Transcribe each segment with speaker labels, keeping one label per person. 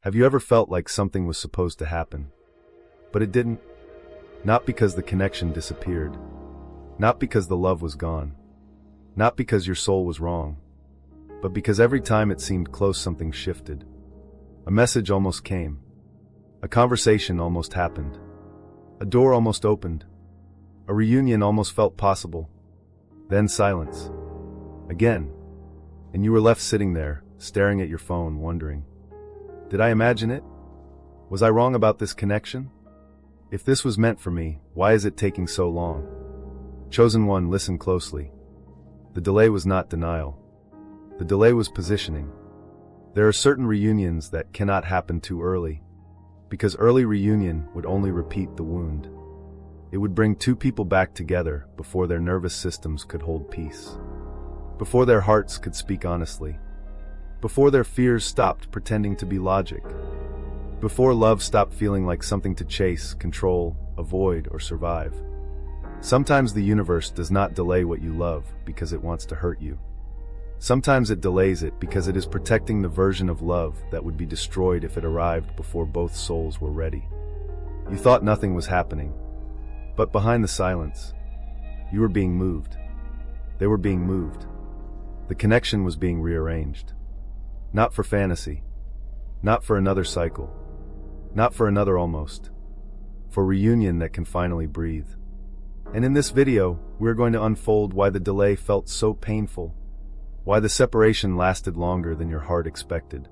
Speaker 1: Have you ever felt like something was supposed to happen, but it didn't? Not because the connection disappeared, not because the love was gone, not because your soul was wrong, but because every time it seemed close something shifted. A message almost came. A conversation almost happened. A door almost opened. A reunion almost felt possible. Then silence. Again. And you were left sitting there, staring at your phone, wondering, did I imagine it? Was I wrong about this connection? If this was meant for me, why is it taking so long? Chosen one, listen closely. The delay was not denial. The delay was positioning. There are certain reunions that cannot happen too early, because early reunion would only repeat the wound. It would bring two people back together before their nervous systems could hold peace, before their hearts could speak honestly, before their fears stopped pretending to be logic, before love stopped feeling like something to chase, control, avoid, or survive. Sometimes the universe does not delay what you love because it wants to hurt you. Sometimes it delays it because it is protecting the version of love that would be destroyed if it arrived before both souls were ready. You thought nothing was happening, but behind the silence, you were being moved. They were being moved. The connection was being rearranged. Not for fantasy, not for another cycle, not for another almost, for reunion that can finally breathe. And in this video, we're going to unfold why the delay felt so painful, why the separation lasted longer than your heart expected,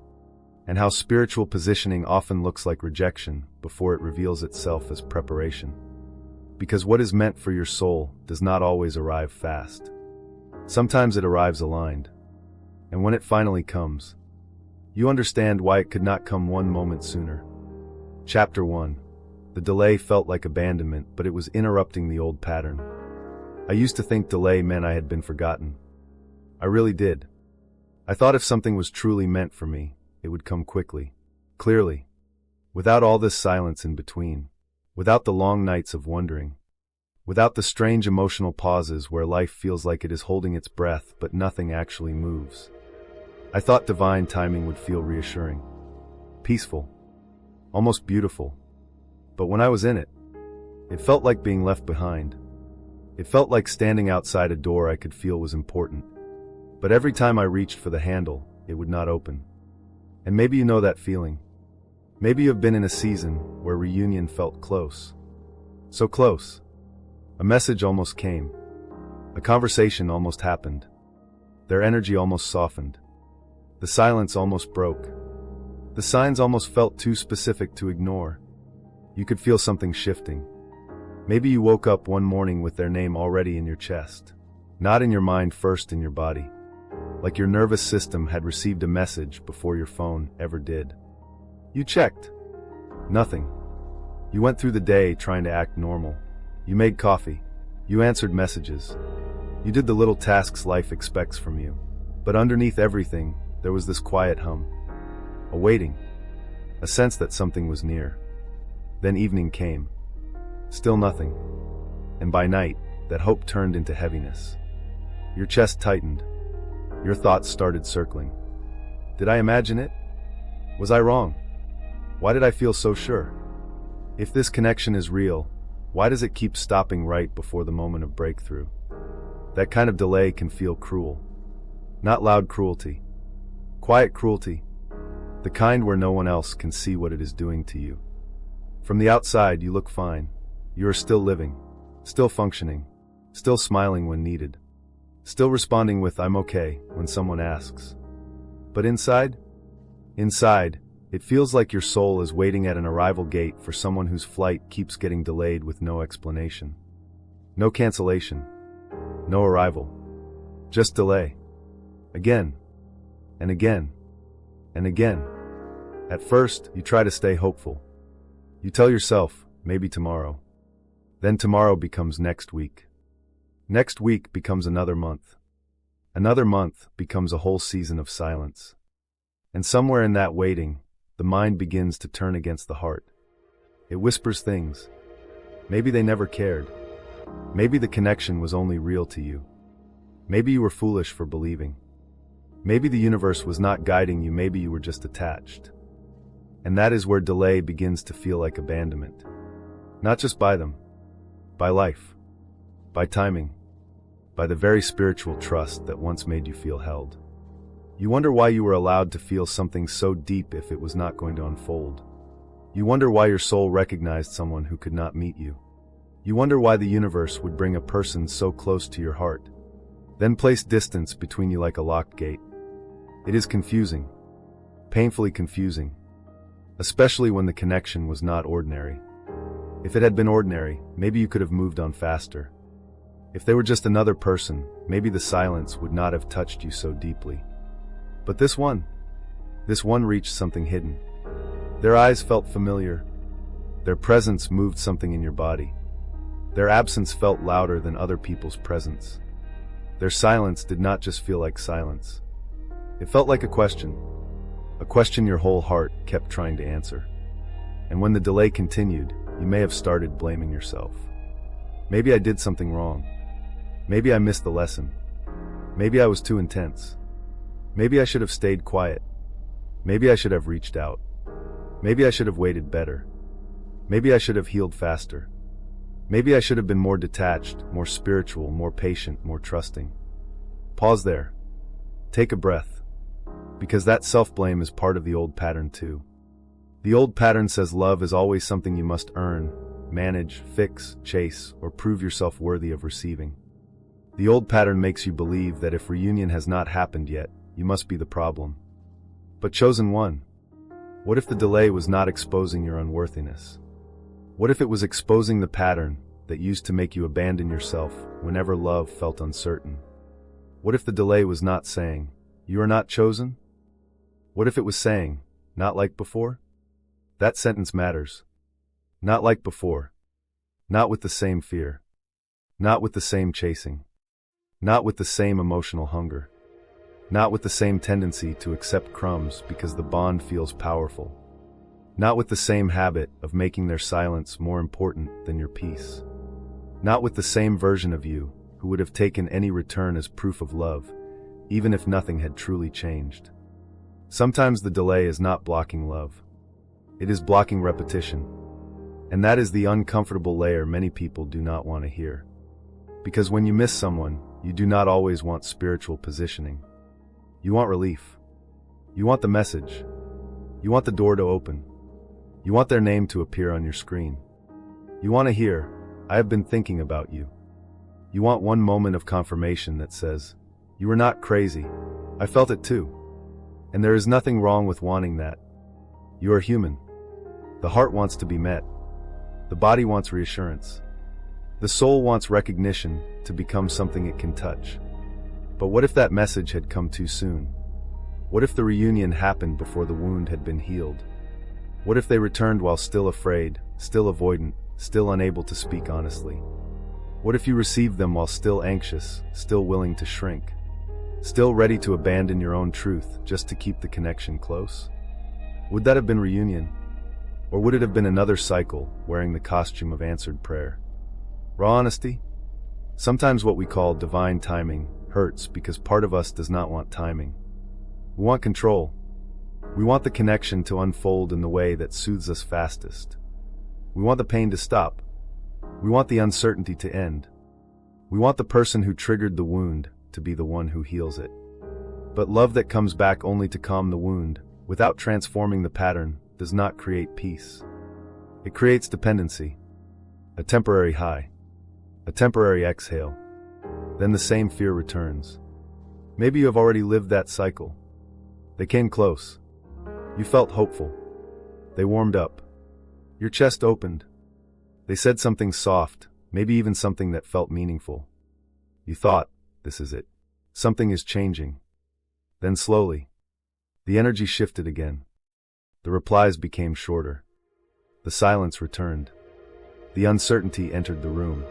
Speaker 1: and how spiritual positioning often looks like rejection before it reveals itself as preparation. Because what is meant for your soul does not always arrive fast. Sometimes it arrives aligned. And when it finally comes, you understand why it could not come one moment sooner. Chapter 1. The delay felt like abandonment, but it was interrupting the old pattern. I used to think delay meant I had been forgotten. I really did. I thought if something was truly meant for me, it would come quickly, clearly, without all this silence in between, without the long nights of wondering, without the strange emotional pauses where life feels like it is holding its breath but nothing actually moves. I thought divine timing would feel reassuring, peaceful, almost beautiful. But when I was in it, it felt like being left behind. It felt like standing outside a door I could feel was important. But every time I reached for the handle, it would not open. And maybe you know that feeling. Maybe you have been in a season where reunion felt close. So close. A message almost came. A conversation almost happened. Their energy almost softened. The silence almost broke. The signs almost felt too specific to ignore. You could feel something shifting. Maybe you woke up one morning with their name already in your chest. Not in your mind, first in your body. Like your nervous system had received a message before your phone ever did. You checked. Nothing. You went through the day trying to act normal. You made coffee. You answered messages. You did the little tasks life expects from you. But underneath everything, there was this quiet hum. A waiting. A sense that something was near. Then evening came. Still nothing. And by night, that hope turned into heaviness. Your chest tightened. Your thoughts started circling. Did I imagine it? Was I wrong? Why did I feel so sure? If this connection is real, why does it keep stopping right before the moment of breakthrough? That kind of delay can feel cruel. Not loud cruelty. Quiet cruelty. The kind where no one else can see what it is doing to you. From the outside, you look fine. You are still living, still functioning, still smiling when needed, still responding with "I'm okay" when someone asks. But inside, it feels like your soul is waiting at an arrival gate for someone whose flight keeps getting delayed with no explanation. No cancellation. No arrival. Just delay. Again. And again. And again. At first, you try to stay hopeful. You tell yourself, maybe tomorrow. Then tomorrow becomes next week. Next week becomes another month. Another month becomes a whole season of silence. And somewhere in that waiting, the mind begins to turn against the heart. It whispers things. Maybe they never cared. Maybe the connection was only real to you. Maybe you were foolish for believing. Maybe the universe was not guiding you, maybe you were just attached. And that is where delay begins to feel like abandonment. Not just by them, by life, by timing, by the very spiritual trust that once made you feel held. You wonder why you were allowed to feel something so deep if it was not going to unfold. You wonder why your soul recognized someone who could not meet you. You wonder why the universe would bring a person so close to your heart, then place distance between you like a locked gate. It is confusing, painfully confusing, especially when the connection was not ordinary. If it had been ordinary, maybe you could have moved on faster. If they were just another person, maybe the silence would not have touched you so deeply. But this one reached something hidden. Their eyes felt familiar. Their presence moved something in your body. Their absence felt louder than other people's presence. Their silence did not just feel like silence. It felt like a question your whole heart kept trying to answer. And when the delay continued, you may have started blaming yourself. Maybe I did something wrong. Maybe I missed the lesson. Maybe I was too intense. Maybe I should have stayed quiet. Maybe I should have reached out. Maybe I should have waited better. Maybe I should have healed faster. Maybe I should have been more detached, more spiritual, more patient, more trusting. Pause there. Take a breath. Because that self-blame is part of the old pattern too. The old pattern says love is always something you must earn, manage, fix, chase, or prove yourself worthy of receiving. The old pattern makes you believe that if reunion has not happened yet, you must be the problem. But chosen one, what if the delay was not exposing your unworthiness? What if it was exposing the pattern that used to make you abandon yourself whenever love felt uncertain? What if the delay was not saying, "You are not chosen"? What if it was saying, "Not like before"? That sentence matters. Not like before. Not with the same fear. Not with the same chasing. Not with the same emotional hunger. Not with the same tendency to accept crumbs because the bond feels powerful. Not with the same habit of making their silence more important than your peace. Not with the same version of you who would have taken any return as proof of love, even if nothing had truly changed. Sometimes the delay is not blocking love. It is blocking repetition. And that is the uncomfortable layer many people do not want to hear. Because when you miss someone, you do not always want spiritual positioning. You want relief. You want the message. You want the door to open. You want their name to appear on your screen. You want to hear, "I have been thinking about you." You want one moment of confirmation that says, "You were not crazy. I felt it too." And there is nothing wrong with wanting that. You are human. The heart wants to be met. The body wants reassurance. The soul wants recognition to become something it can touch. But what if that message had come too soon? What if the reunion happened before the wound had been healed? What if they returned while still afraid, still avoidant, still unable to speak honestly? What if you received them while still anxious, still willing to shrink, still ready to abandon your own truth just to keep the connection close? Would that have been reunion? Or would it have been another cycle wearing the costume of answered prayer? Raw honesty? Sometimes what we call divine timing hurts because part of us does not want timing. We want control. We want the connection to unfold in the way that soothes us fastest. We want the pain to stop. We want the uncertainty to end. We want the person who triggered the wound to be the one who heals it. But love that comes back only to calm the wound, without transforming the pattern, does not create peace. It creates dependency. A temporary high. A temporary exhale. Then the same fear returns. Maybe you have already lived that cycle. They came close. You felt hopeful. They warmed up. Your chest opened. They said something soft, maybe even something that felt meaningful. You thought, "This is it. Something is changing." Then slowly, the energy shifted again. The replies became shorter. The silence returned. The uncertainty entered the room.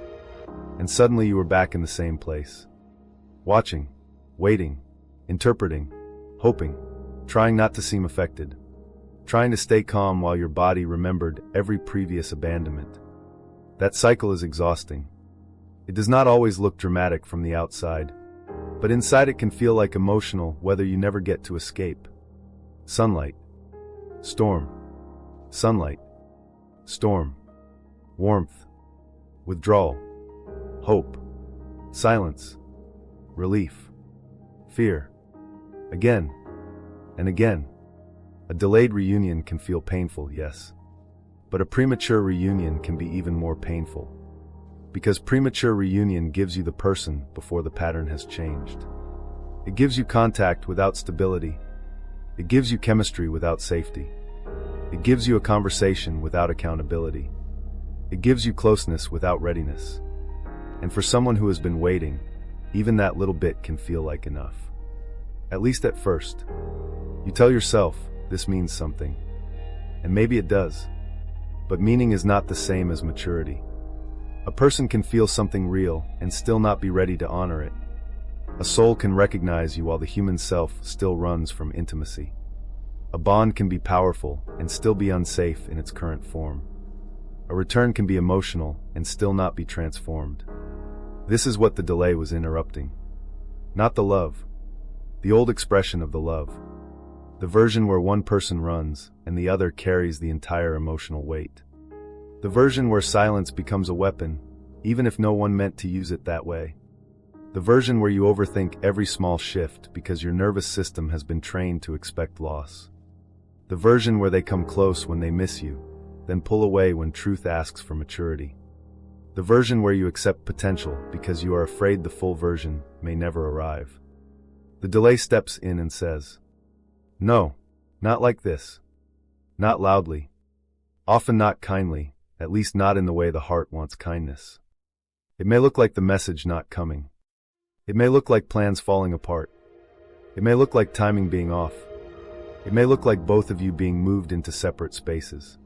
Speaker 1: And suddenly you were back in the same place. Watching, waiting, interpreting, hoping, trying not to seem affected. Trying to stay calm while your body remembered every previous abandonment. That cycle is exhausting. It does not always look dramatic from the outside, but inside it can feel like emotional whether you never get to escape. Sunlight. Storm. sunlight, storm, warmth, withdrawal, hope, silence, relief, fear. Again and again. A delayed reunion can feel painful, yes. But a premature reunion can be even more painful. Because premature reunion gives you the person before the pattern has changed. It gives you contact without stability. It gives you chemistry without safety. It gives you a conversation without accountability. It gives you closeness without readiness. And for someone who has been waiting, even that little bit can feel like enough. At least at first. You tell yourself, this means something. And maybe it does. But meaning is not the same as maturity. A person can feel something real and still not be ready to honor it. A soul can recognize you while the human self still runs from intimacy. A bond can be powerful and still be unsafe in its current form. A return can be emotional and still not be transformed. This is what the delay was interrupting. Not the love. The old expression of the love. The version where one person runs and the other carries the entire emotional weight. The version where silence becomes a weapon, even if no one meant to use it that way. The version where you overthink every small shift because your nervous system has been trained to expect loss. The version where they come close when they miss you, then pull away when truth asks for maturity. The version where you accept potential because you are afraid the full version may never arrive. The delay steps in and says, "No, not like this. Not loudly. Often not kindly, at least not in the way the heart wants kindness." It may look like the message not coming. It may look like plans falling apart. It may look like timing being off. It may look like both of you being moved into separate spaces.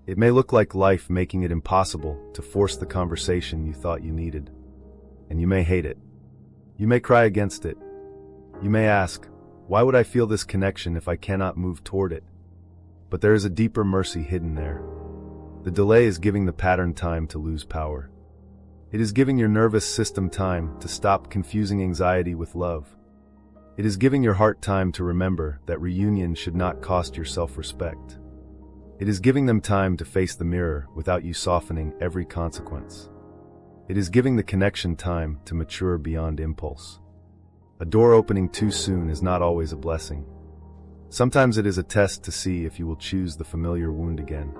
Speaker 1: It may look like life making it impossible to force the conversation you thought you needed. And you may hate it. You may cry against it. You may ask, why would I feel this connection if I cannot move toward it? But there is a deeper mercy hidden there. The delay is giving the pattern time to lose power. It is giving your nervous system time to stop confusing anxiety with love. It is giving your heart time to remember that reunion should not cost your self-respect. It is giving them time to face the mirror without you softening every consequence. It is giving the connection time to mature beyond impulse. A door opening too soon is not always a blessing. Sometimes it is a test to see if you will choose the familiar wound again.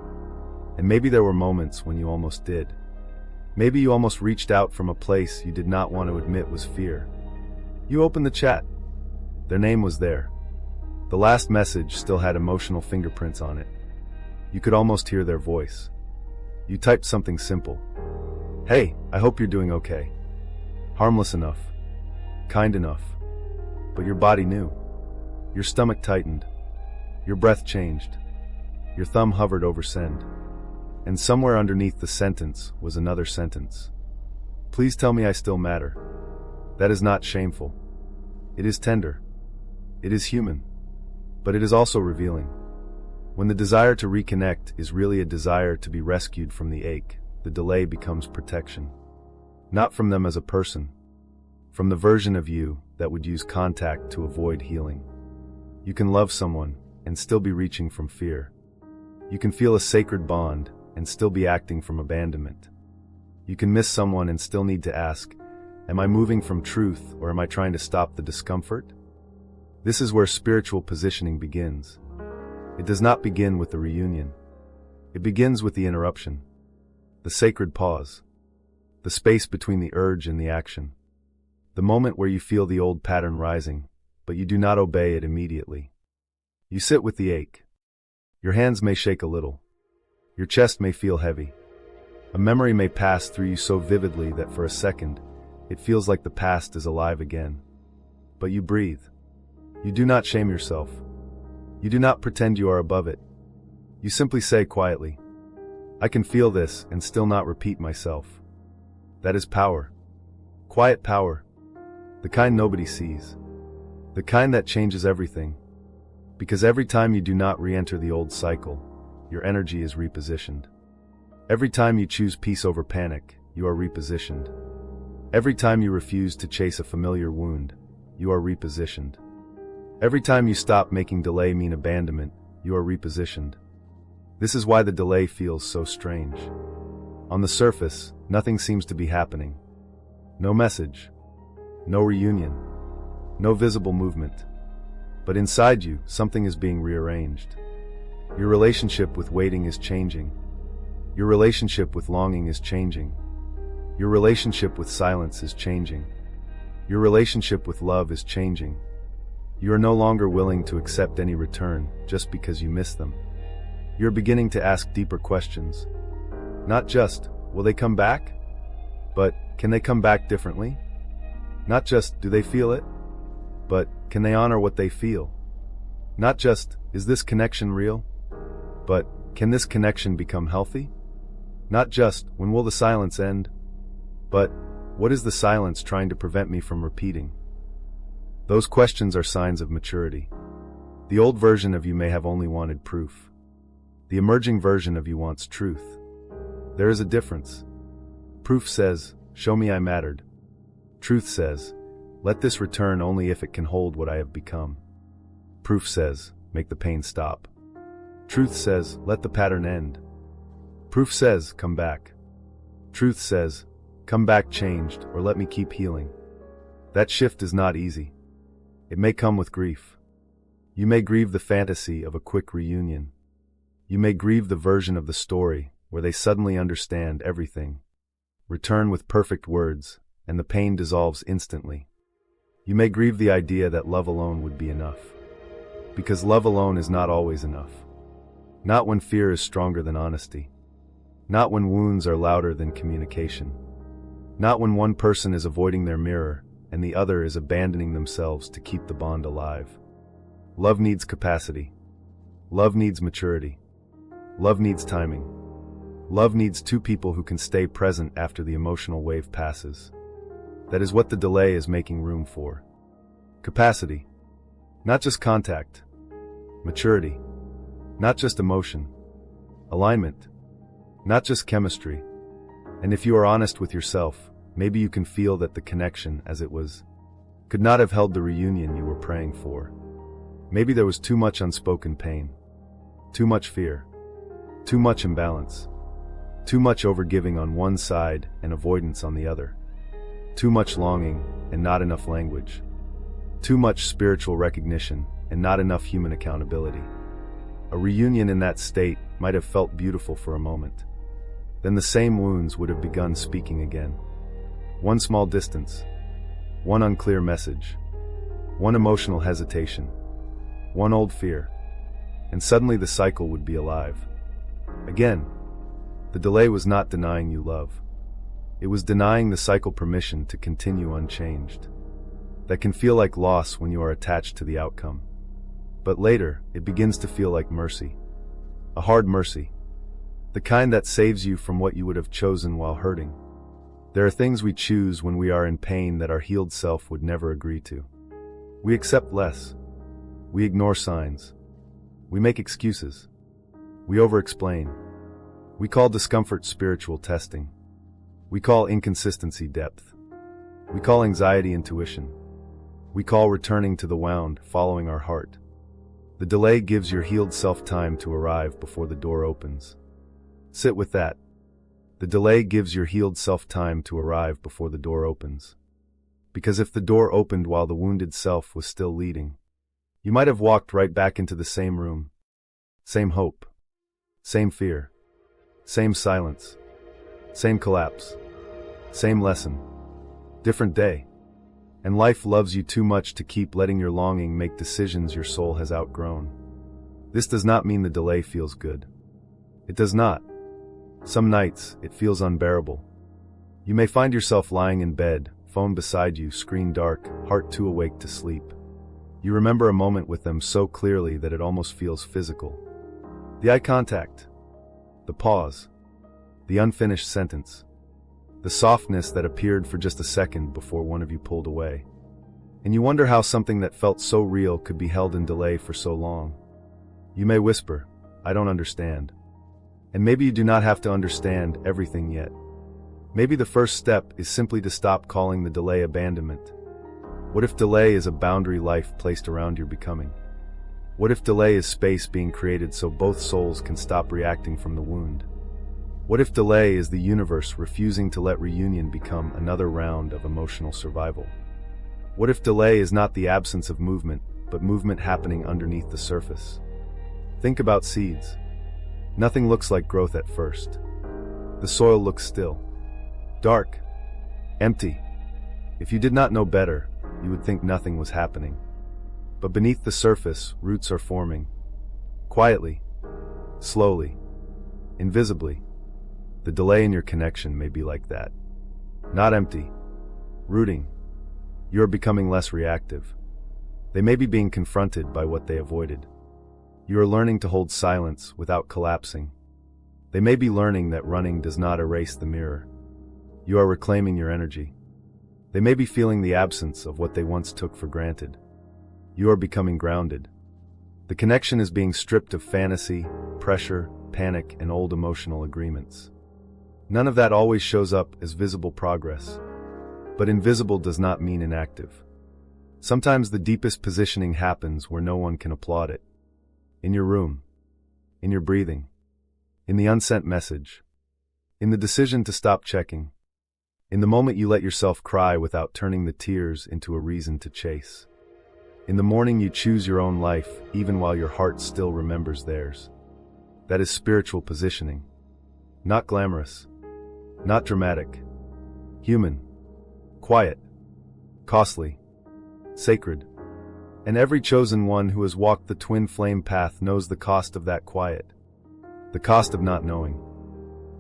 Speaker 1: And maybe there were moments when you almost did. Maybe you almost reached out from a place you did not want to admit was fear. You opened the chat. Their name was there. The last message still had emotional fingerprints on it. You could almost hear their voice. You typed something simple. "Hey, I hope you're doing okay." Harmless enough. Kind enough. But your body knew. Your stomach tightened. Your breath changed. Your thumb hovered over send. And somewhere underneath the sentence was another sentence. "Please tell me I still matter." That is not shameful. It is tender. It is human. But it is also revealing. When the desire to reconnect is really a desire to be rescued from the ache, the delay becomes protection. Not from them as a person. From the version of you that would use contact to avoid healing. You can love someone and still be reaching from fear. You can feel a sacred bond and still be acting from abandonment. You can miss someone and still need to ask, am I moving from truth or am I trying to stop the discomfort? This is where spiritual positioning begins. It does not begin with the reunion. It begins with the interruption. The sacred pause. The space between the urge and the action. The moment where you feel the old pattern rising, but you do not obey it immediately. You sit with the ache. Your hands may shake a little. Your chest may feel heavy. A memory may pass through you so vividly that for a second, it feels like the past is alive again. But you breathe. You do not shame yourself. You do not pretend you are above it. You simply say quietly, I can feel this and still not repeat myself. That is power. Quiet power. The kind nobody sees. The kind that changes everything. Because every time you do not re-enter the old cycle, your energy is repositioned. Every time you choose peace over panic, you are repositioned. Every time you refuse to chase a familiar wound, you are repositioned. Every time you stop making delay mean abandonment, you are repositioned. This is why the delay feels so strange. On the surface, nothing seems to be happening. No message. No reunion. No visible movement. But inside you, something is being rearranged. Your relationship with waiting is changing. Your relationship with longing is changing. Your relationship with silence is changing. Your relationship with love is changing. You are no longer willing to accept any return just because you miss them. You're beginning to ask deeper questions. Not just, will they come back? But, can they come back differently? Not just, do they feel it? But, can they honor what they feel? Not just, is this connection real? But, can this connection become healthy? Not just, when will the silence end? But, what is the silence trying to prevent me from repeating? Those questions are signs of maturity. The old version of you may have only wanted proof. The emerging version of you wants truth. There is a difference. Proof says, show me I mattered. Truth says, let this return only if it can hold what I have become. Proof says, make the pain stop. Truth says, let the pattern end. Proof says, come back. Truth says, come back changed, or let me keep healing. That shift is not easy. It may come with grief. You may grieve the fantasy of a quick reunion. You may grieve the version of the story where they suddenly understand everything. Return with perfect words, and the pain dissolves instantly. You may grieve the idea that love alone would be enough. Because love alone is not always enough. Not when fear is stronger than honesty. Not when wounds are louder than communication. Not when one person is avoiding their mirror and the other is abandoning themselves to keep the bond alive. Love needs capacity. Love needs maturity. Love needs timing. Love needs two people who can stay present after the emotional wave passes. That is what the delay is making room for. Capacity. Not just contact. Maturity. Not just emotion. Alignment. Not just chemistry. And if you are honest with yourself, maybe you can feel that the connection, as it was, could not have held the reunion you were praying for. Maybe there was too much unspoken pain. Too much fear. Too much imbalance. Too much overgiving on one side and avoidance on the other. Too much longing and not enough language. Too much spiritual recognition and not enough human accountability. A reunion in that state might have felt beautiful for a moment. Then the same wounds would have begun speaking again. One small distance. One unclear message. One emotional hesitation. One old fear. And suddenly the cycle would be alive. Again, the delay was not denying you love. It was denying the cycle permission to continue unchanged. That can feel like loss when you are attached to the outcome. But later, it begins to feel like mercy. A hard mercy. The kind that saves you from what you would have chosen while hurting. There are things we choose when we are in pain that our healed self would never agree to. We accept less. We ignore signs. We make excuses. We over-explain. We call discomfort spiritual testing. We call inconsistency depth. We call anxiety intuition. We call returning to the wound following our heart. The delay gives your healed self time to arrive before the door opens. Sit with that. The delay gives your healed self time to arrive before the door opens. Because if the door opened while the wounded self was still leading, you might have walked right back into the same room. Same hope. Same fear. Same silence. Same collapse. Same lesson. Different day. And life loves you too much to keep letting your longing make decisions your soul has outgrown. This does not mean the delay feels good. It does not. Some nights, it feels unbearable. You may find yourself lying in bed, phone beside you, screen dark, heart too awake to sleep. You remember a moment with them so clearly that it almost feels physical. The eye contact. The pause. The unfinished sentence. The softness that appeared for just a second before one of you pulled away. And you wonder how something that felt so real could be held in delay for so long. You may whisper, I don't understand. And maybe you do not have to understand everything yet. Maybe the first step is simply to stop calling the delay abandonment. What if delay is a boundary life placed around your becoming? What if delay is space being created so both souls can stop reacting from the wound? What if delay is the universe refusing to let reunion become another round of emotional survival? What if delay is not the absence of movement, but movement happening underneath the surface? Think about seeds. Nothing looks like growth at first. The soil looks still, dark, empty. If you did not know better, you would think nothing was happening. But beneath the surface, roots are forming. Quietly, slowly, invisibly. The delay in your connection may be like that. Not empty, rooting. You are becoming less reactive. They may be being confronted by what they avoided. You are learning to hold silence without collapsing. They may be learning that running does not erase the mirror. You are reclaiming your energy. They may be feeling the absence of what they once took for granted. You are becoming grounded. The connection is being stripped of fantasy, pressure, panic, and old emotional agreements. None of that always shows up as visible progress. But invisible does not mean inactive. Sometimes the deepest positioning happens where no one can applaud it. In your room. In your breathing. In the unsent message. In the decision to stop checking. In the moment you let yourself cry without turning the tears into a reason to chase. In the morning you choose your own life, even while your heart still remembers theirs. That is spiritual positioning. Not glamorous. Not dramatic. Human. Quiet. Costly. Sacred. And every chosen one who has walked the twin flame path knows the cost of that quiet. The cost of not knowing.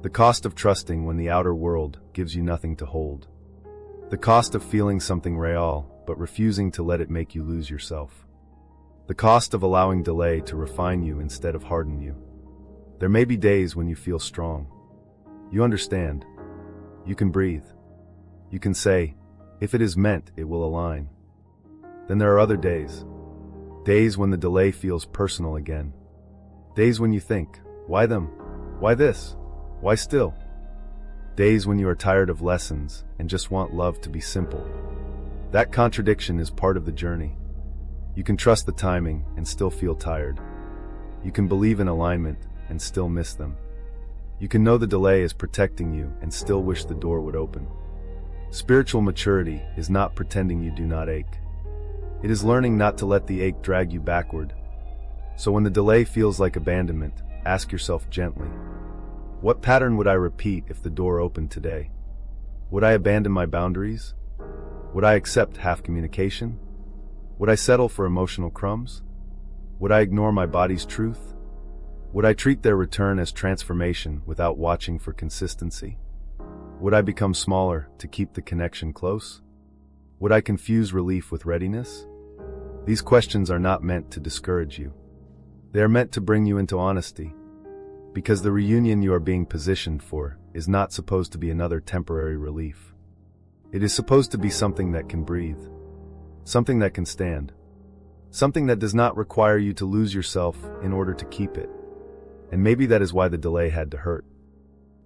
Speaker 1: The cost of trusting when the outer world gives you nothing to hold. The cost of feeling something real, but refusing to let it make you lose yourself. The cost of allowing delay to refine you instead of harden you. There may be days when you feel strong. You understand. You can breathe. You can say, if it is meant, it will align. Then there are other days. Days when the delay feels personal again. Days when you think, why them? Why this? Why still? Days when you are tired of lessons and just want love to be simple. That contradiction is part of the journey. You can trust the timing and still feel tired. You can believe in alignment and still miss them. You can know the delay is protecting you and still wish the door would open. Spiritual maturity is not pretending you do not ache. It is learning not to let the ache drag you backward. So when the delay feels like abandonment, ask yourself gently, what pattern would I repeat if the door opened today? Would I abandon my boundaries? Would I accept half communication? Would I settle for emotional crumbs? Would I ignore my body's truth? Would I treat their return as transformation without watching for consistency? Would I become smaller to keep the connection close? Would I confuse relief with readiness? These questions are not meant to discourage you. They are meant to bring you into honesty. Because the reunion you are being positioned for is not supposed to be another temporary relief. It is supposed to be something that can breathe. Something that can stand. Something that does not require you to lose yourself in order to keep it. And maybe that is why the delay had to hurt.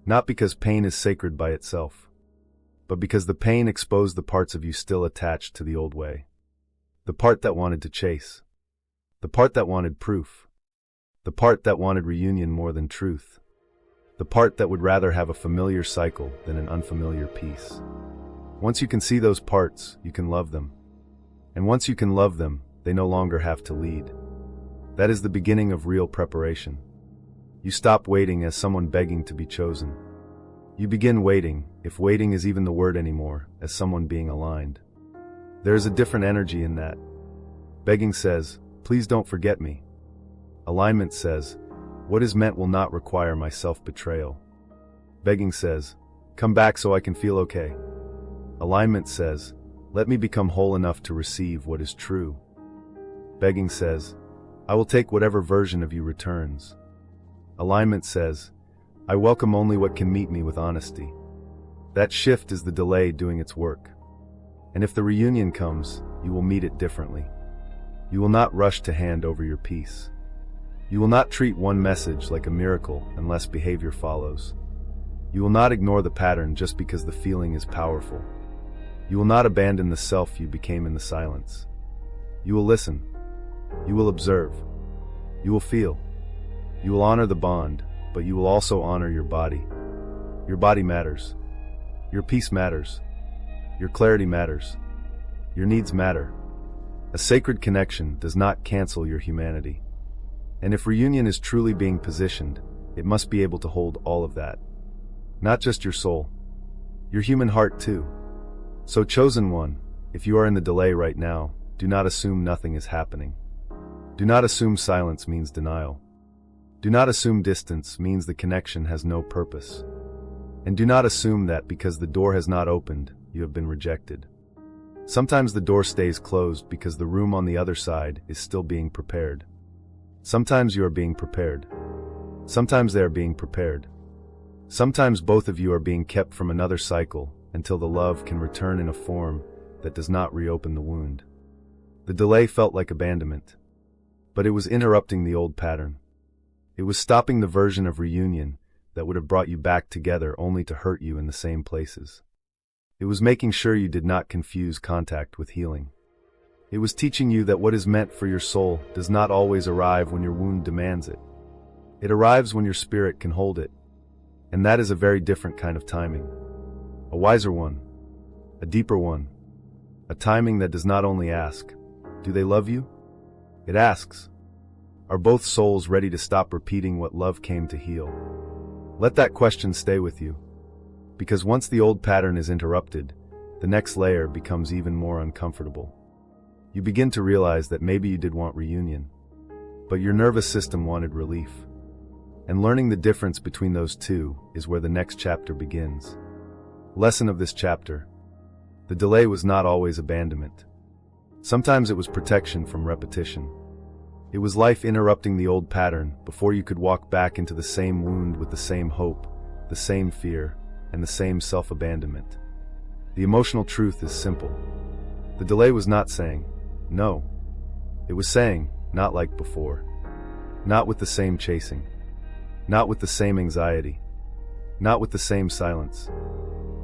Speaker 1: Not because pain is sacred by itself, but because the pain exposed the parts of you still attached to the old way. The part that wanted to chase. The part that wanted proof. The part that wanted reunion more than truth. The part that would rather have a familiar cycle than an unfamiliar peace. Once you can see those parts, you can love them. And once you can love them, they no longer have to lead. That is the beginning of real preparation. You stop waiting as someone begging to be chosen. You begin waiting, if waiting is even the word anymore, as someone being aligned. There is a different energy in that. Begging says, please don't forget me. Alignment says, what is meant will not require my self-betrayal. Begging says, come back so I can feel okay. Alignment says, let me become whole enough to receive what is true. Begging says, I will take whatever version of you returns. Alignment says, I welcome only what can meet me with honesty. That shift is the delay doing its work. And if the reunion comes, you will meet it differently. You will not rush to hand over your peace. You will not treat one message like a miracle unless behavior follows. You will not ignore the pattern just because the feeling is powerful. You will not abandon the self you became in the silence. You will listen. You will observe. You will feel. You will honor the bond, but you will also honor your body. Your body matters. Your peace matters. Your clarity matters. Your needs matter. A sacred connection does not cancel your humanity. And if reunion is truly being positioned, it must be able to hold all of that. Not just your soul. Your human heart too. So chosen one, if you are in the delay right now, do not assume nothing is happening. Do not assume silence means denial. Do not assume distance means the connection has no purpose. And do not assume that because the door has not opened, you have been rejected. Sometimes the door stays closed because the room on the other side is still being prepared. Sometimes you are being prepared. Sometimes they are being prepared. Sometimes both of you are being kept from another cycle until the love can return in a form that does not reopen the wound. The delay felt like abandonment, but it was interrupting the old pattern. It was stopping the version of reunion that would have brought you back together only to hurt you in the same places. It was making sure you did not confuse contact with healing. It was teaching you that what is meant for your soul does not always arrive when your wound demands it. It arrives when your spirit can hold it. And that is a very different kind of timing. A wiser one. A deeper one. A timing that does not only ask, do they love you? It asks, are both souls ready to stop repeating what love came to heal? Let that question stay with you. Because once the old pattern is interrupted, the next layer becomes even more uncomfortable. You begin to realize that maybe you did want reunion, but your nervous system wanted relief. And learning the difference between those two is where the next chapter begins. Lesson of this chapter: the delay was not always abandonment. Sometimes it was protection from repetition. It was life interrupting the old pattern before you could walk back into the same wound with the same hope, the same fear, and the same self-abandonment. The emotional truth is simple. The delay was not saying, no. It was saying, not like before. Not with the same chasing. Not with the same anxiety. Not with the same silence.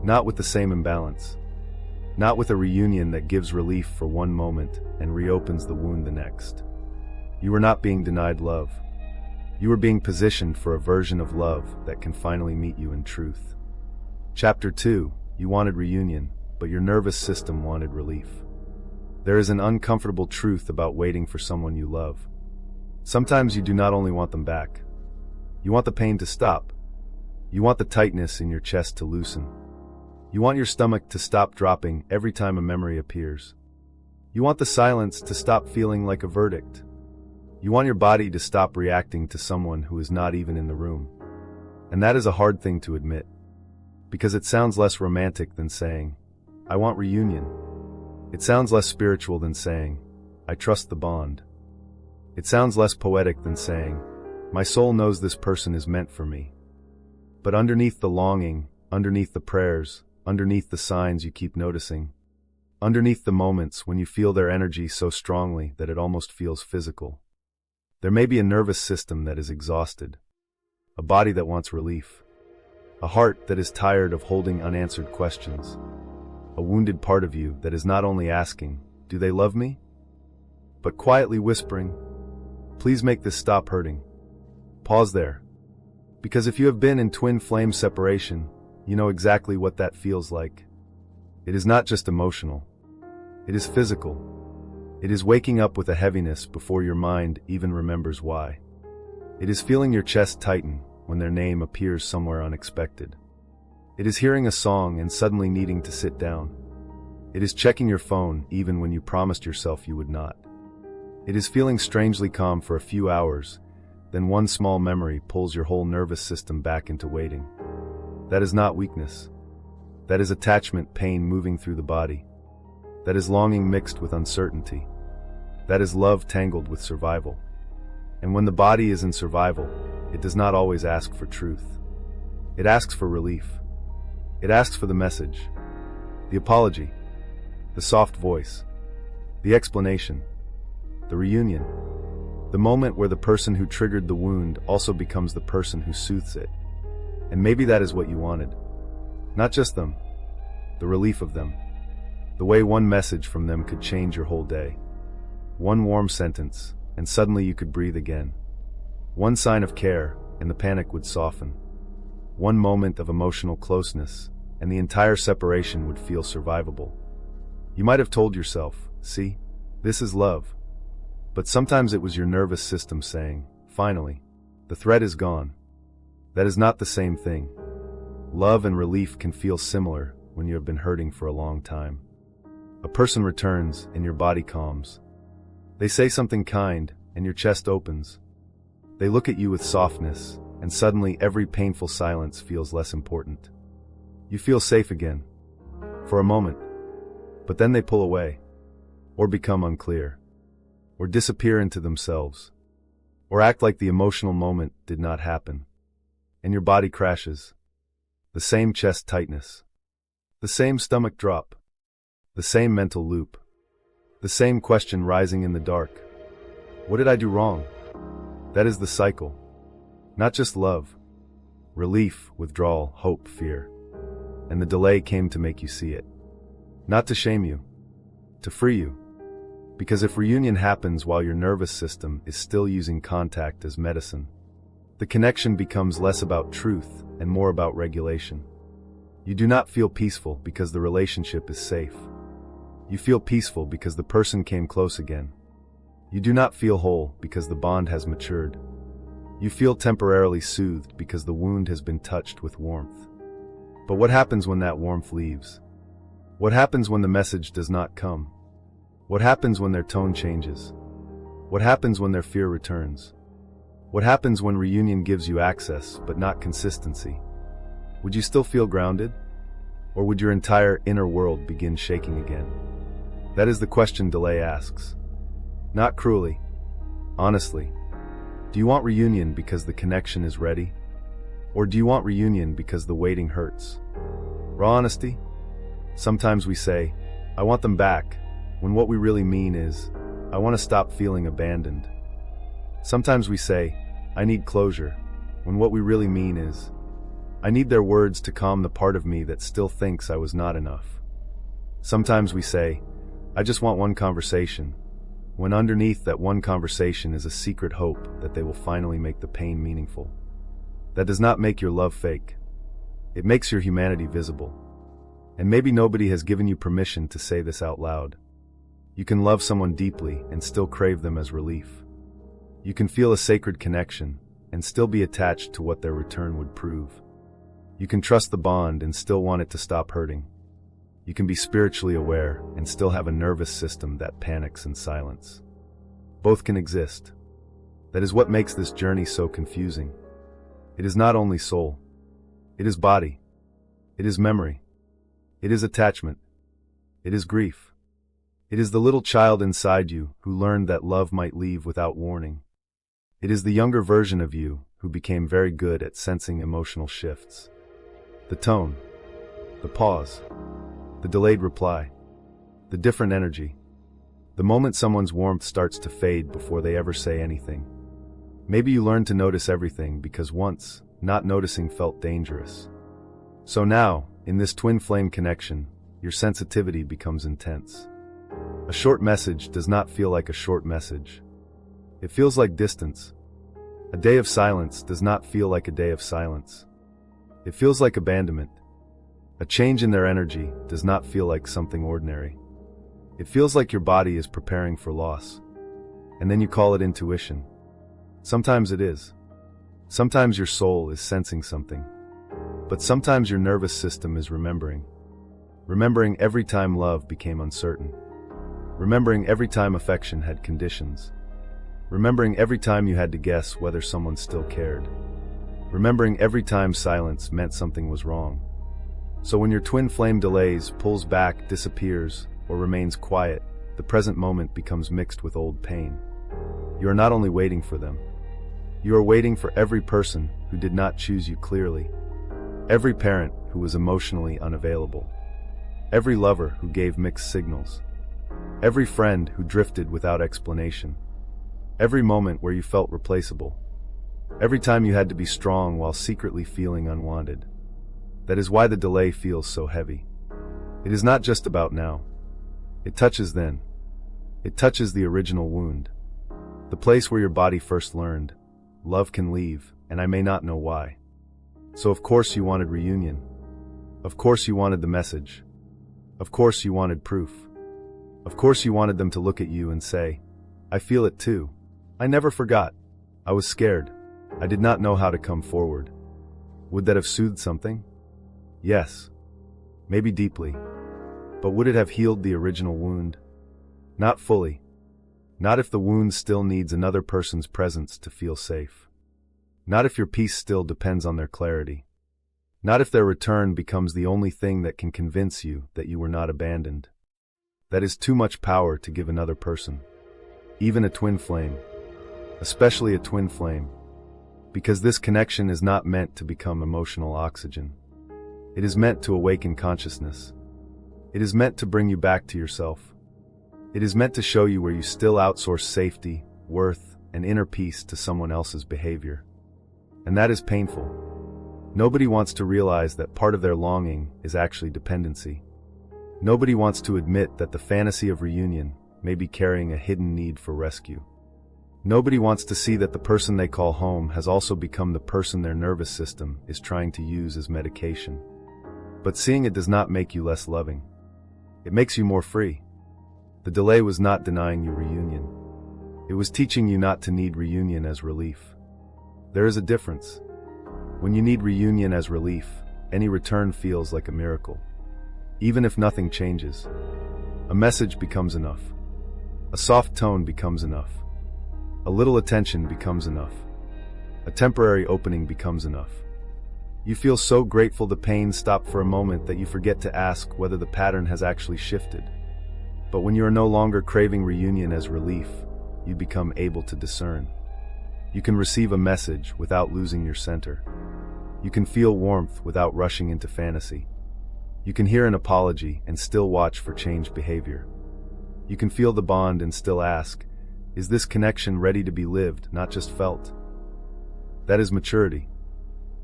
Speaker 1: Not with the same imbalance. Not with a reunion that gives relief for one moment and reopens the wound the next. You were not being denied love. You were being positioned for a version of love that can finally meet you in truth. Chapter 2, you wanted reunion, but your nervous system wanted relief. There is an uncomfortable truth about waiting for someone you love. Sometimes you do not only want them back. You want the pain to stop. You want the tightness in your chest to loosen. You want your stomach to stop dropping every time a memory appears. You want the silence to stop feeling like a verdict. You want your body to stop reacting to someone who is not even in the room. And that is a hard thing to admit, because it sounds less romantic than saying, I want reunion. It sounds less spiritual than saying, I trust the bond. It sounds less poetic than saying, my soul knows this person is meant for me. But underneath the longing, underneath the prayers, underneath the signs you keep noticing, underneath the moments when you feel their energy so strongly that it almost feels physical, there may be a nervous system that is exhausted, a body that wants relief, a heart that is tired of holding unanswered questions, a wounded part of you that is not only asking, do they love me? But quietly whispering, please make this stop hurting. Pause there. Because if you have been in twin flame separation, you know exactly what that feels like. It is not just emotional. It is physical. It is waking up with a heaviness before your mind even remembers why. It is feeling your chest tighten when their name appears somewhere unexpected. It is hearing a song and suddenly needing to sit down. It is checking your phone even when you promised yourself you would not. It is feeling strangely calm for a few hours, then one small memory pulls your whole nervous system back into waiting. That is not weakness. That is attachment pain moving through the body. That is longing mixed with uncertainty. That is love tangled with survival. And when the body is in survival, it does not always ask for truth. It asks for relief. It asks for the message, the apology, the soft voice, the explanation, the reunion, the moment where the person who triggered the wound also becomes the person who soothes it. And maybe that is what you wanted. Not just them, the relief of them. The way one message from them could change your whole day. One warm sentence, and suddenly you could breathe again. One sign of care, and the panic would soften. One moment of emotional closeness, and the entire separation would feel survivable. You might have told yourself, see, this is love. But sometimes it was your nervous system saying, finally, the threat is gone. That is not the same thing. Love and relief can feel similar when you have been hurting for a long time. A person returns and your body calms. They say something kind and your chest opens. They look at you with softness, and suddenly every painful silence feels less important. You feel safe again. For a moment. But then they pull away. Or become unclear. Or disappear into themselves. Or act like the emotional moment did not happen. And your body crashes. The same chest tightness. The same stomach drop. The same mental loop. The same question rising in the dark. What did I do wrong? That is the cycle. Not just love. Relief, withdrawal, hope, fear. And the delay came to make you see it. Not to shame you. To free you. Because if reunion happens while your nervous system is still using contact as medicine, the connection becomes less about truth and more about regulation. You do not feel peaceful because the relationship is safe. You feel peaceful because the person came close again. You do not feel whole because the bond has matured. You feel temporarily soothed because the wound has been touched with warmth. But what happens when that warmth leaves? What happens when the message does not come? What happens when their tone changes? What happens when their fear returns? What happens when reunion gives you access but not consistency? Would you still feel grounded? Or would your entire inner world begin shaking again? That is the question delay asks. Not cruelly. Honestly. Do you want reunion because the connection is ready? Or do you want reunion because the waiting hurts? Raw honesty? Sometimes we say, I want them back, when what we really mean is, I want to stop feeling abandoned. Sometimes we say, I need closure, when what we really mean is, I need their words to calm the part of me that still thinks I was not enough. Sometimes we say, I just want one conversation, when underneath that one conversation is a secret hope that they will finally make the pain meaningful. That does not make your love fake. It makes your humanity visible. And maybe nobody has given you permission to say this out loud. You can love someone deeply and still crave them as relief. You can feel a sacred connection and still be attached to what their return would prove. You can trust the bond and still want it to stop hurting. You can be spiritually aware and still have a nervous system that panics in silence. Both can exist. That is what makes this journey so confusing. It is not only soul. It is body. It is memory. It is attachment. It is grief. It is the little child inside you who learned that love might leave without warning. It is the younger version of you who became very good at sensing emotional shifts. The tone. The pause. The delayed reply. The different energy. The moment someone's warmth starts to fade before they ever say anything. Maybe you learned to notice everything because once, not noticing felt dangerous. So now, in this twin flame connection, your sensitivity becomes intense. A short message does not feel like a short message. It feels like distance. A day of silence does not feel like a day of silence. It feels like abandonment. A change in their energy does not feel like something ordinary. It feels like your body is preparing for loss. And then you call it intuition. Sometimes it is. Sometimes your soul is sensing something. But sometimes your nervous system is remembering. Remembering every time love became uncertain. Remembering every time affection had conditions. Remembering every time you had to guess whether someone still cared. Remembering every time silence meant something was wrong. So when your twin flame delays, pulls back, disappears, or remains quiet, the present moment becomes mixed with old pain. You are not only waiting for them. You are waiting for every person who did not choose you clearly. Every parent who was emotionally unavailable. Every lover who gave mixed signals. Every friend who drifted without explanation. Every moment where you felt replaceable. Every time you had to be strong while secretly feeling unwanted. That is why the delay feels so heavy. It is not just about now. It touches then. It touches the original wound. The place where your body first learned, love can leave, and I may not know why. So of course you wanted reunion. Of course you wanted the message. Of course you wanted proof. Of course you wanted them to look at you and say, I feel it too. I never forgot. I was scared. I did not know how to come forward. Would that have soothed something? Yes. Maybe deeply. But would it have healed the original wound? Not fully. Not if the wound still needs another person's presence to feel safe. Not if your peace still depends on their clarity. Not if their return becomes the only thing that can convince you that you were not abandoned. That is too much power to give another person. Even a twin flame. Especially a twin flame. Because this connection is not meant to become emotional oxygen. It is meant to awaken consciousness. It is meant to bring you back to yourself. It is meant to show you where you still outsource safety, worth, and inner peace to someone else's behavior. And that is painful. Nobody wants to realize that part of their longing is actually dependency. Nobody wants to admit that the fantasy of reunion may be carrying a hidden need for rescue. Nobody wants to see that the person they call home has also become the person their nervous system is trying to use as medication. But seeing it does not make you less loving. It makes you more free. The delay was not denying you reunion. It was teaching you not to need reunion as relief. There is a difference. When you need reunion as relief, any return feels like a miracle. Even if nothing changes, a message becomes enough. A soft tone becomes enough. A little attention becomes enough. A temporary opening becomes enough. You feel so grateful the pain stopped for a moment that you forget to ask whether the pattern has actually shifted. But when you are no longer craving reunion as relief, you become able to discern. You can receive a message without losing your center. You can feel warmth without rushing into fantasy. You can hear an apology and still watch for changed behavior. You can feel the bond and still ask, is this connection ready to be lived, not just felt? That is maturity.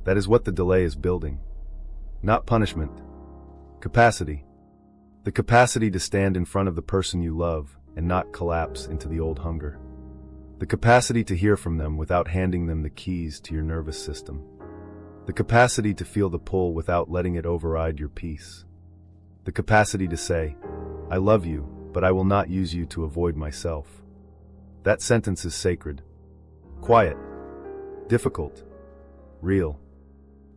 Speaker 1: That is what the delay is building. Not punishment. Capacity. The capacity to stand in front of the person you love and not collapse into the old hunger. The capacity to hear from them without handing them the keys to your nervous system. The capacity to feel the pull without letting it override your peace. The capacity to say, I love you, but I will not use you to avoid myself. That sentence is sacred. Quiet. Difficult. Real.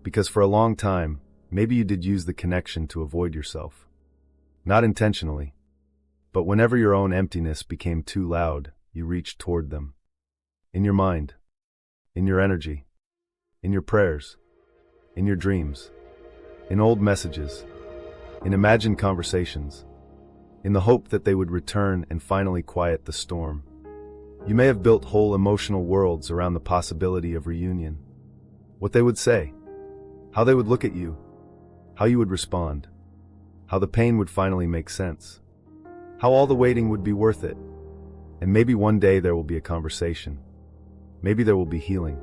Speaker 1: Because for a long time, maybe you did use the connection to avoid yourself. Not intentionally. But whenever your own emptiness became too loud, you reached toward them. In your mind. In your energy. In your prayers. In your dreams. In old messages. In imagined conversations. In the hope that they would return and finally quiet the storm. You may have built whole emotional worlds around the possibility of reunion. What they would say. How they would look at you. How you would respond. How the pain would finally make sense. How all the waiting would be worth it. And maybe one day there will be a conversation. Maybe there will be healing.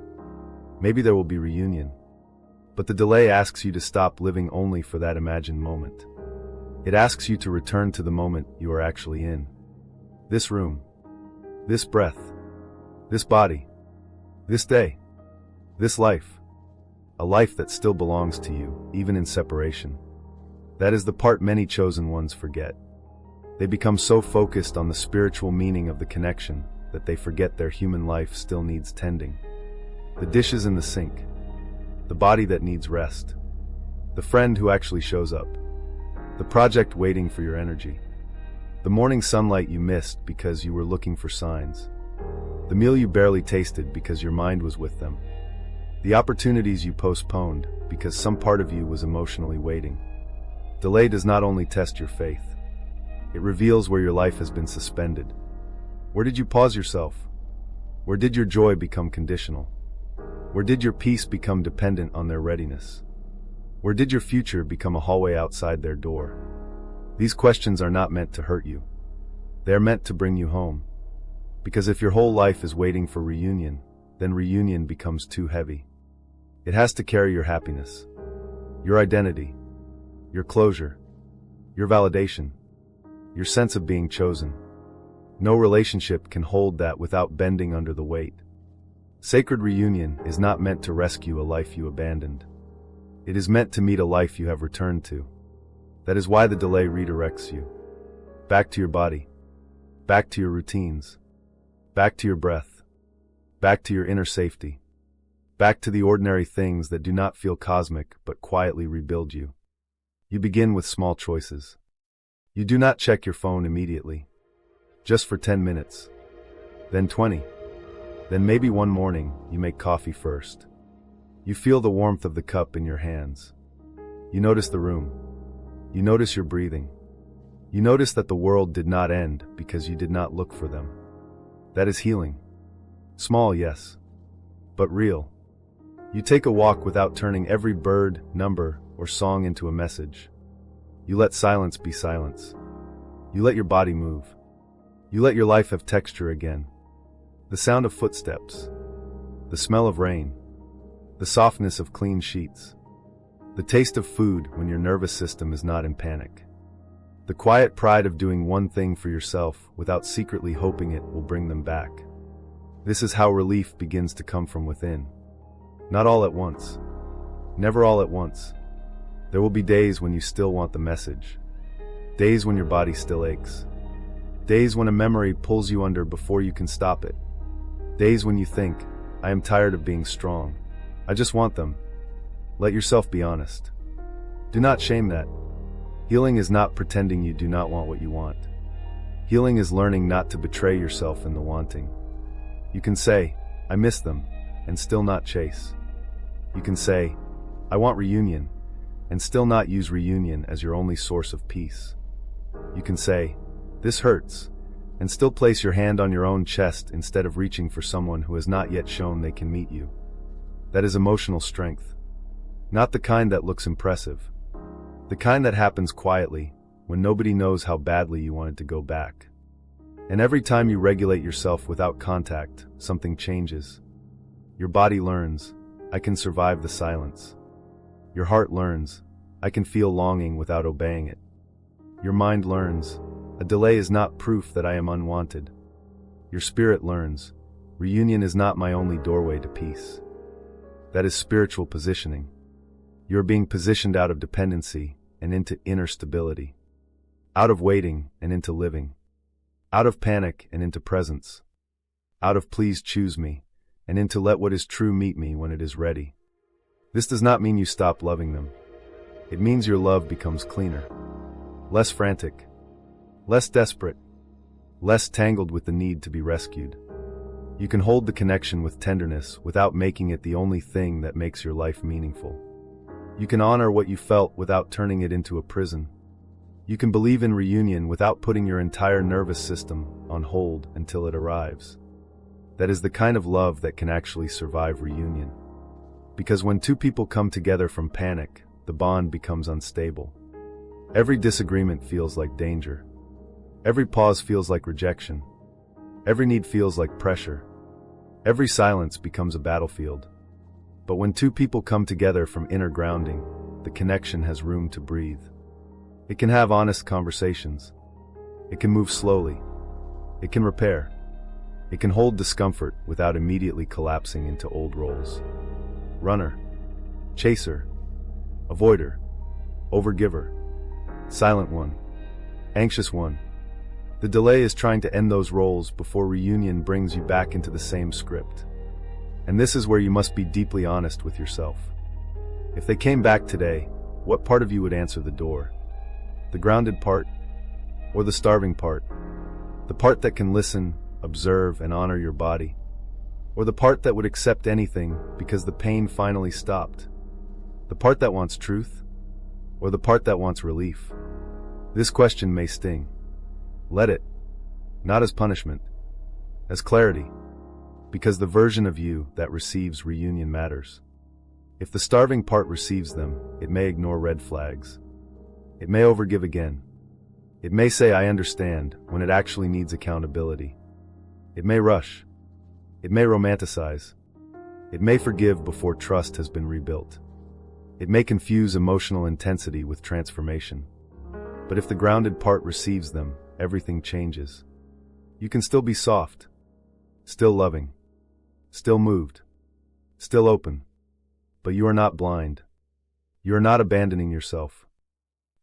Speaker 1: Maybe there will be reunion. But the delay asks you to stop living only for that imagined moment. It asks you to return to the moment you are actually in. This room. This breath. This body. This day. This life. A life that still belongs to you, even in separation. That is the part many chosen ones forget. They become so focused on the spiritual meaning of the connection that they forget their human life still needs tending. The dishes in the sink. The body that needs rest. The friend who actually shows up. The project waiting for your energy. The morning sunlight you missed because you were looking for signs. The meal you barely tasted because your mind was with them. The opportunities you postponed because some part of you was emotionally waiting. Delay does not only test your faith. It reveals where your life has been suspended. Where did you pause yourself? Where did your joy become conditional? Where did your peace become dependent on their readiness? Where did your future become a hallway outside their door? These questions are not meant to hurt you. They are meant to bring you home. Because if your whole life is waiting for reunion, then reunion becomes too heavy. It has to carry your happiness, your identity, your closure, your validation, your sense of being chosen. No relationship can hold that without bending under the weight. Sacred reunion is not meant to rescue a life you abandoned. It is meant to meet a life you have returned to. That is why the delay redirects you. Back to your body. Back to your routines. Back to your breath. Back to your inner safety. Back to the ordinary things that do not feel cosmic but quietly rebuild you. You begin with small choices. You do not check your phone immediately. Just for 10 minutes. Then 20. Then maybe one morning, you make coffee first. You feel the warmth of the cup in your hands. You notice the room. You notice your breathing. You notice that the world did not end because you did not look for them. That is healing. Small, yes, but real. You take a walk without turning every bird, number, or song into a message. You let silence be silence. You let your body move. You let your life have texture again. The sound of footsteps. The smell of rain. The softness of clean sheets. The taste of food when your nervous system is not in panic. The quiet pride of doing one thing for yourself without secretly hoping it will bring them back. This is how relief begins to come from within. Not all at once. Never all at once. There will be days when you still want the message. Days when your body still aches. Days when a memory pulls you under before you can stop it. Days when you think, I am tired of being strong. I just want them. Let yourself be honest. Do not shame that. Healing is not pretending you do not want what you want. Healing is learning not to betray yourself in the wanting. You can say, I miss them, and still not chase. You can say, I want reunion, and still not use reunion as your only source of peace. You can say, this hurts, and still place your hand on your own chest instead of reaching for someone who has not yet shown they can meet you. That is emotional strength. Not the kind that looks impressive. The kind that happens quietly, when nobody knows how badly you wanted to go back. And every time you regulate yourself without contact, something changes. Your body learns, I can survive the silence. Your heart learns, I can feel longing without obeying it. Your mind learns, a delay is not proof that I am unwanted. Your spirit learns, reunion is not my only doorway to peace. That is spiritual positioning. You are being positioned out of dependency and into inner stability. Out of waiting and into living. Out of panic and into presence. Out of please choose me, and into let what is true meet me when it is ready. This does not mean you stop loving them. It means your love becomes cleaner. Less frantic. Less desperate. Less tangled with the need to be rescued. You can hold the connection with tenderness without making it the only thing that makes your life meaningful. You can honor what you felt without turning it into a prison. You can believe in reunion without putting your entire nervous system on hold until it arrives. That is the kind of love that can actually survive reunion. Because when two people come together from panic, the bond becomes unstable. Every disagreement feels like danger. Every pause feels like rejection. Every need feels like pressure. Every silence becomes a battlefield. But when two people come together from inner grounding, the connection has room to breathe. It can have honest conversations. It can move slowly. It can repair. It can hold discomfort without immediately collapsing into old roles. Runner, chaser, avoider, overgiver, silent one, anxious one. The delay is trying to end those roles before reunion brings you back into the same script. And this is where you must be deeply honest with yourself. If they came back today, what part of you would answer the door? The grounded part, or the starving part? The part that can listen, observe, and honor your body? Or the part that would accept anything because the pain finally stopped? The part that wants truth? Or the part that wants relief? This question may sting. Let it. Not as punishment. As clarity. Because the version of you that receives reunion matters. If the starving part receives them, it may ignore red flags. It may overgive again. It may say I understand when it actually needs accountability. It may rush. It may romanticize. It may forgive before trust has been rebuilt. It may confuse emotional intensity with transformation. But if the grounded part receives them, everything changes. You can still be soft, still loving, still moved, still open. But you are not blind. You are not abandoning yourself.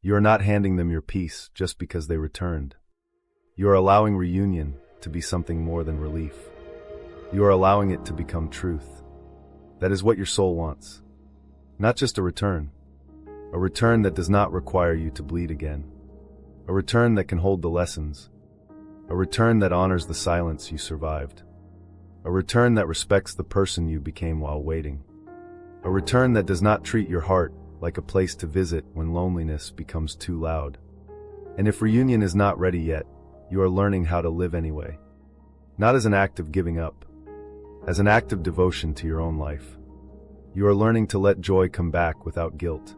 Speaker 1: You are not handing them your peace just because they returned. You are allowing reunion to be something more than relief. You are allowing it to become truth. That is what your soul wants. Not just a return that does not require you to bleed again. A return that can hold the lessons. A return that honors the silence you survived. A return that respects the person you became while waiting. A return that does not treat your heart like a place to visit when loneliness becomes too loud. And if reunion is not ready yet, you are learning how to live anyway. Not as an act of giving up, as an act of devotion to your own life. You are learning to let joy come back without guilt.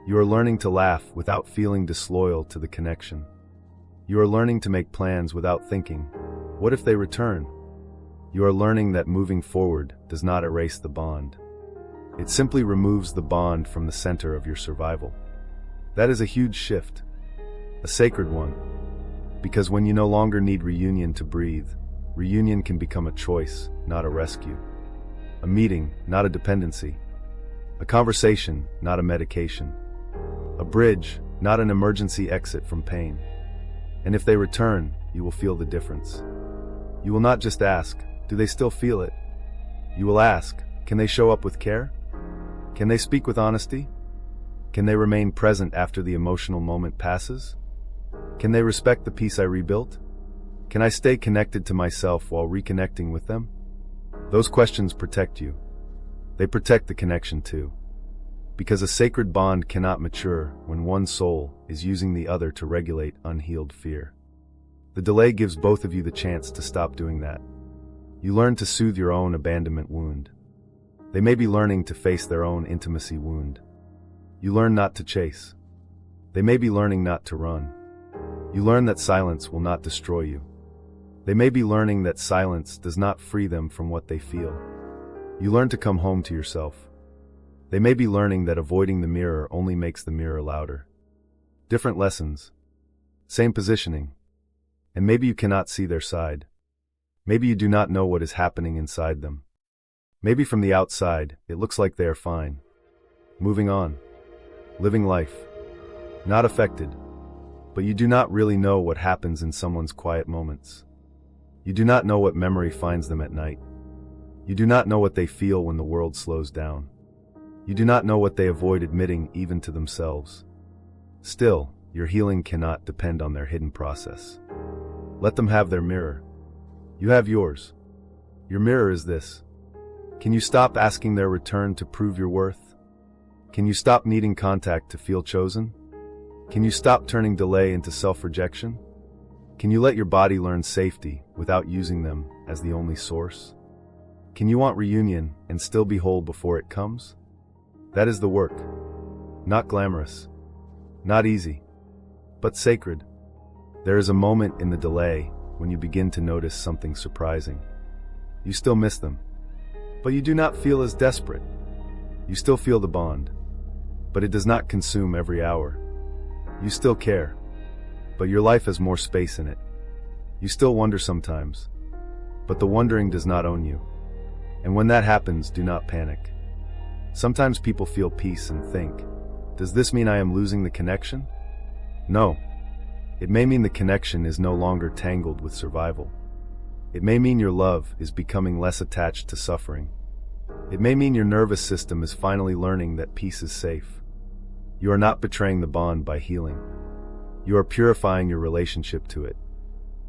Speaker 1: You are learning to laugh without feeling disloyal to the connection. You are learning to make plans without thinking, what if they return? You are learning that moving forward does not erase the bond. It simply removes the bond from the center of your survival. That is a huge shift, a sacred one, because when you no longer need reunion to breathe, reunion can become a choice, not a rescue. A meeting, not a dependency. A conversation, not a medication. A bridge, not an emergency exit from pain. And if they return, you will feel the difference. You will not just ask, do they still feel it? You will ask, can they show up with care? Can they speak with honesty? Can they remain present after the emotional moment passes? Can they respect the peace I rebuilt? Can I stay connected to myself while reconnecting with them? Those questions protect you. They protect the connection too. Because a sacred bond cannot mature when one soul is using the other to regulate unhealed fear. The delay gives both of you the chance to stop doing that. You learn to soothe your own abandonment wound. They may be learning to face their own intimacy wound. You learn not to chase. They may be learning not to run. You learn that silence will not destroy you. They may be learning that silence does not free them from what they feel. You learn to come home to yourself. They may be learning that avoiding the mirror only makes the mirror louder. Different lessons. Same positioning. And maybe you cannot see their side. Maybe you do not know what is happening inside them. Maybe from the outside, it looks like they are fine. Moving on. Living life. Not affected. But you do not really know what happens in someone's quiet moments. You do not know what memory finds them at night. You do not know what they feel when the world slows down. You do not know what they avoid admitting even to themselves. Still, your healing cannot depend on their hidden process. Let them have their mirror. You have yours. Your mirror is this. Can you stop asking their return to prove your worth? Can you stop needing contact to feel chosen? Can you stop turning delay into self-rejection? Can you let your body learn safety without using them as the only source? Can you want reunion and still be whole before it comes? That is the work. Not glamorous. Not easy. But sacred. There is a moment in the delay when you begin to notice something surprising. You still miss them. But you do not feel as desperate. You still feel the bond. But it does not consume every hour. You still care. But your life has more space in it. You still wonder sometimes. But the wondering does not own you. And when that happens, do not panic. Sometimes people feel peace and think, does this mean I am losing the connection? No. It may mean the connection is no longer tangled with survival. It may mean your love is becoming less attached to suffering. It may mean your nervous system is finally learning that peace is safe. You are not betraying the bond by healing. You are purifying your relationship to it.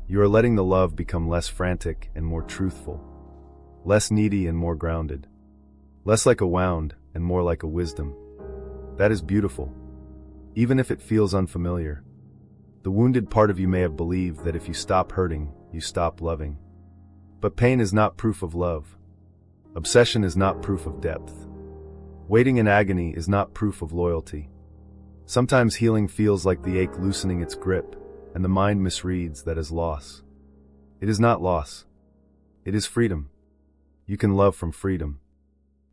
Speaker 1: You are letting the love become less frantic and more truthful. Less needy and more grounded. Less like a wound and more like a wisdom. That is beautiful. Even if it feels unfamiliar. The wounded part of you may have believed that if you stop hurting, you stop loving. But pain is not proof of love. Obsession is not proof of depth. Waiting in agony is not proof of loyalty. Sometimes healing feels like the ache loosening its grip, and the mind misreads that as loss. It is not loss. It is freedom. You can love from freedom.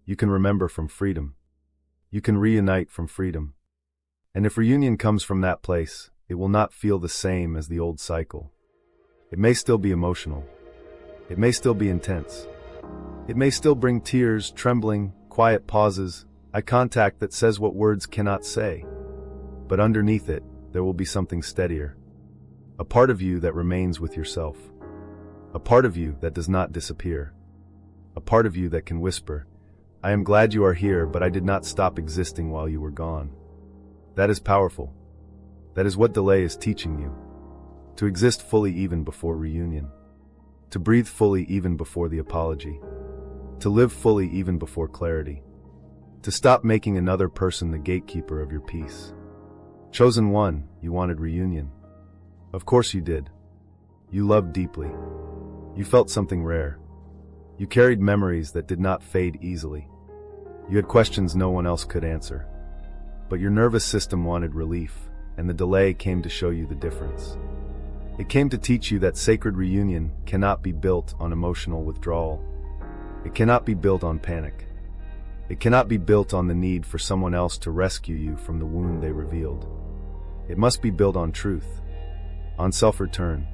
Speaker 1: You can remember from freedom. You can reunite from freedom. And if reunion comes from that place, it will not feel the same as the old cycle. It may still be emotional. It may still be intense. It may still bring tears, trembling, quiet pauses, eye contact that says what words cannot say. But underneath it, there will be something steadier. A part of you that remains with yourself. A part of you that does not disappear. A part of you that can whisper, "I am glad you are here, but I did not stop existing while you were gone." That is powerful. That is what delay is teaching you. To exist fully even before reunion. To breathe fully even before the apology. To live fully even before clarity. To stop making another person the gatekeeper of your peace. Chosen one, you wanted reunion. Of course you did. You loved deeply. You felt something rare. You carried memories that did not fade easily. You had questions no one else could answer. But your nervous system wanted relief, and the delay came to show you the difference. It came to teach you that sacred reunion cannot be built on emotional withdrawal. It cannot be built on panic. It cannot be built on the need for someone else to rescue you from the wound they revealed. It must be built on truth, on self-return,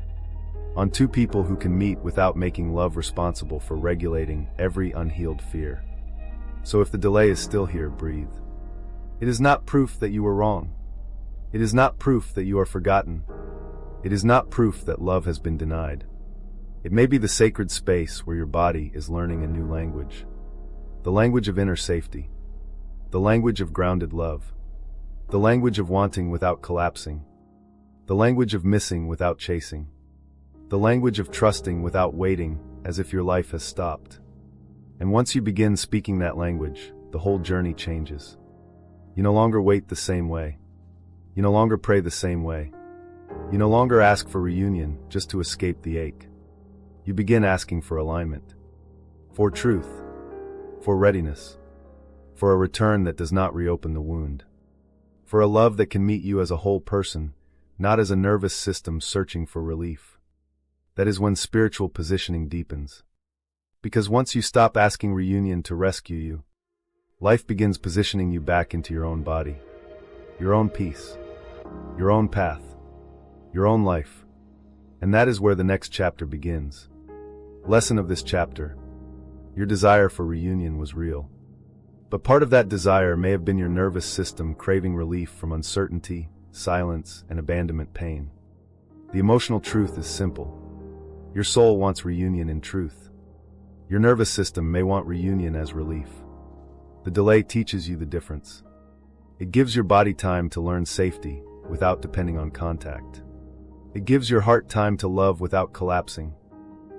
Speaker 1: on two people who can meet without making love responsible for regulating every unhealed fear. So if the delay is still here, breathe. It is not proof that you were wrong. It is not proof that you are forgotten. It is not proof that love has been denied. It may be the sacred space where your body is learning a new language. The language of inner safety. The language of grounded love. The language of wanting without collapsing. The language of missing without chasing. The language of trusting without waiting, as if your life has stopped. And once you begin speaking that language, the whole journey changes. You no longer wait the same way. You no longer pray the same way. You no longer ask for reunion just to escape the ache. You begin asking for alignment. For truth. For readiness. For a return that does not reopen the wound. For a love that can meet you as a whole person, not as a nervous system searching for relief. That is when spiritual positioning deepens. Because once you stop asking reunion to rescue you, life begins positioning you back into your own body, your own peace, your own path, your own life. And that is where the next chapter begins. Lesson of this chapter: your desire for reunion was real. But part of that desire may have been your nervous system craving relief from uncertainty, silence, and abandonment pain. The emotional truth is simple. Your soul wants reunion in truth. Your nervous system may want reunion as relief. The delay teaches you the difference. It gives your body time to learn safety without depending on contact. It gives your heart time to love without collapsing.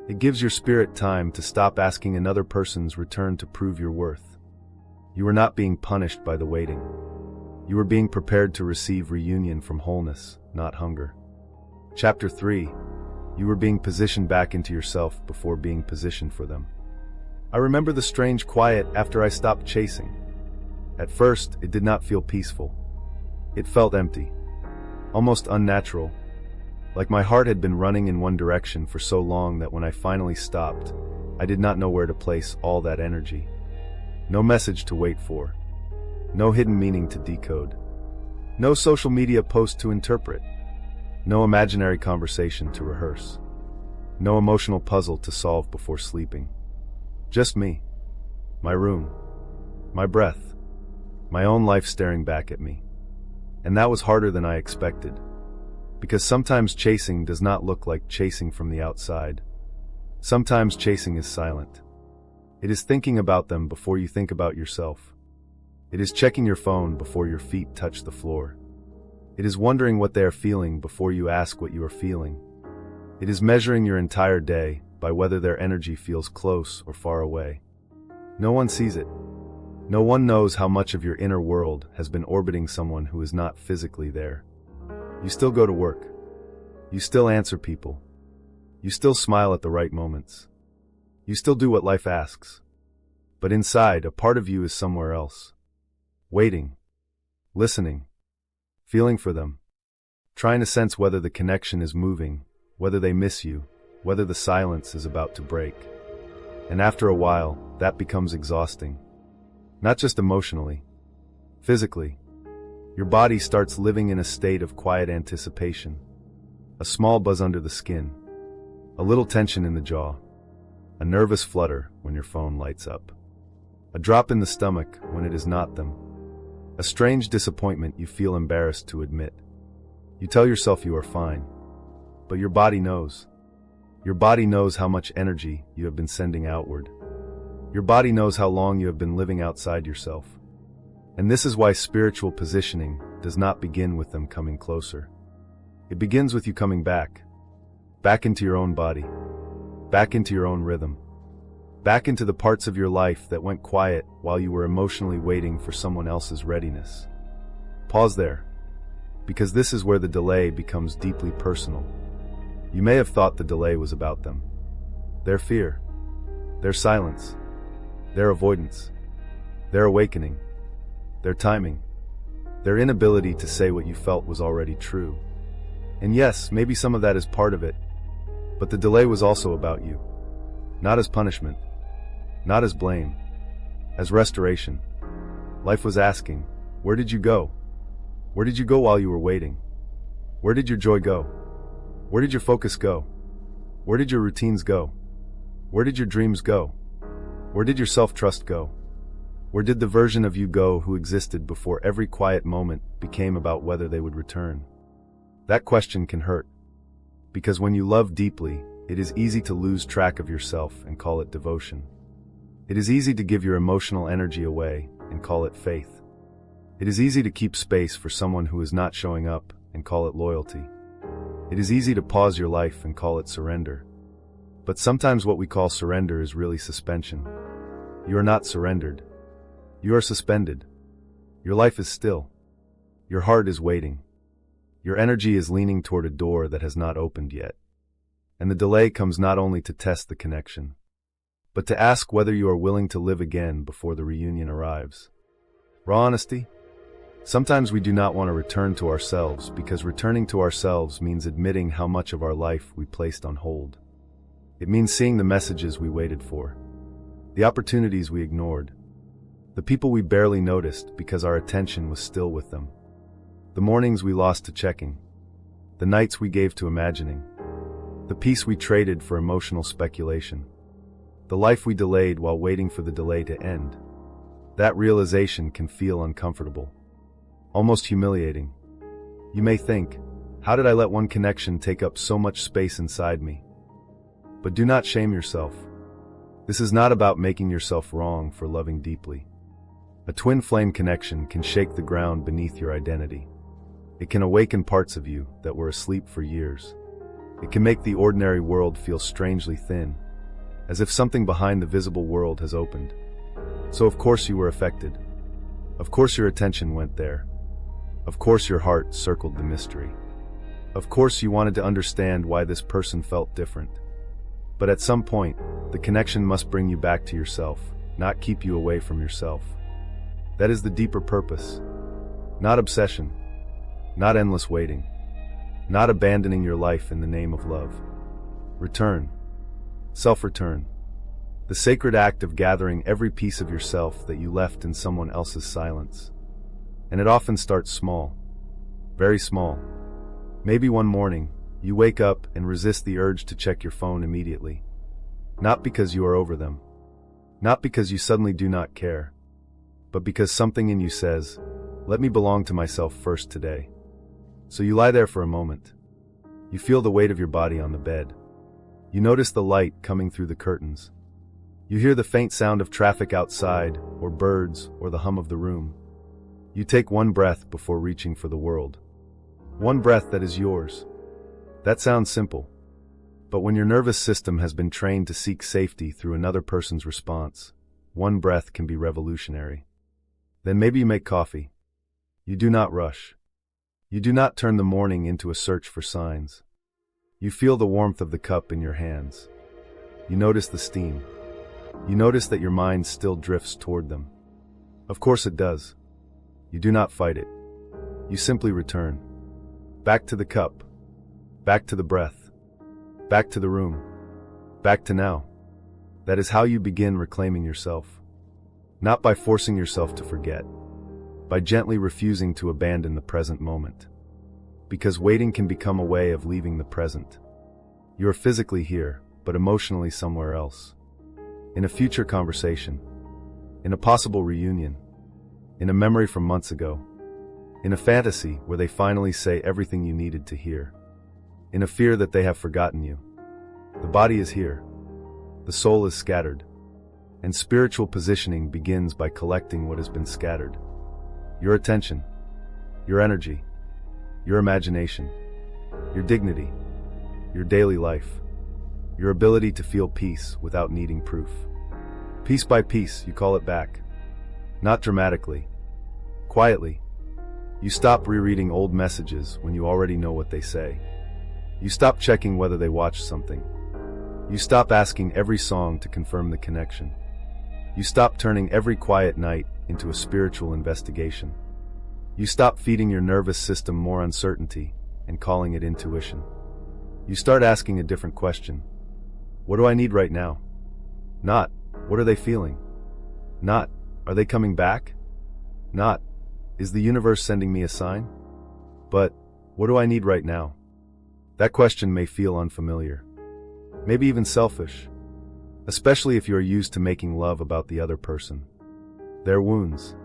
Speaker 1: It gives your spirit time to stop asking another person's return to prove your worth. You are not being punished by the waiting. You are being prepared to receive reunion from wholeness, not hunger. Chapter 3. You were being positioned back into yourself before being positioned for them. I remember the strange quiet after I stopped chasing. At first, it did not feel peaceful. It felt empty, almost unnatural, like my heart had been running in one direction for so long that when I finally stopped, I did not know where to place all that energy. No message to wait for. No hidden meaning to decode. No social media post to interpret. No imaginary conversation to rehearse. No emotional puzzle to solve before sleeping. Just me. My room. My breath. My own life staring back at me. And that was harder than I expected. Because sometimes chasing does not look like chasing from the outside. Sometimes chasing is silent. It is thinking about them before you think about yourself. It is checking your phone before your feet touch the floor. It is wondering what they are feeling before you ask what you are feeling. It is measuring your entire day by whether their energy feels close or far away. No one sees it. No one knows how much of your inner world has been orbiting someone who is not physically there. You still go to work. You still answer people. You still smile at the right moments. You still do what life asks. But inside, a part of you is somewhere else. Waiting. Listening. Feeling for them. Trying to sense whether the connection is moving, whether they miss you, whether the silence is about to break. And after a while, that becomes exhausting. Not just emotionally. Physically. Your body starts living in a state of quiet anticipation. A small buzz under the skin. A little tension in the jaw. a nervous flutter when your phone lights up, a drop in the stomach when it is not them, a strange disappointment you feel embarrassed to admit. You tell yourself you are fine, but your body knows. Your body knows how much energy you have been sending outward. Your body knows how long you have been living outside yourself. And this is why spiritual positioning does not begin with them coming closer. It begins with you coming back into your own body, back into your own rhythm, back into the parts of your life that went quiet while you were emotionally waiting for someone else's readiness. Pause there, because this is where the delay becomes deeply personal. You may have thought the delay was about them, their fear, their silence, their avoidance, their awakening, their timing, their inability to say what you felt was already true. And yes, maybe some of that is part of it, but the delay was also about you. Not as punishment, not as blame, as restoration. Life was asking, where did you go? Where did you go while you were waiting? Where did your joy go? Where did your focus go? Where did your routines go? Where did your dreams go? Where did your self-trust go? Where did the version of you go who existed before every quiet moment became about whether they would return? That question can hurt, because when you love deeply, it is easy to lose track of yourself and call it devotion. It is easy to give your emotional energy away and call it faith. It is easy to keep space for someone who is not showing up and call it loyalty. It is easy to pause your life and call it surrender. But sometimes what we call surrender is really suspension. You are not surrendered. You are suspended. Your life is still. Your heart is waiting. Your energy is leaning toward a door that has not opened yet. And the delay comes not only to test the connection, but to ask whether you are willing to live again before the reunion arrives. Raw honesty? Sometimes we do not want to return to ourselves because returning to ourselves means admitting how much of our life we placed on hold. It means seeing the messages we waited for, the opportunities we ignored, the people we barely noticed because our attention was still with them, the mornings we lost to checking, the nights we gave to imagining, the peace we traded for emotional speculation, the life we delayed while waiting for the delay to end. That realization can feel uncomfortable, almost humiliating. You may think, how did I let one connection take up so much space inside me? But do not shame yourself. This is not about making yourself wrong for loving deeply. A twin flame connection can shake the ground beneath your identity. It can awaken parts of you that were asleep for years. It can make the ordinary world feel strangely thin, as if something behind the visible world has opened. So of course you were affected. Of course your attention went there. Of course your heart circled the mystery. Of course you wanted to understand why this person felt different. But at some point, the connection must bring you back to yourself, not keep you away from yourself. That is the deeper purpose. Not obsession. Not endless waiting. Not abandoning your life in the name of love. Return. Self-return. The sacred act of gathering every piece of yourself that you left in someone else's silence. And it often starts small. Very small. Maybe one morning, you wake up and resist the urge to check your phone immediately. Not because you are over them. Not because you suddenly do not care. But because something in you says, let me belong to myself first today. So you lie there for a moment. You feel the weight of your body on the bed. You notice the light coming through the curtains. You hear the faint sound of traffic outside, or birds, or the hum of the room. You take one breath before reaching for the world. One breath that is yours. That sounds simple. But when your nervous system has been trained to seek safety through another person's response, one breath can be revolutionary. Then maybe you make coffee. You do not rush. You do not turn the morning into a search for signs. You feel the warmth of the cup in your hands. You notice the steam. You notice that your mind still drifts toward them. Of course it does. You do not fight it. You simply return. Back to the cup. Back to the breath. Back to the room. Back to now. That is how you begin reclaiming yourself. Not by forcing yourself to forget. By gently refusing to abandon the present moment. Because waiting can become a way of leaving the present. You are physically here, but emotionally somewhere else. in a future conversation, in a possible reunion, in a memory from months ago, in a fantasy where they finally say everything you needed to hear, in a fear that they have forgotten you. The body is here, the soul is scattered, and spiritual positioning begins by collecting what has been scattered. Your attention, your energy, your imagination, your dignity, your daily life, your ability to feel peace without needing proof. Piece by piece, you call it back. Not dramatically, quietly. You stop rereading old messages when you already know what they say. You stop checking whether they watched something. You stop asking every song to confirm the connection. You stop turning every quiet night into a spiritual investigation. You stop feeding your nervous system more uncertainty and calling it intuition. You start asking a different question. What do I need right now? Not, what are they feeling? Not, are they coming back? Not, is the universe sending me a sign? But, what do I need right now? That question may feel unfamiliar. Maybe even selfish. Especially if you are used to making love about the other person. Their wounds.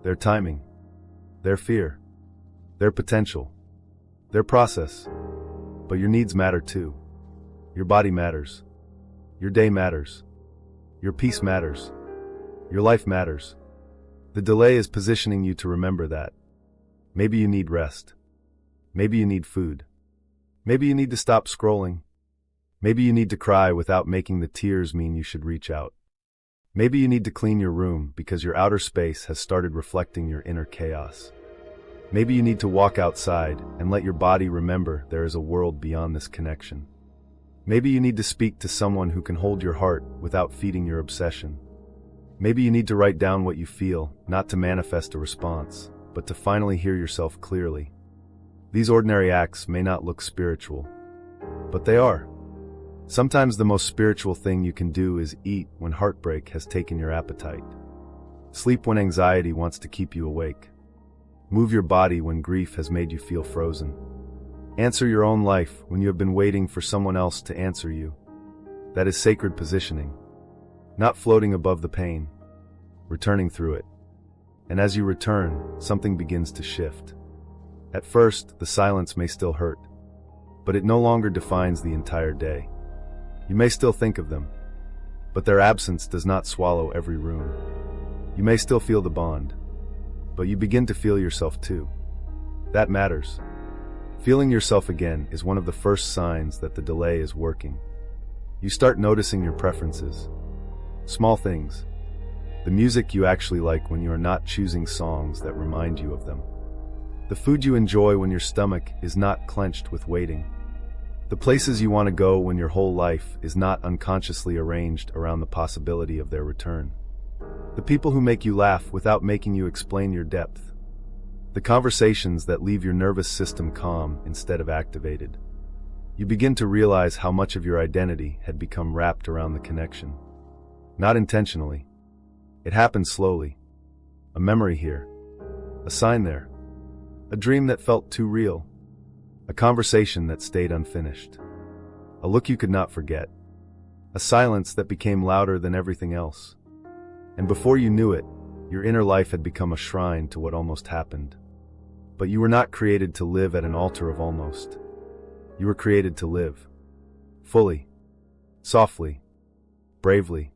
Speaker 1: Their timing. Their fear. Their potential. Their process. But your needs matter too. Your body matters. Your day matters. Your peace matters. Your life matters. The delay is positioning you to remember that. Maybe you need rest. Maybe you need food. Maybe you need to stop scrolling. Maybe you need to cry without making the tears mean you should reach out. Maybe you need to clean your room because your outer space has started reflecting your inner chaos. Maybe you need to walk outside and let your body remember there is a world beyond this connection. Maybe you need to speak to someone who can hold your heart without feeding your obsession. Maybe you need to write down what you feel, not to manifest a response, but to finally hear yourself clearly. These ordinary acts may not look spiritual, but they are. Sometimes the most spiritual thing you can do is eat when heartbreak has taken your appetite. Sleep when anxiety wants to keep you awake. Move your body when grief has made you feel frozen. Answer your own life when you have been waiting for someone else to answer you. That is sacred positioning. Not floating above the pain, returning through it. And as you return, something begins to shift. At first, the silence may still hurt, but it no longer defines the entire day. You may still think of them, but their absence does not swallow every room. You may still feel the bond, but you begin to feel yourself too. That matters. Feeling yourself again is one of the first signs that the delay is working. You start noticing your preferences. Small things. The music you actually like when you are not choosing songs that remind you of them. The food you enjoy when your stomach is not clenched with waiting. The places you want to go when your whole life is not unconsciously arranged around the possibility of their return. The people who make you laugh without making you explain your depth. The conversations that leave your nervous system calm instead of activated. You begin to realize how much of your identity had become wrapped around the connection. Not intentionally. It happened slowly. A memory here. A sign there. A dream that felt too real. A conversation that stayed unfinished. A look you could not forget. A silence that became louder than everything else. And before you knew it, your inner life had become a shrine to what almost happened. But you were not created to live at an altar of almost. You were created to live. Fully. Softly. Bravely.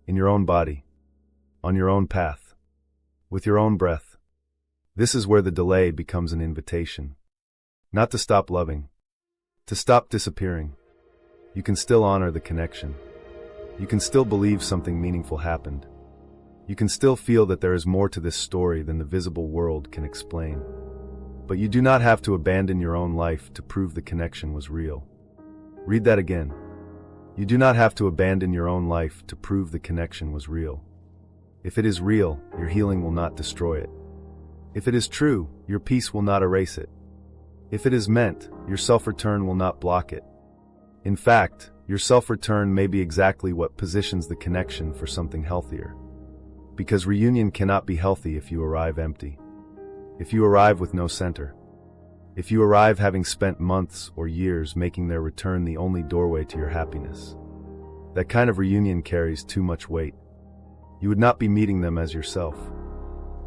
Speaker 1: In your own body. On your own path. With your own breath. This is where the delay becomes an invitation. Not to stop loving. To stop disappearing. You can still honor the connection. You can still believe something meaningful happened. You can still feel that there is more to this story than the visible world can explain. But you do not have to abandon your own life to prove the connection was real. Read that again. You do not have to abandon your own life to prove the connection was real. If it is real, your healing will not destroy it. If it is true, your peace will not erase it. If it is meant, your self-return will not block it. In fact, your self-return may be exactly what positions the connection for something healthier. Because reunion cannot be healthy if you arrive empty. If you arrive with no center. If you arrive having spent months or years making their return the only doorway to your happiness. That kind of reunion carries too much weight. You would not be meeting them as yourself.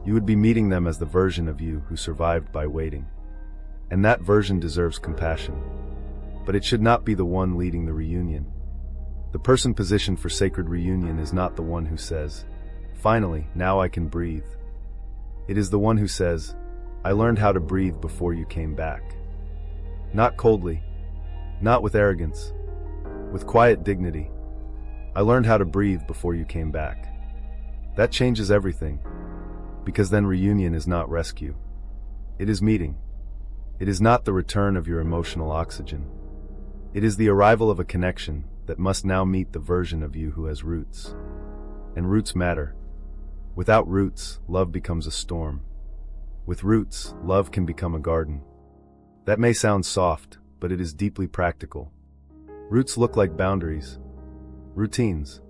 Speaker 1: You would be meeting them as the version of you who survived by waiting. And that version deserves compassion. But it should not be the one leading the reunion. The person positioned for sacred reunion is not the one who says, "Finally, now I can breathe." It is the one who says, "I learned how to breathe before you came back." Not coldly, not with arrogance, with quiet dignity. "I learned how to breathe before you came back." That changes everything, because then reunion is not rescue. It is meeting. It is not the return of your emotional oxygen. It is the arrival of a connection that must now meet the version of you who has roots. And roots matter. Without roots, love becomes a storm. With roots, love can become a garden. That may sound soft, but it is deeply practical. Roots look like boundaries, routines,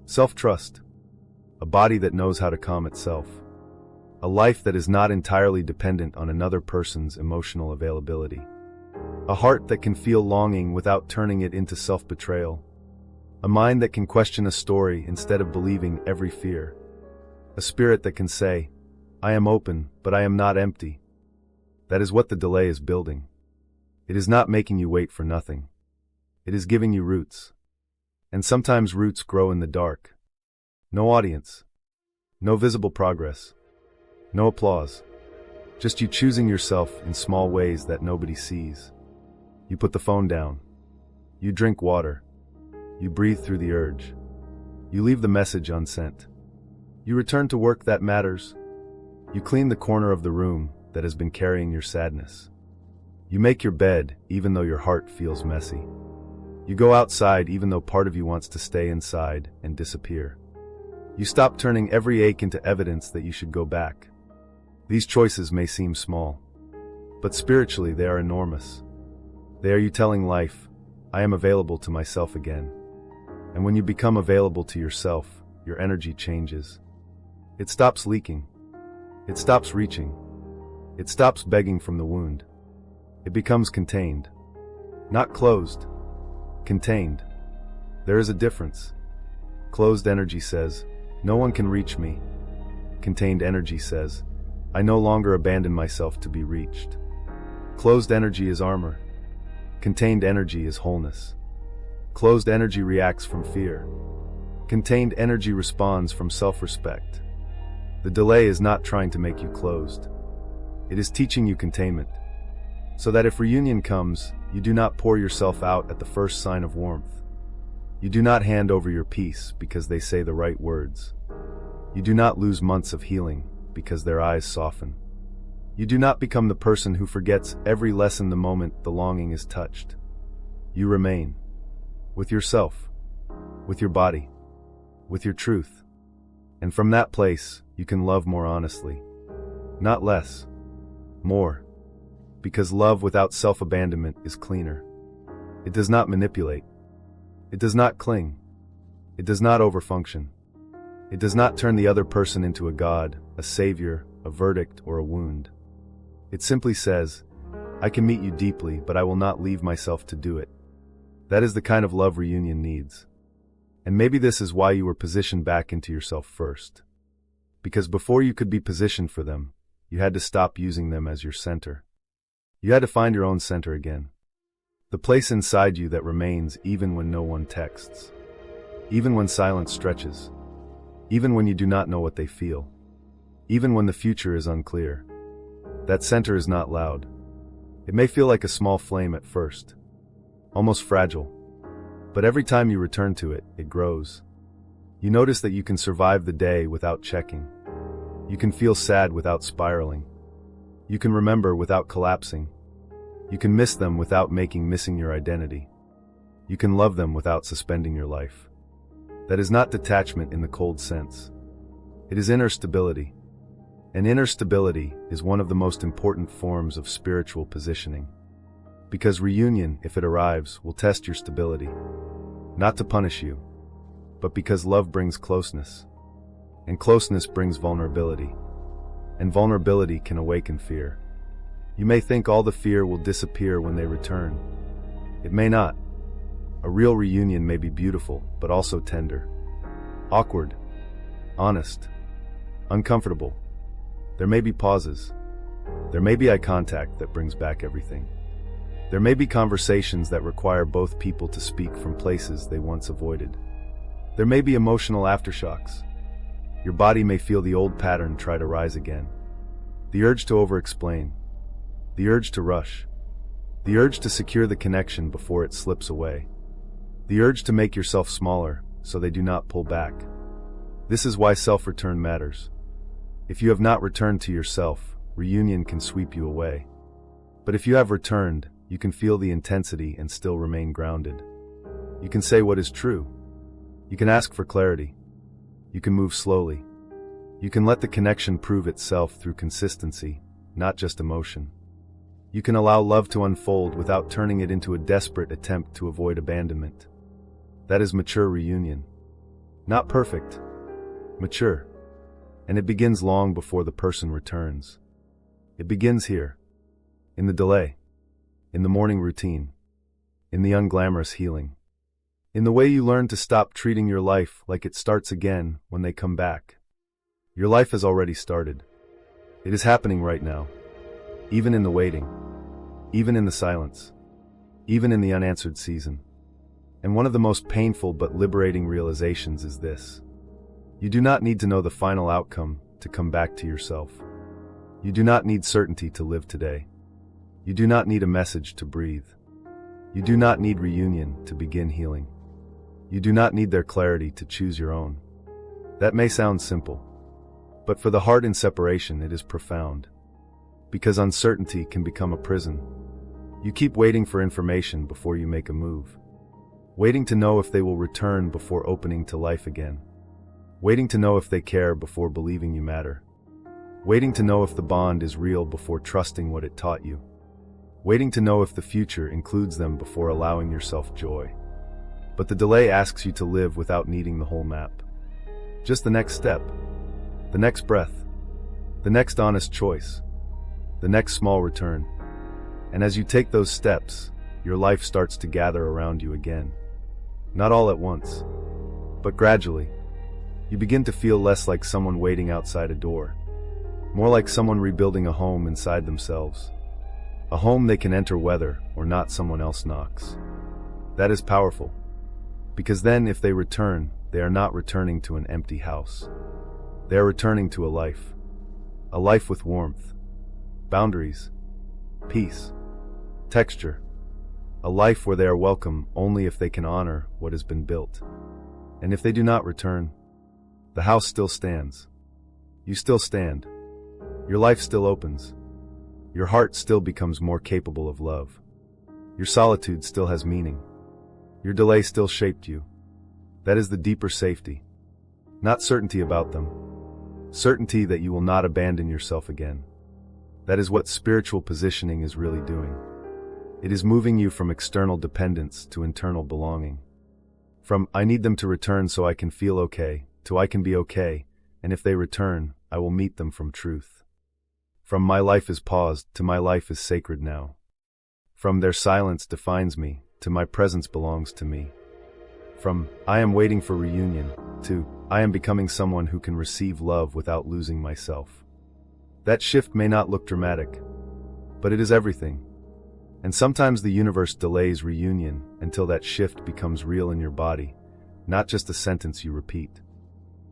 Speaker 1: self-trust, a body that knows how to calm itself, a life that is not entirely dependent on another person's emotional availability, a heart that can feel longing without turning it into self-betrayal, a mind that can question a story instead of believing every fear, a spirit that can say, "I am open, but I am not empty." That is what the delay is building. It is not making you wait for nothing. It is giving you roots. And sometimes roots grow in the dark. No audience. No visible progress. No applause. Just you choosing yourself in small ways that nobody sees. You put the phone down. You drink water. You breathe through the urge. You leave the message unsent. You return to work that matters. You clean the corner of the room that has been carrying your sadness. You make your bed even though your heart feels messy. You go outside even though part of you wants to stay inside and disappear. You stop turning every ache into evidence that you should go back. These choices may seem small, but spiritually they are enormous. They are you telling life, "I am available to myself again." And when you become available to yourself, your energy changes. It stops leaking. It stops reaching. It stops begging from the wound. It becomes contained. Not closed. Contained. There is a difference. Closed energy says, "No one can reach me." Contained energy says, "I no longer abandon myself to be reached." Closed energy is armor. Contained energy is wholeness. Closed energy reacts from fear. Contained energy responds from self-respect. The delay is not trying to make you closed. It is teaching you containment. So that if reunion comes, you do not pour yourself out at the first sign of warmth. You do not hand over your peace because they say the right words. You do not lose months of healing because their eyes soften. You do not become the person who forgets every lesson the moment the longing is touched. You remain. With yourself. With your body. With your truth. And from that place, you can love more honestly. Not less. More. Because love without self-abandonment is cleaner. It does not manipulate. It does not cling. It does not overfunction. It does not turn the other person into a god, a savior, a verdict, or a wound. It simply says, "I can meet you deeply, but I will not leave myself to do it." That is the kind of love reunion needs. And maybe this is why you were positioned back into yourself first. Because before you could be positioned for them, you had to stop using them as your center. You had to find your own center again. The place inside you that remains even when no one texts. Even when silence stretches. Even when you do not know what they feel. Even when the future is unclear. That center is not loud. It may feel like a small flame at first. Almost fragile. But every time you return to it, it grows. You notice that you can survive the day without checking. You can feel sad without spiraling. You can remember without collapsing. You can miss them without making missing your identity. You can love them without suspending your life. That is not detachment in the cold sense. It is inner stability. And inner stability is one of the most important forms of spiritual positioning. Because reunion, if it arrives, will test your stability. Not to punish you, but because love brings closeness. And closeness brings vulnerability. And vulnerability can awaken fear. You may think all the fear will disappear when they return. It may not. A real reunion may be beautiful, but also tender. Awkward. Honest. Uncomfortable. There may be pauses. There may be eye contact that brings back everything. There may be conversations that require both people to speak from places they once avoided. There may be emotional aftershocks. Your body may feel the old pattern try to rise again. The urge to over-explain. The urge to rush. The urge to secure the connection before it slips away. The urge to make yourself smaller so they do not pull back. This is why self-return matters. If you have not returned to yourself, reunion can sweep you away. But if you have returned, you can feel the intensity and still remain grounded. You can say what is true. You can ask for clarity. You can move slowly. You can let the connection prove itself through consistency, not just emotion. You can allow love to unfold without turning it into a desperate attempt to avoid abandonment. That is mature reunion. Not perfect. Mature. And it begins long before the person returns. It begins here. In the delay. In the morning routine. In the unglamorous healing. In the way you learn to stop treating your life like it starts again when they come back. Your life has already started. It is happening right now. Even in the waiting. Even in the silence. Even in the unanswered season. And one of the most painful but liberating realizations is this. You do not need to know the final outcome to come back to yourself. You do not need certainty to live today. You do not need a message to breathe. You do not need reunion to begin healing. You do not need their clarity to choose your own. That may sound simple, but for the heart in separation it is profound. Because uncertainty can become a prison. You keep waiting for information before you make a move. Waiting to know if they will return before opening to life again. Waiting to know if they care before believing you matter. Waiting to know if the bond is real before trusting what it taught you. Waiting to know if the future includes them before allowing yourself joy. But the delay asks you to live without needing the whole map. Just the next step. The next breath. The next honest choice. The next small return. And as you take those steps, your life starts to gather around you again. Not all at once, but gradually. You begin to feel less like someone waiting outside a door, more like someone rebuilding a home inside themselves. A home they can enter whether or not someone else knocks. That is powerful, because then if they return, they are not returning to an empty house. They are returning to a life with warmth, boundaries, peace, texture, a life where they are welcome only if they can honor what has been built. And if they do not return, the house still stands. You still stand. Your life still opens. Your heart still becomes more capable of love. Your solitude still has meaning. Your delay still shaped you. That is the deeper safety. Not certainty about them. Certainty that you will not abandon yourself again. That is what spiritual positioning is really doing. It is moving you from external dependence to internal belonging. From, I need them to return so I can feel okay, to I can be okay, and if they return, I will meet them from truth. From my life is paused to my life is sacred now. From their silence defines me to my presence belongs to me. From I am waiting for reunion to I am becoming someone who can receive love without losing myself. That shift may not look dramatic, but it is everything. And sometimes the universe delays reunion until that shift becomes real in your body, not just a sentence you repeat.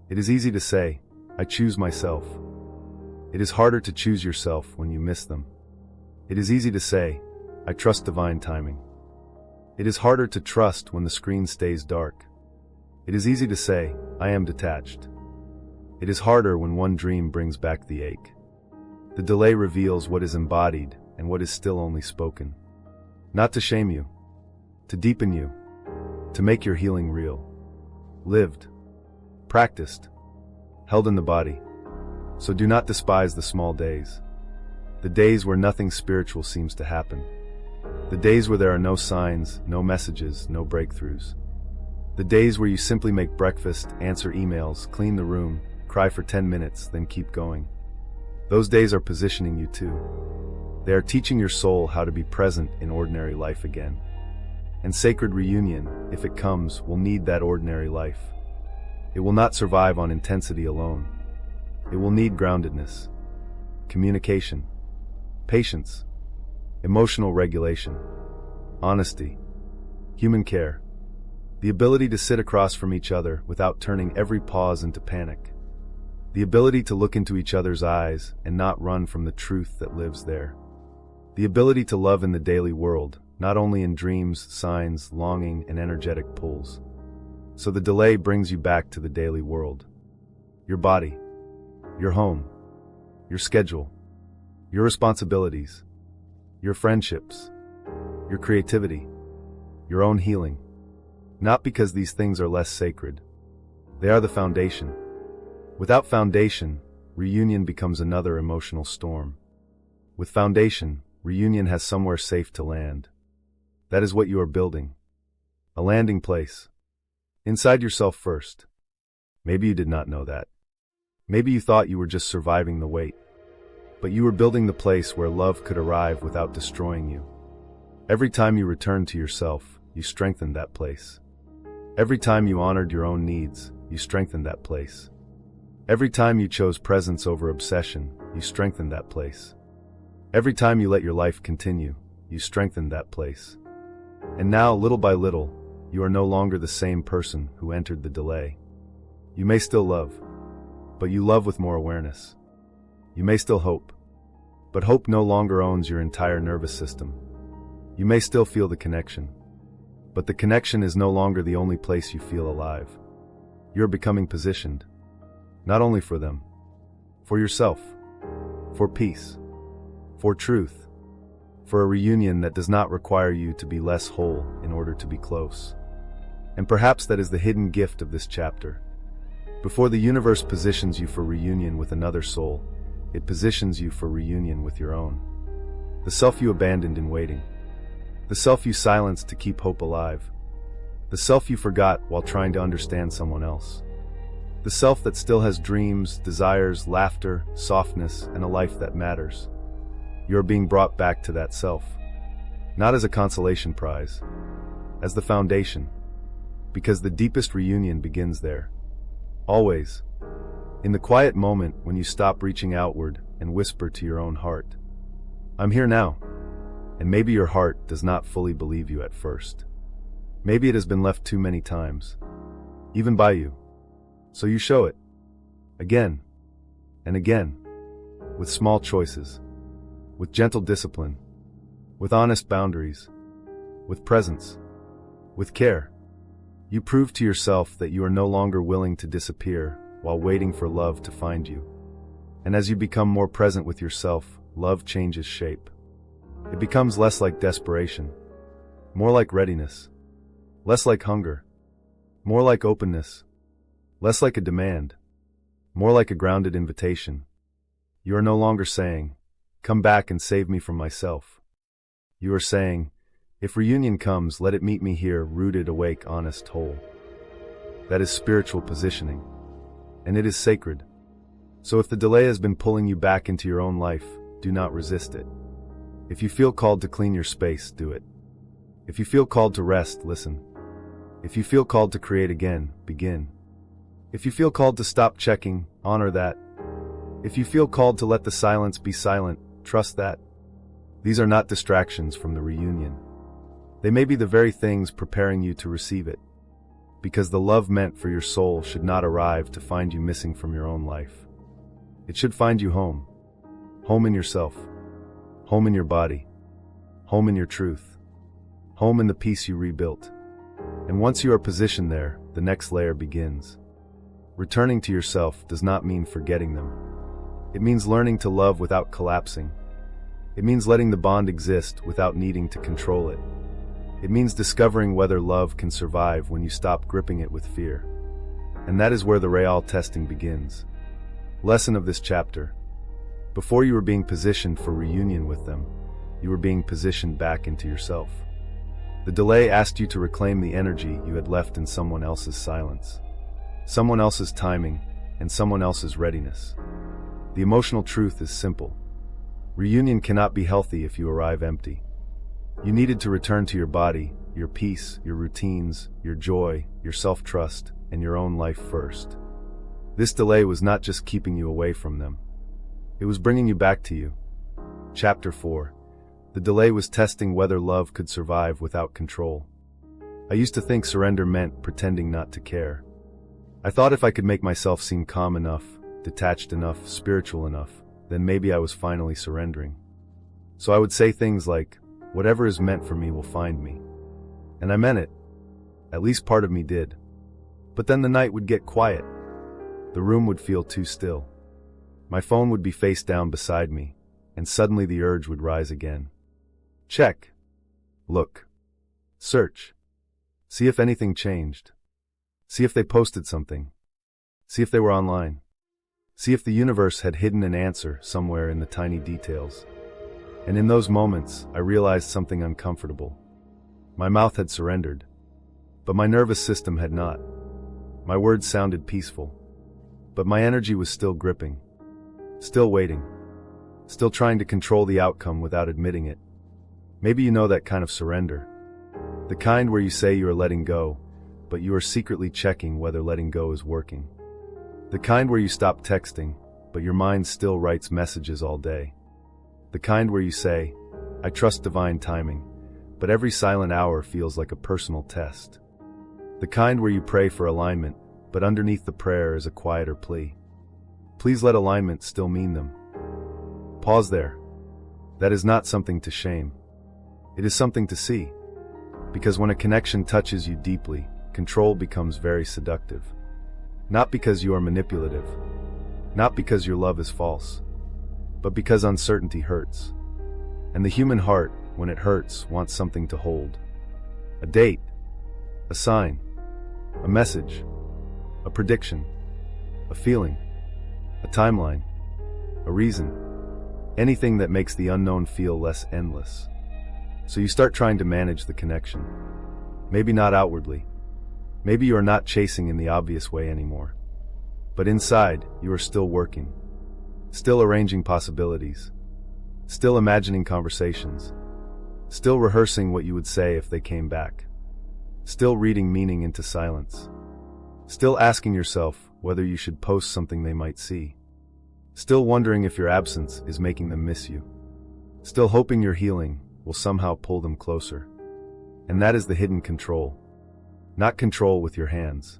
Speaker 1: It is easy to say, I choose myself. It is harder to choose yourself when you miss them. It is easy to say, I trust divine timing. It is harder to trust when the screen stays dark. It is easy to say, I am detached. It is harder when one dream brings back the ache. The delay reveals what is embodied and what is still only spoken. Not to shame you, to deepen you, to make your healing real. Lived, practiced, held in the body. So do not despise the small days. The days where nothing spiritual seems to happen. The days where there are no signs, no messages, no breakthroughs. The days where you simply make breakfast, answer emails, clean the room, cry for 10 minutes, then keep going. Those days are positioning you too. They are teaching your soul how to be present in ordinary life again. And sacred reunion, if it comes, will need that ordinary life. It will not survive on intensity alone. It will need groundedness, communication, patience, emotional regulation, honesty, human care, the ability to sit across from each other without turning every pause into panic, the ability to look into each other's eyes and not run from the truth that lives there, the ability to love in the daily world, not only in dreams, signs, longing, and energetic pulls. So the delay brings you back to the daily world. Your body, your home, your schedule, your responsibilities, your friendships, your creativity, your own healing. Not because these things are less sacred. They are the foundation. Without foundation, reunion becomes another emotional storm. With foundation, reunion has somewhere safe to land. That is what you are building. A landing place. Inside yourself first. Maybe you did not know that. Maybe you thought you were just surviving the wait. But you were building the place where love could arrive without destroying you. Every time you returned to yourself, you strengthened that place. Every time you honored your own needs, you strengthened that place. Every time you chose presence over obsession, you strengthened that place. Every time you let your life continue, you strengthened that place. And now, little by little, you are no longer the same person who entered the delay. You may still love, but you love with more awareness. You may still hope, but hope no longer owns your entire nervous system. You may still feel the connection, but the connection is no longer the only place you feel alive. You're becoming positioned, not only for them, for yourself, for peace, for truth, for a reunion that does not require you to be less whole in order to be close. And perhaps that is the hidden gift of this chapter. Before the universe positions you for reunion with another soul, it positions you for reunion with your own. The self you abandoned in waiting. The self you silenced to keep hope alive. The self you forgot while trying to understand someone else. The self that still has dreams, desires, laughter, softness, and a life that matters. You are being brought back to that self. Not as a consolation prize, as the foundation. Because the deepest reunion begins there. Always. In the quiet moment when you stop reaching outward and whisper to your own heart, I'm here now. And maybe your heart does not fully believe you at first. Maybe it has been left too many times, even by you. So you show it. Again. And again. With small choices. With gentle discipline. With honest boundaries. With presence. With care. You prove to yourself that you are no longer willing to disappear while waiting for love to find you. And as you become more present with yourself, love changes shape. It becomes less like desperation, more like readiness, less like hunger, more like openness, less like a demand, more like a grounded invitation. You are no longer saying, come back and save me from myself. You are saying, if reunion comes, let it meet me here, rooted, awake, honest, whole. That is spiritual positioning, and it is sacred. So if the delay has been pulling you back into your own life, do not resist it. If you feel called to clean your space, do it. If you feel called to rest, listen. If you feel called to create again, begin. If you feel called to stop checking, honor that. If you feel called to let the silence be silent, trust that. These are not distractions from the reunion. They may be the very things preparing you to receive it. Because the love meant for your soul should not arrive to find you missing from your own life. It should find you home. Home in yourself. Home in your body. Home in your truth. Home in the peace you rebuilt. And once you are positioned there, the next layer begins. Returning to yourself does not mean forgetting them. It means learning to love without collapsing. It means letting the bond exist without needing to control it. It means discovering whether love can survive when you stop gripping it with fear. And that is where the real testing begins. Lesson of this chapter. Before you were being positioned for reunion with them, you were being positioned back into yourself. The delay asked you to reclaim the energy you had left in someone else's silence, someone else's timing, and someone else's readiness. The emotional truth is simple. Reunion cannot be healthy if you arrive empty. You needed to return to your body, your peace, your routines, your joy, your self-trust, and your own life first. This delay was not just keeping you away from them. It was bringing you back to you. Chapter 4. The delay was testing whether love could survive without control. I used to think surrender meant pretending not to care. I thought if I could make myself seem calm enough, detached enough, spiritual enough, then maybe I was finally surrendering. So I would say things like, whatever is meant for me will find me. And I meant it. At least part of me did. But then the night would get quiet. The room would feel too still. My phone would be face down beside me, and suddenly the urge would rise again. Check. Look. Search. See if anything changed. See if they posted something. See if they were online. See if the universe had hidden an answer somewhere in the tiny details. And in those moments, I realized something uncomfortable. My mouth had surrendered, but my nervous system had not. My words sounded peaceful, but my energy was still gripping, still waiting, still trying to control the outcome without admitting it. Maybe you know that kind of surrender. The kind where you say you are letting go, but you are secretly checking whether letting go is working. The kind where you stop texting, but your mind still writes messages all day. The kind where you say, I trust divine timing, but every silent hour feels like a personal test. The kind where you pray for alignment, but underneath the prayer is a quieter plea. Please let alignment still mean them. Pause there. That is not something to shame. It is something to see. Because when a connection touches you deeply, control becomes very seductive. Not because you are manipulative. Not because your love is false. But because uncertainty hurts. And the human heart, when it hurts, wants something to hold. A date. A sign. A message. A prediction. A feeling. A timeline. A reason. Anything that makes the unknown feel less endless. So you start trying to manage the connection. Maybe not outwardly. Maybe you are not chasing in the obvious way anymore. But inside, you are still working. Still arranging possibilities. Still imagining conversations. Still rehearsing what you would say if they came back. Still reading meaning into silence. Still asking yourself whether you should post something they might see. Still wondering if your absence is making them miss you. Still hoping your healing will somehow pull them closer. And that is the hidden control. Not control with your hands.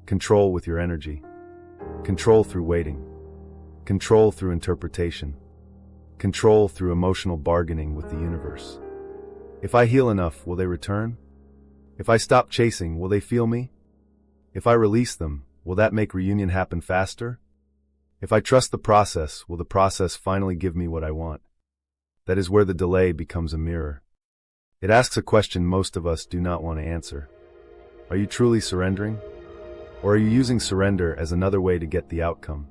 Speaker 1: Control with your energy. Control through waiting. Control through interpretation. Control through emotional bargaining with the universe. If I heal enough, will they return? If I stop chasing, will they feel me? If I release them, will that make reunion happen faster? If I trust the process, will the process finally give me what I want? That is where the delay becomes a mirror. It asks a question most of us do not want to answer. Are you truly surrendering? Or are you using surrender as another way to get the outcome?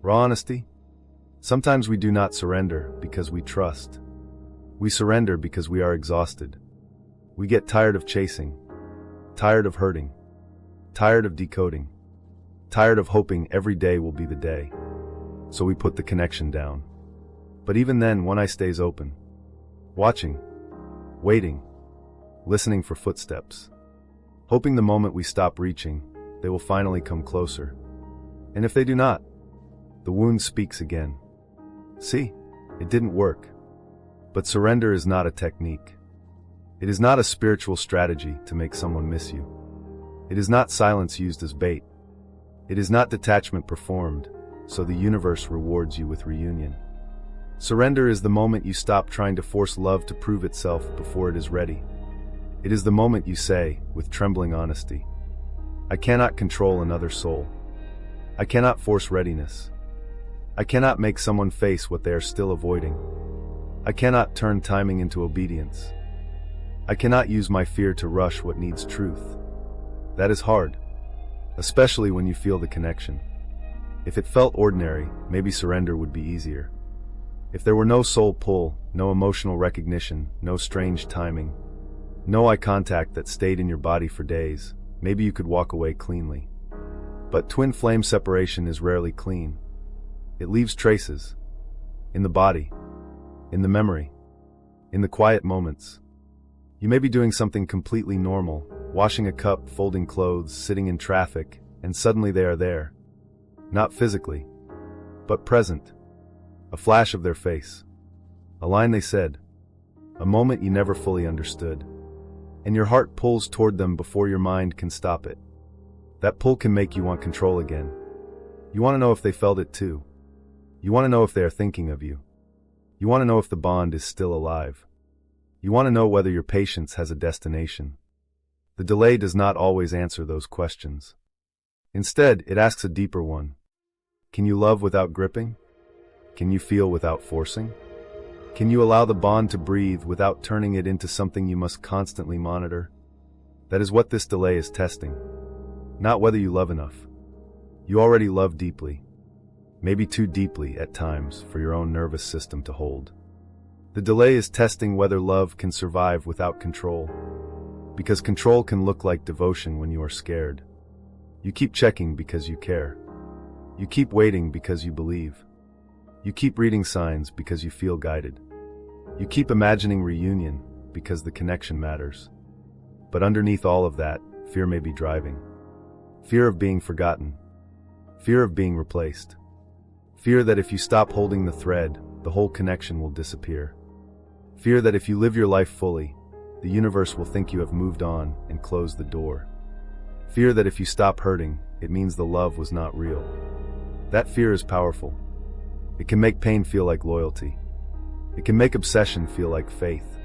Speaker 1: Raw honesty? Sometimes we do not surrender because we trust. We surrender because we are exhausted. We get tired of chasing, tired of hurting, tired of decoding, tired of hoping every day will be the day. So we put the connection down. But even then, one eye stays open, watching, waiting, listening for footsteps, hoping the moment we stop reaching, they will finally come closer. And if they do not, the wound speaks again. See, it didn't work. But surrender is not a technique. It is not a spiritual strategy to make someone miss you. It is not silence used as bait. It is not detachment performed, so the universe rewards you with reunion. Surrender is the moment you stop trying to force love to prove itself before it is ready. It is the moment you say, with trembling honesty, I cannot control another soul. I cannot force readiness. I cannot make someone face what they are still avoiding. I cannot turn timing into obedience. I cannot use my fear to rush what needs truth. That is hard, especially when you feel the connection. If it felt ordinary, maybe surrender would be easier. If there were no soul pull, no emotional recognition, no strange timing, no eye contact that stayed in your body for days, maybe you could walk away cleanly. But twin flame separation is rarely clean. It leaves traces. In the body. In the memory. in the quiet moments. You may be doing something completely normal, washing a cup, folding clothes, sitting in traffic, and suddenly they are there. Not physically, but present. A flash of their face. A line they said. A moment you never fully understood. And your heart pulls toward them before your mind can stop it. That pull can make you want control again. You want to know if they felt it too. You want to know if they are thinking of you. You want to know if the bond is still alive. You want to know whether your patience has a destination. The delay does not always answer those questions. Instead, it asks a deeper one. Can you love without gripping? Can you feel without forcing? Can you allow the bond to breathe without turning it into something you must constantly monitor? That is what this delay is testing. Not whether you love enough. You already love deeply. Maybe too deeply at times for your own nervous system to hold. The delay is testing whether love can survive without control. Because control can look like devotion when you are scared. You keep checking because you care. You keep waiting because you believe. You keep reading signs because you feel guided. You keep imagining reunion because the connection matters. But underneath all of that, fear may be driving. Fear of being forgotten. Fear of being replaced. Fear that if you stop holding the thread, the whole connection will disappear. Fear that if you live your life fully, the universe will think you have moved on and closed the door. Fear that if you stop hurting, it means the love was not real. That fear is powerful. It can make pain feel like loyalty. It can make obsession feel like faith.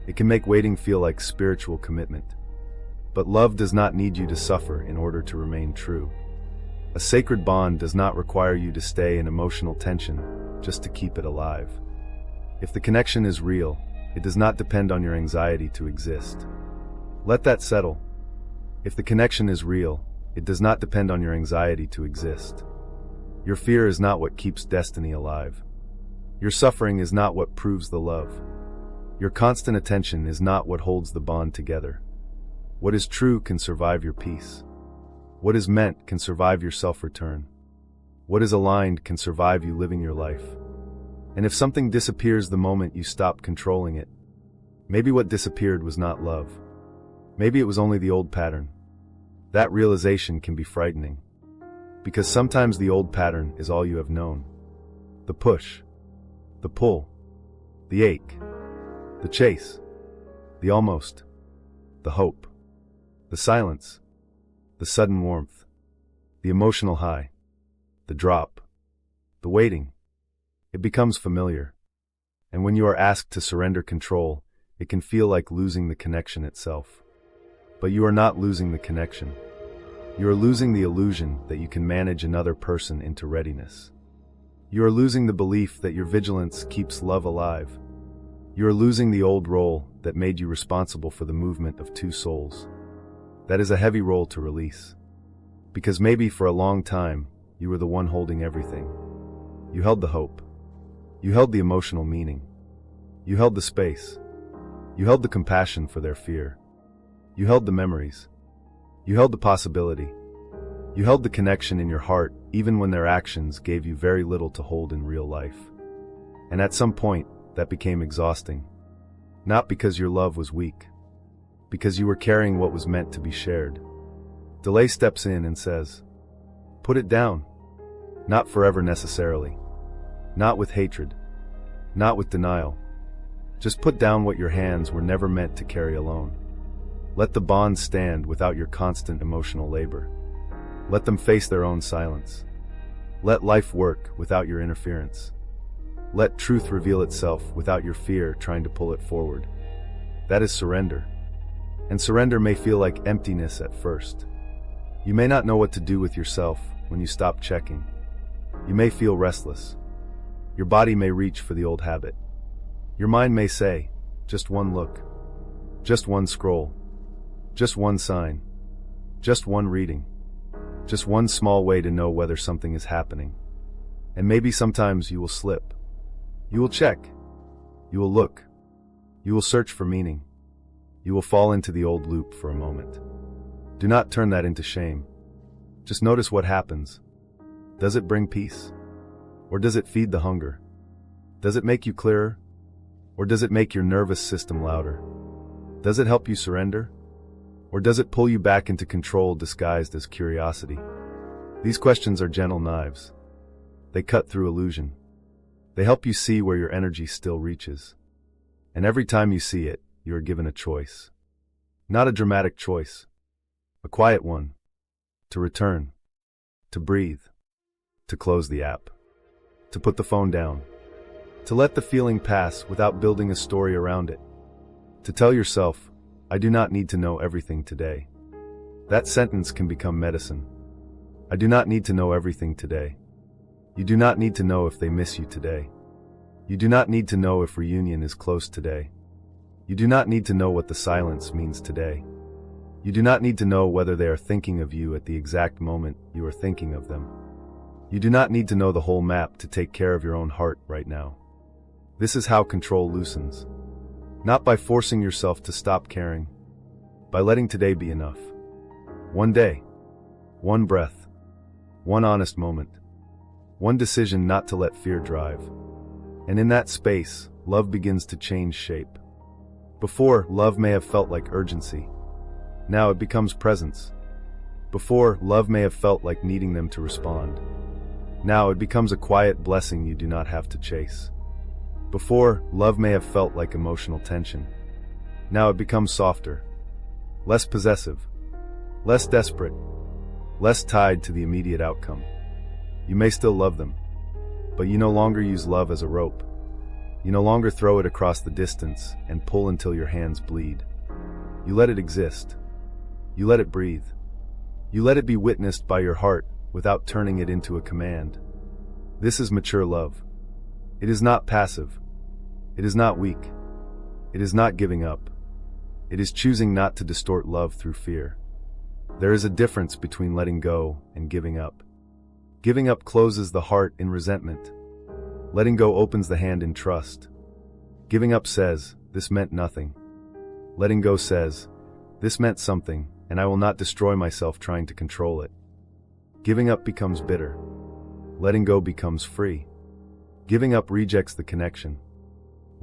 Speaker 1: It can make waiting feel like spiritual commitment. But love does not need you to suffer in order to remain true. A sacred bond does not require you to stay in emotional tension just to keep it alive. If the connection is real, it does not depend on your anxiety to exist. Let that settle. If the connection is real, it does not depend on your anxiety to exist. Your fear is not what keeps destiny alive. Your suffering is not what proves the love. Your constant attention is not what holds the bond together. What is true can survive your peace. What is meant can survive your self-return. What is aligned can survive you living your life. And if something disappears the moment you stop controlling it, maybe what disappeared was not love. Maybe it was only the old pattern. That realization can be frightening. Because sometimes the old pattern is all you have known. The push, the pull, the ache, the chase, the almost, the hope, the silence, the sudden warmth, the emotional high, the drop, the waiting. It becomes familiar. And when you are asked to surrender control, it can feel like losing the connection itself. But you are not losing the connection. You are losing the illusion that you can manage another person into readiness. You are losing the belief that your vigilance keeps love alive. You are losing the old role that made you responsible for the movement of two souls. That is a heavy role to release. Because maybe for a long time, you were the one holding everything. You held the hope. You held the emotional meaning. You held the space. You held the compassion for their fear. You held the memories. You held the possibility. You held the connection in your heart even when their actions gave you very little to hold in real life. And at some point, that became exhausting. Not because your love was weak. Because you were carrying what was meant to be shared. Delay steps in and says, put it down. Not forever necessarily. Not with hatred. Not with denial. Just put down what your hands were never meant to carry alone. Let the bonds stand without your constant emotional labor. Let them face their own silence. Let life work without your interference. Let truth reveal itself without your fear trying to pull it forward. That is surrender. And surrender may feel like emptiness at first. You may not know what to do with yourself when you stop checking. You may feel restless. Your body may reach for the old habit. Your mind may say, just one look, just one scroll, just one sign, just one reading, just one small way to know whether something is happening. And maybe sometimes you will slip. You will check. You will look. You will search for meaning. You will fall into the old loop for a moment. Do not turn that into shame. Just notice what happens. Does it bring peace? Or does it feed the hunger? Does it make you clearer? Or does it make your nervous system louder? Does it help you surrender? Or does it pull you back into control disguised as curiosity? These questions are gentle knives. They cut through illusion. They help you see where your energy still reaches. And every time you see it, you are given a choice. Not a dramatic choice. A quiet one. To return. To breathe. To close the app. To put the phone down. To let the feeling pass without building a story around it. To tell yourself, I do not need to know everything today. That sentence can become medicine. I do not need to know everything today. You do not need to know if they miss you today. You do not need to know if reunion is close today. You do not need to know what the silence means today. You do not need to know whether they are thinking of you at the exact moment you are thinking of them. You do not need to know the whole map to take care of your own heart right now. This is how control loosens. Not by forcing yourself to stop caring. By letting today be enough. One day. One breath. One honest moment. One decision not to let fear drive. And in that space, love begins to change shape. Before, love may have felt like urgency. Now it becomes presence. Before, love may have felt like needing them to respond. Now it becomes a quiet blessing you do not have to chase. Before, love may have felt like emotional tension. Now it becomes softer. Less possessive. Less desperate. Less tied to the immediate outcome. You may still love them, but you no longer use love as a rope. You no longer throw it across the distance and pull until your hands bleed. You let it exist. You let it breathe. You let it be witnessed by your heart without turning it into a command. This is mature love. It is not passive. It is not weak. It is not giving up. It is choosing not to distort love through fear. There is a difference between letting go and giving up. Giving up closes the heart in resentment. Letting go opens the hand in trust. Giving up says, this meant nothing. Letting go says, this meant something, and I will not destroy myself trying to control it. Giving up becomes bitter. Letting go becomes free. Giving up rejects the connection.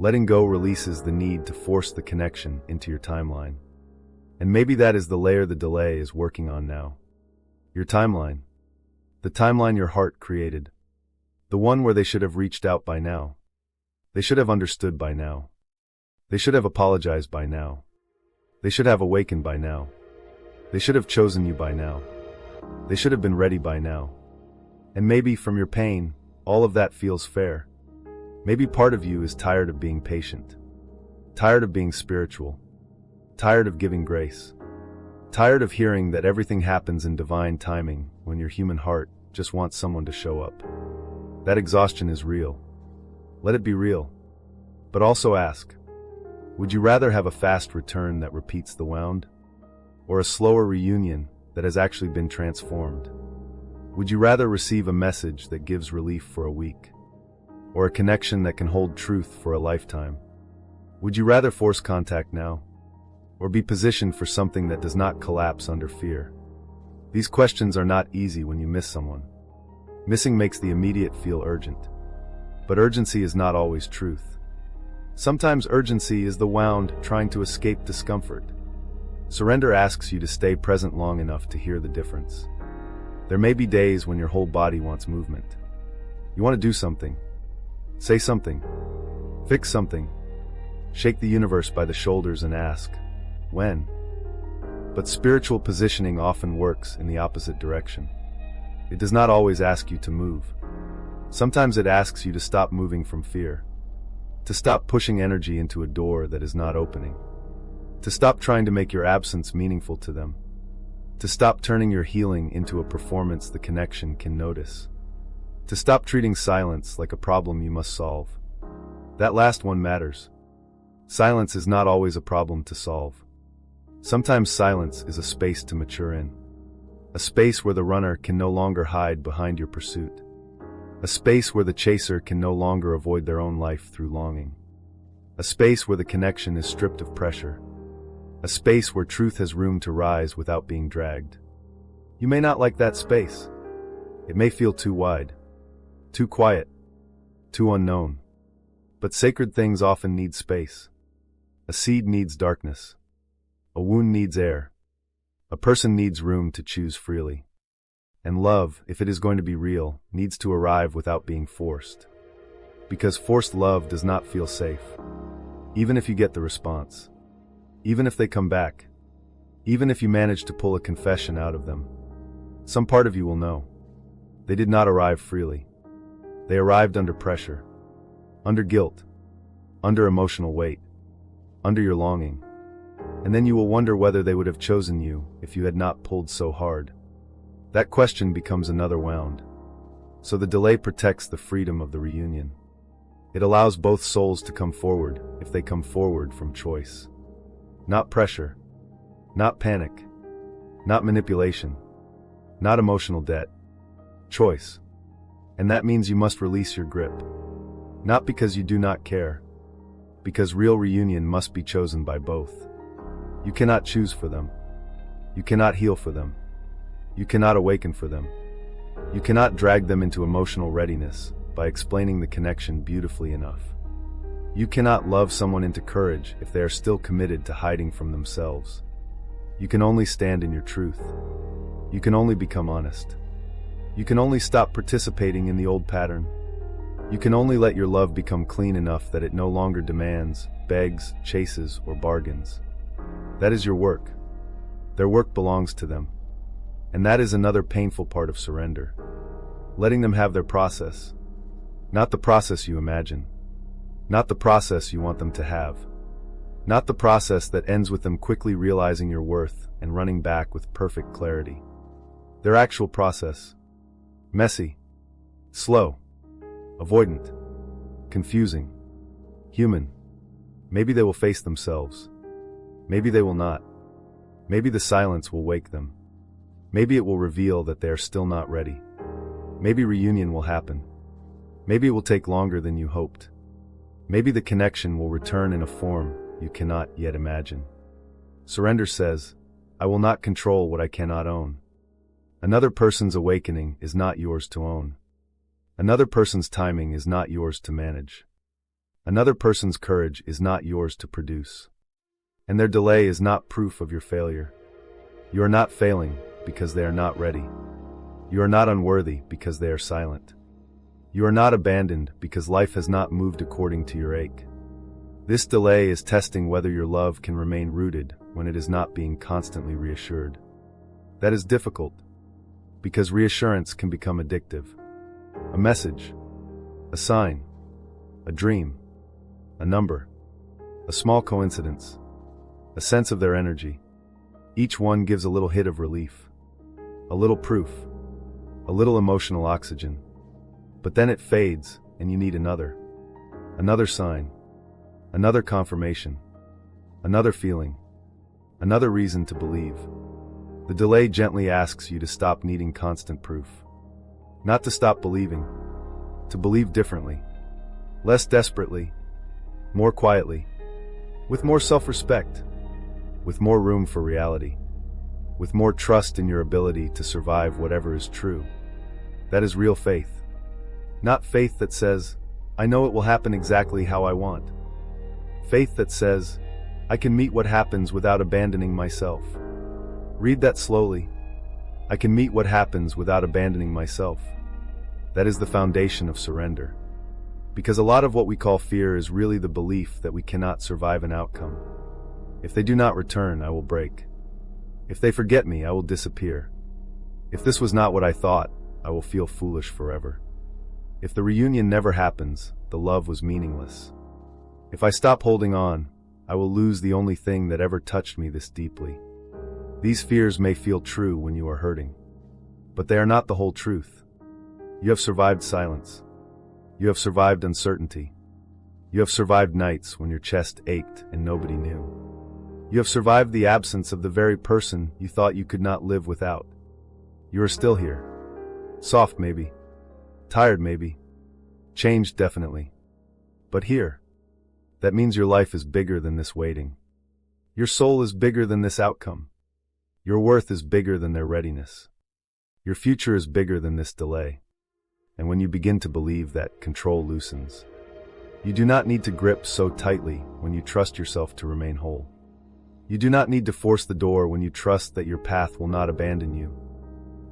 Speaker 1: Letting go releases the need to force the connection into your timeline. And maybe that is the layer the delay is working on now. Your timeline. The timeline your heart created. The one where they should have reached out by now. They should have understood by now. They should have apologized by now. They should have awakened by now. They should have chosen you by now. They should have been ready by now. And maybe from your pain, all of that feels fair. Maybe part of you is tired of being patient. Tired of being spiritual. Tired of giving grace. Tired of hearing that everything happens in divine timing when your human heart just wants someone to show up. That exhaustion is real. Let it be real. But also ask, would you rather have a fast return that repeats the wound? Or a slower reunion that has actually been transformed? Would you rather receive a message that gives relief for a week? Or a connection that can hold truth for a lifetime? Would you rather force contact now? Or be positioned for something that does not collapse under fear? These questions are not easy when you miss someone. Missing makes the immediate feel urgent. But urgency is not always truth. Sometimes urgency is the wound trying to escape discomfort. Surrender asks you to stay present long enough to hear the difference. There may be days when your whole body wants movement. You want to do something. Say something. Fix something. Shake the universe by the shoulders and ask, when? But spiritual positioning often works in the opposite direction. It does not always ask you to move. Sometimes it asks you to stop moving from fear. To stop pushing energy into a door that is not opening. To stop trying to make your absence meaningful to them. To stop turning your healing into a performance the connection can notice. To stop treating silence like a problem you must solve. That last one matters. Silence is not always a problem to solve. Sometimes silence is a space to mature in. A space where the runner can no longer hide behind your pursuit. A space where the chaser can no longer avoid their own life through longing. A space where the connection is stripped of pressure. A space where truth has room to rise without being dragged. You may not like that space. It may feel too wide, too quiet, too unknown. But sacred things often need space. A seed needs darkness. A wound needs air. A person needs room to choose freely. And love, if it is going to be real, needs to arrive without being forced. Because forced love does not feel safe. Even if you get the response. Even if they come back. Even if you manage to pull a confession out of them. Some part of you will know. They did not arrive freely. They arrived under pressure. Under guilt. Under emotional weight. Under your longing. And then you will wonder whether they would have chosen you if you had not pulled so hard. That question becomes another wound. So the delay protects the freedom of the reunion. It allows both souls to come forward if they come forward from choice. Not pressure. Not panic. Not manipulation. Not emotional debt. Choice. And that means you must release your grip. Not because you do not care. Because real reunion must be chosen by both. You cannot choose for them. You cannot heal for them. You cannot awaken for them. You cannot drag them into emotional readiness by explaining the connection beautifully enough. You cannot love someone into courage if they are still committed to hiding from themselves. You can only stand in your truth. You can only become honest. You can only stop participating in the old pattern. You can only let your love become clean enough that it no longer demands, begs, chases, or bargains. That is your work. Their work belongs to them. And that is another painful part of surrender. Letting them have their process. Not the process you imagine. Not the process you want them to have. Not the process that ends with them quickly realizing your worth and running back with perfect clarity. Their actual process. Messy. Slow. Avoidant. Confusing. Human. Maybe they will face themselves. Maybe they will not. Maybe the silence will wake them. Maybe it will reveal that they are still not ready. Maybe reunion will happen. Maybe it will take longer than you hoped. Maybe the connection will return in a form you cannot yet imagine. Surrender says, I will not control what I cannot own. Another person's awakening is not yours to own. Another person's timing is not yours to manage. Another person's courage is not yours to produce. And their delay is not proof of your failure. You are not failing because they are not ready. You are not unworthy because they are silent. You are not abandoned because life has not moved according to your ache. This delay is testing whether your love can remain rooted when it is not being constantly reassured. That is difficult, because reassurance can become addictive. A message, a sign, a dream, a number, a small coincidence, a sense of their energy. Each one gives a little hit of relief, a little proof, a little emotional oxygen. But then it fades, and you need another sign, another confirmation, another feeling, another reason to believe. The delay gently asks you to stop needing constant proof. Not to stop believing, to believe differently, less desperately, more quietly, with more self-respect, with more room for reality, with more trust in your ability to survive whatever is true. That is real faith. Not faith that says, I know it will happen exactly how I want. Faith that says, I can meet what happens without abandoning myself. Read that slowly. I can meet what happens without abandoning myself. That is the foundation of surrender. Because a lot of what we call fear is really the belief that we cannot survive an outcome. If they do not return, I will break. If they forget me, I will disappear. If this was not what I thought, I will feel foolish forever. If the reunion never happens, the love was meaningless. If I stop holding on, I will lose the only thing that ever touched me this deeply. These fears may feel true when you are hurting, but they are not the whole truth. You have survived silence. You have survived uncertainty. You have survived nights when your chest ached and nobody knew. You have survived the absence of the very person you thought you could not live without. You are still here. Soft maybe. Tired maybe. Changed definitely. But here. That means your life is bigger than this waiting. Your soul is bigger than this outcome. Your worth is bigger than their readiness. Your future is bigger than this delay. And when you begin to believe that, control loosens. You do not need to grip so tightly when you trust yourself to remain whole. You do not need to force the door when you trust that your path will not abandon you.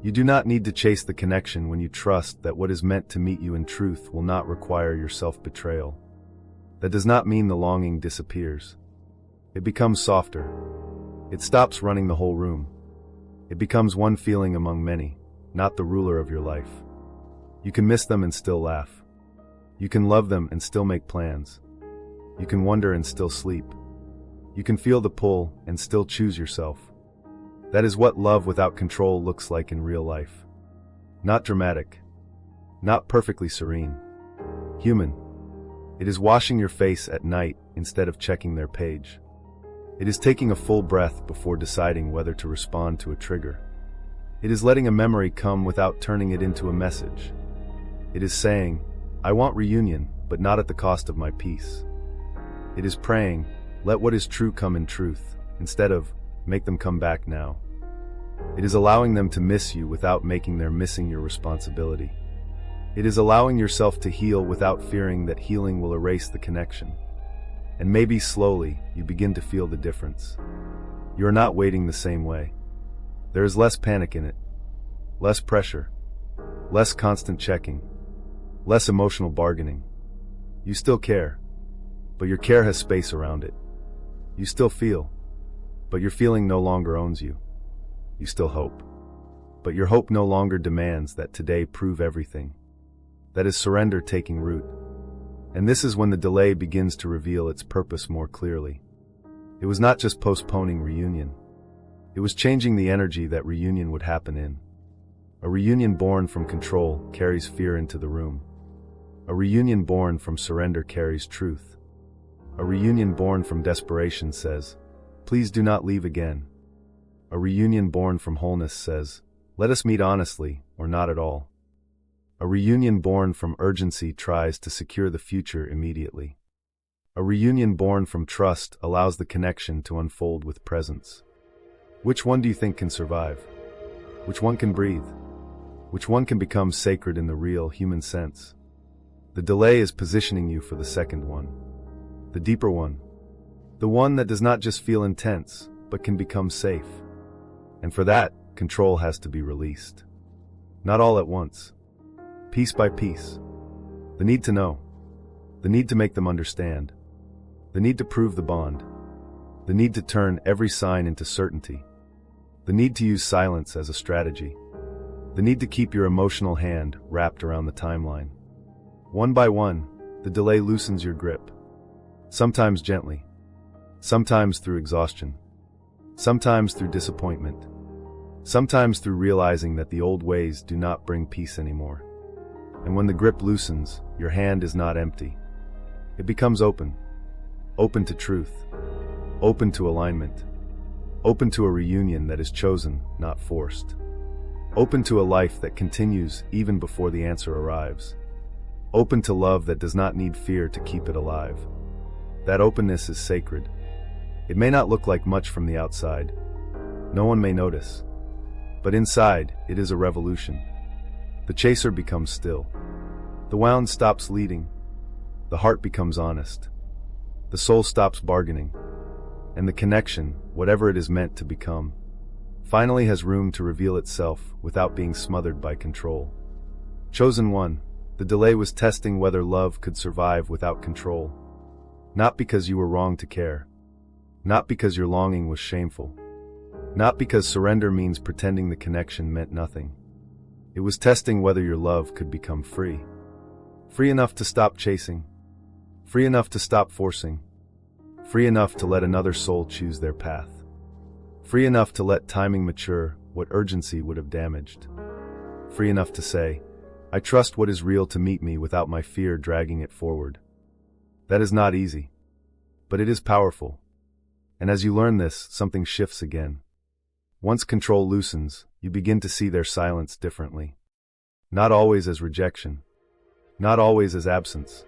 Speaker 1: You do not need to chase the connection when you trust that what is meant to meet you in truth will not require your self-betrayal. That does not mean the longing disappears. It becomes softer. It stops running the whole room. It becomes one feeling among many, not the ruler of your life. You can miss them and still laugh. You can love them and still make plans. You can wonder and still sleep. You can feel the pull and still choose yourself. That is what love without control looks like in real life. Not dramatic. Not perfectly serene. Human. It is washing your face at night instead of checking their page. It is taking a full breath before deciding whether to respond to a trigger. It is letting a memory come without turning it into a message. It is saying, I want reunion, but not at the cost of my peace. It is praying, let what is true come in truth, instead of, make them come back now. It is allowing them to miss you without making their missing your responsibility. It is allowing yourself to heal without fearing that healing will erase the connection. And maybe slowly, you begin to feel the difference. You are not waiting the same way. There is less panic in it, less pressure, less constant checking, less emotional bargaining. You still care, but your care has space around it. You still feel, but your feeling no longer owns you. You still hope, but your hope no longer demands that today prove everything. That is surrender taking root. And this is when the delay begins to reveal its purpose more clearly. It was not just postponing reunion. It was changing the energy that reunion would happen in. A reunion born from control carries fear into the room. A reunion born from surrender carries truth. A reunion born from desperation says, please do not leave again. A reunion born from wholeness says, let us meet honestly, or not at all. A reunion born from urgency tries to secure the future immediately. A reunion born from trust allows the connection to unfold with presence. Which one do you think can survive? Which one can breathe? Which one can become sacred in the real human sense? The delay is positioning you for the second one. The deeper one. The one that does not just feel intense, but can become safe. And for that, control has to be released. Not all at once. Piece by piece. The need to know. The need to make them understand. The need to prove the bond. The need to turn every sign into certainty. The need to use silence as a strategy. The need to keep your emotional hand wrapped around the timeline. One by one, the delay loosens your grip. Sometimes gently. Sometimes through exhaustion. Sometimes through disappointment. Sometimes through realizing that the old ways do not bring peace anymore. And when the grip loosens, your hand is not empty. It becomes open. Open to truth. Open to alignment. Open to a reunion that is chosen, not forced. Open to a life that continues even before the answer arrives. Open to love that does not need fear to keep it alive. That openness is sacred. It may not look like much from the outside. No one may notice. But inside, it is a revolution. The chaser becomes still. The wound stops leading. The heart becomes honest. The soul stops bargaining. And the connection, whatever it is meant to become, finally has room to reveal itself without being smothered by control. Chosen one, the delay was testing whether love could survive without control. Not because you were wrong to care. Not because your longing was shameful. Not because surrender means pretending the connection meant nothing. It was testing whether your love could become free. Free enough to stop chasing. Free enough to stop forcing. Free enough to let another soul choose their path. Free enough to let timing mature what urgency would have damaged. Free enough to say, I trust what is real to meet me without my fear dragging it forward. That is not easy. But it is powerful. And as you learn this, something shifts again. Once control loosens, you begin to see their silence differently. Not always as rejection. Not always as absence.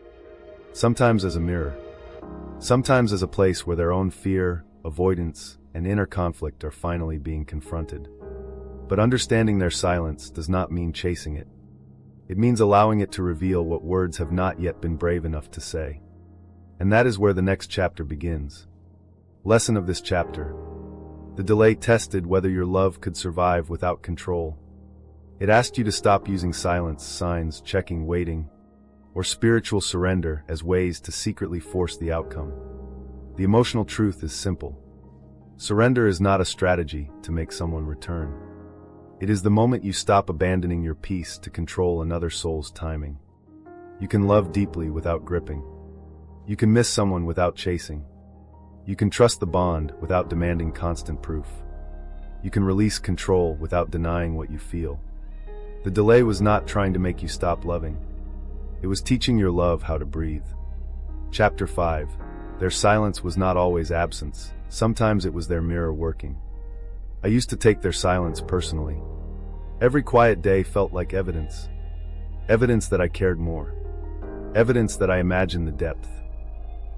Speaker 1: Sometimes as a mirror. Sometimes as a place where their own fear, avoidance, and inner conflict are finally being confronted. But understanding their silence does not mean chasing it. It means allowing it to reveal what words have not yet been brave enough to say. And that is where the next chapter begins. Lesson of this chapter. The delay tested whether your love could survive without control. It asked you to stop using silence, signs, checking, waiting, or spiritual surrender as ways to secretly force the outcome. The emotional truth is simple. Surrender is not a strategy to make someone return. It is the moment you stop abandoning your peace to control another soul's timing. You can love deeply without gripping. You can miss someone without chasing. You can trust the bond without demanding constant proof. You can release control without denying what you feel. The delay was not trying to make you stop loving. It was teaching your love how to breathe. Chapter 5. Their silence was not always absence. Sometimes it was their mirror working. I used to take their silence personally. Every quiet day felt like evidence. Evidence that I cared more. Evidence that I imagined the depth.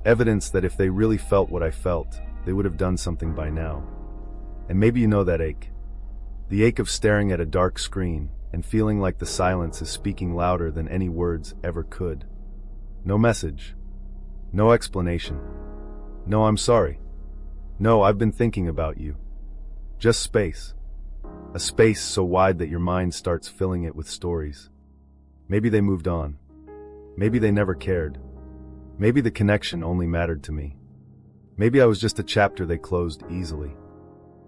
Speaker 1: Evidence that if they really felt what I felt, they would have done something by now. And maybe you know that ache. The ache of staring at a dark screen and feeling like the silence is speaking louder than any words ever could. No message. No explanation. No, I'm sorry. No, I've been thinking about you. Just space. A space so wide that your mind starts filling it with stories. Maybe they moved on. Maybe they never cared. Maybe the connection only mattered to me. Maybe I was just a chapter they closed easily.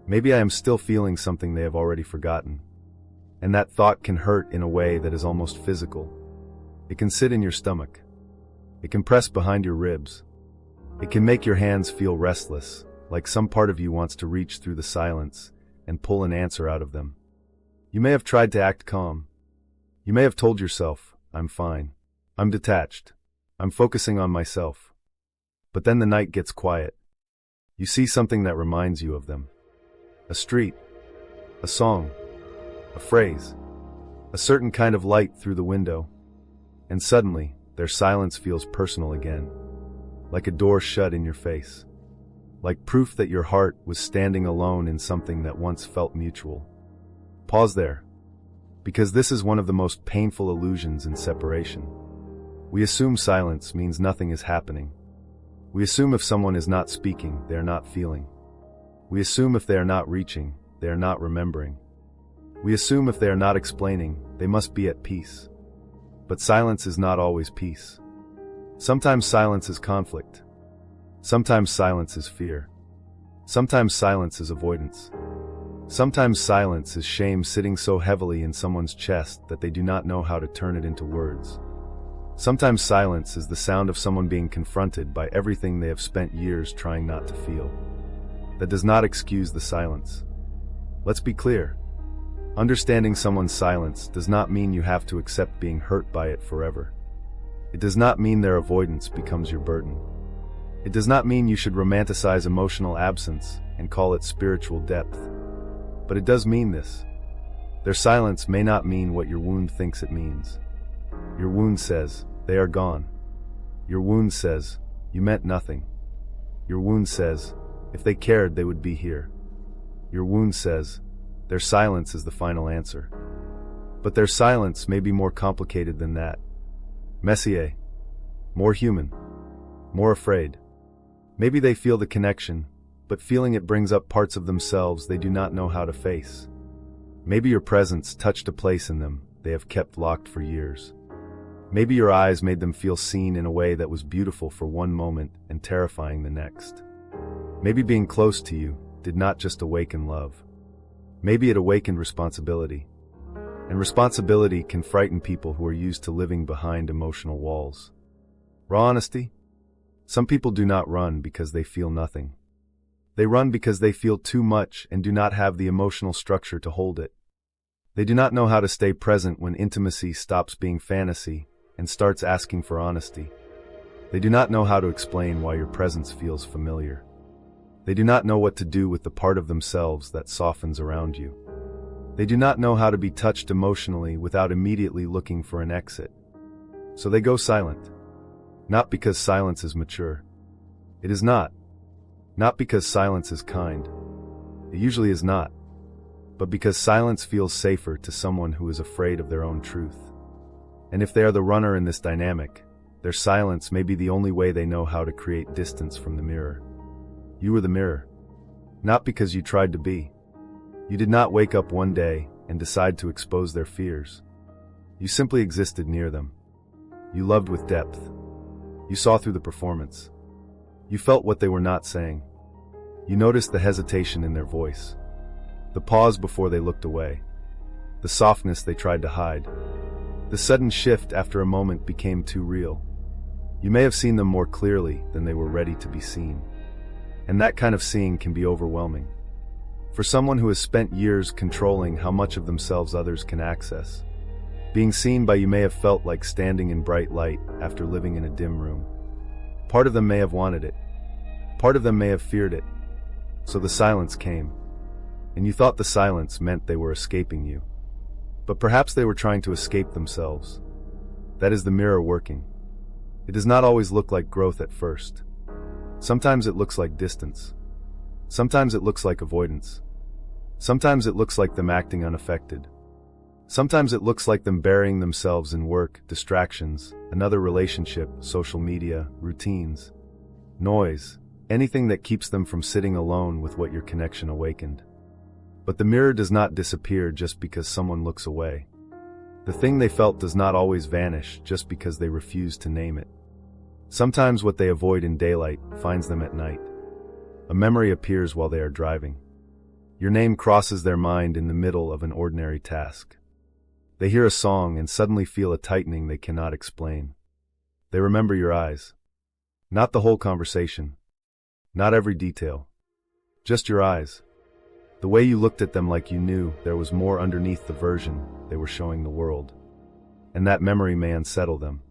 Speaker 1: Maybe I am still feeling something they have already forgotten. And that thought can hurt in a way that is almost physical. It can sit in your stomach. It can press behind your ribs. It can make your hands feel restless, like some part of you wants to reach through the silence and pull an answer out of them. You may have tried to act calm. You may have told yourself, I'm fine. I'm detached. I'm focusing on myself. But then the night gets quiet. You see something that reminds you of them. A street. A song. A phrase. A certain kind of light through the window. And suddenly, their silence feels personal again. Like a door shut in your face. Like proof that your heart was standing alone in something that once felt mutual. Pause there. Because this is one of the most painful illusions in separation. We assume silence means nothing is happening. We assume if someone is not speaking, they are not feeling. We assume if they are not reaching, they are not remembering. We assume if they are not explaining, they must be at peace. But silence is not always peace. Sometimes silence is conflict. Sometimes silence is fear. Sometimes silence is avoidance. Sometimes silence is shame sitting so heavily in someone's chest that they do not know how to turn it into words. Sometimes silence is the sound of someone being confronted by everything they have spent years trying not to feel. That does not excuse the silence. Let's be clear. Understanding someone's silence does not mean you have to accept being hurt by it forever. It does not mean their avoidance becomes your burden. It does not mean you should romanticize emotional absence and call it spiritual depth. But it does mean this. Their silence may not mean what your wound thinks it means. Your wound says, they are gone. Your wound says, you meant nothing. Your wound says, if they cared, they would be here. Your wound says, their silence is the final answer. But their silence may be more complicated than that. Messier. More human. More afraid. Maybe they feel the connection, but feeling it brings up parts of themselves they do not know how to face. Maybe your presence touched a place in them they have kept locked for years. Maybe your eyes made them feel seen in a way that was beautiful for one moment and terrifying the next. Maybe being close to you did not just awaken love. Maybe it awakened responsibility. And responsibility can frighten people who are used to living behind emotional walls. Raw honesty? Some people do not run because they feel nothing. They run because they feel too much and do not have the emotional structure to hold it. They do not know how to stay present when intimacy stops being fantasy and starts asking for honesty. They do not know how to explain why your presence feels familiar. They do not know what to do with the part of themselves that softens around you. They do not know how to be touched emotionally without immediately looking for an exit. So they go silent. Not because silence is mature. It is not. Not because silence is kind. It usually is not. But because silence feels safer to someone who is afraid of their own truth. And if they are the runner in this dynamic, Their silence may be the only way they know how to create distance from the mirror. You were the mirror. Not because you tried to be. You did not wake up one day and decide to expose their fears. You simply existed near them. You loved with depth. You saw through the performance. You felt what they were not saying. You noticed the hesitation in their voice, the pause before they looked away, the softness they tried to hide. The sudden shift after a moment became too real. You may have seen them more clearly than they were ready to be seen. And that kind of seeing can be overwhelming. For someone who has spent years controlling how much of themselves others can access, being seen by you may have felt like standing in bright light after living in a dim room. Part of them may have wanted it. Part of them may have feared it. So the silence came. And you thought the silence meant they were escaping you. But perhaps they were trying to escape themselves. That is the mirror working. It does not always look like growth at first. Sometimes it looks like distance. Sometimes it looks like avoidance. Sometimes it looks like them acting unaffected. Sometimes it looks like them burying themselves in work, distractions, another relationship, social media, routines, noise, anything that keeps them from sitting alone with what your connection awakened. But the mirror does not disappear just because someone looks away. The thing they felt does not always vanish just because they refuse to name it. Sometimes what they avoid in daylight finds them at night. A memory appears while they are driving. Your name crosses their mind in the middle of an ordinary task. They hear a song and suddenly feel a tightening they cannot explain. They remember your eyes. Not the whole conversation. Not every detail. Just your eyes. The way you looked at them like you knew there was more underneath the version they were showing the world. And that memory may unsettle them.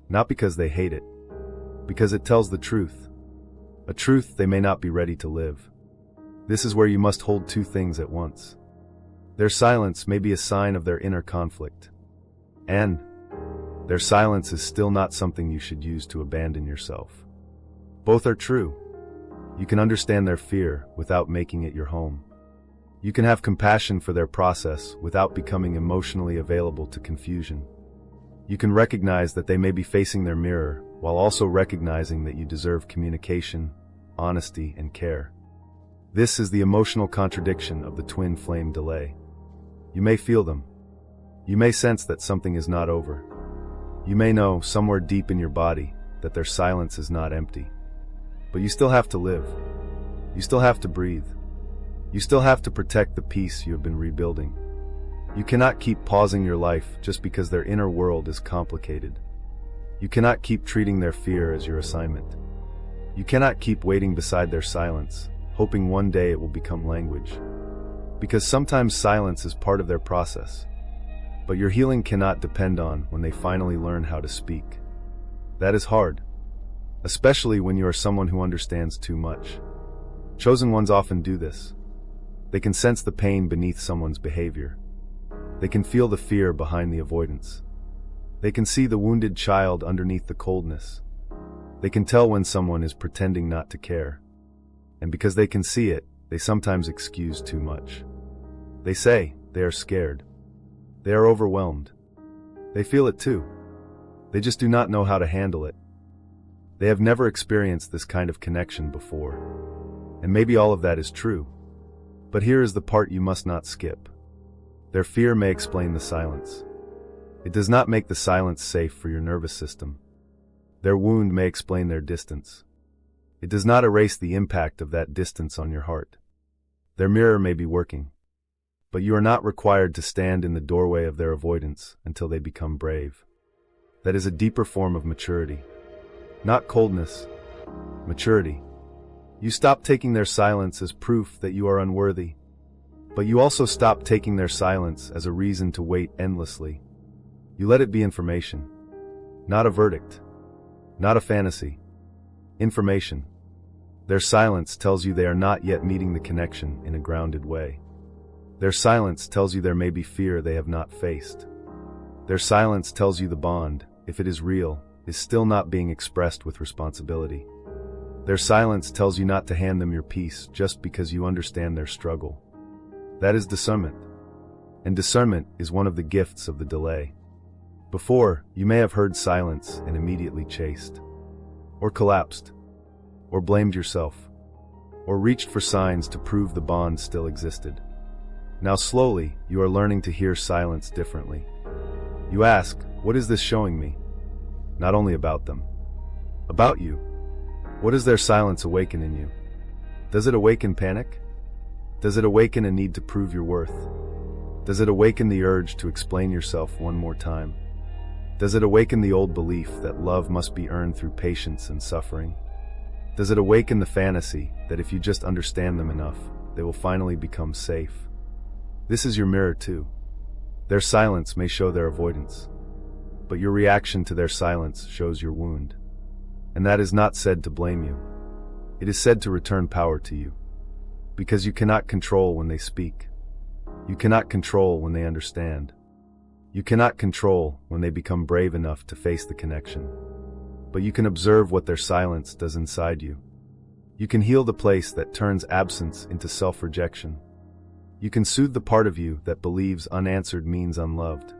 Speaker 1: Not because they hate it. Because it tells the truth. A truth they may not be ready to live. This is where you must hold two things at once. Their silence may be a sign of their inner conflict. And their silence is still not something you should use to abandon yourself. Both are true. You can understand their fear without making it your home. You can have compassion for their process without becoming emotionally available to confusion. You can recognize that they may be facing their mirror while also recognizing that you deserve communication, honesty, and care. This is the emotional contradiction of the twin flame delay. You may feel them. You may sense that something is not over. You may know somewhere deep in your body that their silence is not empty. But you still have to live. You still have to breathe. You still have to protect the peace you have been rebuilding. You cannot keep pausing your life just because their inner world is complicated. You cannot keep treating their fear as your assignment. You cannot keep waiting beside their silence, hoping one day it will become language. Because sometimes silence is part of their process. But your healing cannot depend on when they finally learn how to speak. That is hard. Especially when you are someone who understands too much. Chosen ones often do this. They can sense the pain beneath someone's behavior. They can feel the fear behind the avoidance. They can see the wounded child underneath the coldness. They can tell when someone is pretending not to care. And because they can see it, they sometimes excuse too much. They say they are scared. They are overwhelmed. They feel it too. They just do not know how to handle it. They have never experienced this kind of connection before. And maybe all of that is true. But here is the part you must not skip. Their fear may explain the silence. It does not make the silence safe for your nervous system. Their wound may explain their distance. It does not erase the impact of that distance on your heart. Their mirror may be working. But you are not required to stand in the doorway of their avoidance until they become brave. That is a deeper form of maturity. Not coldness. Maturity. You stop taking their silence as proof that you are unworthy. But you also stop taking their silence as a reason to wait endlessly. You let it be information. Not a verdict. Not a fantasy. Information. Their silence tells you they are not yet meeting the connection in a grounded way. Their silence tells you there may be fear they have not faced. Their silence tells you the bond, if it is real, is still not being expressed with responsibility. Their silence tells you not to hand them your peace just because you understand their struggle. That is discernment. And discernment is one of the gifts of the delay. Before, you may have heard silence and immediately chased, or collapsed, or blamed yourself, or reached for signs to prove the bond still existed. Now slowly, you are learning to hear silence differently. You ask, what is this showing me? Not only about them, about you. What does their silence awaken in you? Does it awaken panic? Does it awaken a need to prove your worth? Does it awaken the urge to explain yourself one more time? Does it awaken the old belief that love must be earned through patience and suffering? Does it awaken the fantasy that if you just understand them enough, they will finally become safe? This is your mirror too. Their silence may show their avoidance, but your reaction to their silence shows your wound. And that is not said to blame you. It is said to return power to you. Because you cannot control when they speak. You cannot control when they understand. You cannot control when they become brave enough to face the connection. But you can observe what their silence does inside you. You can heal the place that turns absence into self-rejection. You can soothe the part of you that believes unanswered means unloved.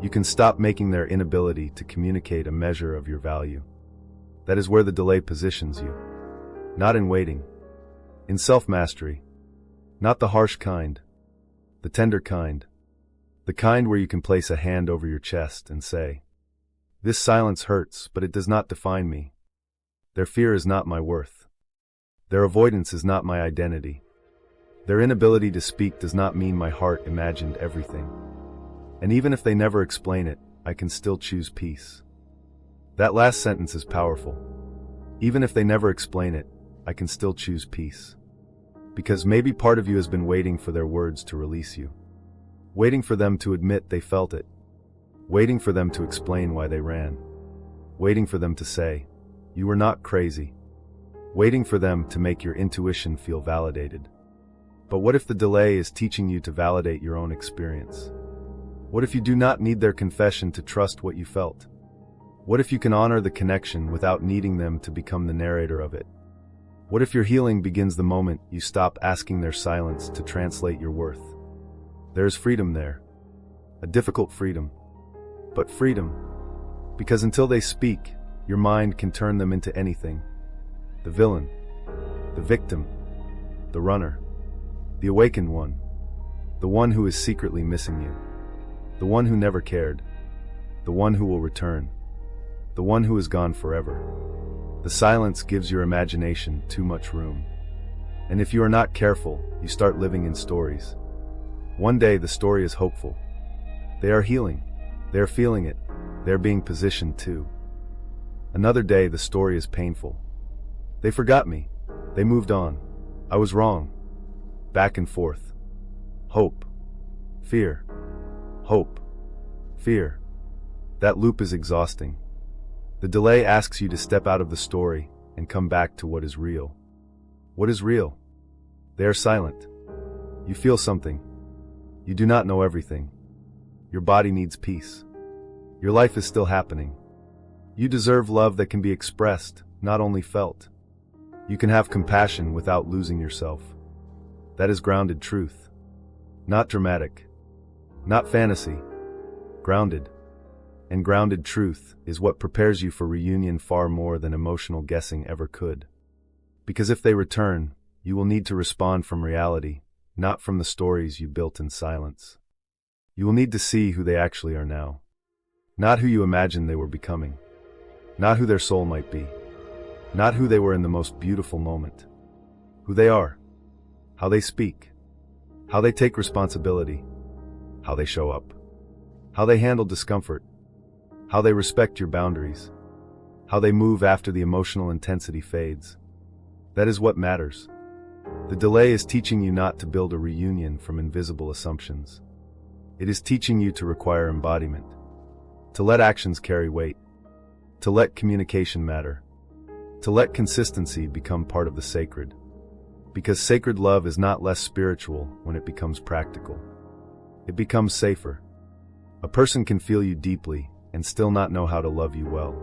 Speaker 1: You can stop making their inability to communicate a measure of your value. That is where the delay positions you. Not in waiting. In self-mastery. Not the harsh kind. The tender kind. The kind where you can place a hand over your chest and say, "This silence hurts, but it does not define me. Their fear is not my worth. Their avoidance is not my identity. Their inability to speak does not mean my heart imagined everything. And even if they never explain it, I can still choose peace." That last sentence is powerful. Even if they never explain it, I can still choose peace. Because maybe part of you has been waiting for their words to release you. Waiting for them to admit they felt it. Waiting for them to explain why they ran. Waiting for them to say, "You were not crazy." Waiting for them to make your intuition feel validated. But what if the delay is teaching you to validate your own experience? What if you do not need their confession to trust what you felt? What if you can honor the connection without needing them to become the narrator of it? What if your healing begins the moment you stop asking their silence to translate your worth? There is freedom there. A difficult freedom. But freedom. Because until they speak, your mind can turn them into anything. The villain. The victim. The runner. The awakened one. The one who is secretly missing you. The one who never cared. The one who will return. The one who is gone forever. The silence gives your imagination too much room. And if you are not careful, you start living in stories. One day the story is hopeful. They are healing. They are feeling it. They are being positioned too. Another day the story is painful. They forgot me. They moved on. I was wrong. Back and forth. Hope. Fear. Hope. Fear. That loop is exhausting. The delay asks you to step out of the story and come back to what is real. What is real? They are silent. You feel something. You do not know everything. Your body needs peace. Your life is still happening. You deserve love that can be expressed, not only felt. You can have compassion without losing yourself. That is grounded truth. Not dramatic. Not fantasy. Grounded. And grounded truth is what prepares you for reunion far more than emotional guessing ever could. Because if they return, you will need to respond from reality, not from the stories you built in silence. You will need to see who they actually are now. Not who you imagined they were becoming. Not who their soul might be. Not who they were in the most beautiful moment. Who they are. How they speak. How they take responsibility. How they show up. How they handle discomfort. How they respect your boundaries. How they move after the emotional intensity fades. That is what matters. The delay is teaching you not to build a reunion from invisible assumptions. It is teaching you to require embodiment. To let actions carry weight. To let communication matter. To let consistency become part of the sacred. Because sacred love is not less spiritual when it becomes practical. It becomes safer. A person can feel you deeply and still not know how to love you well.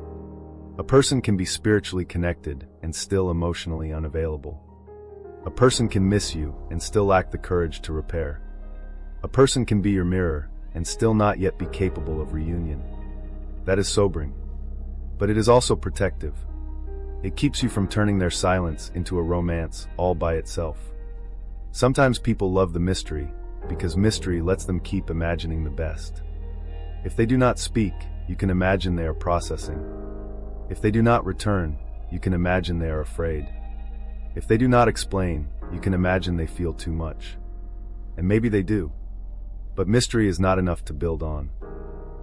Speaker 1: A person can be spiritually connected and still emotionally unavailable. A person can miss you and still lack the courage to repair. A person can be your mirror and still not yet be capable of reunion. That is sobering. But it is also protective. It keeps you from turning their silence into a romance all by itself. Sometimes people love the mystery because mystery lets them keep imagining the best. If they do not speak, you can imagine they are processing. If they do not return, you can imagine they are afraid. If they do not explain, you can imagine they feel too much. And maybe they do. But mystery is not enough to build on.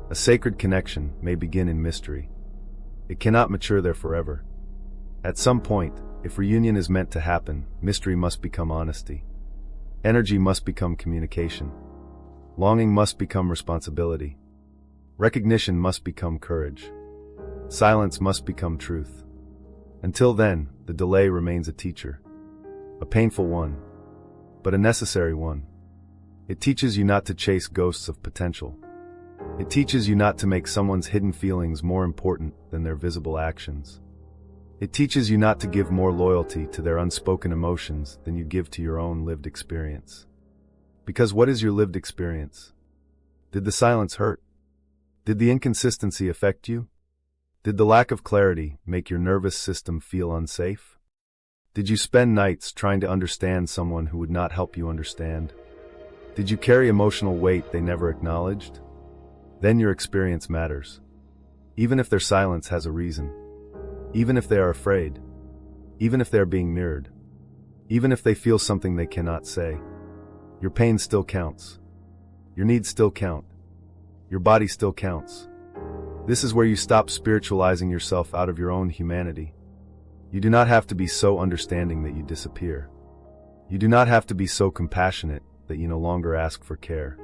Speaker 1: A sacred connection may begin in mystery. It cannot mature there forever. At some point, if reunion is meant to happen, mystery must become honesty. Energy must become communication. Longing must become responsibility. Recognition must become courage. Silence must become truth. Until then, the delay remains a teacher. A painful one, but a necessary one. It teaches you not to chase ghosts of potential. It teaches you not to make someone's hidden feelings more important than their visible actions. It teaches you not to give more loyalty to their unspoken emotions than you give to your own lived experience. Because what is your lived experience? Did the silence hurt? Did the inconsistency affect you? Did the lack of clarity make your nervous system feel unsafe? Did you spend nights trying to understand someone who would not help you understand? Did you carry emotional weight they never acknowledged? Then your experience matters. Even if their silence has a reason. Even if they are afraid. Even if they are being mirrored. Even if they feel something they cannot say. Your pain still counts. Your needs still count. Your body still counts. This is where you stop spiritualizing yourself out of your own humanity. You do not have to be so understanding that you disappear. You do not have to be so compassionate that you no longer ask for care.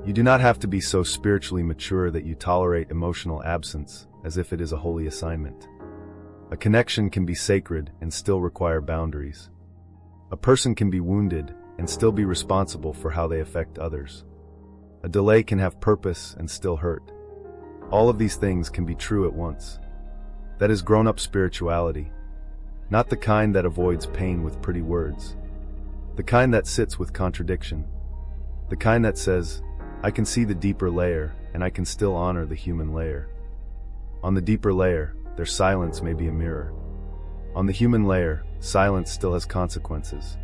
Speaker 1: You do not have to be so spiritually mature that you tolerate emotional absence as if it is a holy assignment. A connection can be sacred and still require boundaries. A person can be wounded and still be responsible for how they affect others. A delay can have purpose and still hurt. All of these things can be true at once. That is grown-up spirituality. Not the kind that avoids pain with pretty words. The kind that sits with contradiction. The kind that says, I can see the deeper layer, and I can still honor the human layer. On the deeper layer, their silence may be a mirror. On the human layer, silence still has consequences.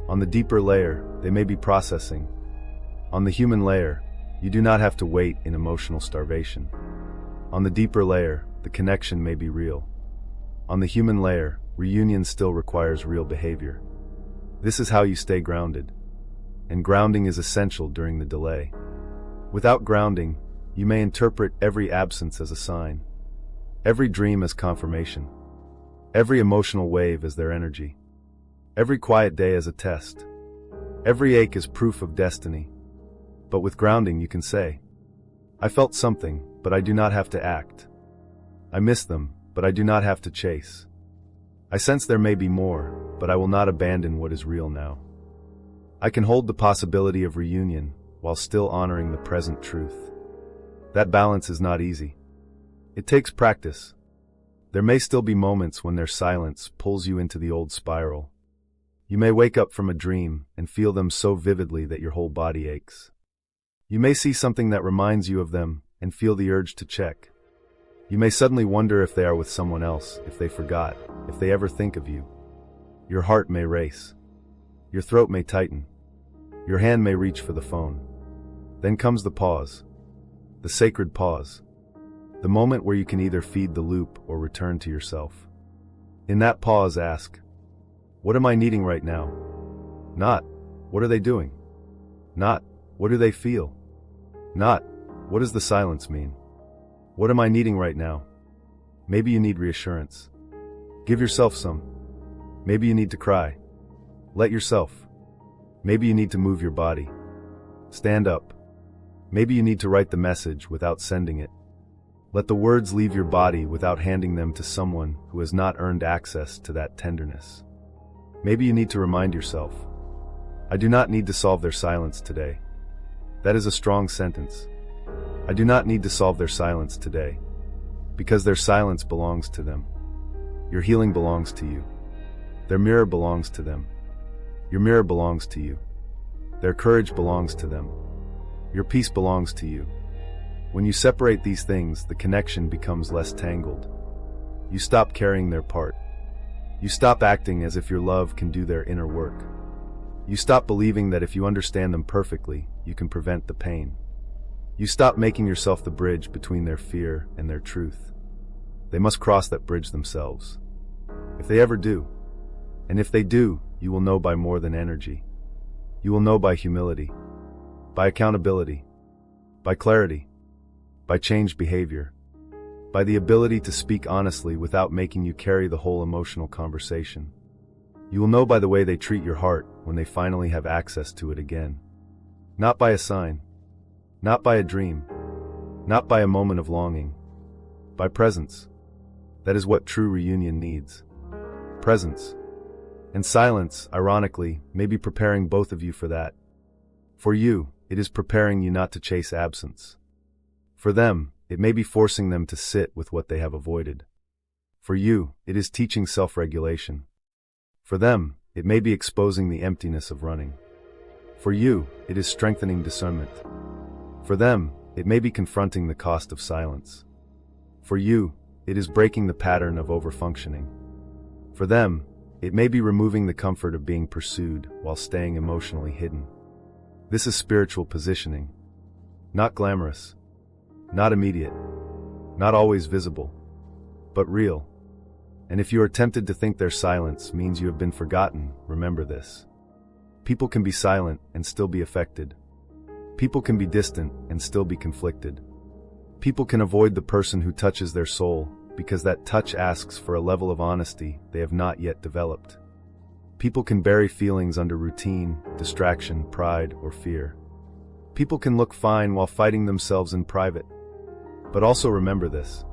Speaker 1: On the deeper layer, they may be processing. On the human layer, you do not have to wait in emotional starvation. On the deeper layer, the connection may be real. On the human layer, reunion still requires real behavior. This is how you stay grounded. And grounding is essential during the delay. Without grounding, you may interpret every absence as a sign. Every dream as confirmation. Every emotional wave as their energy. Every quiet day as a test. Every ache as proof of destiny. But with grounding you can say, I felt something, but I do not have to act. I miss them, but I do not have to chase. I sense there may be more, but I will not abandon what is real now. I can hold the possibility of reunion while still honoring the present truth. That balance is not easy. It takes practice. There may still be moments when their silence pulls you into the old spiral. You may wake up from a dream and feel them so vividly that your whole body aches. You may see something that reminds you of them and feel the urge to check. You may suddenly wonder if they are with someone else, if they forgot, if they ever think of you. Your heart may race. Your throat may tighten. Your hand may reach for the phone. Then comes the pause. The sacred pause. The moment where you can either feed the loop or return to yourself. In that pause, ask, what am I needing right now? Not, what are they doing? Not, what do they feel? Not, what does the silence mean? What am I needing right now? Maybe you need reassurance. Give yourself some. Maybe you need to cry. Let yourself. Maybe you need to move your body. Stand up. Maybe you need to write the message without sending it. Let the words leave your body without handing them to someone who has not earned access to that tenderness. Maybe you need to remind yourself, I do not need to solve their silence today. That is a strong sentence. I do not need to solve their silence today, because their silence belongs to them. Your healing belongs to you. Their mirror belongs to them. Your mirror belongs to you. Their courage belongs to them. Your peace belongs to you. When you separate these things, the connection becomes less tangled. You stop carrying their part. You stop acting as if your love can do their inner work. You stop believing that if you understand them perfectly, you can prevent the pain. You stop making yourself the bridge between their fear and their truth. They must cross that bridge themselves. If they ever do, and if they do, you will know by more than energy. You will know by humility, by accountability, by clarity, by changed behavior, by the ability to speak honestly without making you carry the whole emotional conversation. You will know by the way they treat your heart when they finally have access to it again. Not by a sign, not by a dream, not by a moment of longing, by presence. That is what true reunion needs. Presence. And silence, ironically, may be preparing both of you for that. For you, it is preparing you not to chase absence. For them, it may be forcing them to sit with what they have avoided. For you, it is teaching self-regulation. For them, it may be exposing the emptiness of running. For you, it is strengthening discernment. For them, it may be confronting the cost of silence. For you, it is breaking the pattern of overfunctioning. For them, it may be removing the comfort of being pursued while staying emotionally hidden. This is spiritual positioning. Not glamorous, not immediate, not always visible, but real. And if you are tempted to think their silence means you have been forgotten, remember this. People can be silent and still be affected. People can be distant and still be conflicted. People can avoid the person who touches their soul because that touch asks for a level of honesty they have not yet developed. People can bury feelings under routine, distraction, pride, or fear. People can look fine while fighting themselves in private. But also remember this.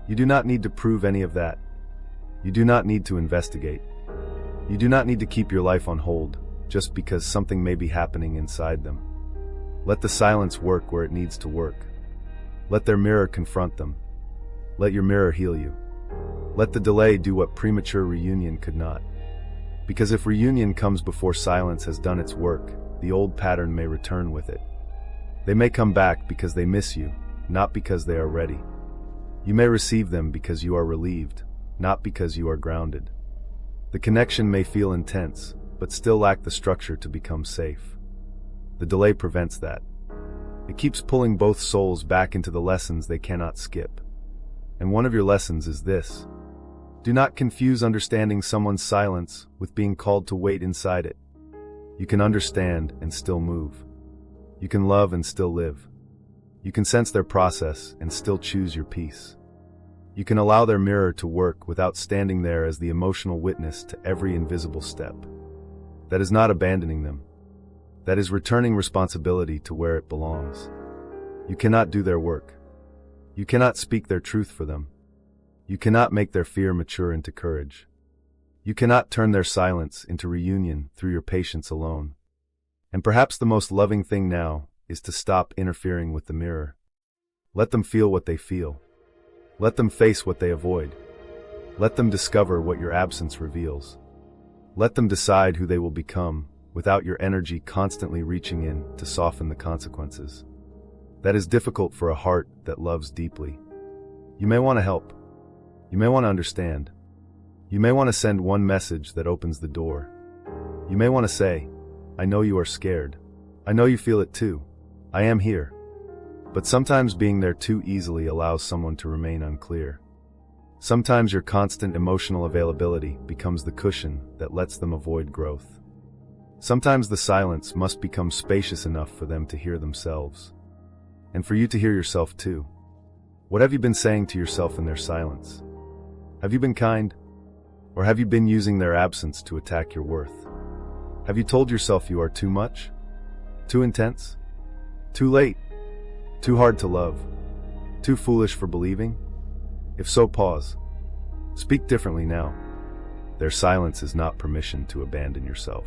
Speaker 1: You do not need to prove any of that. You do not need to investigate. You do not need to keep your life on hold just because something may be happening inside them. Let the silence work where it needs to work. Let their mirror confront them. Let your mirror heal you. Let the delay do what premature reunion could not. Because if reunion comes before silence has done its work, the old pattern may return with it. They may come back because they miss you, not because they are ready. You may receive them because you are relieved, not because you are grounded. The connection may feel intense, but still lack the structure to become safe. The delay prevents that. It keeps pulling both souls back into the lessons they cannot skip. And one of your lessons is this. Do not confuse understanding someone's silence with being called to wait inside it. You can understand and still move. You can love and still live. You can sense their process and still choose your peace. You can allow their mirror to work without standing there as the emotional witness to every invisible step. That is not abandoning them. That is returning responsibility to where it belongs. You cannot do their work. You cannot speak their truth for them. You cannot make their fear mature into courage. You cannot turn their silence into reunion through your patience alone. And perhaps the most loving thing now is to stop interfering with the mirror. Let them feel what they feel. Let them face what they avoid. Let them discover what your absence reveals. Let them decide who they will become without your energy constantly reaching in to soften the consequences. That is difficult for a heart that loves deeply. You may want to help. You may want to understand. You may want to send one message that opens the door. You may want to say, I know you are scared. I know you feel it too. I am here. But sometimes being there too easily allows someone to remain unclear. Sometimes your constant emotional availability becomes the cushion that lets them avoid growth. Sometimes the silence must become spacious enough for them to hear themselves. And for you to hear yourself too. What have you been saying to yourself in their silence? Have you been kind? Or have you been using their absence to attack your worth? Have you told yourself you are too much? Too intense? Too late? Too hard to love? Too foolish for believing? If so, pause. Speak differently now. Their silence is not permission to abandon yourself.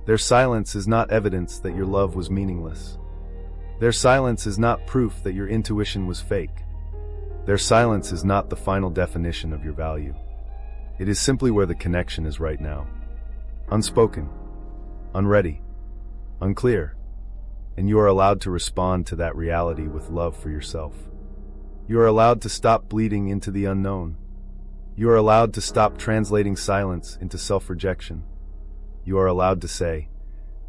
Speaker 1: Their silence is not evidence that your love was meaningless. Their silence is not proof that your intuition was fake. Their silence is not the final definition of your value. It is simply where the connection is right now. Unspoken, unready, unclear, and you are allowed to respond to that reality with love for yourself. You are allowed to stop bleeding into the unknown. You are allowed to stop translating silence into self-rejection. You are allowed to say,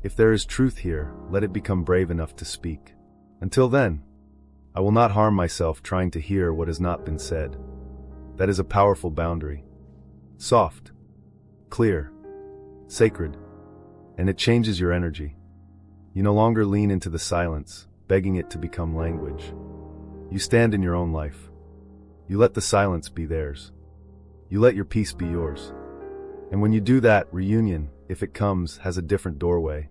Speaker 1: if there is truth here, let it become brave enough to speak. Until then, I will not harm myself trying to hear what has not been said. That is a powerful boundary. Soft, clear, sacred, and it changes your energy. You no longer lean into the silence, begging it to become language. You stand in your own life. You let the silence be theirs. You let your peace be yours. And when you do that, reunion, if it comes, has a different doorway.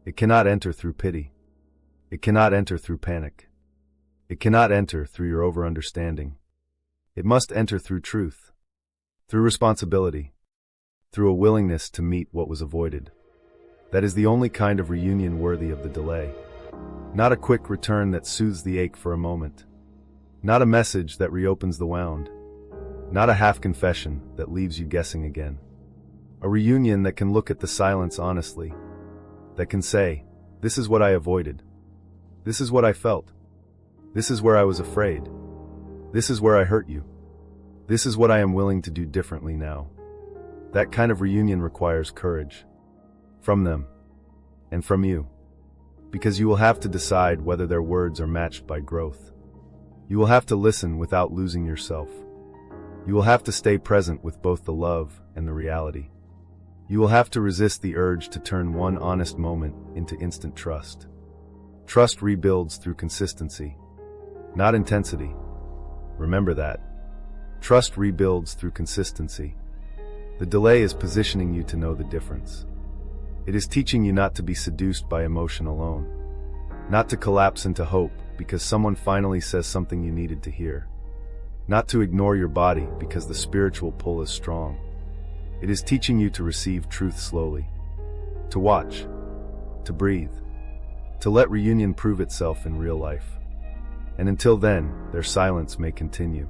Speaker 1: It cannot enter through pity. It cannot enter through panic. It cannot enter through your over-understanding. It must enter through truth, through responsibility, through a willingness to meet what was avoided. That is the only kind of reunion worthy of the delay. Not a quick return that soothes the ache for a moment. Not a message that reopens the wound. Not a half-confession that leaves you guessing again. A reunion that can look at the silence honestly. That can say, this is what I avoided. This is what I felt. This is where I was afraid. This is where I hurt you. This is what I am willing to do differently now. That kind of reunion requires courage. From them. And from you. Because you will have to decide whether their words are matched by growth. You will have to listen without losing yourself. You will have to stay present with both the love and the reality. You will have to resist the urge to turn one honest moment into instant trust. Trust rebuilds through consistency, not intensity. Remember that. Trust rebuilds through consistency. The delay is positioning you to know the difference. It is teaching you not to be seduced by emotion alone, not to collapse into hope because someone finally says something you needed to hear, not to ignore your body because the spiritual pull is strong. It is teaching you to receive truth slowly, to watch, to breathe, to let reunion prove itself in real life. And until then, their silence may continue.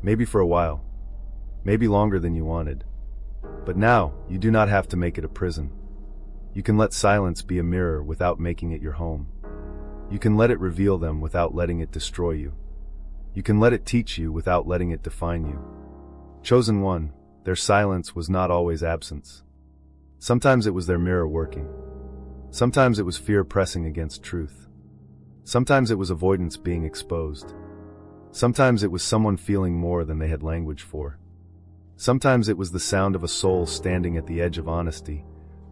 Speaker 1: Maybe for a while, maybe longer than you wanted. But now, you do not have to make it a prison. You can let silence be a mirror without making it your home. You can let it reveal them without letting it destroy you. You can let it teach you without letting it define you. Chosen one, their silence was not always absence. Sometimes it was their mirror working. Sometimes it was fear pressing against truth. Sometimes it was avoidance being exposed. Sometimes it was someone feeling more than they had language for. Sometimes it was the sound of a soul standing at the edge of honesty,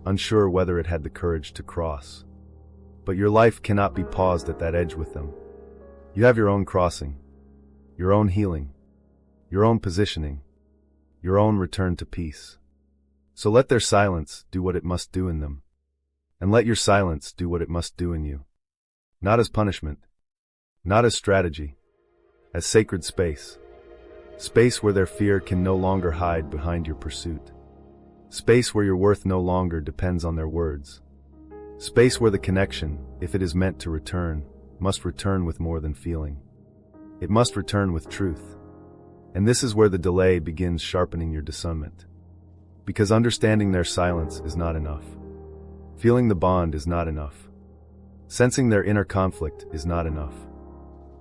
Speaker 1: unsure whether it had the courage to cross. But your life cannot be paused at that edge with them. You have your own crossing, your own healing, your own positioning, your own return to peace. So let their silence do what it must do in them, and let your silence do what it must do in you. Not as punishment, not as strategy, as sacred space. Space where their fear can no longer hide behind your pursuit. Space where your worth no longer depends on their words. Space where the connection, if it is meant to return, must return with more than feeling. It must return with truth. And this is where the delay begins sharpening your discernment. Because understanding their silence is not enough. Feeling the bond is not enough. Sensing their inner conflict is not enough.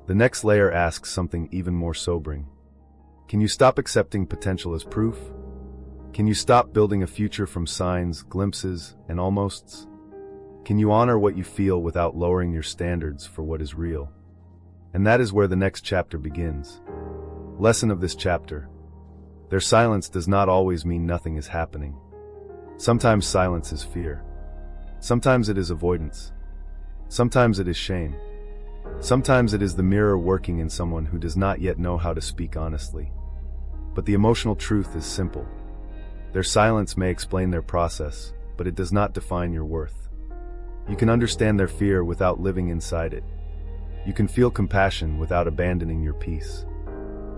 Speaker 1: The next layer asks something even more sobering. Can you stop accepting potential as proof? Can you stop building a future from signs, glimpses, and almosts? Can you honor what you feel without lowering your standards for what is real? And that is where the next chapter begins. Lesson of this chapter. Their silence does not always mean nothing is happening. Sometimes silence is fear. Sometimes it is avoidance. Sometimes it is shame. Sometimes it is the mirror working in someone who does not yet know how to speak honestly. But the emotional truth is simple. Their silence may explain their process, but it does not define your worth. You can understand their fear without living inside it. You can feel compassion without abandoning your peace.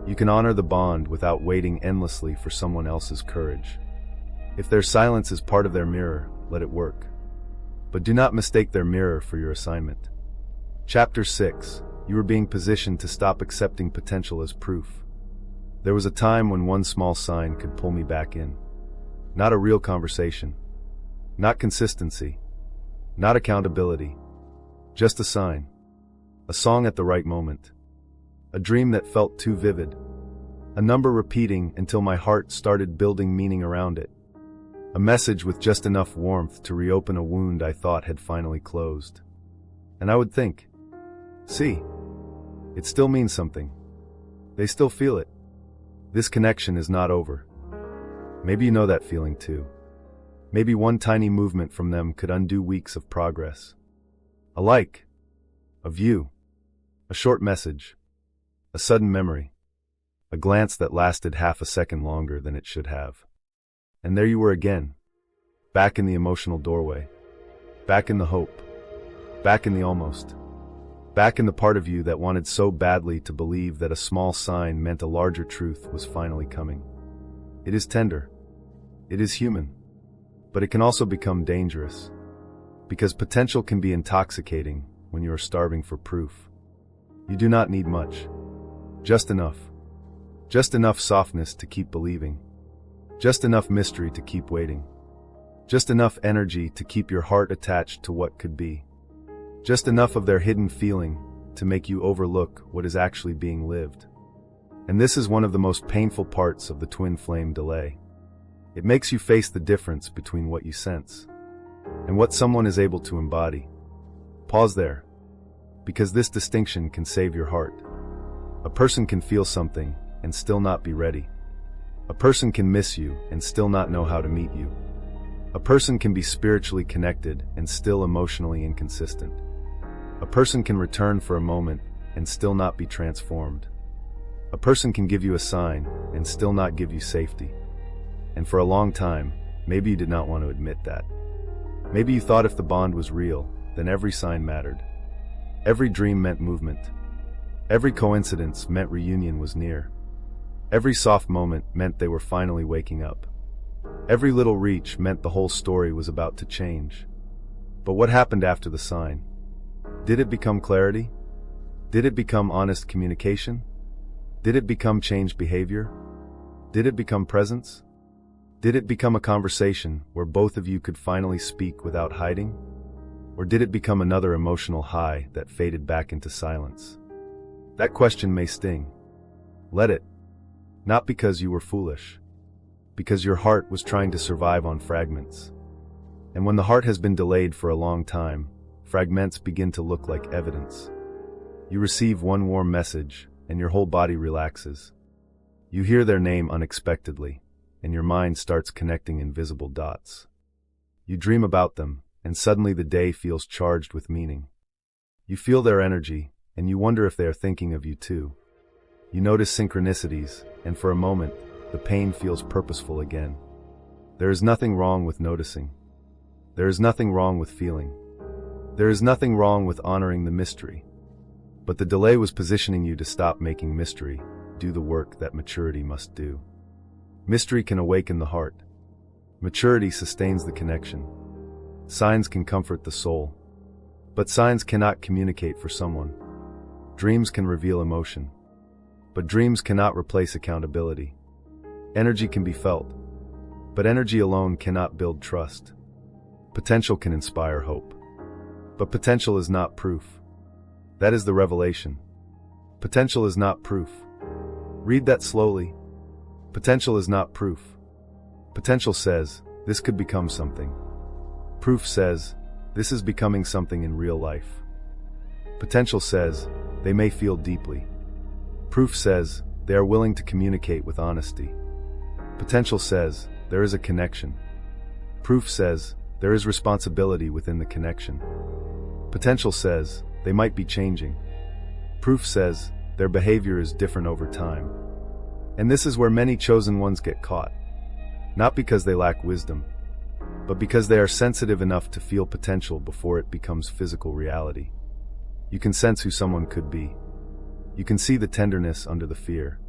Speaker 1: You can honor the bond without waiting endlessly for someone else's courage. If their silence is part of their mirror, let it work. But do not mistake their mirror for your assignment. Chapter 6. You are being positioned to stop accepting potential as proof. There was a time when one small sign could pull me back in. Not a real conversation. Not consistency. Not accountability. Just a sign. A song at the right moment. A dream that felt too vivid. A number repeating until my heart started building meaning around it. A message with just enough warmth to reopen a wound I thought had finally closed. And I would think, see, it still means something. They still feel it. This connection is not over. Maybe you know that feeling too. Maybe one tiny movement from them could undo weeks of progress. A like, a view, a short message, a sudden memory, a glance that lasted half a second longer than it should have. And there you were again, back in the emotional doorway, back in the hope, back in the almost, back in the part of you that wanted so badly to believe that a small sign meant a larger truth was finally coming. It is tender, it is human, but it can also become dangerous, because potential can be intoxicating when you are starving for proof. You do not need much, just enough softness to keep believing. Just enough mystery to keep waiting. Just enough energy to keep your heart attached to what could be. Just enough of their hidden feeling to make you overlook what is actually being lived. And this is one of the most painful parts of the twin flame delay. It makes you face the difference between what you sense and what someone is able to embody. Pause there, because this distinction can save your heart. A person can feel something and still not be ready. A person can miss you and still not know how to meet you. A person can be spiritually connected and still emotionally inconsistent. A person can return for a moment and still not be transformed. A person can give you a sign and still not give you safety. And for a long time, maybe you did not want to admit that. Maybe you thought if the bond was real, then every sign mattered. Every dream meant movement. Every coincidence meant reunion was near. Every soft moment meant they were finally waking up. Every little reach meant the whole story was about to change. But what happened after the sign? Did it become clarity? Did it become honest communication? Did it become changed behavior? Did it become presence? Did it become a conversation where both of you could finally speak without hiding? Or did it become another emotional high that faded back into silence? That question may sting. Let it. Not because you were foolish, because your heart was trying to survive on fragments. And when the heart has been delayed for a long time, fragments begin to look like evidence. You receive one warm message, and your whole body relaxes. You hear their name unexpectedly, and your mind starts connecting invisible dots. You dream about them, and suddenly the day feels charged with meaning. You feel their energy, and you wonder if they are thinking of you too. You notice synchronicities, and for a moment, the pain feels purposeful again. There is nothing wrong with noticing. There is nothing wrong with feeling. There is nothing wrong with honoring the mystery. But the delay was positioning you to stop making mystery, do the work that maturity must do. Mystery can awaken the heart. Maturity sustains the connection. Signs can comfort the soul. But signs cannot communicate for someone. Dreams can reveal emotion. But dreams cannot replace accountability. Energy can be felt, but energy alone cannot build trust. Potential can inspire hope, but potential is not proof. That is the revelation. Potential is not proof. Read that slowly. Potential is not proof. Potential says, this could become something. Proof says, this is becoming something in real life. Potential says, they may feel deeply. Proof says, they are willing to communicate with honesty. Potential says, there is a connection. Proof says, there is responsibility within the connection. Potential says, they might be changing. Proof says, their behavior is different over time. And this is where many chosen ones get caught. Not because they lack wisdom, but because they are sensitive enough to feel potential before it becomes physical reality. You can sense who someone could be. You can see the tenderness under the fear.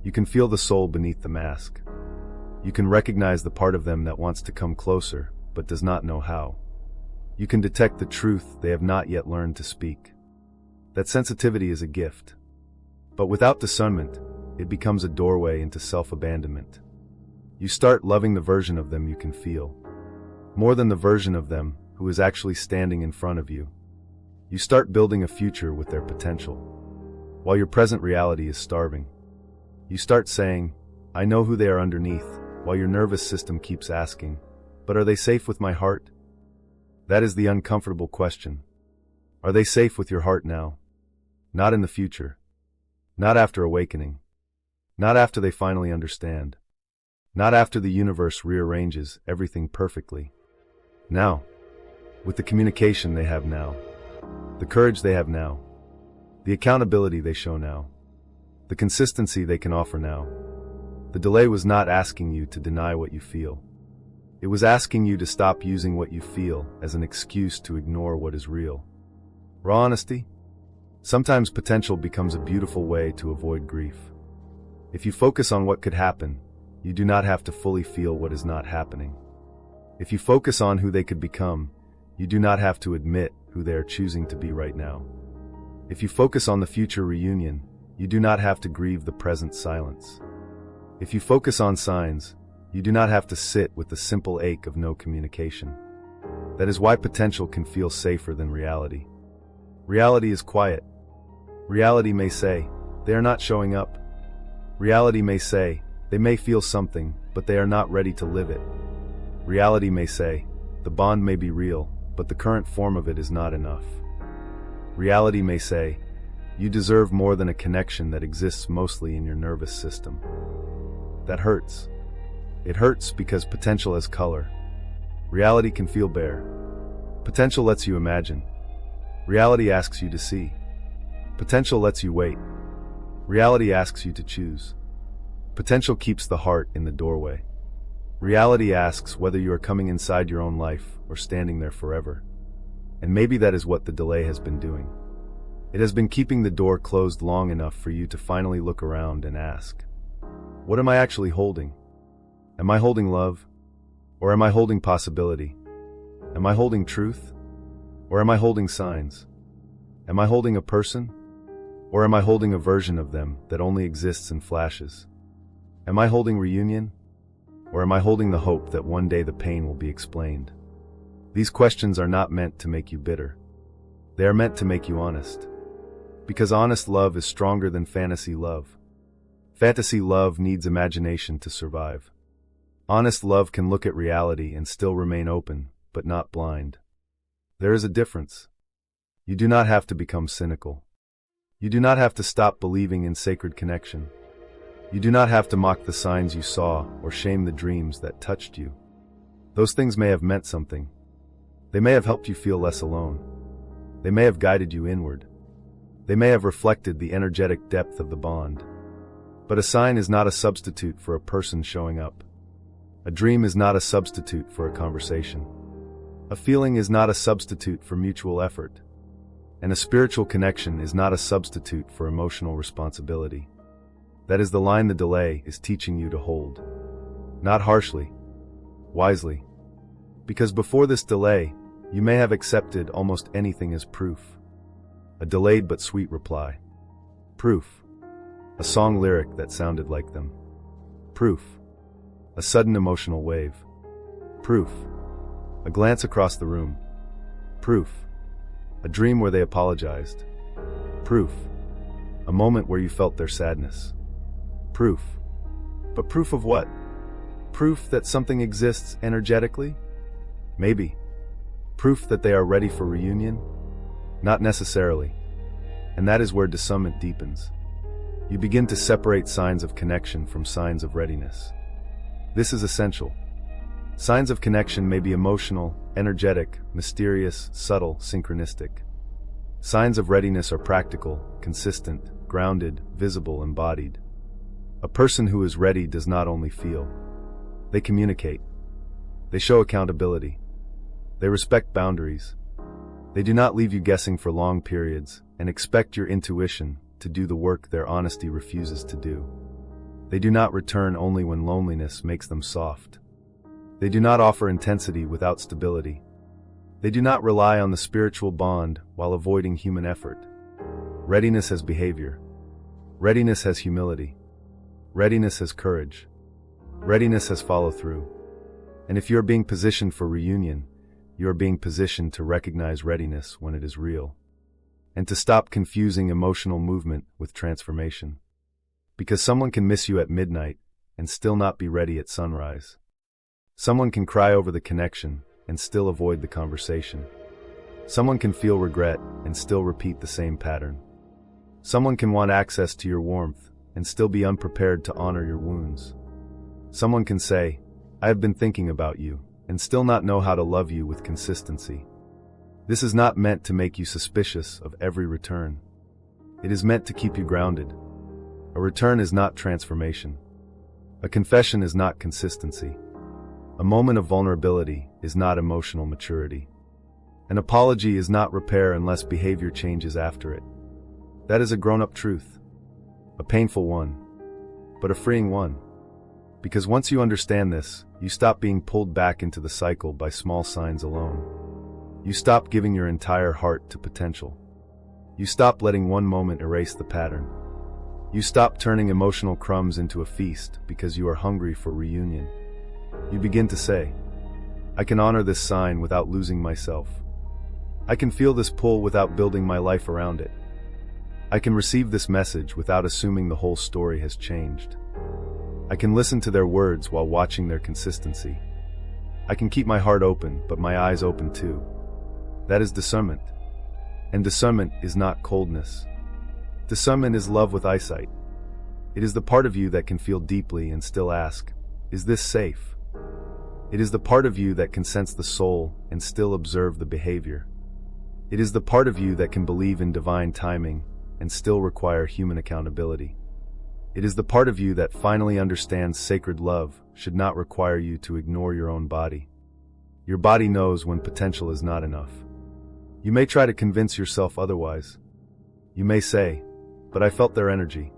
Speaker 1: You can feel the soul beneath the mask. You can recognize the part of them that wants to come closer, but does not know how. You can detect the truth they have not yet learned to speak. That sensitivity is a gift. But without discernment, it becomes a doorway into self-abandonment. You start loving the version of them you can feel, more than the version of them who is actually standing in front of you. You start building a future with their potential, while your present reality is starving. You start saying, I know who they are underneath, while your nervous system keeps asking, but are they safe with my heart? That is the uncomfortable question. Are they safe with your heart now? Not in the future. Not after awakening. Not after they finally understand. Not after the universe rearranges everything perfectly. Now, with the communication they have now, the courage they have now, the accountability they show now, the consistency they can offer now. The delay was not asking you to deny what you feel. It was asking you to stop using what you feel as an excuse to ignore what is real. Raw honesty? Sometimes potential becomes a beautiful way to avoid grief. If you focus on what could happen, you do not have to fully feel what is not happening. If you focus on who they could become, you do not have to admit who they are choosing to be right now. If you focus on the future reunion, you do not have to grieve the present silence. If you focus on signs, you do not have to sit with the simple ache of no communication. That is why potential can feel safer than reality. Reality is quiet. Reality may say, they are not showing up. Reality may say, they may feel something, but they are not ready to live it. Reality may say, the bond may be real, but the current form of it is not enough. Reality may say, you deserve more than a connection that exists mostly in your nervous system. That hurts. It hurts because potential has color. Reality can feel bare. Potential lets you imagine. Reality asks you to see. Potential lets you wait. Reality asks you to choose. Potential keeps the heart in the doorway. Reality asks whether you are coming inside your own life or standing there forever. And maybe that is what the delay has been doing. It has been keeping the door closed long enough for you to finally look around and ask, what am I actually holding? Am I holding love? Or am I holding possibility? Am I holding truth? Or am I holding signs? Am I holding a person? Or am I holding a version of them that only exists in flashes? Am I holding reunion? Or am I holding the hope that one day the pain will be explained? These questions are not meant to make you bitter. They are meant to make you honest. Because honest love is stronger than fantasy love. Fantasy love needs imagination to survive. Honest love can look at reality and still remain open, but not blind. There is a difference. You do not have to become cynical. You do not have to stop believing in sacred connection. You do not have to mock the signs you saw or shame the dreams that touched you. Those things may have meant something. They may have helped you feel less alone. They may have guided you inward. They may have reflected the energetic depth of the bond. But a sign is not a substitute for a person showing up. A dream is not a substitute for a conversation. A feeling is not a substitute for mutual effort. And a spiritual connection is not a substitute for emotional responsibility. That is the line the delay is teaching you to hold. Not harshly, wisely. Because before this delay, you may have accepted almost anything as proof. A delayed but sweet reply. Proof. A song lyric that sounded like them. Proof. A sudden emotional wave. Proof. A glance across the room. Proof. A dream where they apologized. Proof. A moment where you felt their sadness. Proof. But proof of what? Proof that something exists energetically? Maybe. Proof that they are ready for reunion? Not necessarily. And that is where discernment deepens. You begin to separate signs of connection from signs of readiness. This is essential. Signs of connection may be emotional, energetic, mysterious, subtle, synchronistic. Signs of readiness are practical, consistent, grounded, visible, embodied. A person who is ready does not only feel. They communicate. They show accountability. They respect boundaries. They do not leave you guessing for long periods and expect your intuition to do the work their honesty refuses to do. They do not return only when loneliness makes them soft. They do not offer intensity without stability. They do not rely on the spiritual bond while avoiding human effort. Readiness has behavior. Readiness has humility. Readiness has courage. Readiness has follow-through. And if you are being positioned for reunion, you are being positioned to recognize readiness when it is real. and to stop confusing emotional movement with transformation. Because someone can miss you at midnight and still not be ready at sunrise. Someone can cry over the connection and still avoid the conversation. Someone can feel regret and still repeat the same pattern. Someone can want access to your warmth and still be unprepared to honor your wounds. Someone can say, "I have been thinking about you," and still not know how to love you with consistency. This is not meant to make you suspicious of every return. It is meant to keep you grounded. A return is not transformation. A confession is not consistency. A moment of vulnerability is not emotional maturity. An apology is not repair unless behavior changes after it. That is a grown-up truth. A painful one, but a freeing one. Because once you understand this, you stop being pulled back into the cycle by small signs alone. You stop giving your entire heart to potential. You stop letting one moment erase the pattern. You stop turning emotional crumbs into a feast because you are hungry for reunion. You begin to say, "I can honor this sign without losing myself. I can feel this pull without building my life around it. I can receive this message without assuming the whole story has changed. I can listen to their words while watching their consistency. I can keep my heart open, but my eyes open too." That is discernment. And discernment is not coldness. Discernment is love with eyesight. It is the part of you that can feel deeply and still ask, "Is this safe?" It is the part of you that can sense the soul and still observe the behavior. It is the part of you that can believe in divine timing and still require human accountability. It is the part of you that finally understands sacred love should not require you to ignore your own body. Your body knows when potential is not enough. You may try to convince yourself otherwise. You may say, "But I felt their energy."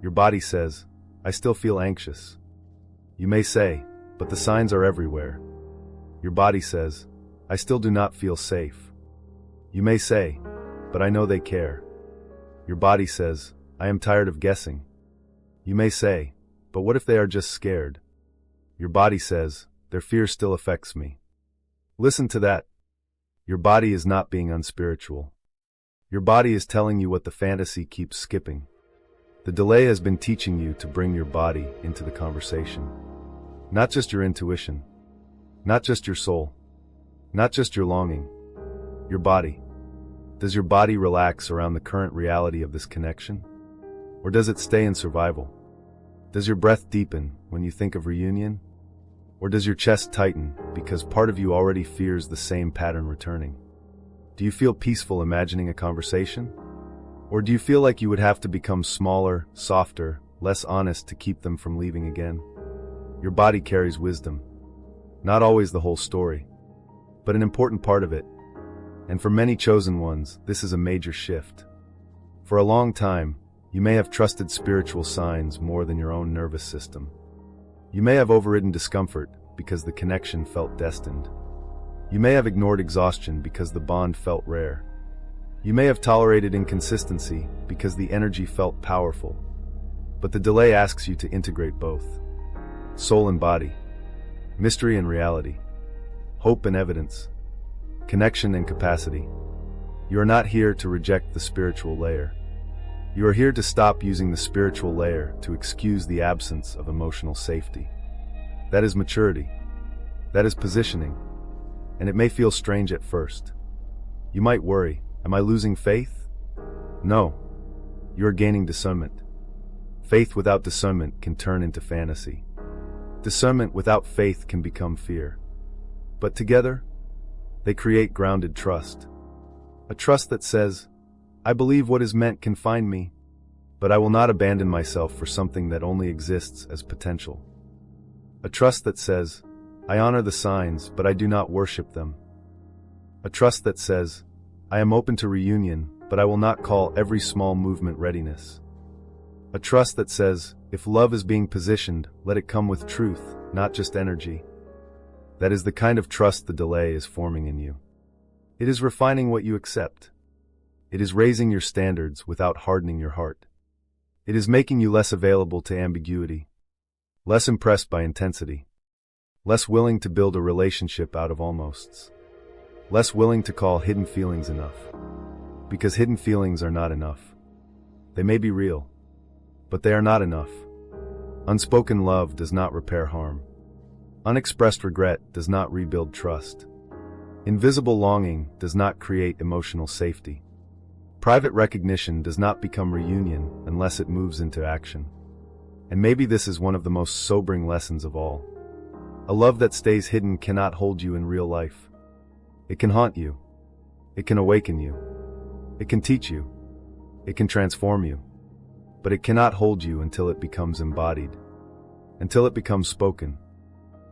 Speaker 1: Your body says, "I still feel anxious." You may say, "But the signs are everywhere." Your body says, "I still do not feel safe." You may say, "But I know they care." Your body says, "I am tired of guessing." You may say, "But what if they are just scared?" Your body says, "Their fear still affects me." Listen to that. Your body is not being unspiritual. Your body is telling you what the fantasy keeps skipping. The delay has been teaching you to bring your body into the conversation. Not just your intuition. Not just your soul. Not just your longing. Your body. Does your body relax around the current reality of this connection? Or does it stay in survival? Does your breath deepen when you think of reunion? Or does your chest tighten because part of you already fears the same pattern returning? Do you feel peaceful imagining a conversation? Or do you feel like you would have to become smaller, softer, less honest to keep them from leaving again? Your body carries wisdom. Not always the whole story, but an important part of it. And for many chosen ones, this is a major shift. For a long time, you may have trusted spiritual signs more than your own nervous system. You may have overridden discomfort because the connection felt destined. You may have ignored exhaustion because the bond felt rare. You may have tolerated inconsistency because the energy felt powerful. But the delay asks you to integrate both. Soul and body. Mystery and reality. Hope and evidence. Connection and capacity. You are not here to reject the spiritual layer. You are here to stop using the spiritual layer to excuse the absence of emotional safety. That is maturity. That is positioning. And it may feel strange at first. You might worry, am I losing faith? No. You are gaining discernment. Faith without discernment can turn into fantasy. Discernment without faith can become fear. But together, they create grounded trust. A trust that says, "I believe what is meant can find me, but I will not abandon myself for something that only exists as potential." A trust that says, "I honor the signs, but I do not worship them." A trust that says, "I am open to reunion, but I will not call every small movement readiness." A trust that says, "If love is being positioned, let it come with truth, not just energy." That is the kind of trust the delay is forming in you. It is refining what you accept. It is raising your standards without hardening your heart. It is making you less available to ambiguity, less impressed by intensity, less willing to build a relationship out of almosts, less willing to call hidden feelings enough. Because hidden feelings are not enough. They may be real, but they are not enough. Unspoken love does not repair harm. Unexpressed regret does not rebuild trust. Invisible longing does not create emotional safety. Private recognition does not become reunion unless it moves into action. And maybe this is one of the most sobering lessons of all. A love that stays hidden cannot hold you in real life. It can haunt you. It can awaken you. It can teach you. It can transform you. But it cannot hold you until it becomes embodied. Until it becomes spoken.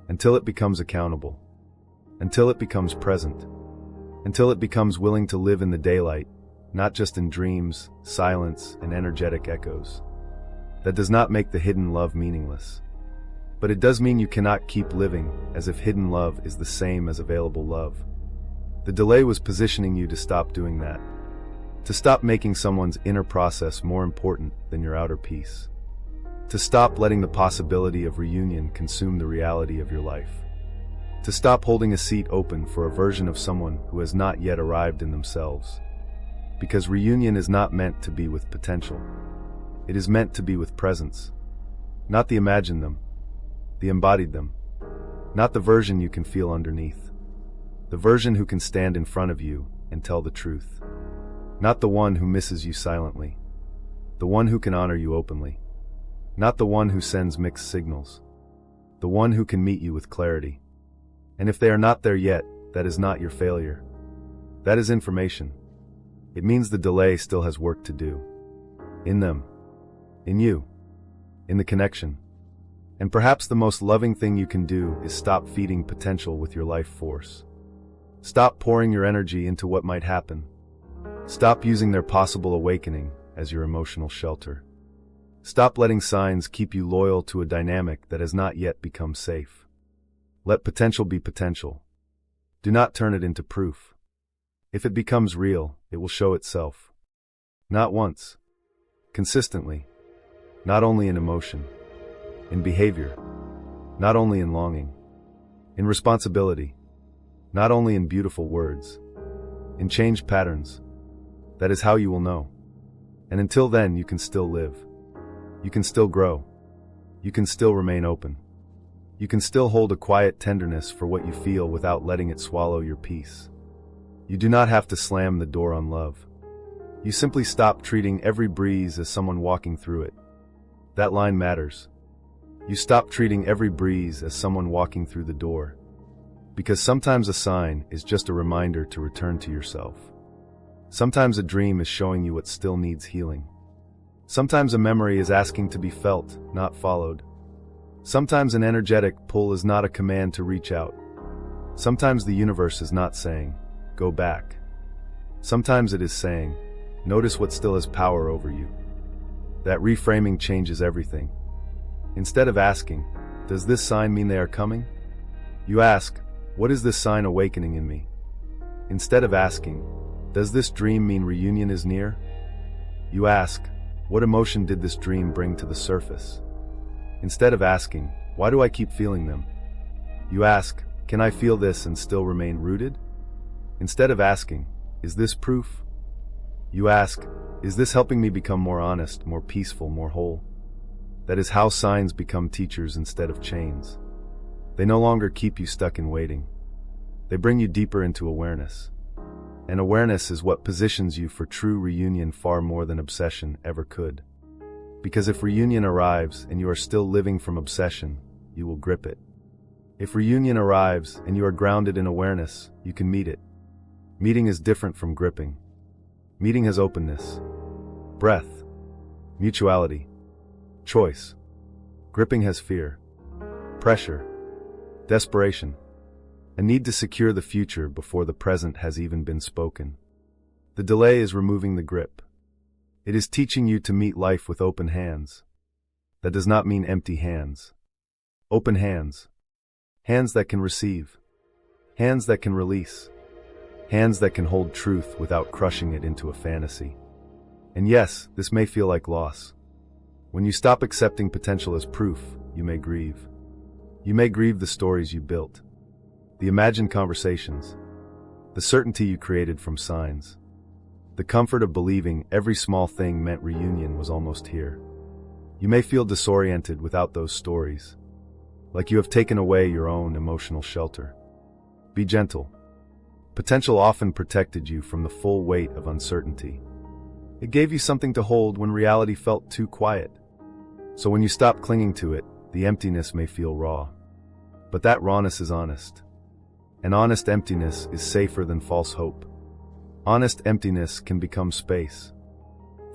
Speaker 1: Until it becomes accountable. Until it becomes present. Until it becomes willing to live in the daylight, not just in dreams, silence, and energetic echoes. That does not make the hidden love meaningless. But it does mean you cannot keep living as if hidden love is the same as available love. The delay was positioning you to stop doing that. To stop making someone's inner process more important than your outer peace. To stop letting the possibility of reunion consume the reality of your life. To stop holding a seat open for a version of someone who has not yet arrived in themselves. Because reunion is not meant to be with potential. It is meant to be with presence. Not the imagined them, the embodied them. Not the version you can feel underneath. The version who can stand in front of you and tell the truth. Not the one who misses you silently. The one who can honor you openly. Not the one who sends mixed signals. The one who can meet you with clarity. And if they are not there yet, that is not your failure. That is information. It means the delay still has work to do. In them. In you. In the connection. And perhaps the most loving thing you can do is stop feeding potential with your life force. Stop pouring your energy into what might happen. Stop using their possible awakening as your emotional shelter. Stop letting signs keep you loyal to a dynamic that has not yet become safe. Let potential be potential. Do not turn it into proof. If it becomes real, it will show itself. Not once. Consistently. Not only in emotion. In behavior. Not only in longing. In responsibility. Not only in beautiful words. In changed patterns. That is how you will know. And until then, you can still live. You can still grow. You can still remain open. You can still hold a quiet tenderness for what you feel without letting it swallow your peace. You do not have to slam the door on love. You simply stop treating every breeze as someone walking through it. That line matters. You stop treating every breeze as someone walking through the door. Because sometimes a sign is just a reminder to return to yourself. Sometimes a dream is showing you what still needs healing. Sometimes a memory is asking to be felt, not followed. Sometimes an energetic pull is not a command to reach out. Sometimes the universe is not saying, go back. Sometimes it is saying, notice what still has power over you. That reframing changes everything. Instead of asking, does this sign mean they are coming? You ask, what is this sign awakening in me? Instead of asking, does this dream mean reunion is near? You ask, what emotion did this dream bring to the surface? Instead of asking, why do I keep feeling them? You ask, can I feel this and still remain rooted? Instead of asking, is this proof? You ask, is this helping me become more honest, more peaceful, more whole? That is how signs become teachers instead of chains. They no longer keep you stuck in waiting. They bring you deeper into awareness. And awareness is what positions you for true reunion far more than obsession ever could. Because if reunion arrives and you are still living from obsession, you will grip it. If reunion arrives and you are grounded in awareness, you can meet it. Meeting is different from gripping. Meeting has openness, breath, mutuality, choice. Gripping has fear, pressure, desperation, a need to secure the future before the present has even been spoken. The delay is removing the grip. It is teaching you to meet life with open hands. That does not mean empty hands. Open hands. Hands that can receive. Hands that can release. Hands that can hold truth without crushing it into a fantasy. And yes, this may feel like loss. When you stop accepting potential as proof, you may grieve. You may grieve the stories you built. The imagined conversations. The certainty you created from signs. The comfort of believing every small thing meant reunion was almost here. You may feel disoriented without those stories, like you have taken away your own emotional shelter. Be gentle. Potential often protected you from the full weight of uncertainty. It gave you something to hold when reality felt too quiet. So when you stop clinging to it, the emptiness may feel raw. But that rawness is honest. And honest emptiness is safer than false hope. Honest emptiness can become space.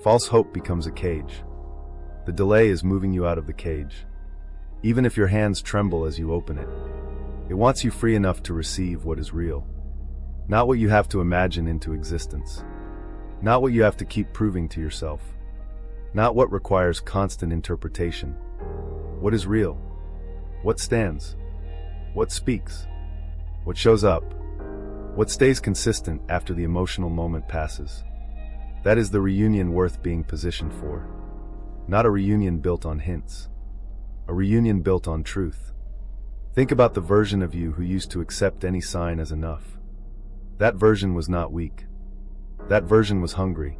Speaker 1: False hope becomes a cage. The delay is moving you out of the cage. Even if your hands tremble as you open it, it wants you free enough to receive what is real. Not what you have to imagine into existence. Not what you have to keep proving to yourself. Not what requires constant interpretation. What is real? What stands? What speaks? What shows up? What stays consistent after the emotional moment passes? That is the reunion worth being positioned for. Not a reunion built on hints. A reunion built on truth. Think about the version of you who used to accept any sign as enough. That version was not weak. That version was hungry.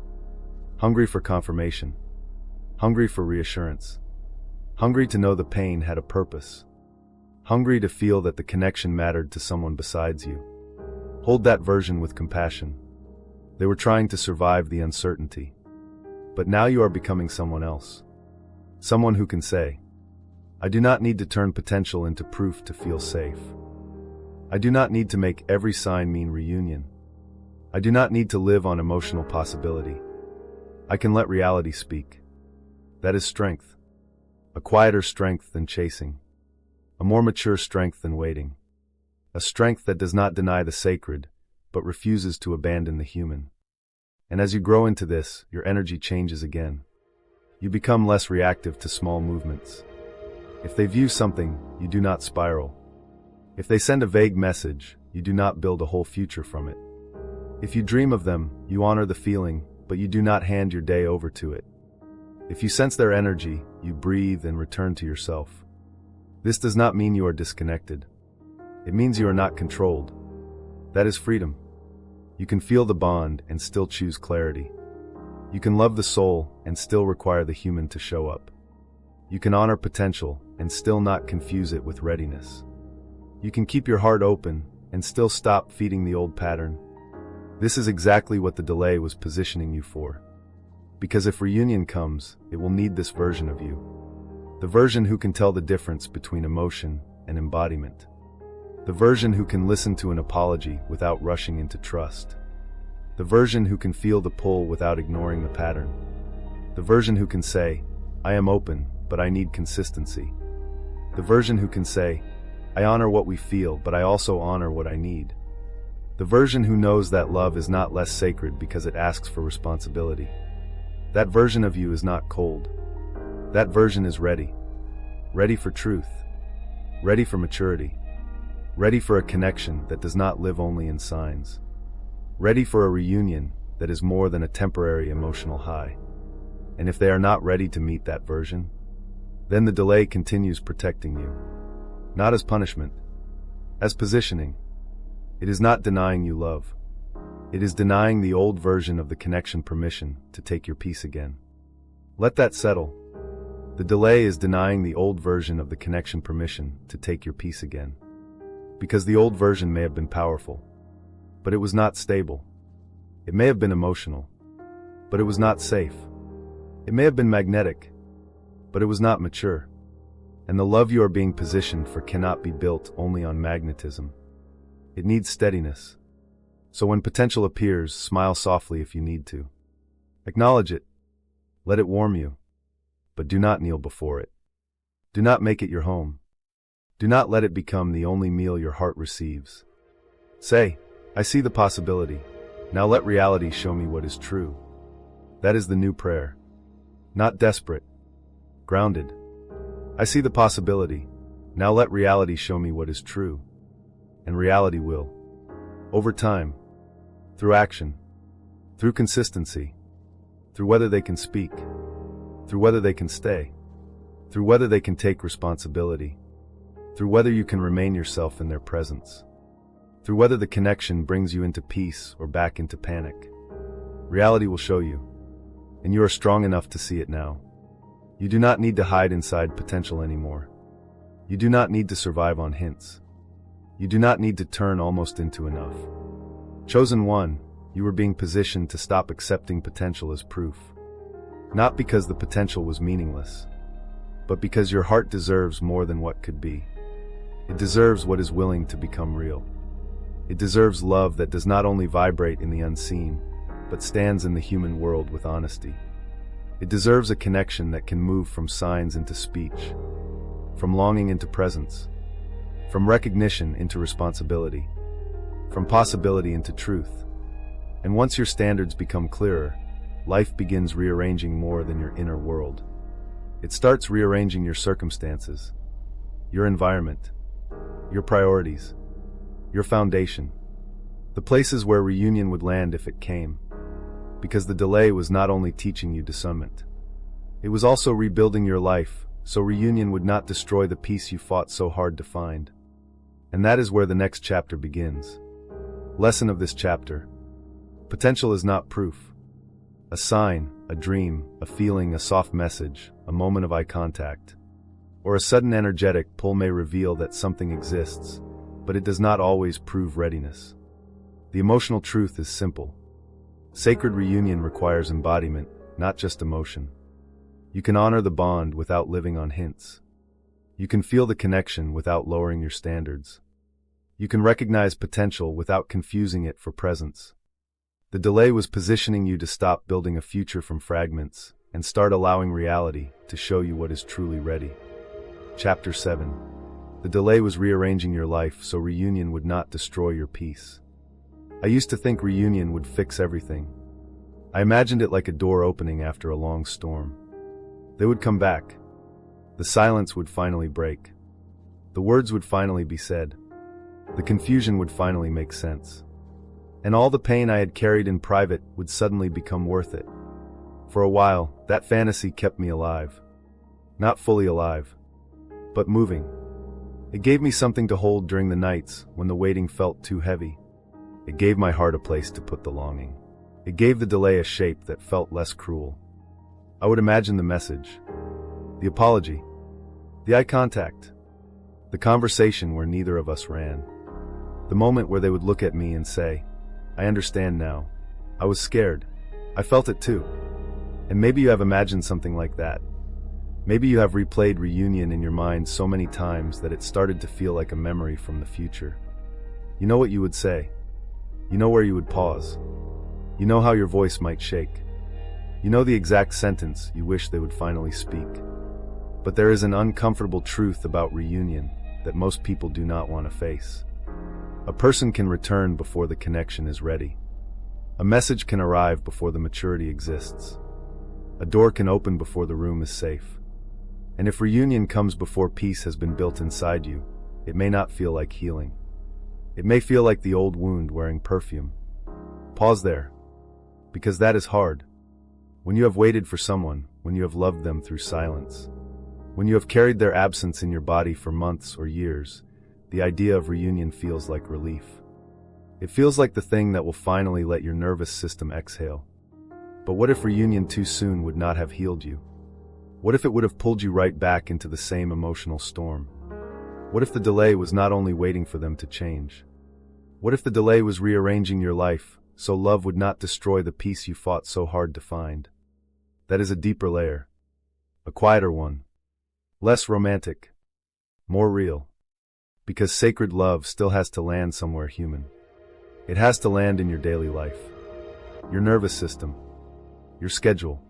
Speaker 1: Hungry for confirmation. Hungry for reassurance. Hungry to know the pain had a purpose. Hungry to feel that the connection mattered to someone besides you. Hold that version with compassion. They were trying to survive the uncertainty. But now you are becoming someone else. Someone who can say, I do not need to turn potential into proof to feel safe. I do not need to make every sign mean reunion. I do not need to live on emotional possibility. I can let reality speak. That is strength. A quieter strength than chasing. A more mature strength than waiting. A strength that does not deny the sacred, but refuses to abandon the human. And as you grow into this, your energy changes again. You become less reactive to small movements. If they view something, you do not spiral. If they send a vague message, you do not build a whole future from it. If you dream of them, you honor the feeling, but you do not hand your day over to it. If you sense their energy, you breathe and return to yourself. This does not mean you are disconnected. It means you are not controlled. That is freedom. You can feel the bond and still choose clarity. You can love the soul and still require the human to show up. You can honor potential and still not confuse it with readiness. You can keep your heart open and still stop feeding the old pattern. This is exactly what the delay was positioning you for. Because if reunion comes, it will need this version of you. The version who can tell the difference between emotion and embodiment. The version who can listen to an apology without rushing into trust. The version who can feel the pull without ignoring the pattern. The version who can say, I am open, but I need consistency. The version who can say, I honor what we feel, but I also honor what I need. The version who knows that love is not less sacred because it asks for responsibility. That version of you is not cold. That version is ready. Ready for truth. Ready for maturity. Ready for a connection that does not live only in signs. Ready for a reunion that is more than a temporary emotional high. And if they are not ready to meet that version, then the delay continues protecting you. Not as punishment, as positioning. It is not denying you love. It is denying the old version of the connection permission to take your peace again. Let that settle. The delay is denying the old version of the connection permission to take your peace again. Because the old version may have been powerful, but it was not stable. It may have been emotional, but it was not safe. It may have been magnetic, but it was not mature. And the love you are being positioned for cannot be built only on magnetism. It needs steadiness. So when potential appears, smile softly if you need to. Acknowledge it. Let it warm you. But do not kneel before it. Do not make it your home. Do not let it become the only meal your heart receives. Say, I see the possibility. Now let reality show me what is true. That is the new prayer. Not desperate. Grounded. I see the possibility. Now let reality show me what is true. And reality will. Over time. Through action. Through consistency. Through whether they can speak. Through whether they can stay. Through whether they can take responsibility. Through whether you can remain yourself in their presence. Through whether the connection brings you into peace or back into panic. Reality will show you, and you are strong enough to see it now. You do not need to hide inside potential anymore. You do not need to survive on hints. You do not need to turn almost into enough. Chosen one, you were being positioned to stop accepting potential as proof. Not because the potential was meaningless, but because your heart deserves more than what could be. It deserves what is willing to become real. It deserves love that does not only vibrate in the unseen, but stands in the human world with honesty. It deserves a connection that can move from signs into speech, from longing into presence, from recognition into responsibility, from possibility into truth. And once your standards become clearer, life begins rearranging more than your inner world. It starts rearranging your circumstances, your environment, your priorities, your foundation, the places where reunion would land if it came. Because the delay was not only teaching you discernment, it was also rebuilding your life, so reunion would not destroy the peace you fought so hard to find. And that is where the next chapter begins. Lesson of this chapter: potential is not proof. A sign, a dream, a feeling, a soft message, a moment of eye contact, or a sudden energetic pull may reveal that something exists, but it does not always prove readiness. The emotional truth is simple. Sacred reunion requires embodiment, not just emotion. You can honor the bond without living on hints. You can feel the connection without lowering your standards. You can recognize potential without confusing it for presence. The delay was positioning you to stop building a future from fragments and start allowing reality to show you what is truly ready. Chapter 7. The delay was rearranging your life so reunion would not destroy your peace. I used to think reunion would fix everything. I imagined it like a door opening after a long storm. They would come back. The silence would finally break. The words would finally be said. The confusion would finally make sense. And all the pain I had carried in private would suddenly become worth it. For a while, that fantasy kept me alive. Not fully alive, but moving. It gave me something to hold during the nights when the waiting felt too heavy. It gave my heart a place to put the longing. It gave the delay a shape that felt less cruel. I would imagine the message, the apology, the eye contact, the conversation where neither of us ran, the moment where they would look at me and say, "I understand now. I was scared. I felt it too." And maybe you have imagined something like that. Maybe you have replayed reunion in your mind so many times that it started to feel like a memory from the future. You know what you would say. You know where you would pause. You know how your voice might shake. You know the exact sentence you wish they would finally speak. But there is an uncomfortable truth about reunion that most people do not want to face. A person can return before the connection is ready. A message can arrive before the maturity exists. A door can open before the room is safe. And if reunion comes before peace has been built inside you, it may not feel like healing. It may feel like the old wound wearing perfume. Pause there, because that is hard. When you have waited for someone, when you have loved them through silence, when you have carried their absence in your body for months or years, the idea of reunion feels like relief. It feels like the thing that will finally let your nervous system exhale. But what if reunion too soon would not have healed you? What if it would have pulled you right back into the same emotional storm? What if the delay was not only waiting for them to change? What if the delay was rearranging your life so love would not destroy the peace you fought so hard to find? That is a deeper layer. A quieter one. Less romantic. More real. Because sacred love still has to land somewhere human. It has to land in your daily life. Your nervous system. Your schedule.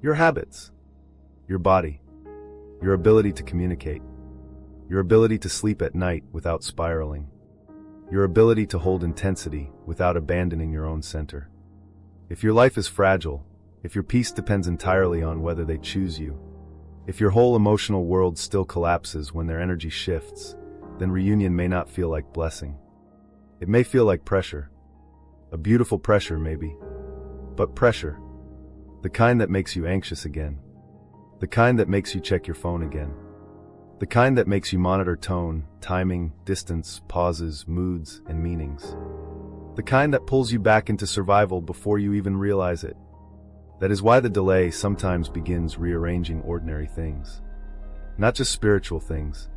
Speaker 1: Your habits. Your body, your ability to communicate, your ability to sleep at night without spiraling, your ability to hold intensity without abandoning your own center. If your life is fragile, if your peace depends entirely on whether they choose you, if your whole emotional world still collapses when their energy shifts, then reunion may not feel like blessing. It may feel like pressure. A beautiful pressure, maybe. But pressure. The kind that makes you anxious again. The kind that makes you check your phone again. The kind that makes you monitor tone, timing, distance, pauses, moods, and meanings. The kind that pulls you back into survival before you even realize it. That is why the delay sometimes begins rearranging ordinary things. Not just spiritual things.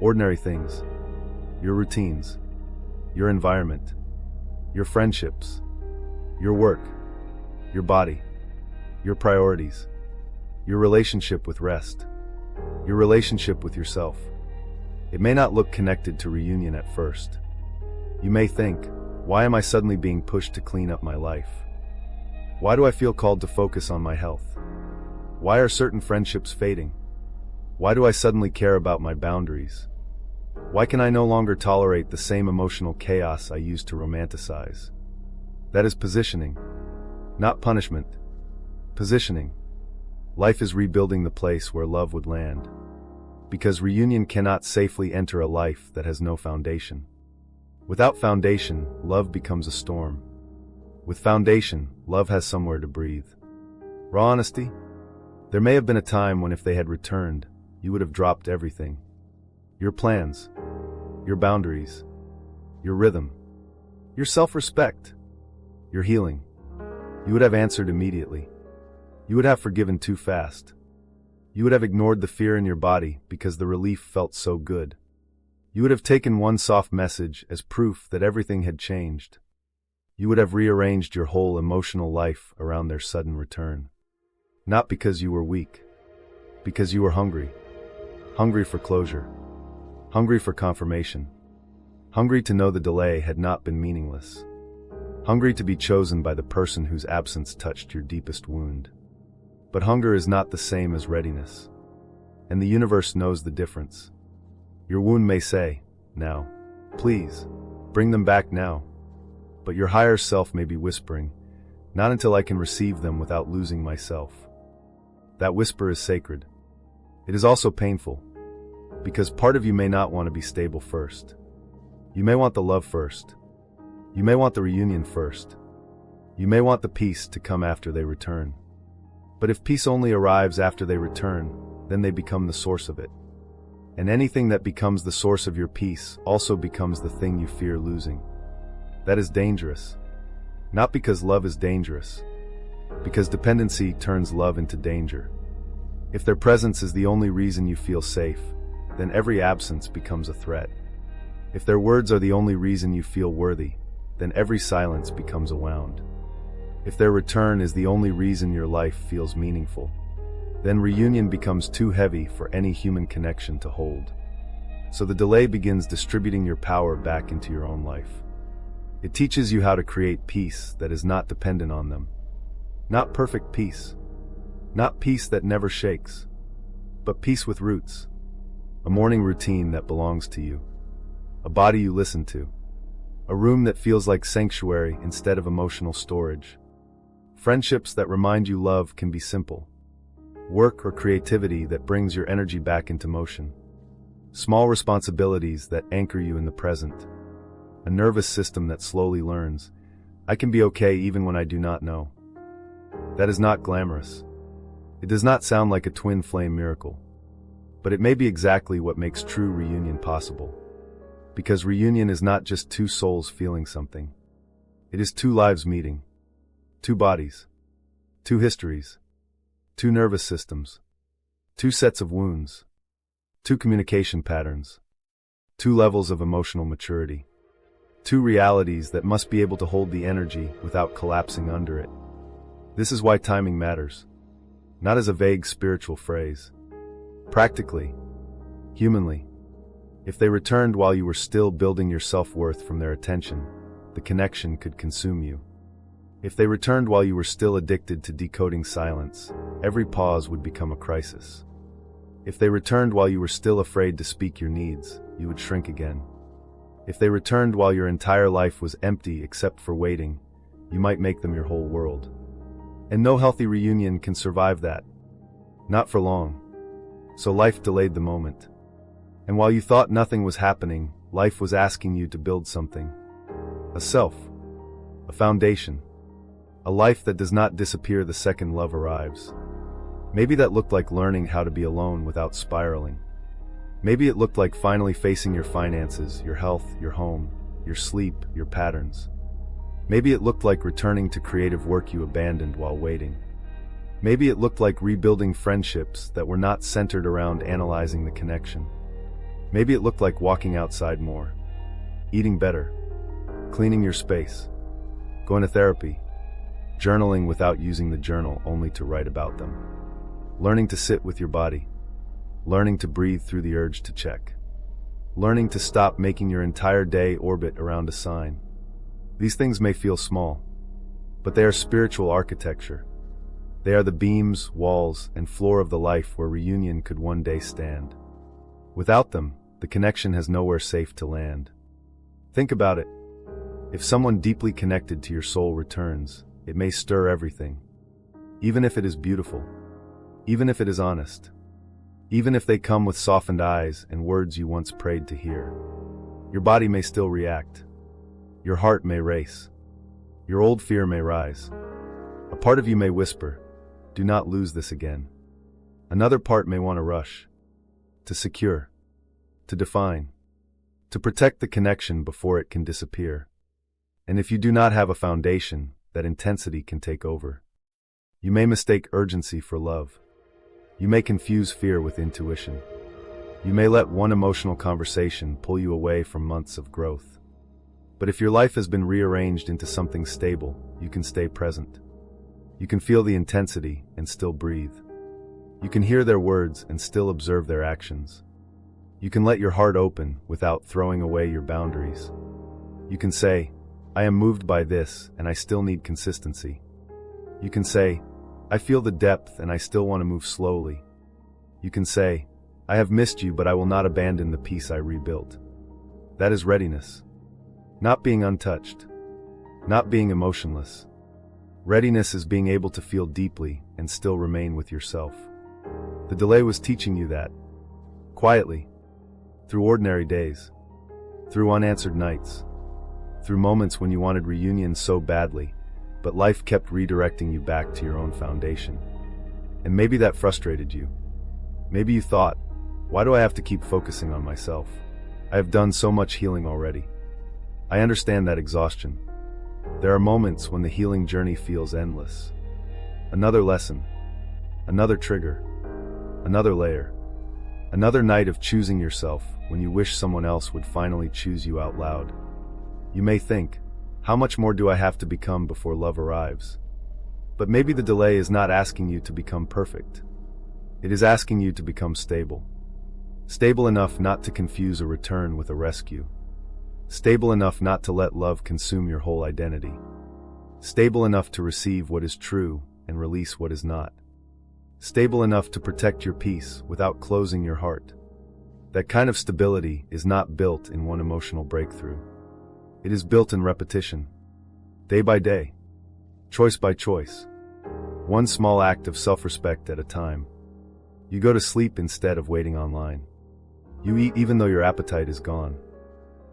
Speaker 1: Ordinary things. Your routines. Your environment. Your friendships. Your work. Your body. Your priorities. Your relationship with rest. Your relationship with yourself. It may not look connected to reunion at first. You may think, why am I suddenly being pushed to clean up my life? Why do I feel called to focus on my health? Why are certain friendships fading? Why do I suddenly care about my boundaries? Why can I no longer tolerate the same emotional chaos I used to romanticize? That is positioning, not punishment. Positioning. Life is rebuilding the place where love would land. Because reunion cannot safely enter a life that has no foundation. Without foundation, love becomes a storm. With foundation, love has somewhere to breathe. Raw honesty? There may have been a time when if they had returned, you would have dropped everything. Your plans, your boundaries, your rhythm, your self-respect, your healing. You would have answered immediately. You would have forgiven too fast. You would have ignored the fear in your body because the relief felt so good. You would have taken one soft message as proof that everything had changed. You would have rearranged your whole emotional life around their sudden return. Not because you were weak, because you were hungry. Hungry for closure. Hungry for confirmation. Hungry to know the delay had not been meaningless. Hungry to be chosen by the person whose absence touched your deepest wound. But hunger is not the same as readiness. And the universe knows the difference. Your wound may say, now, please, bring them back now. But your higher self may be whispering, not until I can receive them without losing myself. That whisper is sacred. It is also painful, because part of you may not want to be stable first. You may want the love first. You may want the reunion first. You may want the peace to come after they return. But if peace only arrives after they return, then they become the source of it. And anything that becomes the source of your peace also becomes the thing you fear losing. That is dangerous. Not because love is dangerous, because dependency turns love into danger. If their presence is the only reason you feel safe, then every absence becomes a threat. If their words are the only reason you feel worthy, then every silence becomes a wound. If their return is the only reason your life feels meaningful, then reunion becomes too heavy for any human connection to hold. So the delay begins distributing your power back into your own life. It teaches you how to create peace that is not dependent on them. Not perfect peace. Not peace that never shakes. But peace with roots. A morning routine that belongs to you. A body you listen to. A room that feels like sanctuary instead of emotional storage. Friendships that remind you love can be simple. Work or creativity that brings your energy back into motion. Small responsibilities that anchor you in the present. A nervous system that slowly learns, I can be okay even when I do not know. That is not glamorous. It does not sound like a twin flame miracle. But it may be exactly what makes true reunion possible. Because reunion is not just two souls feeling something. It is two lives meeting. Two bodies. Two histories. Two nervous systems. Two sets of wounds. Two communication patterns. Two levels of emotional maturity. Two realities that must be able to hold the energy without collapsing under it. This is why timing matters. Not as a vague spiritual phrase. Practically. Humanly. If they returned while you were still building your self-worth from their attention, the connection could consume you. If they returned while you were still addicted to decoding silence, every pause would become a crisis. If they returned while you were still afraid to speak your needs, you would shrink again. If they returned while your entire life was empty except for waiting, you might make them your whole world. And no healthy reunion can survive that. Not for long. So life delayed the moment. And while you thought nothing was happening, life was asking you to build something. A self. A foundation. A life that does not disappear the second love arrives. Maybe that looked like learning how to be alone without spiraling. Maybe it looked like finally facing your finances, your health, your home, your sleep, your patterns. Maybe it looked like returning to creative work you abandoned while waiting. Maybe it looked like rebuilding friendships that were not centered around analyzing the connection. Maybe it looked like walking outside more, eating better, cleaning your space, going to therapy, journaling without using the journal only to write about them, learning to sit with your body, learning to breathe through the urge to check, learning to stop making your entire day orbit around a sign. These things may feel small, but they are spiritual architecture. They are the beams, walls, and floor of the life where reunion could one day stand. Without them, the connection has nowhere safe to land. Think about it. If someone deeply connected to your soul returns, it may stir everything. Even if it is beautiful, even if it is honest, even if they come with softened eyes and words you once prayed to hear. Your body may still react. Your heart may race. Your old fear may rise. A part of you may whisper, "Do not lose this again." Another part may want to rush, to secure, to define, to protect the connection before it can disappear. And if you do not have a foundation, that intensity can take over. You may mistake urgency for love. You may confuse fear with intuition. You may let one emotional conversation pull you away from months of growth. But if your life has been rearranged into something stable, you can stay present. You can feel the intensity and still breathe. You can hear their words and still observe their actions. You can let your heart open without throwing away your boundaries. You can say, "I am moved by this and I still need consistency." You can say, "I feel the depth and I still want to move slowly." You can say, "I have missed you but I will not abandon the peace I rebuilt." That is readiness. Not being untouched. Not being emotionless. Readiness is being able to feel deeply and still remain with yourself. The delay was teaching you that. Quietly. Through ordinary days. Through unanswered nights. Through moments when you wanted reunion so badly, but life kept redirecting you back to your own foundation. And maybe that frustrated you. Maybe you thought, "Why do I have to keep focusing on myself? I have done so much healing already." I understand that exhaustion. There are moments when the healing journey feels endless. Another lesson. Another trigger. Another layer. Another night of choosing yourself when you wish someone else would finally choose you out loud. You may think, how much more do I have to become before love arrives? But maybe the delay is not asking you to become perfect. It is asking you to become stable. Stable enough not to confuse a return with a rescue. Stable enough not to let love consume your whole identity. Stable enough to receive what is true and release what is not. Stable enough to protect your peace without closing your heart. That kind of stability is not built in one emotional breakthrough. It is built in repetition. Day by day. Choice by choice. One small act of self-respect at a time. You go to sleep instead of waiting online. You eat even though your appetite is gone.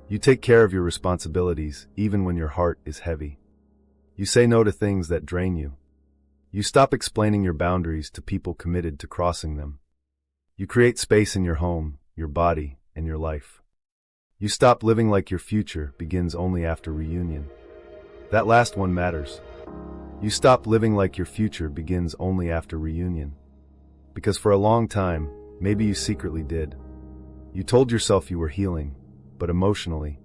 Speaker 1: You take care of your responsibilities even when your heart is heavy. You say no to things that drain you. You stop explaining your boundaries to people committed to crossing them. You create space in your home, your body, and your life. You stop living like your future begins only after reunion. That last one matters. You stop living like your future begins only after reunion. Because for a long time, maybe you secretly did. You told yourself you were healing, but emotionally,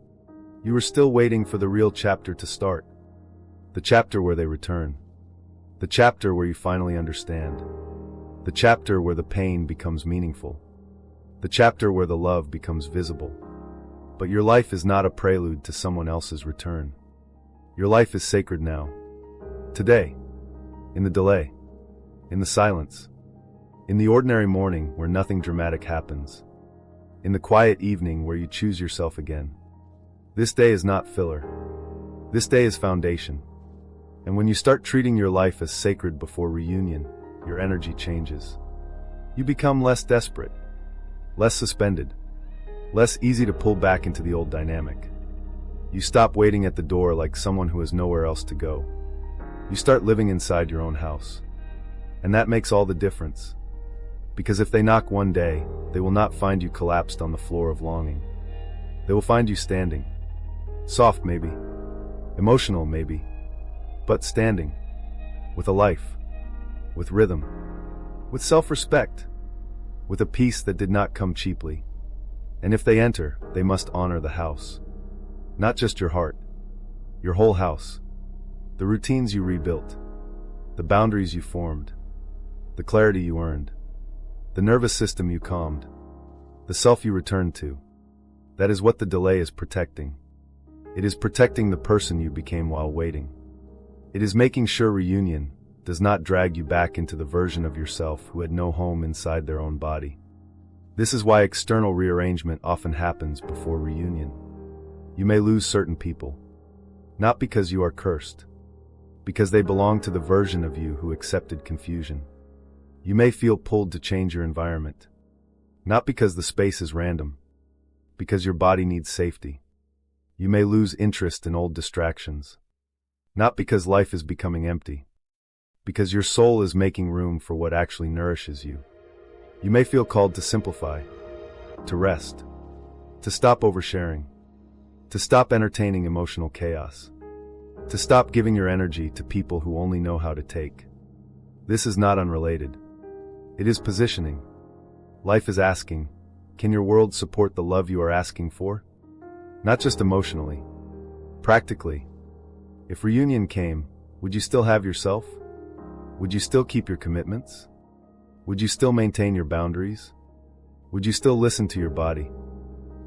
Speaker 1: you were still waiting for the real chapter to start. The chapter where they return. The chapter where you finally understand. The chapter where the pain becomes meaningful. The chapter where the love becomes visible. But your life is not a prelude to someone else's return. Your life is sacred now. Today. In the delay. In the silence. In the ordinary morning where nothing dramatic happens. In the quiet evening where you choose yourself again. This day is not filler. This day is foundation. And when you start treating your life as sacred before reunion, your energy changes. You become less desperate, less suspended, less easy to pull back into the old dynamic. You stop waiting at the door like someone who has nowhere else to go. You start living inside your own house. And that makes all the difference. Because if they knock one day, they will not find you collapsed on the floor of longing. They will find you standing. Soft maybe, Emotional, maybe, but standing, with a life, with rhythm, with self-respect, with a peace that did not come cheaply. And if they enter, they must honor the house. Not just your heart, your whole house. The routines you rebuilt, the boundaries you formed, the clarity you earned, the nervous system you calmed, the self you returned to. That is what the delay is protecting. It is protecting the person you became while waiting. It is making sure reunion does not drag you back into the version of yourself who had no home inside their own body. This is why external rearrangement often happens before reunion. You may lose certain people, not because you are cursed, because they belong to the version of you who accepted confusion. You may feel pulled to change your environment, not because the space is random, because your body needs safety. You may lose interest in old distractions, not because life is becoming empty, because your soul is making room for what actually nourishes you. You may feel called to simplify, to rest, to stop oversharing, to stop entertaining emotional chaos, to stop giving your energy to people who only know how to take. This is not unrelated. It is positioning. Life is asking, can your world support the love you are asking for? Not just emotionally, practically. If reunion came, would you still have yourself? Would you still keep your commitments? Would you still maintain your boundaries? Would you still listen to your body?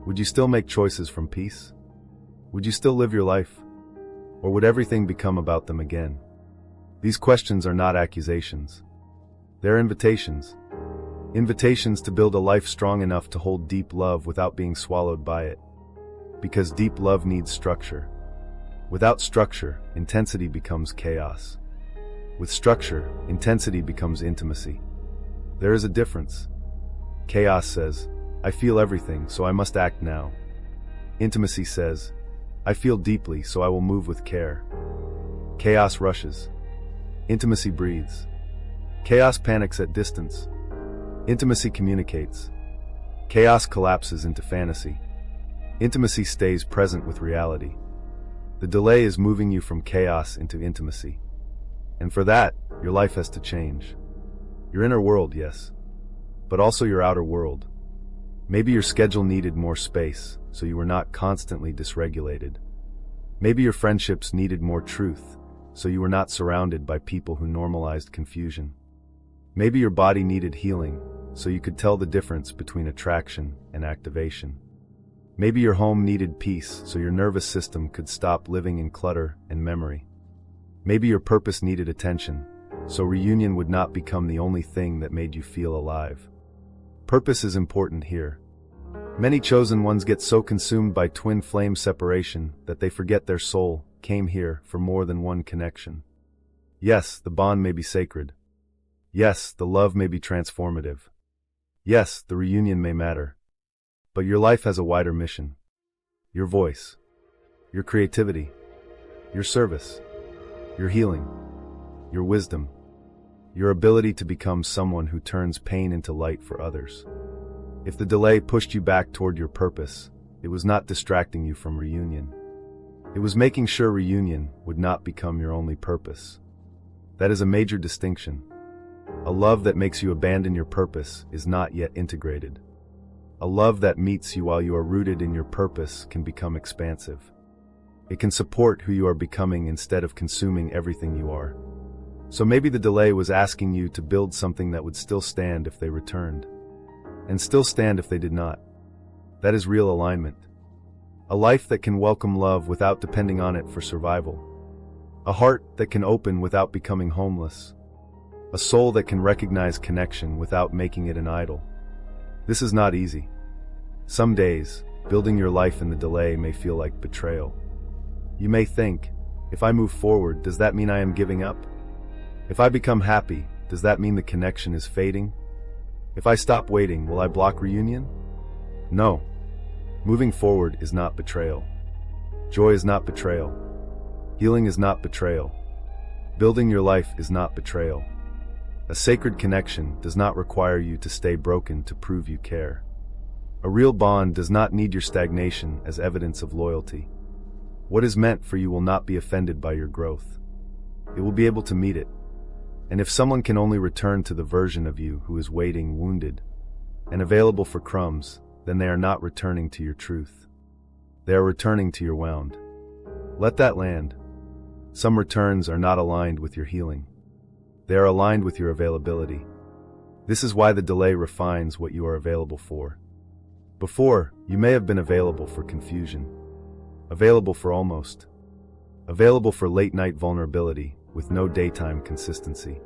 Speaker 1: Would you still make choices from peace? Would you still live your life? Or would everything become about them again? These questions are not accusations. They're invitations. Invitations to build a life strong enough to hold deep love without being swallowed by it. Because deep love needs structure. Without structure, intensity becomes chaos. With structure, intensity becomes intimacy. There is a difference. Chaos says, I feel everything, so I must act now. Intimacy says, I feel deeply, so I will move with care. Chaos rushes. Intimacy breathes. Chaos panics at distance. Intimacy communicates. Chaos collapses into fantasy. Intimacy stays present with reality. The delay is moving you from chaos into intimacy. And for that, your life has to change. Your inner world, yes, but also your outer world. Maybe your schedule needed more space, so you were not constantly dysregulated. Maybe your friendships needed more truth, so you were not surrounded by people who normalized confusion. Maybe your body needed healing, so you could tell the difference between attraction and activation. Maybe your home needed peace, so your nervous system could stop living in clutter and memory. Maybe your purpose needed attention, so reunion would not become the only thing that made you feel alive. Purpose is important here. Many chosen ones get so consumed by twin flame separation that they forget their soul came here for more than one connection. Yes, the bond may be sacred. Yes, the love may be transformative. Yes, the reunion may matter. But your life has a wider mission. Your voice, your creativity, your service, your healing, your wisdom, your ability to become someone who turns pain into light for others. If the delay pushed you back toward your purpose, it was not distracting you from reunion. It was making sure reunion would not become your only purpose. That is a major distinction. A love that makes you abandon your purpose is not yet integrated. A love that meets you while you are rooted in your purpose can become expansive. It can support who you are becoming instead of consuming everything you are. So maybe the delay was asking you to build something that would still stand if they returned, and still stand if they did not. That is real alignment. A life that can welcome love without depending on it for survival. A heart that can open without becoming homeless. A soul that can recognize connection without making it an idol. This is not easy. Some days, building your life in the delay may feel like betrayal. You may think, if I move forward, does that mean I am giving up? If I become happy, does that mean the connection is fading? If I stop waiting, will I block reunion? No. Moving forward is not betrayal. Joy is not betrayal. Healing is not betrayal. Building your life is not betrayal. A sacred connection does not require you to stay broken to prove you care. A real bond does not need your stagnation as evidence of loyalty. What is meant for you will not be offended by your growth. It will be able to meet it. And if someone can only return to the version of you who is waiting, wounded, and available for crumbs, then they are not returning to your truth. They are returning to your wound. Let that land. Some returns are not aligned with your healing. They are aligned with your availability. This is why the delay refines what you are available for. Before, you may have been available for confusion, available for almost, available for late-night vulnerability with no daytime consistency,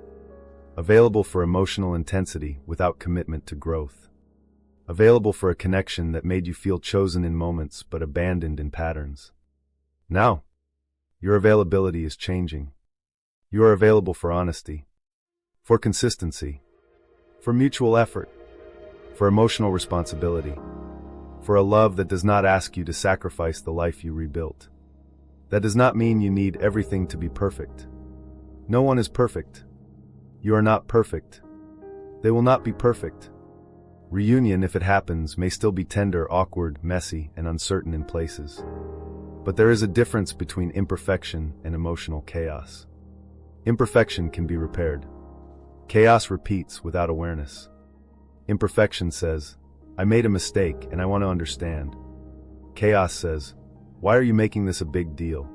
Speaker 1: available for emotional intensity without commitment to growth, available for a connection that made you feel chosen in moments but abandoned in patterns. Now, your availability is changing. You are available for honesty, for consistency, for mutual effort, for emotional responsibility, for a love that does not ask you to sacrifice the life you rebuilt. That does not mean you need everything to be perfect. No one is perfect. You are not perfect. They will not be perfect. Reunion, if it happens, may still be tender, awkward, messy, and uncertain in places. But there is a difference between imperfection and emotional chaos. Imperfection can be repaired. Chaos repeats without awareness. Imperfection says, I made a mistake and I want to understand. Chaos says, why are you making this a big deal?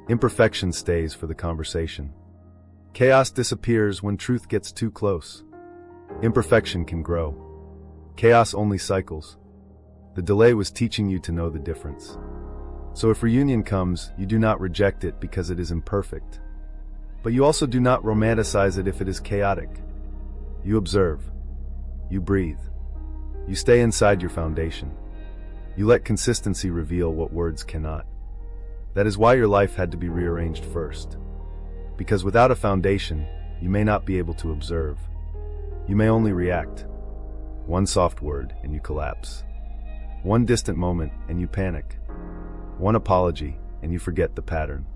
Speaker 1: Imperfection stays for the conversation. Chaos disappears when truth gets too close. Imperfection can grow. Chaos only cycles. The delay was teaching you to know the difference. So if reunion comes, you do not reject it because it is imperfect. But you also do not romanticize it if it is chaotic. You observe. You breathe. You stay inside your foundation. You let consistency reveal what words cannot. That is why your life had to be rearranged first. Because without a foundation, you may not be able to observe. You may only react. One soft word and you collapse. One distant moment and you panic. One apology and you forget the pattern.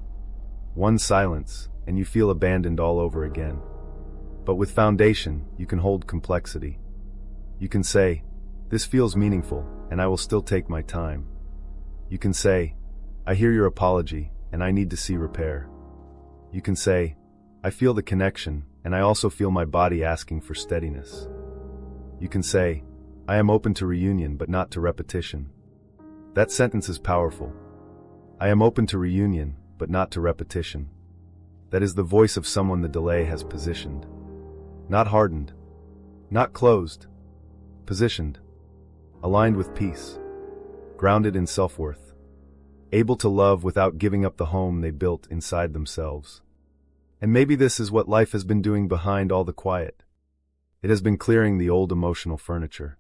Speaker 1: One silence and you feel abandoned all over again. But with foundation, you can hold complexity. You can say, this feels meaningful, and I will still take my time. You can say, I hear your apology, and I need to see repair. You can say, I feel the connection, and I also feel my body asking for steadiness. You can say, I am open to reunion but not to repetition. That sentence is powerful. I am open to reunion but not to repetition. That is the voice of someone the delay has positioned. Not hardened. Not closed. Positioned. Aligned with peace. Grounded in self-worth. Able to love without giving up the home they built inside themselves. And maybe this is what life has been doing behind all the quiet. It has been clearing the old emotional furniture.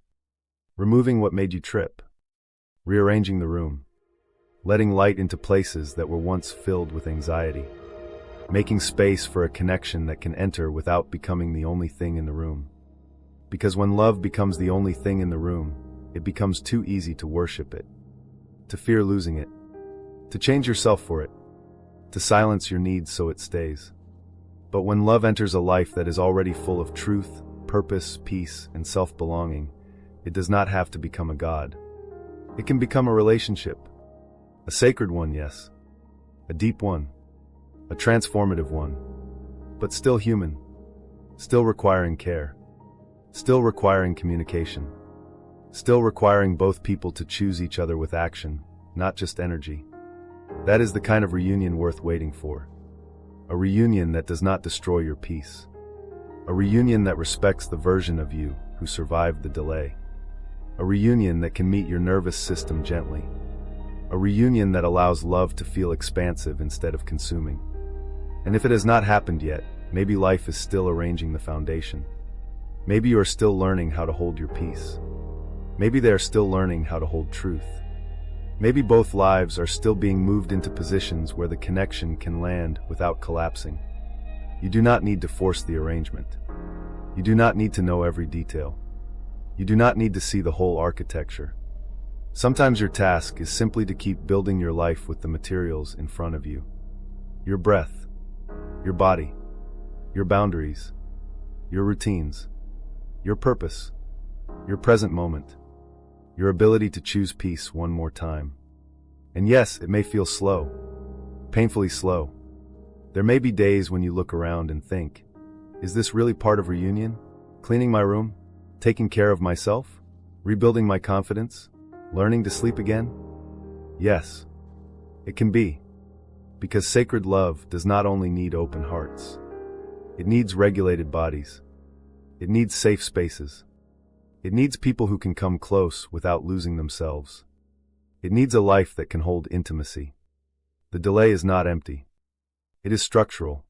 Speaker 1: Removing what made you trip. Rearranging the room. Letting light into places that were once filled with anxiety. Making space for a connection that can enter without becoming the only thing in the room. Because when love becomes the only thing in the room, it becomes too easy to worship it. To fear losing it. To change yourself for it. To silence your needs so it stays. But when love enters a life that is already full of truth, purpose, peace, and self-belonging, it does not have to become a god. It can become a relationship. A sacred one, yes. A deep one. A transformative one. But still human. Still requiring care. Still requiring communication. Still requiring both people to choose each other with action, not just energy. That is the kind of reunion worth waiting for. A reunion that does not destroy your peace. A reunion that respects the version of you who survived the delay. A reunion that can meet your nervous system gently. A reunion that allows love to feel expansive instead of consuming. And if it has not happened yet, maybe life is still arranging the foundation. Maybe you are still learning how to hold your peace. Maybe they are still learning how to hold truth. Maybe both lives are still being moved into positions where the connection can land without collapsing. You do not need to force the arrangement. You do not need to know every detail. You do not need to see the whole architecture. Sometimes your task is simply to keep building your life with the materials in front of you. Your breath, your body, your boundaries, your routines, your purpose, your present moment, your ability to choose peace one more time. And yes, it may feel slow, painfully slow. There may be days when you look around and think, is this really part of reunion? Cleaning my room? Taking care of myself? Rebuilding my confidence? Learning to sleep again? Yes, it can be. Because sacred love does not only need open hearts. It needs regulated bodies. It needs safe spaces. It needs people who can come close without losing themselves. It needs a life that can hold intimacy. The delay is not empty. It is structural.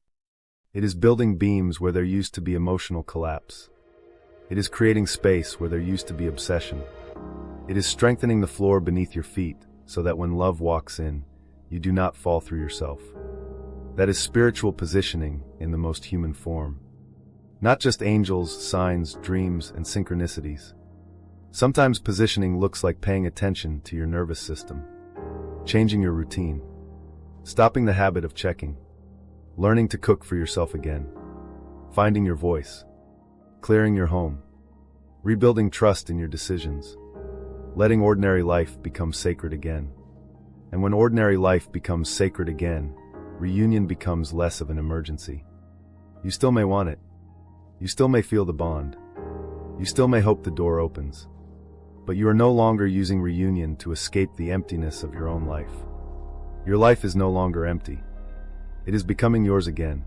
Speaker 1: It is building beams where there used to be emotional collapse. It is creating space where there used to be obsession. It is strengthening the floor beneath your feet so that when love walks in, you do not fall through yourself. That is spiritual positioning in the most human form. Not just angels, signs, dreams, and synchronicities. Sometimes positioning looks like paying attention to your nervous system, changing your routine, stopping the habit of checking, learning to cook for yourself again, finding your voice, clearing your home, rebuilding trust in your decisions, letting ordinary life become sacred again. And when ordinary life becomes sacred again, reunion becomes less of an emergency. You still may want it. You still may feel the bond. You still may hope the door opens. But you are no longer using reunion to escape the emptiness of your own life. Your life is no longer empty. It is becoming yours again.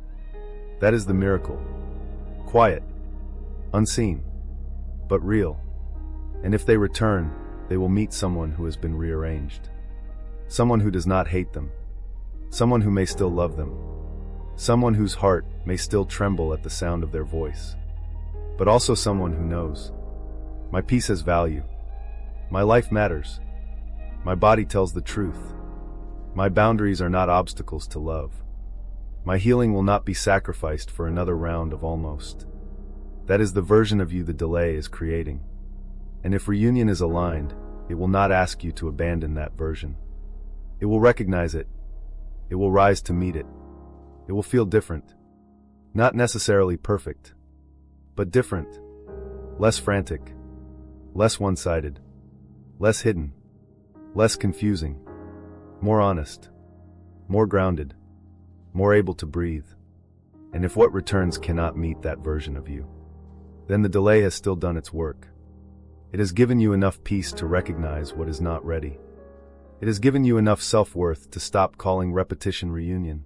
Speaker 1: That is the miracle. Quiet, unseen, but real. And if they return, they will meet someone who has been rearranged. Someone who does not hate them. Someone who may still love them. Someone whose heart may still tremble at the sound of their voice. But also someone who knows. My peace has value. My life matters. My body tells the truth. My boundaries are not obstacles to love. My healing will not be sacrificed for another round of almost. That is the version of you the delay is creating. And if reunion is aligned, it will not ask you to abandon that version. It will recognize it. It will rise to meet it. It will feel different. Not necessarily perfect, but different. Less frantic. Less one-sided. Less hidden. Less confusing. More honest. More grounded. More able to breathe. And if what returns cannot meet that version of you, then the delay has still done its work. It has given you enough peace to recognize what is not ready. It has given you enough self-worth to stop calling repetition reunion.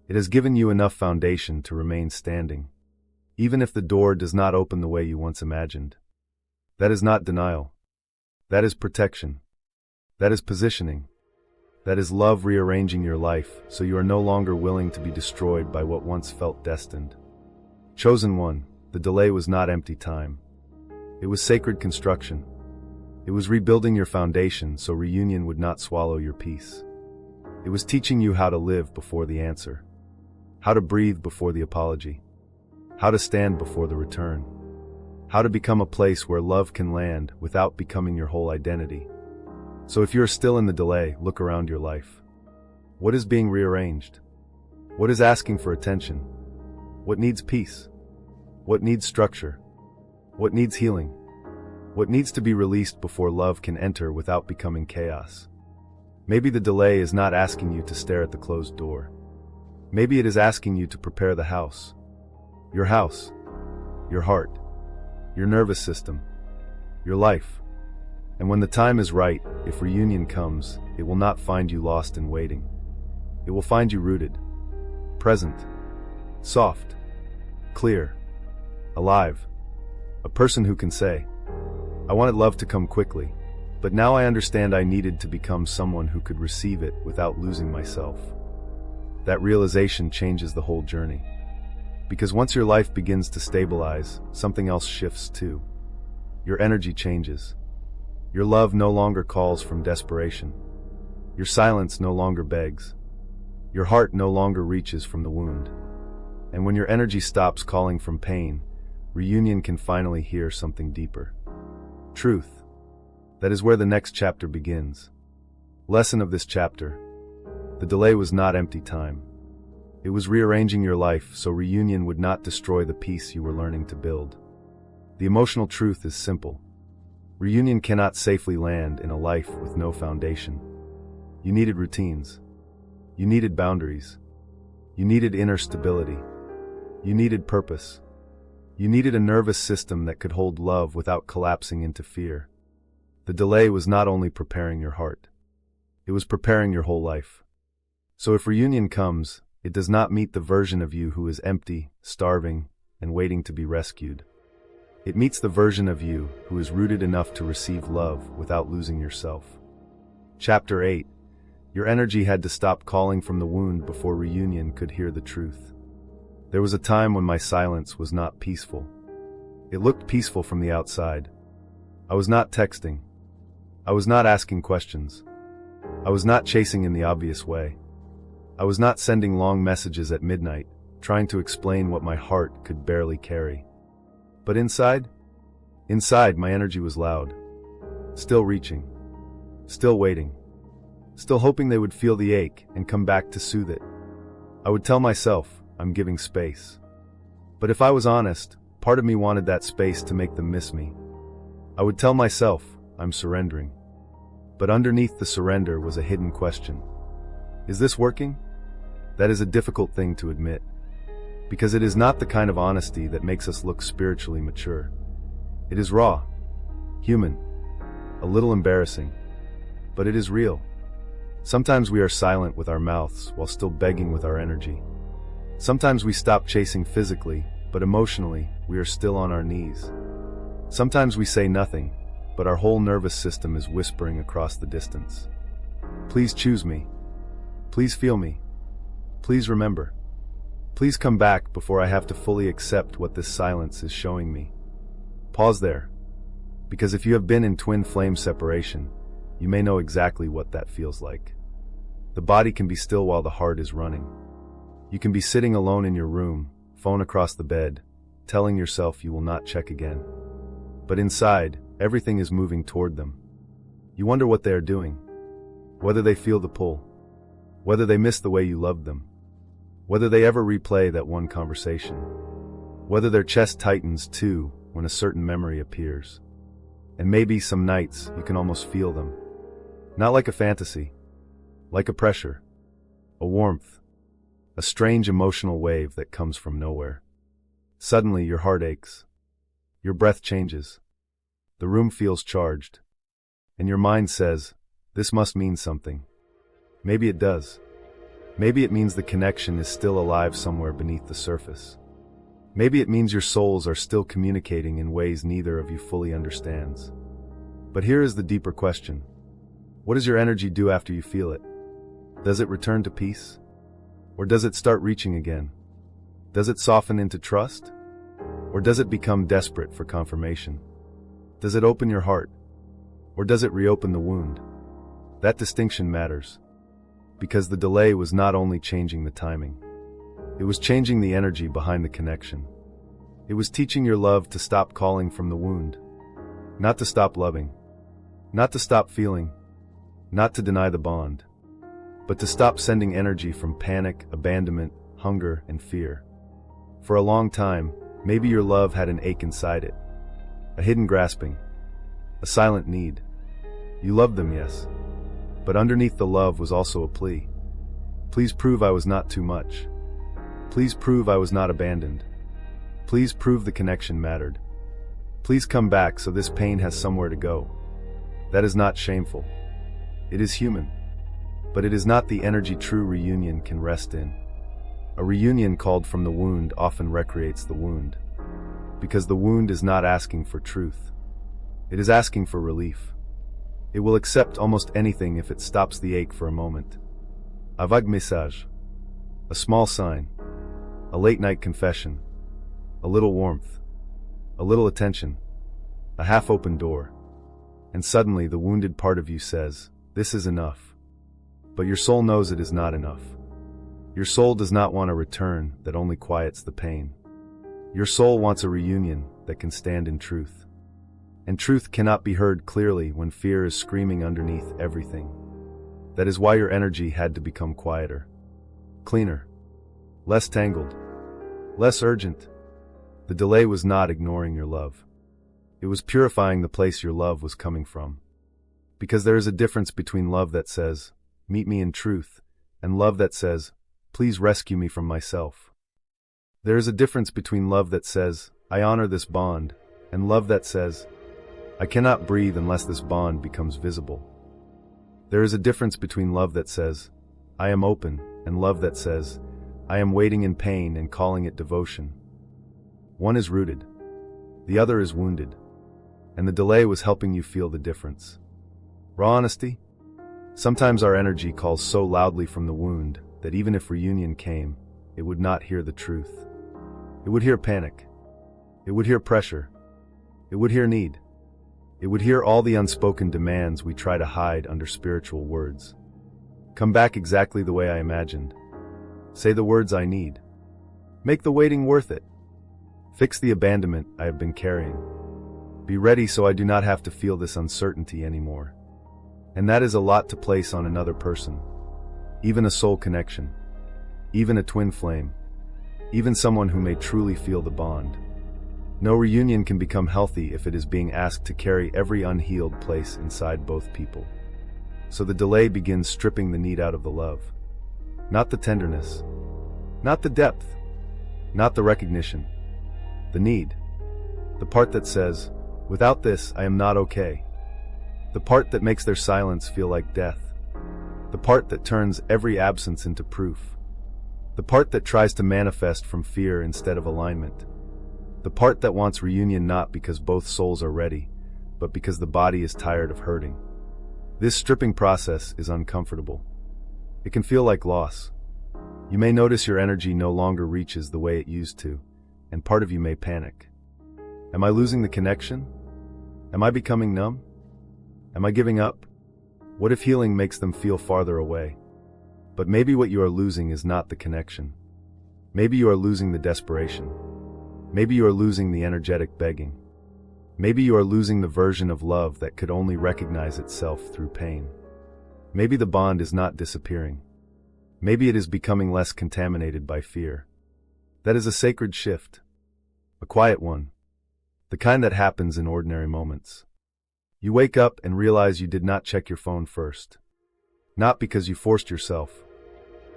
Speaker 1: It has given you enough foundation to remain standing, even if the door does not open the way you once imagined. That is not denial. That is protection. That is positioning. That is love rearranging your life so you are no longer willing to be destroyed by what once felt destined. Chosen one, the delay was not empty time. It was sacred construction. It was rebuilding your foundation so reunion would not swallow your peace. It was teaching you how to live before the answer, how to breathe before the apology, how to stand before the return, how to become a place where love can land without becoming your whole identity. So if you're still in the delay, look around your life. What is being rearranged? What is asking for attention? What needs peace? What needs structure? What needs healing? What needs to be released before love can enter without becoming chaos? Maybe the delay is not asking you to stare at the closed door. Maybe it is asking you to prepare the house. Your house. Your heart. Your nervous system. Your life. And when the time is right, if reunion comes, it will not find you lost in waiting. It will find you rooted, present, soft, clear, alive. A person who can say, I wanted love to come quickly, but now I understand I needed to become someone who could receive it without losing myself. That realization changes the whole journey. Because once your life begins to stabilize, something else shifts too. Your energy changes. Your love no longer calls from desperation. Your silence no longer begs. Your heart no longer reaches from the wound. And when your energy stops calling from pain, reunion can finally hear something deeper. Truth. That is where the next chapter begins. Lesson of this chapter. The delay was not empty time. It was rearranging your life so reunion would not destroy the peace you were learning to build. The emotional truth is simple. Reunion cannot safely land in a life with no foundation. You needed routines. You needed boundaries. You needed inner stability. You needed purpose. You needed a nervous system that could hold love without collapsing into fear. The delay was not only preparing your heart. It was preparing your whole life. So if reunion comes, it does not meet the version of you who is empty, starving, and waiting to be rescued. It meets the version of you who is rooted enough to receive love without losing yourself. Chapter 8. Your energy had to stop calling from the wound before reunion could hear the truth. There was a time when my silence was not peaceful. It looked peaceful from the outside. I was not texting. I was not asking questions. I was not chasing in the obvious way. I was not sending long messages at midnight, trying to explain what my heart could barely carry. But inside my energy was loud. Still reaching. Still waiting. Still hoping they would feel the ache and come back to soothe it. I would tell myself, I'm giving space. But if I was honest, part of me wanted that space to make them miss me. I would tell myself, I'm surrendering. But underneath the surrender was a hidden question. Is this working? That is a difficult thing to admit. Because it is not the kind of honesty that makes us look spiritually mature. It is raw, human, a little embarrassing. But it is real. Sometimes we are silent with our mouths while still begging with our energy. Sometimes we stop chasing physically, but emotionally, we are still on our knees. Sometimes we say nothing, but our whole nervous system is whispering across the distance. Please choose me. Please feel me. Please remember. Please come back before I have to fully accept what this silence is showing me. Pause there. Because if you have been in twin flame separation, you may know exactly what that feels like. The body can be still while the heart is running. You can be sitting alone in your room, phone across the bed, telling yourself you will not check again. But inside, everything is moving toward them. You wonder what they are doing, whether they feel the pull, whether they miss the way you loved them, whether they ever replay that one conversation, whether their chest tightens too when a certain memory appears. And maybe some nights you can almost feel them. Not like a fantasy, like a pressure, a warmth, a strange emotional wave that comes from nowhere. Suddenly your heart aches. Your breath changes. The room feels charged. And your mind says, this must mean something. Maybe it does. Maybe it means the connection is still alive somewhere beneath the surface. Maybe it means your souls are still communicating in ways neither of you fully understands. But here is the deeper question. What does your energy do after you feel it? Does it return to peace? Or does it start reaching again? Does it soften into trust? Or does it become desperate for confirmation? Does it open your heart? Or does it reopen the wound? That distinction matters. Because the delay was not only changing the timing. It was changing the energy behind the connection. It was teaching your love to stop calling from the wound. Not to stop loving. Not to stop feeling. Not to deny the bond. But to stop sending energy from panic, abandonment, hunger, and fear. For a long time, maybe your love had an ache inside it. A hidden grasping. A silent need. You loved them, yes. But underneath the love was also a plea. Please prove I was not too much. Please prove I was not abandoned. Please prove the connection mattered. Please come back so this pain has somewhere to go. That is not shameful. It is human. But it is not the energy true reunion can rest in. A reunion called from the wound often recreates the wound. Because the wound is not asking for truth. It is asking for relief. It will accept almost anything if it stops the ache for a moment. A vague message. A small sign. A late-night confession. A little warmth. A little attention. A half-open door. And suddenly the wounded part of you says, this is enough. But your soul knows it is not enough. Your soul does not want a return that only quiets the pain. Your soul wants a reunion that can stand in truth. And truth cannot be heard clearly when fear is screaming underneath everything. That is why your energy had to become quieter. Cleaner. Less tangled. Less urgent. The delay was not ignoring your love. It was purifying the place your love was coming from. Because there is a difference between love that says, meet me in truth, and love that says, please rescue me from myself. There is a difference between love that says, I honor this bond, and love that says, I cannot breathe unless this bond becomes visible. There is a difference between love that says, I am open, and love that says, I am waiting in pain and calling it devotion. One is rooted. The other is wounded. And the delay was helping you feel the difference. Raw honesty? Sometimes our energy calls so loudly from the wound that even if reunion came, it would not hear the truth. It would hear panic. It would hear pressure. It would hear need. It would hear all the unspoken demands we try to hide under spiritual words. Come back exactly the way I imagined. Say the words I need. Make the waiting worth it. Fix the abandonment I have been carrying. Be ready so I do not have to feel this uncertainty anymore. And that is a lot to place on another person. Even a soul connection. Even a twin flame. Even someone who may truly feel the bond. No reunion can become healthy if it is being asked to carry every unhealed place inside both people. So the delay begins stripping the need out of the love. Not the tenderness. Not the depth. Not the recognition. The need. The part that says, without this, I am not okay. The part that makes their silence feel like death. The part that turns every absence into proof. The part that tries to manifest from fear instead of alignment. The part that wants reunion not because both souls are ready, but because the body is tired of hurting. This stripping process is uncomfortable. It can feel like loss. You may notice your energy no longer reaches the way it used to, and part of you may panic. Am I losing the connection? Am I becoming numb? Am I giving up? What if healing makes them feel farther away? But maybe what you are losing is not the connection. Maybe you are losing the desperation. Maybe you are losing the energetic begging. Maybe you are losing the version of love that could only recognize itself through pain. Maybe the bond is not disappearing. Maybe it is becoming less contaminated by fear. That is a sacred shift. A quiet one. The kind that happens in ordinary moments. You wake up and realize you did not check your phone first. Not because you forced yourself.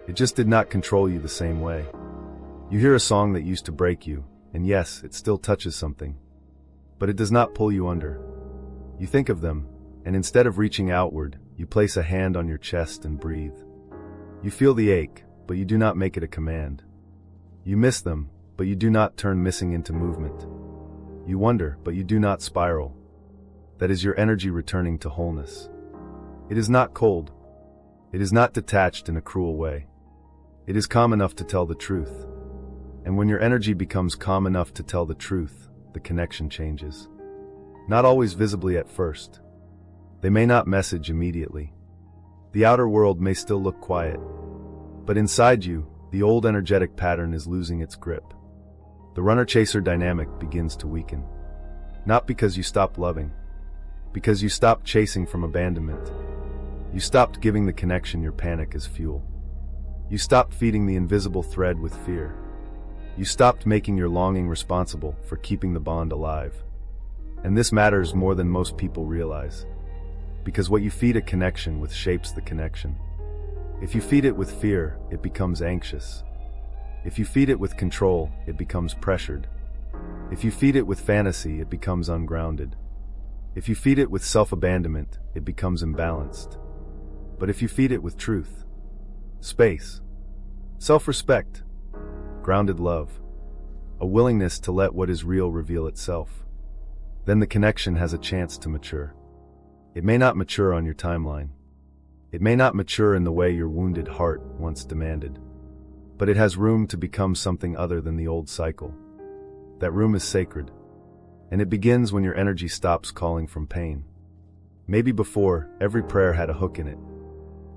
Speaker 1: It just did not control you the same way. You hear a song that used to break you, and yes, it still touches something. But it does not pull you under. You think of them, and instead of reaching outward, you place a hand on your chest and breathe. You feel the ache, but you do not make it a command. You miss them, but you do not turn missing into movement. You wonder, but you do not spiral. That is your energy returning to wholeness. It is not cold. It is not detached in a cruel way. It is calm enough to tell the truth. And when your energy becomes calm enough to tell the truth, the connection changes. Not always visibly at first. They may not message immediately. The outer world may still look quiet. But inside you, the old energetic pattern is losing its grip. The runner-chaser dynamic begins to weaken. Not because you stopped loving. Because you stopped chasing from abandonment. You stopped giving the connection your panic as fuel. You stopped feeding the invisible thread with fear. You stopped making your longing responsible for keeping the bond alive. And this matters more than most people realize. Because what you feed a connection with shapes the connection. If you feed it with fear, it becomes anxious. If you feed it with control, it becomes pressured. If you feed it with fantasy, it becomes ungrounded. If you feed it with self-abandonment, it becomes imbalanced. But if you feed it with truth, space, self-respect, grounded love, a willingness to let what is real reveal itself, then the connection has a chance to mature. It may not mature on your timeline. It may not mature in the way your wounded heart once demanded. But it has room to become something other than the old cycle. That room is sacred. And it begins when your energy stops calling from pain. Maybe before, every prayer had a hook in it.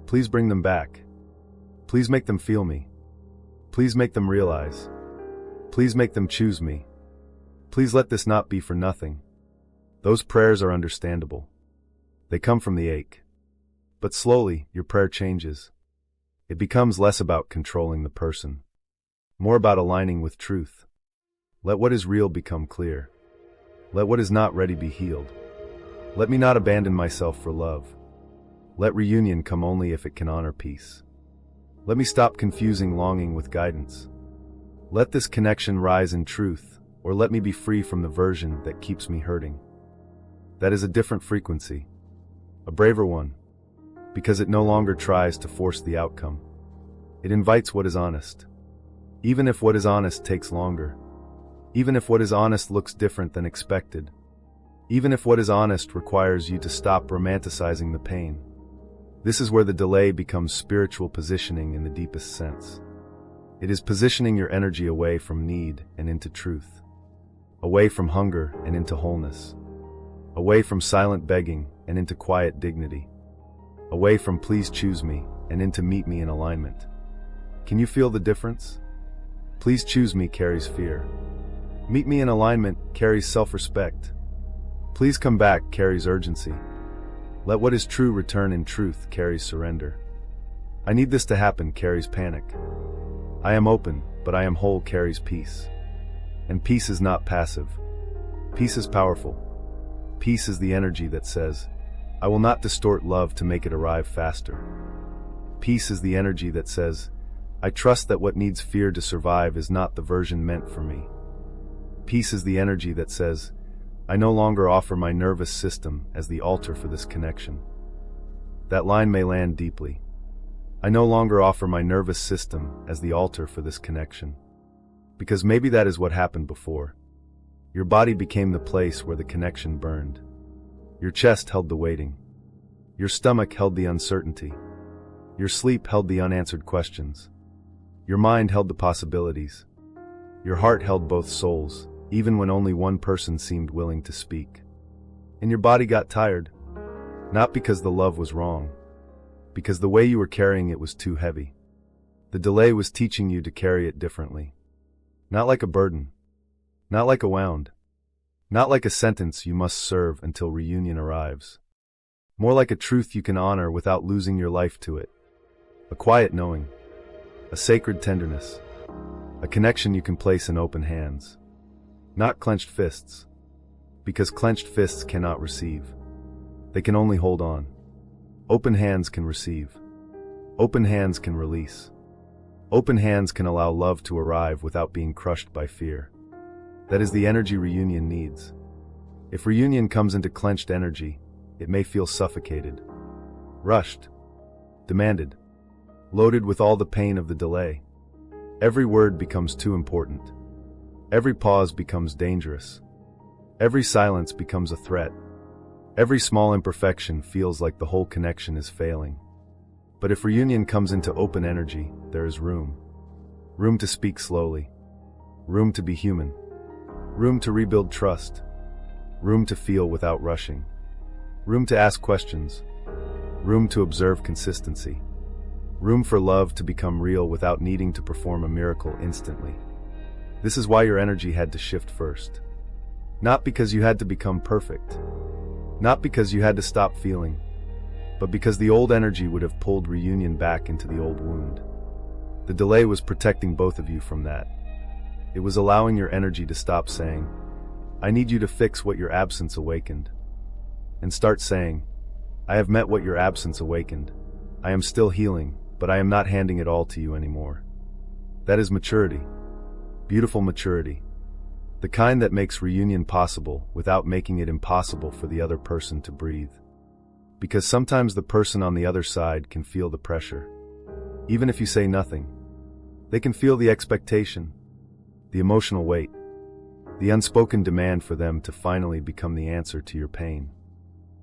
Speaker 1: Please bring them back. Please make them feel me. Please make them realize. Please make them choose me. Please let this not be for nothing. Those prayers are understandable. They come from the ache. But slowly, your prayer changes. It becomes less about controlling the person, more about aligning with truth. Let what is real become clear. Let what is not ready be healed. Let me not abandon myself for love. Let reunion come only if it can honor peace. Let me stop confusing longing with guidance. Let this connection rise in truth, or let me be free from the version that keeps me hurting. That is a different frequency, a braver one, because it no longer tries to force the outcome. It invites what is honest. Even if what is honest takes longer. Even if what is honest looks different than expected. Even if what is honest requires you to stop romanticizing the pain. This is where the delay becomes spiritual positioning in the deepest sense. It is positioning your energy away from need and into truth. Away from hunger and into wholeness. Away from silent begging and into quiet dignity. Away from please choose me and into meet me in alignment. Can you feel the difference? Please choose me carries fear. Meet me in alignment carries self-respect. Please come back carries urgency. Let what is true return in truth carries surrender. I need this to happen carries panic. I am open, but I am whole carries peace. And peace is not passive. Peace is powerful. Peace is the energy that says, I will not distort love to make it arrive faster. Peace is the energy that says, I trust that what needs fear to survive is not the version meant for me. Peace is the energy that says, I no longer offer my nervous system as the altar for this connection. That line may land deeply. I no longer offer my nervous system as the altar for this connection. Because maybe that is what happened before. Your body became the place where the connection burned. Your chest held the waiting. Your stomach held the uncertainty. Your sleep held the unanswered questions. Your mind held the possibilities. Your heart held both souls, even when only one person seemed willing to speak. And your body got tired. Not because the love was wrong. Because the way you were carrying it was too heavy. The delay was teaching you to carry it differently. Not like a burden. Not like a wound. Not like a sentence you must serve until reunion arrives. More like a truth you can honor without losing your life to it. A quiet knowing. A sacred tenderness. A connection you can place in open hands. Not clenched fists. Because clenched fists cannot receive. They can only hold on. Open hands can receive. Open hands can release. Open hands can allow love to arrive without being crushed by fear. That is the energy reunion needs. If reunion comes into clenched energy, it may feel suffocated, rushed, demanded, loaded with all the pain of the delay. Every word becomes too important. Every pause becomes dangerous. Every silence becomes a threat. Every small imperfection feels like the whole connection is failing. But if reunion comes into open energy, there is room. Room to speak slowly. Room to be human. Room to rebuild trust. Room to feel without rushing. Room to ask questions. Room to observe consistency. Room for love to become real without needing to perform a miracle instantly. This is why your energy had to shift first. Not because you had to become perfect. Not because you had to stop feeling. But because the old energy would have pulled reunion back into the old wound. The delay was protecting both of you from that. It was allowing your energy to stop saying, I need you to fix what your absence awakened. And start saying, I have met what your absence awakened. I am still healing, but I am not handing it all to you anymore. That is maturity. Beautiful maturity. The kind that makes reunion possible without making it impossible for the other person to breathe. Because sometimes the person on the other side can feel the pressure. Even if you say nothing, they can feel the expectation, the emotional weight, the unspoken demand for them to finally become the answer to your pain.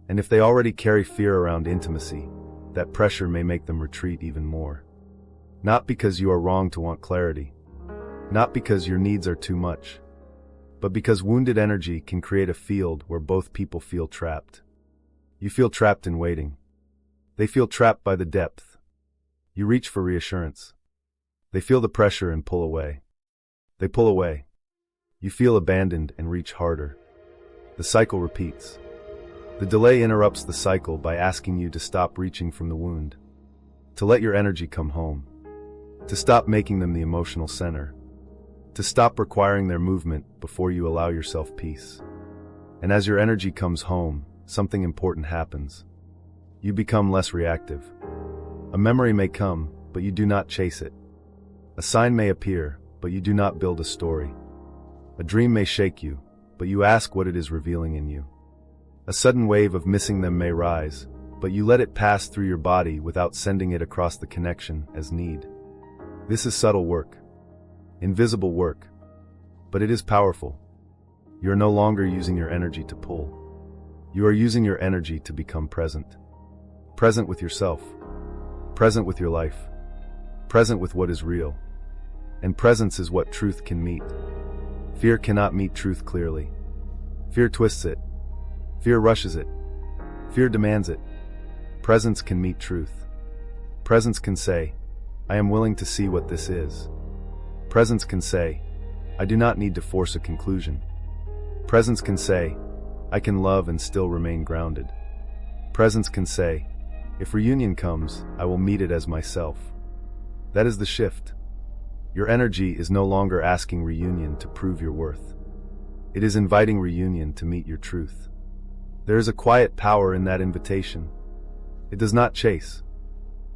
Speaker 1: And if they already carry fear around intimacy, that pressure may make them retreat even more. Not because you are wrong to want clarity, not because your needs are too much, but because wounded energy can create a field where both people feel trapped. You feel trapped in waiting. They feel trapped by the depth. You reach for reassurance. They feel the pressure and pull away. They pull away. You feel abandoned and reach harder. The cycle repeats. The delay interrupts the cycle by asking you to stop reaching from the wound, to let your energy come home, to stop making them the emotional center, to stop requiring their movement before you allow yourself peace. And as your energy comes home, something important happens. You become less reactive. A memory may come, but you do not chase it. A sign may appear, but you do not build a story. A dream may shake you, but you ask what it is revealing in you. A sudden wave of missing them may rise, but you let it pass through your body without sending it across the connection as need. This is subtle work. Invisible work. But it is powerful. You are no longer using your energy to pull. You are using your energy to become present. Present with yourself. Present with your life. Present with what is real. And presence is what truth can meet. Fear cannot meet truth clearly. Fear twists it. Fear rushes it. Fear demands it. Presence can meet truth. Presence can say, I am willing to see what this is. Presence can say, I do not need to force a conclusion. Presence can say, I can love and still remain grounded. Presence can say, if reunion comes, I will meet it as myself. That is the shift. Your energy is no longer asking reunion to prove your worth. It is inviting reunion to meet your truth. There is a quiet power in that invitation. It does not chase.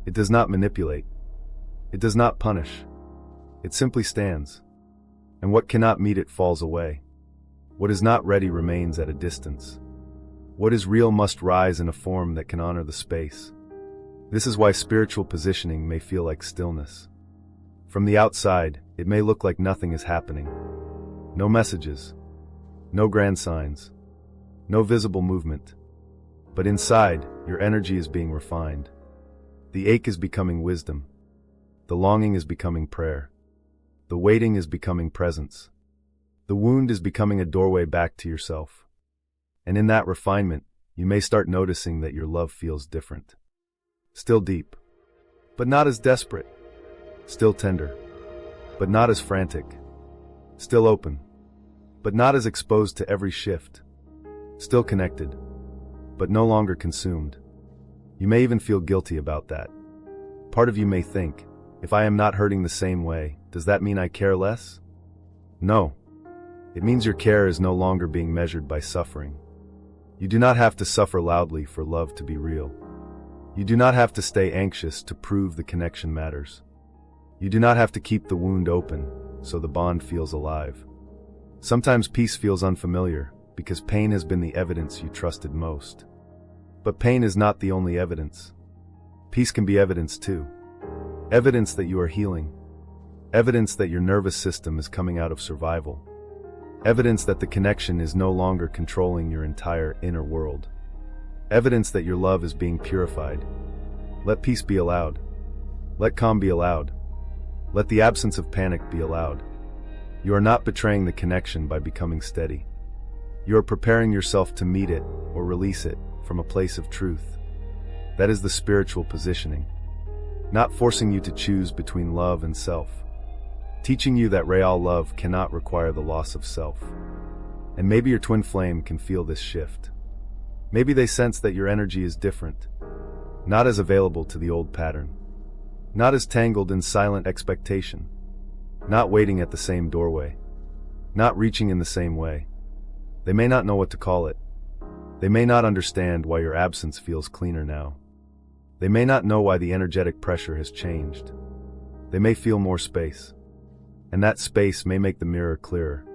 Speaker 1: It does not manipulate. It does not punish. It simply stands. And what cannot meet it falls away. What is not ready remains at a distance. What is real must rise in a form that can honor the space. This is why spiritual positioning may feel like stillness. From the outside, it may look like nothing is happening. No messages. No grand signs. No visible movement. But inside, your energy is being refined. The ache is becoming wisdom. The longing is becoming prayer. The waiting is becoming presence. The wound is becoming a doorway back to yourself. And in that refinement, you may start noticing that your love feels different. Still deep, but not as desperate. Still tender, but not as frantic. Still open, but not as exposed to every shift. Still connected, but no longer consumed. You may even feel guilty about that. Part of you may think, if I am not hurting the same way, does that mean I care less? No. It means your care is no longer being measured by suffering. You do not have to suffer loudly for love to be real. You do not have to stay anxious to prove the connection matters. You do not have to keep the wound open so the bond feels alive. Sometimes peace feels unfamiliar because pain has been the evidence you trusted most. But pain is not the only evidence. Peace can be evidence too. Evidence that you are healing. Evidence that your nervous system is coming out of survival. Evidence that the connection is no longer controlling your entire inner world. Evidence that your love is being purified. Let peace be allowed. Let calm be allowed. Let the absence of panic be allowed. You are not betraying the connection by becoming steady. You are preparing yourself to meet it or release it from a place of truth. That is the spiritual positioning. Not forcing you to choose between love and self. Teaching you that real love cannot require the loss of self. And maybe your twin flame can feel this shift. Maybe they sense that your energy is different. Not as available to the old pattern. Not as tangled in silent expectation. Not waiting at the same doorway. Not reaching in the same way. They may not know what to call it. They may not understand why your absence feels cleaner now. They may not know why the energetic pressure has changed. They may feel more space. And that space may make the mirror clearer.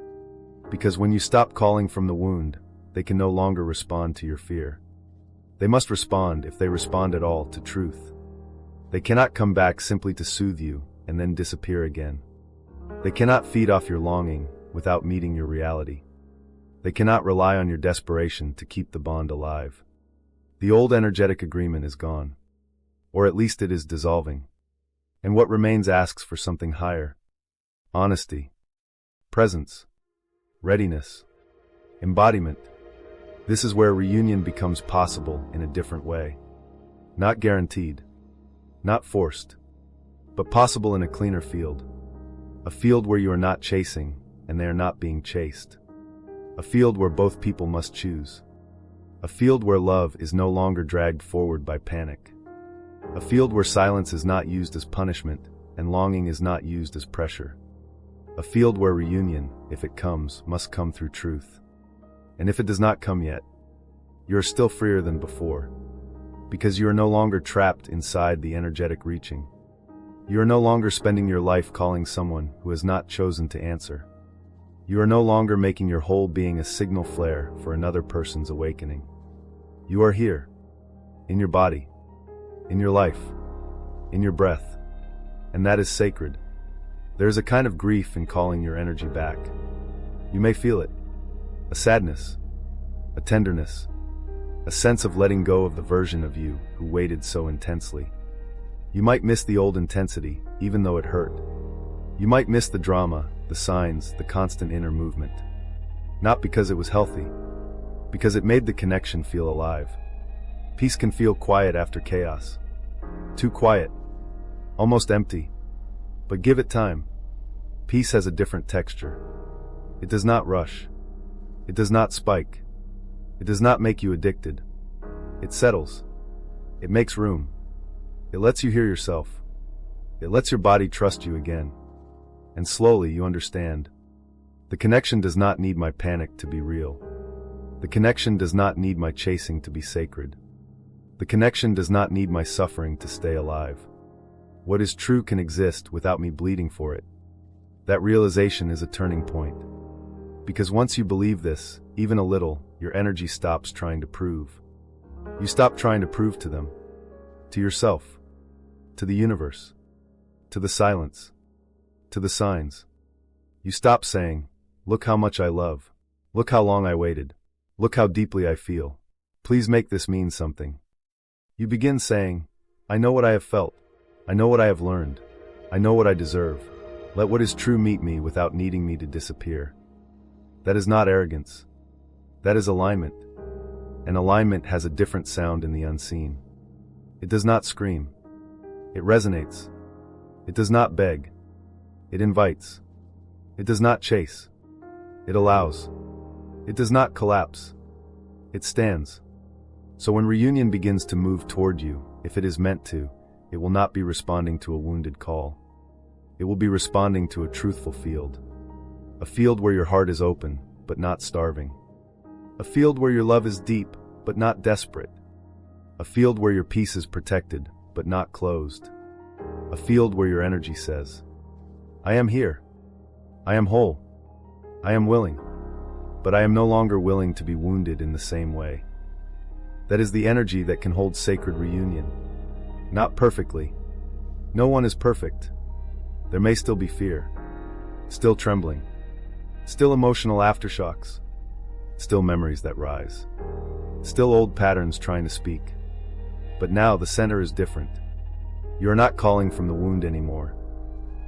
Speaker 1: Because when you stop calling from the wound, they can no longer respond to your fear. They must respond, if they respond at all, to truth. They cannot come back simply to soothe you and then disappear again. They cannot feed off your longing without meeting your reality. They cannot rely on your desperation to keep the bond alive. The old energetic agreement is gone. Or at least it is dissolving. And what remains asks for something higher. Honesty. Presence. Readiness. Embodiment. This is where reunion becomes possible in a different way. Not guaranteed. Not forced. But possible in a cleaner field. A field where you are not chasing, and they are not being chased. A field where both people must choose. A field where love is no longer dragged forward by panic. A field where silence is not used as punishment, and longing is not used as pressure. A field where reunion, if it comes, must come through truth. And if it does not come yet, you are still freer than before. because you are no longer trapped inside the energetic reaching. You are no longer spending your life calling someone who has not chosen to answer. You are no longer making your whole being a signal flare for another person's awakening. You are here, in your body, in your life, in your breath, and that is sacred. There is a kind of grief in calling your energy back. You may feel it, a sadness, a tenderness, a sense of letting go of the version of you who waited so intensely. You might miss the old intensity, even though it hurt. You might miss the drama, the signs, the constant inner movement. Not because it was healthy, because it made the connection feel alive. Peace can feel quiet after chaos. Too quiet, almost empty. But give it time. Peace has a different texture. It does not rush. It does not spike. It does not make you addicted. It settles. It makes room. It lets you hear yourself. It lets your body trust you again. And slowly you understand. The connection does not need my panic to be real. The connection does not need my chasing to be sacred. The connection does not need my suffering to stay alive. What is true can exist without me bleeding for it. That realization is a turning point. Because once you believe this, even a little, your energy stops trying to prove. You stop trying to prove to them, to yourself, to the universe, to the silence, to the signs. You stop saying, "Look how much I love. Look how long I waited. Look how deeply I feel. Please make this mean something." You begin saying, "I know what I have felt. I know what I have learned. I know what I deserve. Let what is true meet me without needing me to disappear." That is not arrogance. That is alignment. And alignment has a different sound in the unseen. It does not scream. It resonates. It does not beg. It invites. It does not chase. It allows. It does not collapse. It stands. So when reunion begins to move toward you, if it is meant to, it will not be responding to a wounded call. It will be responding to a truthful field. A field where your heart is open, but not starving. A field where your love is deep, but not desperate. A field where your peace is protected, but not closed. A field where your energy says, "I am here. I am whole. I am willing. But I am no longer willing to be wounded in the same way." That is the energy that can hold sacred reunion. Not perfectly. No one is perfect. There may still be fear. Still trembling. Still emotional aftershocks. Still memories that rise. Still old patterns trying to speak. But now the center is different. You are not calling from the wound anymore.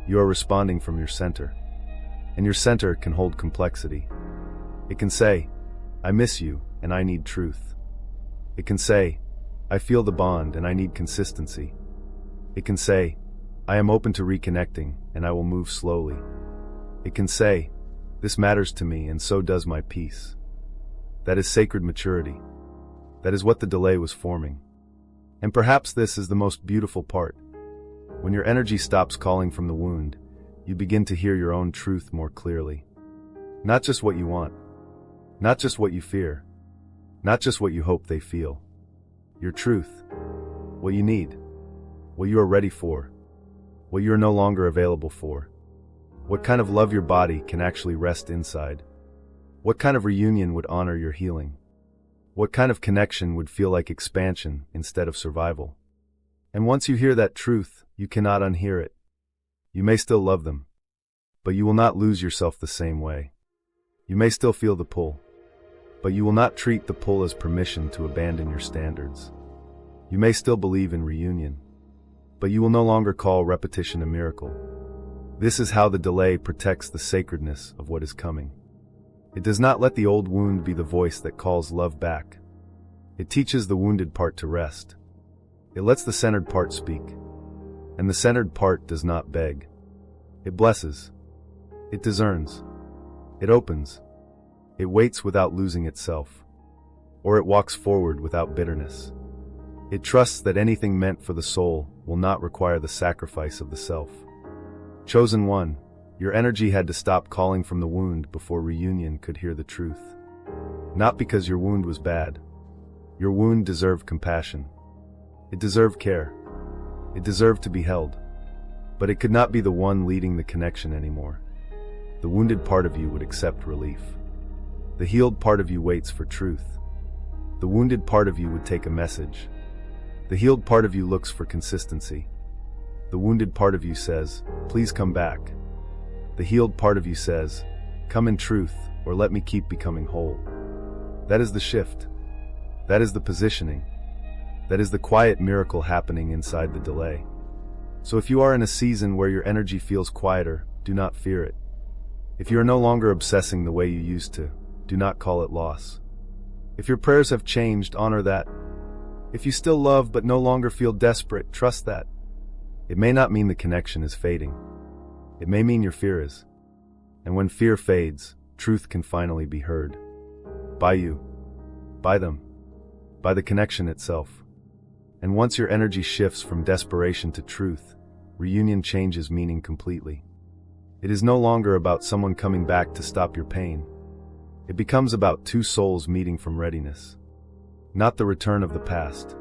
Speaker 1: You are responding from your center. And your center can hold complexity. It can say, "I miss you and I need truth." It can say, "I feel the bond and I need consistency." It can say, "I am open to reconnecting and I will move slowly." It can say, "This matters to me and so does my peace." That is sacred maturity. That is what the delay was forming. And perhaps this is the most beautiful part. When your energy stops calling from the wound, you begin to hear your own truth more clearly. Not just what you want. Not just what you fear. Not just what you hope they feel. Your truth. What you need. What you are ready for. What you are no longer available for. What kind of love your body can actually rest inside. What kind of reunion would honor your healing. What kind of connection would feel like expansion instead of survival. And once you hear that truth, you cannot unhear it. You may still love them, but you will not lose yourself the same way. You may still feel the pull, but you will not treat the pull as permission to abandon your standards. You may still believe in reunion, but you will no longer call repetition a miracle. This is how the delay protects the sacredness of what is coming. It does not let the old wound be the voice that calls love back. It teaches the wounded part to rest. It lets the centered part speak. And the centered part does not beg. It blesses. It discerns. It opens. It waits without losing itself. Or it walks forward without bitterness. It trusts that anything meant for the soul will not require the sacrifice of the self. Chosen one, your energy had to stop calling from the wound before reunion could hear the truth. Not because your wound was bad. Your wound deserved compassion. It deserved care. It deserved to be held. But it could not be the one leading the connection anymore. The wounded part of you would accept relief. The healed part of you waits for truth. The wounded part of you would take a message. The healed part of you looks for consistency. The wounded part of you says, please come back. The healed part of you says, come in truth, or let me keep becoming whole. That is the shift. That is the positioning. That is the quiet miracle happening inside the delay. So if you are in a season where your energy feels quieter, do not fear it. If you are no longer obsessing the way you used to, do not call it loss. If your prayers have changed, honor that. If you still love but no longer feel desperate, trust that. It may not mean the connection is fading. It may mean your fear is. And when fear fades, truth can finally be heard. By you. By them. By the connection itself. And once your energy shifts from desperation to truth, reunion changes meaning completely. It is no longer about someone coming back to stop your pain. It becomes about two souls meeting from readiness. Not the return of the past.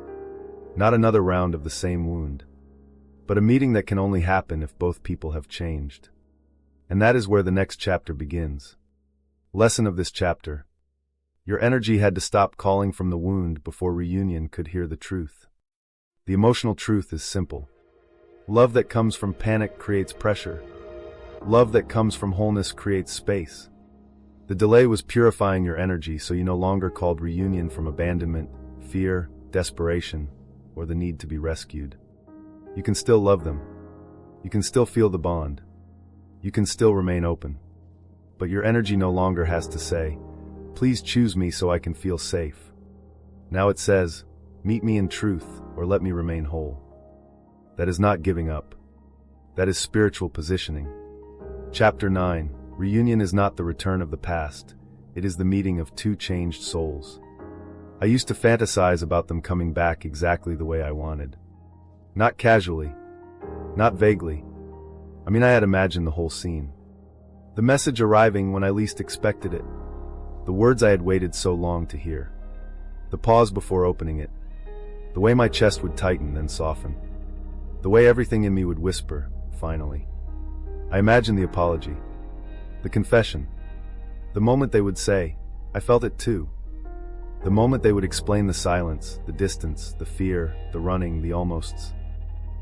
Speaker 1: Not another round of the same wound. But a meeting that can only happen if both people have changed. And that is where the next chapter begins. Lesson of this chapter. Your energy had to stop calling from the wound before reunion could hear the truth. The emotional truth is simple. Love that comes from panic creates pressure. Love that comes from wholeness creates space. The delay was purifying your energy so you no longer called reunion from abandonment, fear, desperation, or the need to be rescued. You can still love them. You can still feel the bond. You can still remain open. But your energy no longer has to say, please choose me so I can feel safe. Now it says, meet me in truth or let me remain whole. That is not giving up. That is spiritual positioning. Chapter 9. Reunion is not the return of the past. It is the meeting of two changed souls. I used to fantasize about them coming back exactly the way I wanted. Not casually. Not vaguely. I had imagined the whole scene. The message arriving when I least expected it. The words I had waited so long to hear. The pause before opening it. The way my chest would tighten then soften. The way everything in me would whisper, finally. I imagined the apology. The confession. The moment they would say, I felt it too. The moment they would explain the silence, the distance, the fear, the running, the almosts.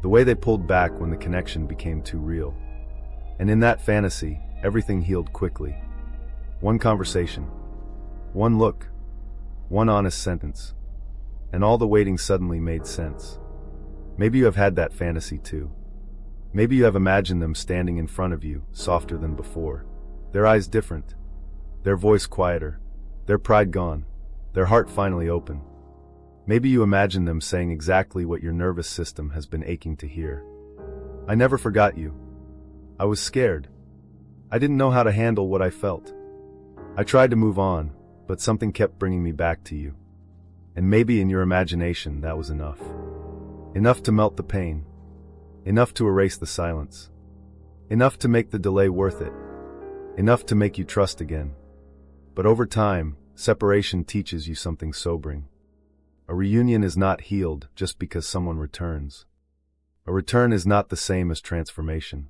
Speaker 1: The way they pulled back when the connection became too real. And in that fantasy, everything healed quickly. One conversation. One look. One honest sentence. And all the waiting suddenly made sense. Maybe you have had that fantasy too. Maybe you have imagined them standing in front of you, softer than before. Their eyes different. Their voice quieter. Their pride gone. Their heart finally open. Maybe you imagine them saying exactly what your nervous system has been aching to hear. I never forgot you. I was scared. I didn't know how to handle what I felt. I tried to move on, but something kept bringing me back to you. And maybe in your imagination that was enough. Enough to melt the pain. Enough to erase the silence. Enough to make the delay worth it. Enough to make you trust again. But over time, separation teaches you something sobering. A reunion is not healed just because someone returns. A return is not the same as transformation.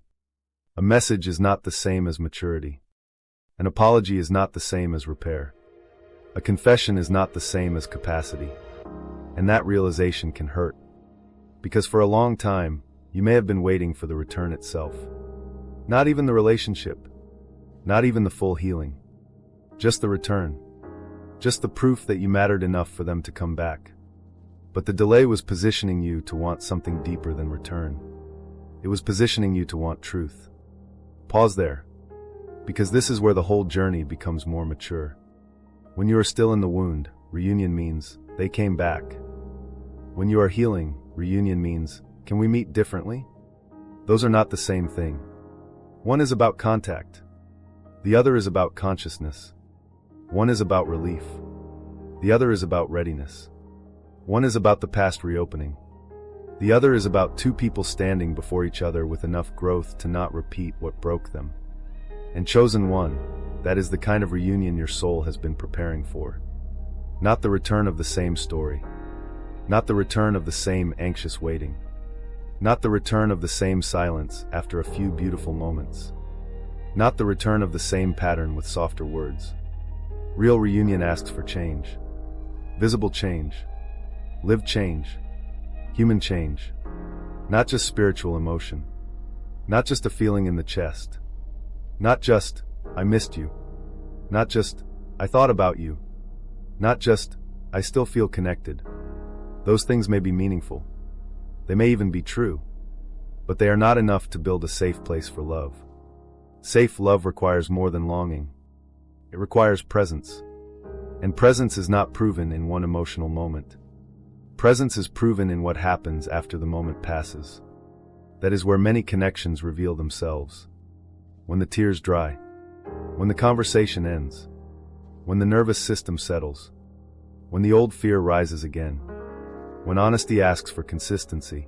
Speaker 1: A message is not the same as maturity. An apology is not the same as repair. A confession is not the same as capacity. And that realization can hurt. Because for a long time, you may have been waiting for the return itself. Not even the relationship. Not even the full healing. Just the return. Just the proof that you mattered enough for them to come back. But the delay was positioning you to want something deeper than return. It was positioning you to want truth. Pause there. Because this is where the whole journey becomes more mature. When you are still in the wound, reunion means, they came back. When you are healing, reunion means, can we meet differently? Those are not the same thing. One is about contact. The other is about consciousness. One is about relief. The other is about readiness. One is about the past reopening. The other is about two people standing before each other with enough growth to not repeat what broke them. And chosen one, that is the kind of reunion your soul has been preparing for. Not the return of the same story. Not the return of the same anxious waiting. Not the return of the same silence after a few beautiful moments. Not the return of the same pattern with softer words. Real reunion asks for change. Visible change. Lived change. Human change. Not just spiritual emotion. Not just a feeling in the chest. Not just, I missed you. Not just, I thought about you. Not just, I still feel connected. Those things may be meaningful. They may even be true. But they are not enough to build a safe place for love. Safe love requires more than longing. It requires presence. And presence is not proven in one emotional moment. Presence is proven in what happens after the moment passes. That is where many connections reveal themselves. When the tears dry. When the conversation ends. When the nervous system settles. When the old fear rises again. When honesty asks for consistency.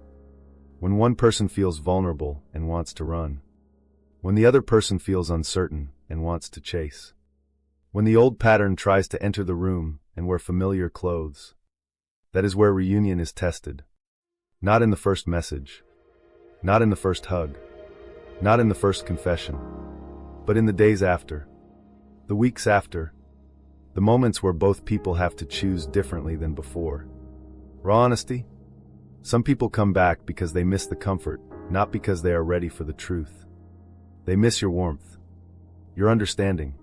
Speaker 1: When one person feels vulnerable and wants to run. When the other person feels uncertain and wants to chase. When the old pattern tries to enter the room and wear familiar clothes. That is where reunion is tested. Not in the first message. Not in the first hug. Not in the first confession. But in the days after. The weeks after. The moments where both people have to choose differently than before. Raw honesty? Some people come back because they miss the comfort, not because they are ready for the truth. They miss your warmth. Your understanding.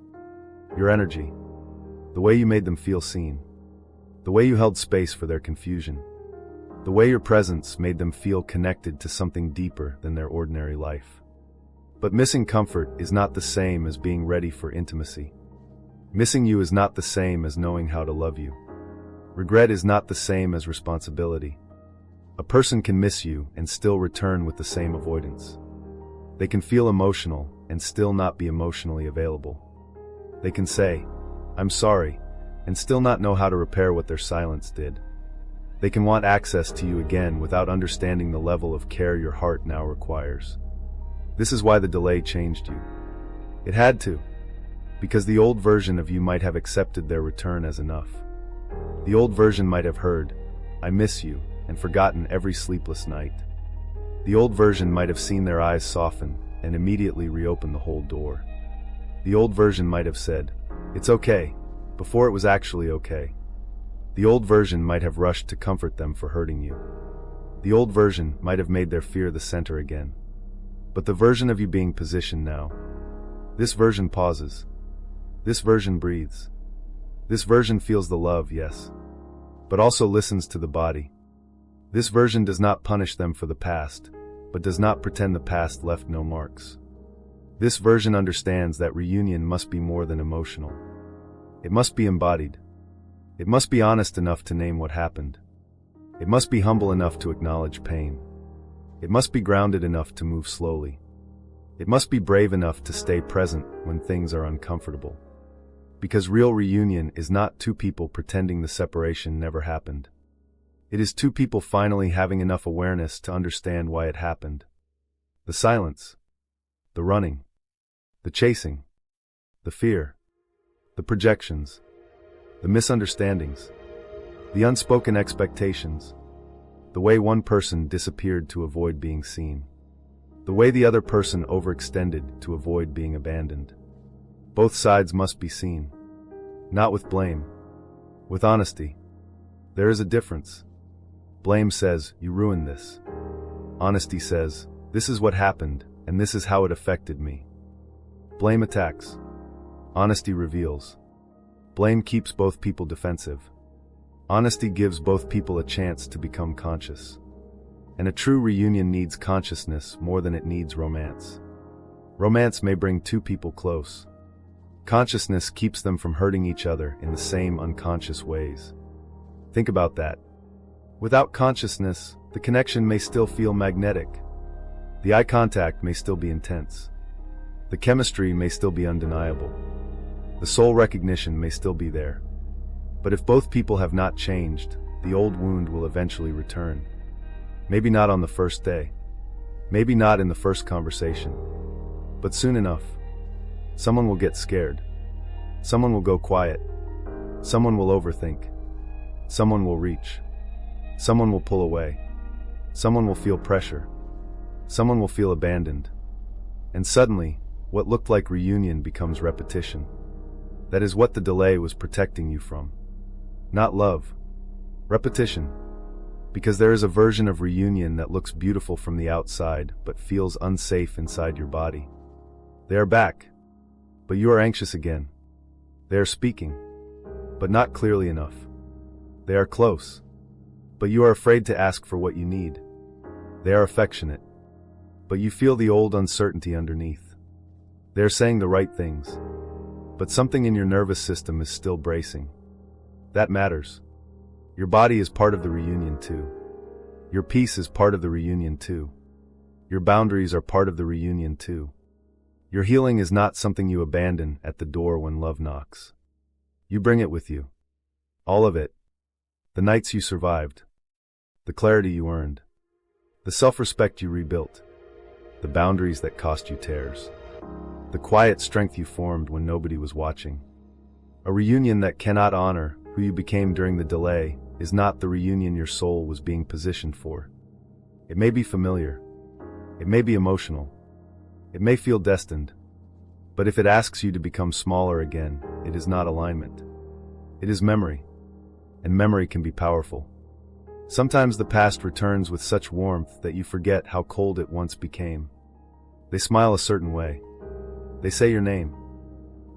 Speaker 1: Your energy. The way you made them feel seen. The way you held space for their confusion. The way your presence made them feel connected to something deeper than their ordinary life. But missing comfort is not the same as being ready for intimacy. Missing you is not the same as knowing how to love you. Regret is not the same as responsibility. A person can miss you and still return with the same avoidance. They can feel emotional and still not be emotionally available. They can say, "I'm sorry," and still not know how to repair what their silence did. They can want access to you again without understanding the level of care your heart now requires. This is why the delay changed you. It had to, because the old version of you might have accepted their return as enough. The old version might have heard, "I miss you," and forgotten every sleepless night. The old version might have seen their eyes soften and immediately reopen the whole door. The old version might have said, "It's okay," before it was actually okay. The old version might have rushed to comfort them for hurting you. The old version might have made their fear the center again. But the version of you being positioned now, this version pauses. This version breathes. This version feels the love, yes, but also listens to the body. This version does not punish them for the past, but does not pretend the past left no marks. This version understands that reunion must be more than emotional. It must be embodied. It must be honest enough to name what happened. It must be humble enough to acknowledge pain. It must be grounded enough to move slowly. It must be brave enough to stay present when things are uncomfortable. Because real reunion is not two people pretending the separation never happened. It is two people finally having enough awareness to understand why it happened. The silence. The running. The chasing. The fear. The projections. The misunderstandings. The unspoken expectations. The way one person disappeared to avoid being seen. The way the other person overextended to avoid being abandoned. Both sides must be seen. Not with blame. With honesty. There is a difference. Blame says, "You ruined this." Honesty says, "This is what happened, and this is how it affected me." Blame attacks. Honesty reveals. Blame keeps both people defensive. Honesty gives both people a chance to become conscious. And a true reunion needs consciousness more than it needs romance. Romance may bring two people close. Consciousness keeps them from hurting each other in the same unconscious ways. Think about that. Without consciousness, the connection may still feel magnetic. The eye contact may still be intense. The chemistry may still be undeniable. The soul recognition may still be there. But if both people have not changed, the old wound will eventually return. Maybe not on the first day. Maybe not in the first conversation. But soon enough. Someone will get scared. Someone will go quiet. Someone will overthink. Someone will reach. Someone will pull away. Someone will feel pressure. Someone will feel abandoned. And suddenly, what looked like reunion becomes repetition. That is what the delay was protecting you from. Not love. Repetition. Because there is a version of reunion that looks beautiful from the outside, but feels unsafe inside your body. They are back, but you are anxious again. They are speaking, but not clearly enough. They are close, but you are afraid to ask for what you need. They are affectionate, but you feel the old uncertainty underneath. They are saying the right things, but something in your nervous system is still bracing. That matters. Your body is part of the reunion too. Your peace is part of the reunion too. Your boundaries are part of the reunion too. Your healing is not something you abandon at the door when love knocks. You bring it with you. All of it. The nights you survived. The clarity you earned. The self-respect you rebuilt. The boundaries that cost you tears. The quiet strength you formed when nobody was watching. A reunion that cannot honor who you became during the delay is not the reunion your soul was being positioned for. It may be familiar. It may be emotional. It may feel destined. But if it asks you to become smaller again, it is not alignment. It is memory. And memory can be powerful. Sometimes the past returns with such warmth that you forget how cold it once became. They smile a certain way. They say your name.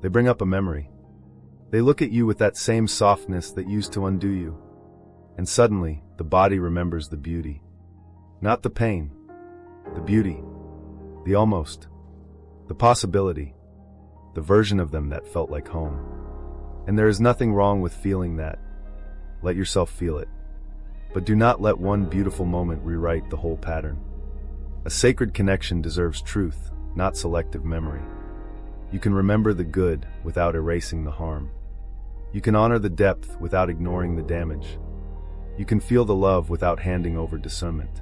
Speaker 1: They bring up a memory. They look at you with that same softness that used to undo you. And suddenly, the body remembers the beauty. Not the pain. The beauty. The almost. The possibility. The version of them that felt like home. And there is nothing wrong with feeling that. Let yourself feel it. But do not let one beautiful moment rewrite the whole pattern. A sacred connection deserves truth, not selective memory. You can remember the good without erasing the harm. You can honor the depth without ignoring the damage. You can feel the love without handing over discernment.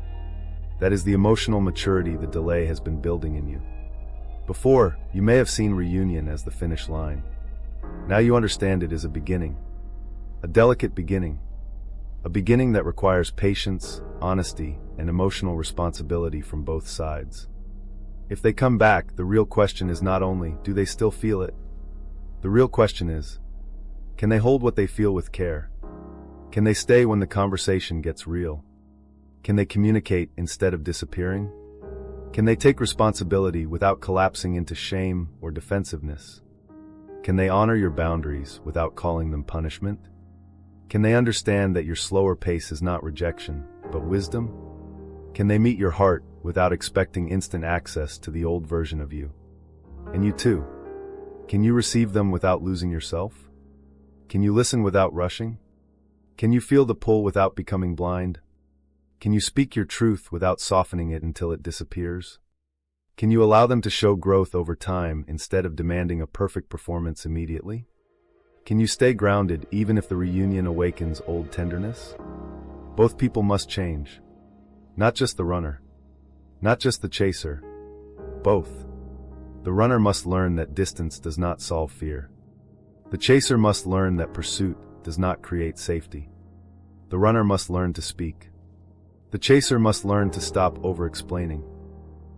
Speaker 1: That is the emotional maturity the delay has been building in you. Before, you may have seen reunion as the finish line. Now you understand it as a beginning. A delicate beginning. A beginning that requires patience, honesty, and emotional responsibility from both sides. If they come back, the real question is not only, do they still feel it? The real question is, can they hold what they feel with care? Can they stay when the conversation gets real? Can they communicate instead of disappearing? Can they take responsibility without collapsing into shame or defensiveness? Can they honor your boundaries without calling them punishment? Can they understand that your slower pace is not rejection, but wisdom? Can they meet your heart without expecting instant access to the old version of you? And you too. Can you receive them without losing yourself? Can you listen without rushing? Can you feel the pull without becoming blind? Can you speak your truth without softening it until it disappears? Can you allow them to show growth over time instead of demanding a perfect performance immediately? Can you stay grounded even if the reunion awakens old tenderness? Both people must change. Not just the runner. Not just the chaser. Both. The runner must learn that distance does not solve fear. The chaser must learn that pursuit does not create safety. The runner must learn to speak. The chaser must learn to stop over-explaining.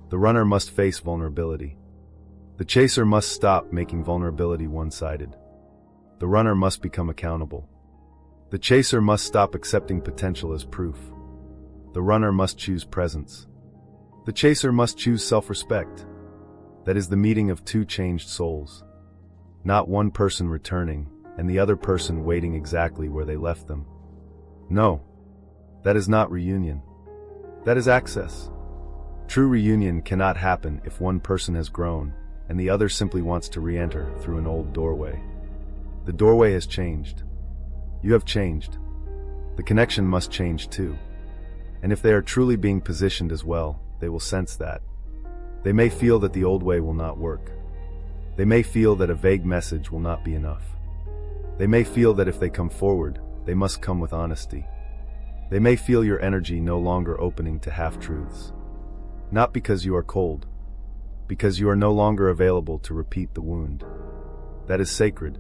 Speaker 1: The runner must face vulnerability. The chaser must stop making vulnerability one-sided. The runner must become accountable. The chaser must stop accepting potential as proof. The runner must choose presence. The chaser must choose self-respect. That is the meeting of two changed souls. Not one person returning, and the other person waiting exactly where they left them. No, that is not reunion. That is access. True reunion cannot happen if one person has grown, and the other simply wants to re-enter through an old doorway. The doorway has changed. You have changed. The connection must change too. And if they are truly being positioned as well, they will sense that. They may feel that the old way will not work. They may feel that a vague message will not be enough. They may feel that if they come forward, they must come with honesty. They may feel your energy no longer opening to half-truths. Not because you are cold, because you are no longer available to repeat the wound. That is sacred.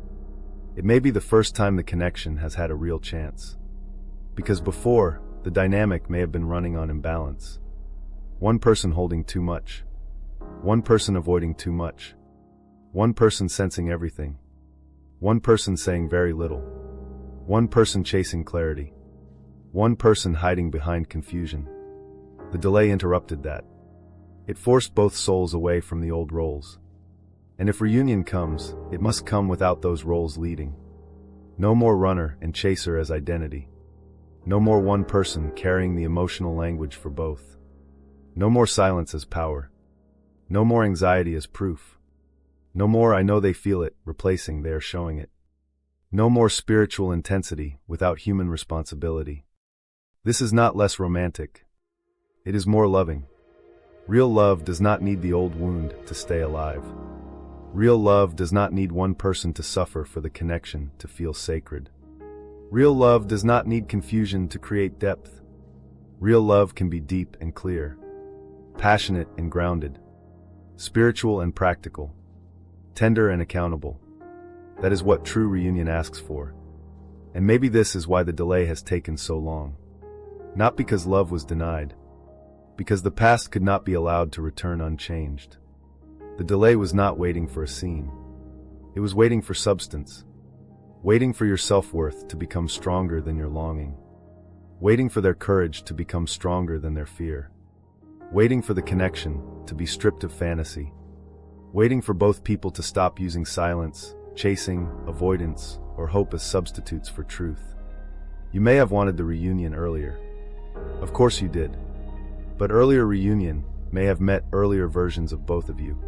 Speaker 1: It may be the first time the connection has had a real chance. Because before, the dynamic may have been running on imbalance. One person holding too much. One person avoiding too much. One person sensing everything. One person saying very little. One person chasing clarity. One person hiding behind confusion. The delay interrupted that. It forced both souls away from the old roles. And if reunion comes, it must come without those roles leading. No more runner and chaser as identity. No more one person carrying the emotional language for both. No more silence as power. No more anxiety as proof. No more I know they feel it, replacing they are showing it. No more spiritual intensity without human responsibility. This is not less romantic. It is more loving. Real love does not need the old wound to stay alive. Real love does not need one person to suffer for the connection to feel sacred. Real love does not need confusion to create depth. Real love can be deep and clear, passionate and grounded, spiritual and practical, tender and accountable. That is what true reunion asks for. And maybe this is why the delay has taken so long. Not because love was denied, because the past could not be allowed to return unchanged. The delay was not waiting for a scene. It was waiting for substance. Waiting for your self-worth to become stronger than your longing. Waiting for their courage to become stronger than their fear. Waiting for the connection to be stripped of fantasy. Waiting for both people to stop using silence, chasing, avoidance, or hope as substitutes for truth. You may have wanted the reunion earlier. Of course you did. But earlier reunion may have met earlier versions of both of you.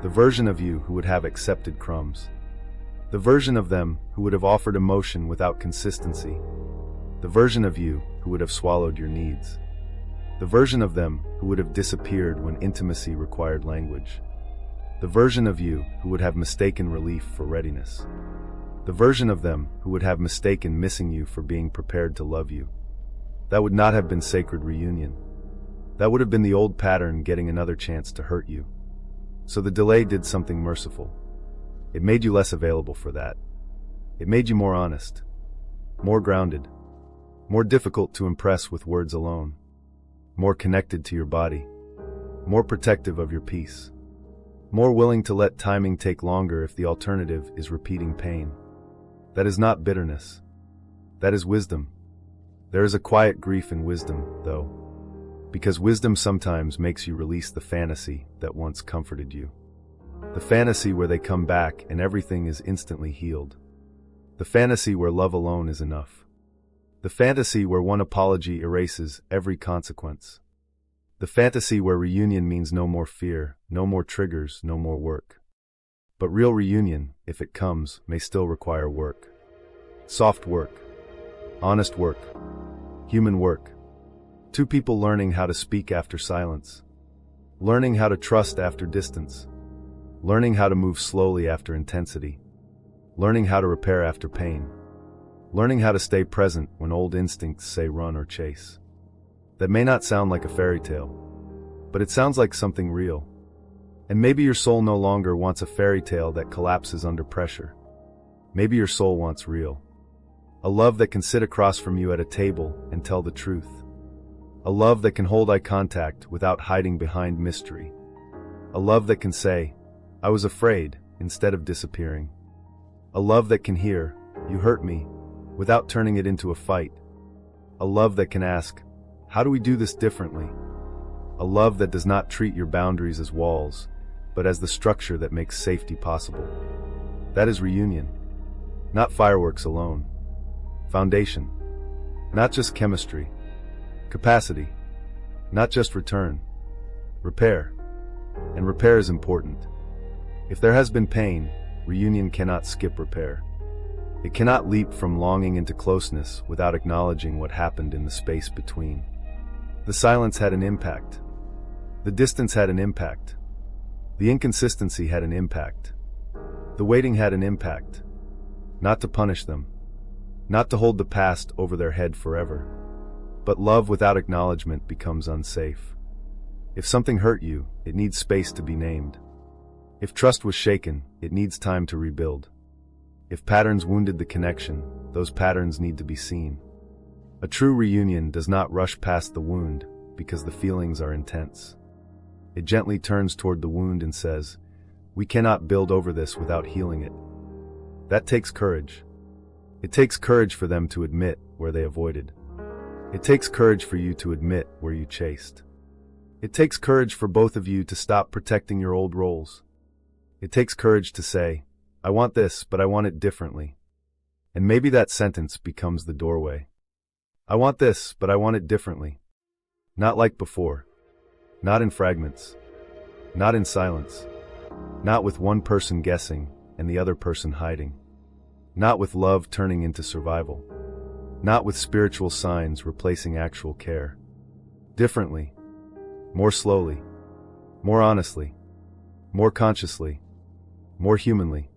Speaker 1: The version of you who would have accepted crumbs. The version of them who would have offered emotion without consistency. The version of you who would have swallowed your needs. The version of them who would have disappeared when intimacy required language. The version of you who would have mistaken relief for readiness. The version of them who would have mistaken missing you for being prepared to love you. That would not have been sacred reunion. That would have been the old pattern getting another chance to hurt you. So the delay did something merciful. It made you less available for that. It made you more honest, more grounded, more difficult to impress with words alone, more connected to your body, more protective of your peace, more willing to let timing take longer if the alternative is repeating pain. That is not bitterness. That is wisdom. There is a quiet grief in wisdom, though, because wisdom sometimes makes you release the fantasy that once comforted you. The fantasy where they come back and everything is instantly healed. The fantasy where love alone is enough. The fantasy where one apology erases every consequence. The fantasy where reunion means no more fear, no more triggers, no more work. But real reunion, if it comes, may still require work. Soft work. Honest work. Human work. Two people learning how to speak after silence. Learning how to trust after distance. Learning how to move slowly after intensity. Learning how to repair after pain. Learning how to stay present when old instincts say run or chase. That may not sound like a fairy tale, but it sounds like something real. And maybe your soul no longer wants a fairy tale that collapses under pressure. Maybe your soul wants real. A love that can sit across from you at a table and tell the truth. A love that can hold eye contact without hiding behind mystery. A love that can say, I was afraid, instead of disappearing. A love that can hear, you hurt me, without turning it into a fight. A love that can ask, how do we do this differently? A love that does not treat your boundaries as walls, but as the structure that makes safety possible. That is reunion. Not fireworks alone. Foundation. Not just chemistry. Capacity. Not just return. Repair. And repair is important. If there has been pain, reunion cannot skip repair. It cannot leap from longing into closeness without acknowledging what happened in the space between. The silence had an impact. The distance had an impact. The inconsistency had an impact. The waiting had an impact. Not to punish them. Not to hold the past over their head forever. But love without acknowledgement becomes unsafe. If something hurt you, it needs space to be named. If trust was shaken, it needs time to rebuild. If patterns wounded the connection, those patterns need to be seen. A true reunion does not rush past the wound because the feelings are intense. It gently turns toward the wound and says, "We cannot build over this without healing it." That takes courage. It takes courage for them to admit where they avoided. It takes courage for you to admit where you chased. It takes courage for both of you to stop protecting your old roles. It takes courage to say, "I want this, but I want it differently." And maybe that sentence becomes the doorway. I want this, but I want it differently. Not like before. Not in fragments. Not in silence. Not with one person guessing and the other person hiding. Not with love turning into survival. Not with spiritual signs replacing actual care. Differently. More slowly. More honestly. More consciously. More humanly.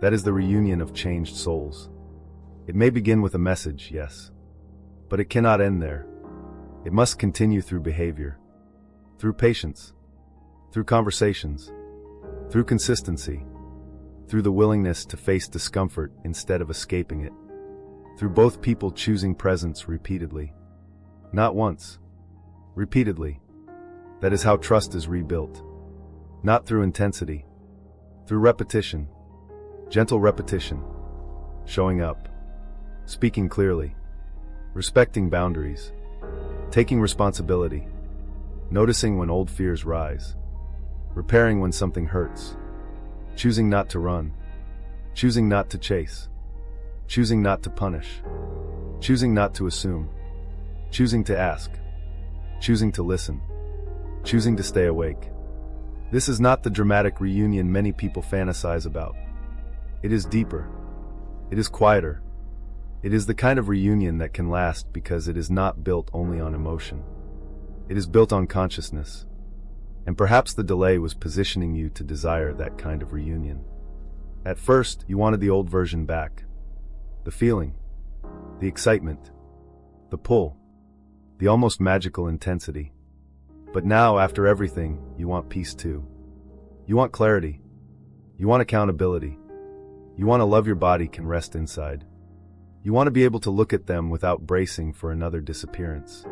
Speaker 1: That is the reunion of changed souls. It may begin with a message, yes. But it cannot end there. It must continue through behavior. Through patience. Through conversations. Through consistency. Through the willingness to face discomfort instead of escaping it. Through both people choosing presence repeatedly. Not once. Repeatedly. That is how trust is rebuilt. Not through intensity. Through repetition. Gentle repetition. Showing up. Speaking clearly. Respecting boundaries. Taking responsibility. Noticing when old fears rise. Repairing when something hurts. Choosing not to run. Choosing not to chase. Choosing not to punish. Choosing not to assume. Choosing to ask. Choosing to listen. Choosing to stay awake. This is not the dramatic reunion many people fantasize about. It is deeper. It is quieter. It is the kind of reunion that can last because it is not built only on emotion. It is built on consciousness. And perhaps the delay was positioning you to desire that kind of reunion. At first, you wanted the old version back. The feeling, the excitement, the pull, the almost magical intensity. But now, after everything, you want peace too. You want clarity. You want accountability. You want to love your body can rest inside. You want to be able to look at them without bracing for another disappearance.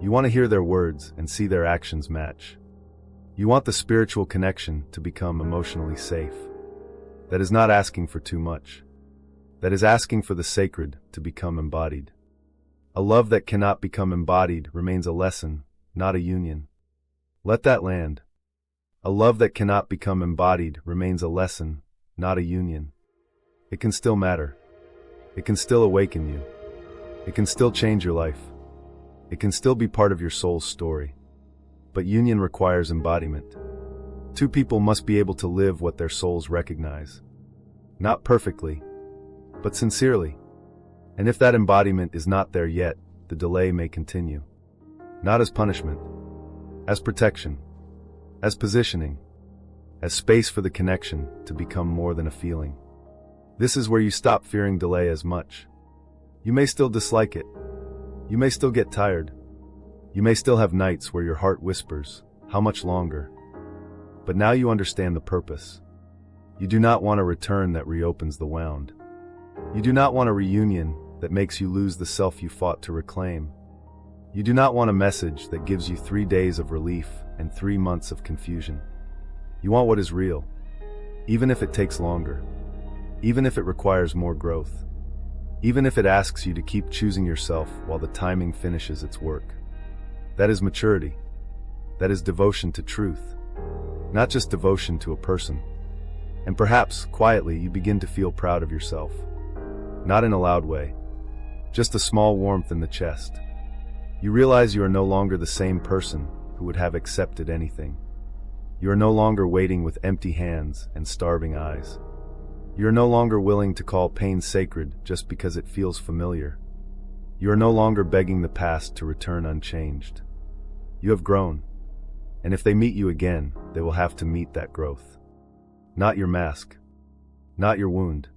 Speaker 1: You want to hear their words and see their actions match. You want the spiritual connection to become emotionally safe. That is not asking for too much. That is asking for the sacred to become embodied. A love that cannot become embodied remains a lesson, not a union. Let that land. A love that cannot become embodied remains a lesson, not a union. It can still matter. It can still awaken you. It can still change your life. It can still be part of your soul's story. But union requires embodiment. Two people must be able to live what their souls recognize. Not perfectly, but sincerely. And if that embodiment is not there yet, the delay may continue. Not as punishment, as protection, as positioning, as space for the connection to become more than a feeling. This is where you stop fearing delay as much. You may still dislike it. You may still get tired. You may still have nights where your heart whispers, "How much longer?" But now you understand the purpose. You do not want a return that reopens the wound. You do not want a reunion that makes you lose the self you fought to reclaim. You do not want a message that gives you 3 days of relief and 3 months of confusion. You want what is real, even if it takes longer, even if it requires more growth, even if it asks you to keep choosing yourself while the timing finishes its work. That is maturity. That is devotion to truth, not just devotion to a person. And perhaps, quietly, you begin to feel proud of yourself. Not in a loud way, just a small warmth in the chest. You realize you are no longer the same person who would have accepted anything. You are no longer waiting with empty hands and starving eyes. You are no longer willing to call pain sacred just because it feels familiar. You are no longer begging the past to return unchanged. You have grown, and if they meet you again, they will have to meet that growth. Not your mask, not your wound,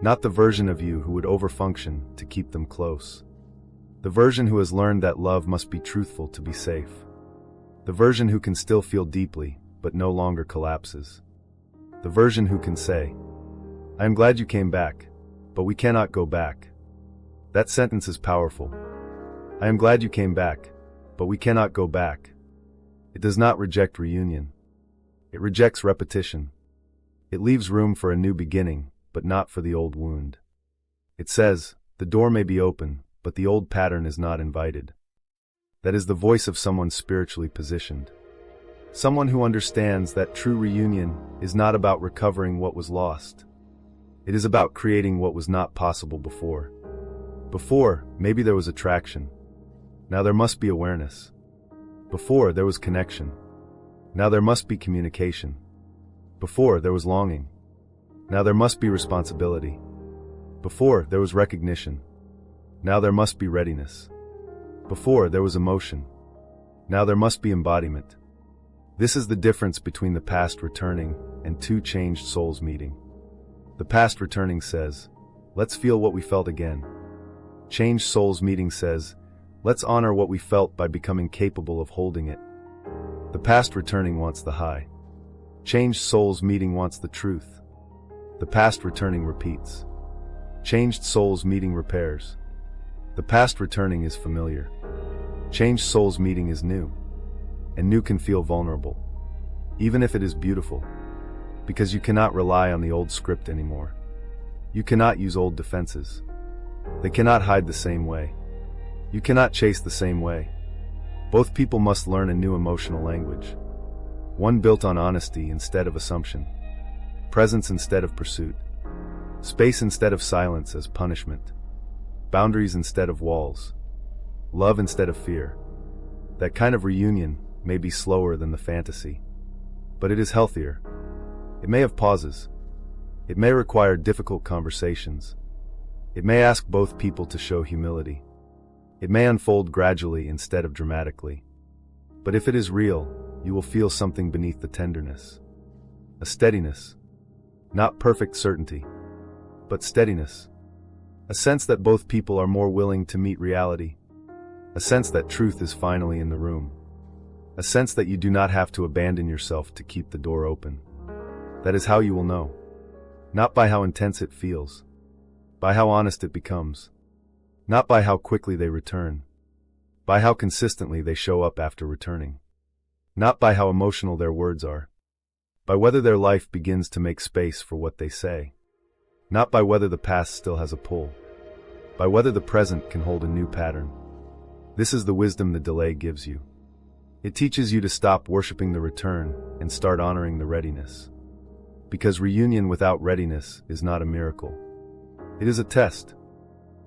Speaker 1: not the version of you who would overfunction to keep them close. The version who has learned that love must be truthful to be safe. The version who can still feel deeply, but no longer collapses. The version who can say, "I am glad you came back, but we cannot go back." That sentence is powerful. I am glad you came back, but we cannot go back. It does not reject reunion. It rejects repetition. It leaves room for a new beginning, but not for the old wound. It says, the door may be open, but the old pattern is not invited. That is the voice of someone spiritually positioned. Someone who understands that true reunion is not about recovering what was lost. It is about creating what was not possible before. Before, maybe there was attraction. Now there must be awareness. Before, there was connection. Now there must be communication. Before, there was longing. Now there must be responsibility. Before, there was recognition. Now there must be readiness. Before, there was emotion. Now there must be embodiment. This is the difference between the past returning and two changed souls meeting. The past returning says, let's feel what we felt again. Changed souls meeting says, let's honor what we felt by becoming capable of holding it. The past returning wants the high. Changed souls meeting wants the truth. The past returning repeats. Changed souls meeting repairs. The past returning is familiar. Changed souls meeting is new. And new can feel vulnerable, even if it is beautiful, because you cannot rely on the old script anymore. You cannot use old defenses. They cannot hide the same way. You cannot chase the same way. Both people must learn a new emotional language. One built on honesty instead of assumption. Presence instead of pursuit. Space instead of silence as punishment. Boundaries instead of walls. Love instead of fear. That kind of reunion may be slower than the fantasy, but it is healthier. It may have pauses. It may require difficult conversations. It may ask both people to show humility. It may unfold gradually instead of dramatically. But if it is real, you will feel something beneath the tenderness. A steadiness. Not perfect certainty, but steadiness. A sense that both people are more willing to meet reality. A sense that truth is finally in the room. A sense that you do not have to abandon yourself to keep the door open. That is how you will know. Not by how intense it feels. By how honest it becomes. Not by how quickly they return. By how consistently they show up after returning. Not by how emotional their words are. By whether their life begins to make space for what they say. Not by whether the past still has a pull. By whether the present can hold a new pattern. This is the wisdom the delay gives you. It teaches you to stop worshiping the return and start honoring the readiness. Because reunion without readiness is not a miracle. It is a test.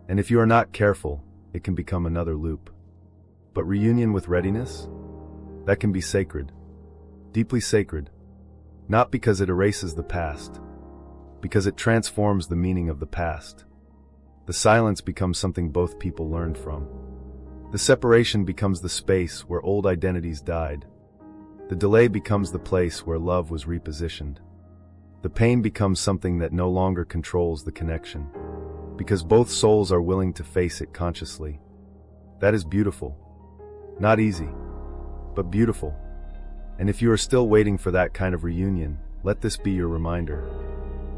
Speaker 1: And if you are not careful, it can become another loop. But reunion with readiness? That can be sacred. Deeply sacred. Not because it erases the past. Because it transforms the meaning of the past. The silence becomes something both people learned from. The separation becomes the space where old identities died. The delay becomes the place where love was repositioned. The pain becomes something that no longer controls the connection. Because both souls are willing to face it consciously. That is beautiful. Not easy, but beautiful. And if you are still waiting for that kind of reunion, let this be your reminder.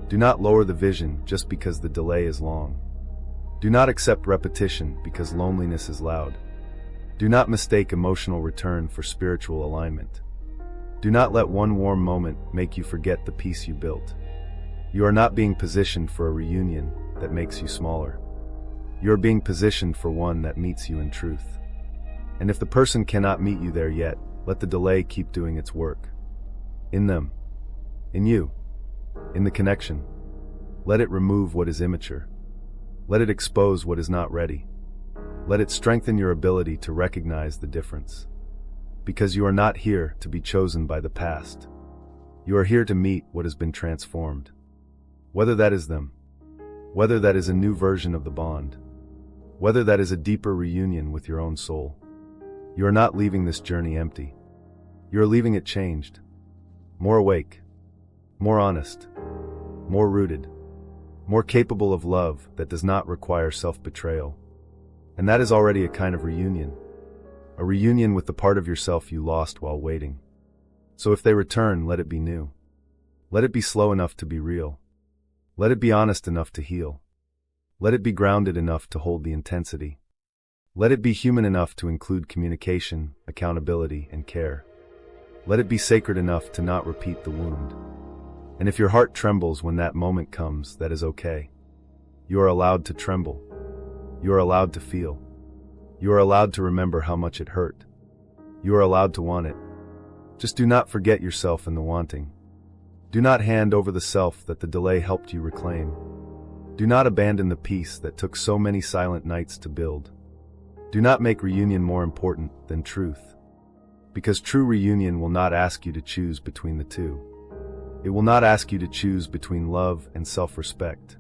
Speaker 1: Do not lower the vision just because the delay is long. Do not accept repetition because loneliness is loud. Do not mistake emotional return for spiritual alignment. Do not let one warm moment make you forget the peace you built. You are not being positioned for a reunion that makes you smaller. You are being positioned for one that meets you in truth. And if the person cannot meet you there yet, let the delay keep doing its work. In them. In you. In the connection. Let it remove what is immature. Let it expose what is not ready. Let it strengthen your ability to recognize the difference. Because you are not here to be chosen by the past. You are here to meet what has been transformed. Whether that is them. Whether that is a new version of the bond. Whether that is a deeper reunion with your own soul. You are not leaving this journey empty. You are leaving it changed. More awake. More honest. More rooted. More capable of love that does not require self-betrayal. And that is already a kind of reunion. A reunion with the part of yourself you lost while waiting. So if they return, let it be new. Let it be slow enough to be real. Let it be honest enough to heal. Let it be grounded enough to hold the intensity. Let it be human enough to include communication, accountability, and care. Let it be sacred enough to not repeat the wound. And if your heart trembles when that moment comes, that is okay. You are allowed to tremble. You are allowed to feel. You are allowed to remember how much it hurt. You are allowed to want it. Just do not forget yourself in the wanting. Do not hand over the self that the delay helped you reclaim. Do not abandon the peace that took so many silent nights to build. Do not make reunion more important than truth. Because true reunion will not ask you to choose between the two. It will not ask you to choose between love and self-respect,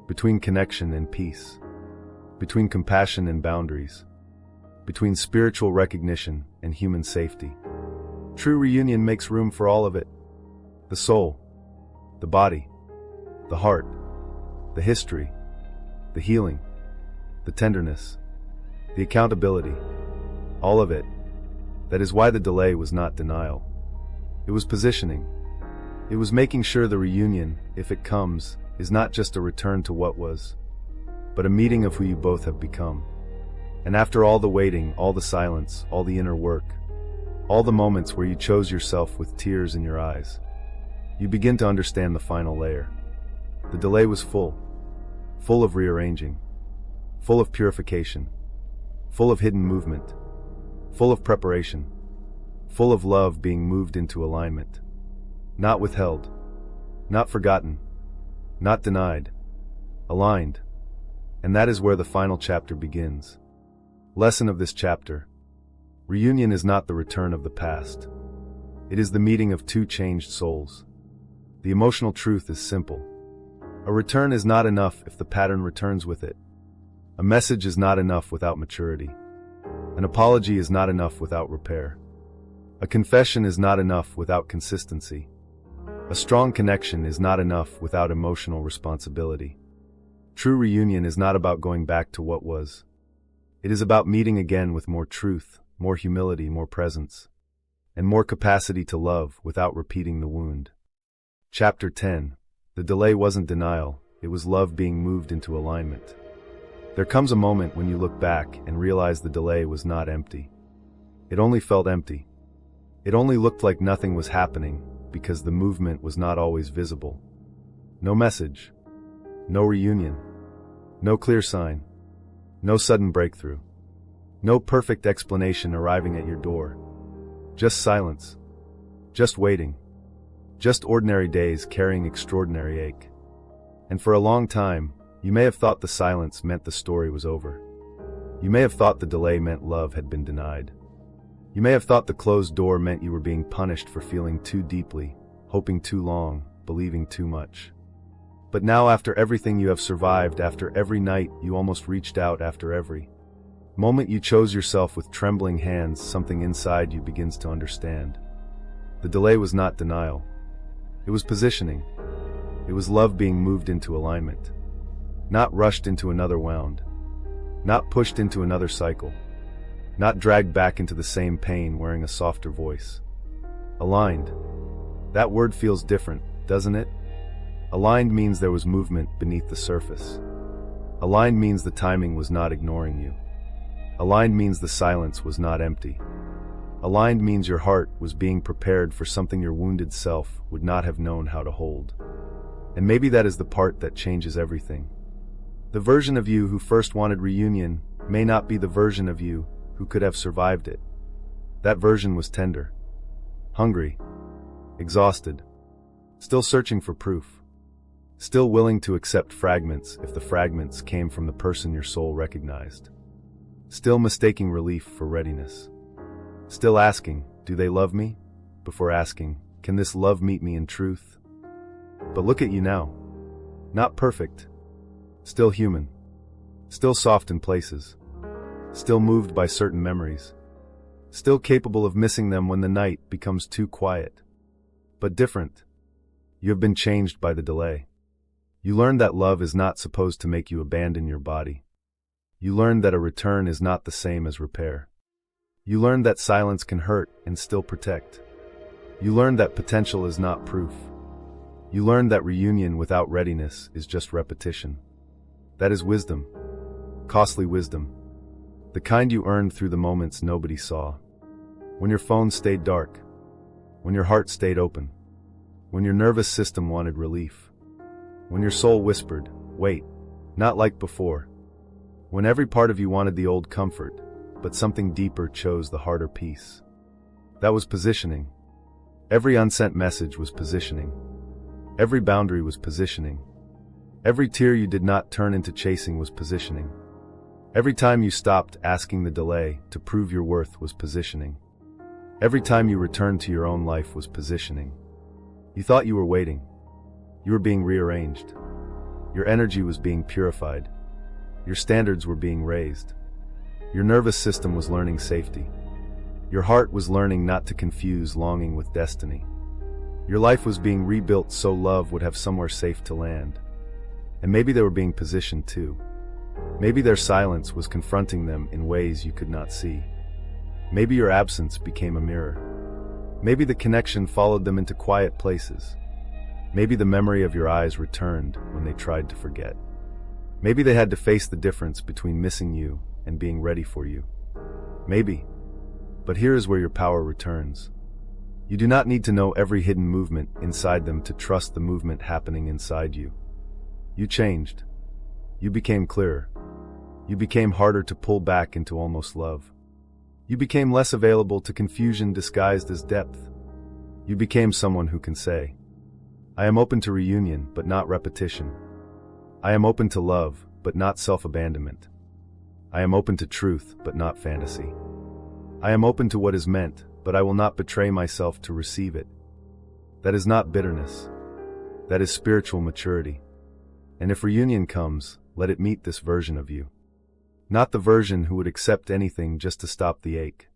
Speaker 1: between connection and peace, between compassion and boundaries, between spiritual recognition and human safety. True reunion makes room for all of it. The soul, the body, the heart, the history, the healing, the tenderness, the accountability, all of it. That is why the delay was not denial. It was positioning. It was making sure the reunion, if it comes, is not just a return to what was, but a meeting of who you both have become. And after all the waiting, all the silence, all the inner work, all the moments where you chose yourself with tears in your eyes, you begin to understand the final layer. The delay was full of rearranging, full of purification, full of hidden movement, full of preparation, full of love being moved into alignment. Not withheld, not forgotten, not denied, aligned. And that is where the final chapter begins. Lesson of this chapter: reunion is not the return of the past. It is the meeting of two changed souls. The emotional truth is simple. A return is not enough if the pattern returns with it. A message is not enough without maturity. An apology is not enough without repair. A confession is not enough without consistency. A strong connection is not enough without emotional responsibility. True reunion is not about going back to what was. It is about meeting again with more truth, more humility, more presence, and more capacity to love without repeating the wound. Chapter 10. The delay wasn't denial, it was love being moved into alignment. There comes a moment when you look back and realize the delay was not empty. It only felt empty. It only looked like nothing was happening because the movement was not always visible. No message. No reunion. No clear sign. No sudden breakthrough. No perfect explanation arriving at your door. Just silence. Just waiting. Just ordinary days carrying extraordinary ache. And for a long time, you may have thought the silence meant the story was over. You may have thought the delay meant love had been denied. You may have thought the closed door meant you were being punished for feeling too deeply, hoping too long, believing too much. But now, after everything you have survived, after every night you almost reached out, after every moment you chose yourself with trembling hands, something inside you begins to understand. The delay was not denial. It was positioning. It was love being moved into alignment. Not rushed into another wound. Not pushed into another cycle. Not dragged back into the same pain wearing a softer voice. Aligned. That word feels different, doesn't it? Aligned means there was movement beneath the surface. Aligned means the timing was not ignoring you. Aligned means the silence was not empty. Aligned means your heart was being prepared for something your wounded self would not have known how to hold. And maybe that is the part that changes everything. The version of you who first wanted reunion may not be the version of you who could have survived it. That version was tender, hungry, exhausted, still searching for proof, still willing to accept fragments if the fragments came from the person your soul recognized, still mistaking relief for readiness, still asking, do they love me? Before asking, can this love meet me in truth? But look at you now. Not perfect. Still human. Still soft in places. Still moved by certain memories. Still capable of missing them when the night becomes too quiet. But different. You have been changed by the delay. You learned that love is not supposed to make you abandon your body. You learned that a return is not the same as repair. You learned that silence can hurt and still protect. You learned that potential is not proof. You learned that reunion without readiness is just repetition. That is wisdom. Costly wisdom. The kind you earned through the moments nobody saw. When your phone stayed dark. When your heart stayed open. When your nervous system wanted relief. When your soul whispered, wait, not like before. When every part of you wanted the old comfort, but something deeper chose the harder peace. That was positioning. Every unsent message was positioning. Every boundary was positioning. Every tear you did not turn into chasing was positioning. Every time you stopped asking the delay to prove your worth was positioning. Every time you returned to your own life was positioning. You thought you were waiting. You were being rearranged. Your energy was being purified. Your standards were being raised. Your nervous system was learning safety. Your heart was learning not to confuse longing with destiny. Your life was being rebuilt so love would have somewhere safe to land. And maybe they were being positioned too. Maybe their silence was confronting them in ways you could not see. Maybe your absence became a mirror. Maybe the connection followed them into quiet places. Maybe the memory of your eyes returned when they tried to forget. Maybe they had to face the difference between missing you and being ready for you. Maybe. But here is where your power returns. You do not need to know every hidden movement inside them to trust the movement happening inside you. You changed. You became clearer. You became harder to pull back into almost love. You became less available to confusion disguised as depth. You became someone who can say, I am open to reunion, but not repetition. I am open to love, but not self-abandonment. I am open to truth, but not fantasy. I am open to what is meant, but I will not betray myself to receive it. That is not bitterness. That is spiritual maturity. And if reunion comes, let it meet this version of you. Not the version who would accept anything just to stop the ache.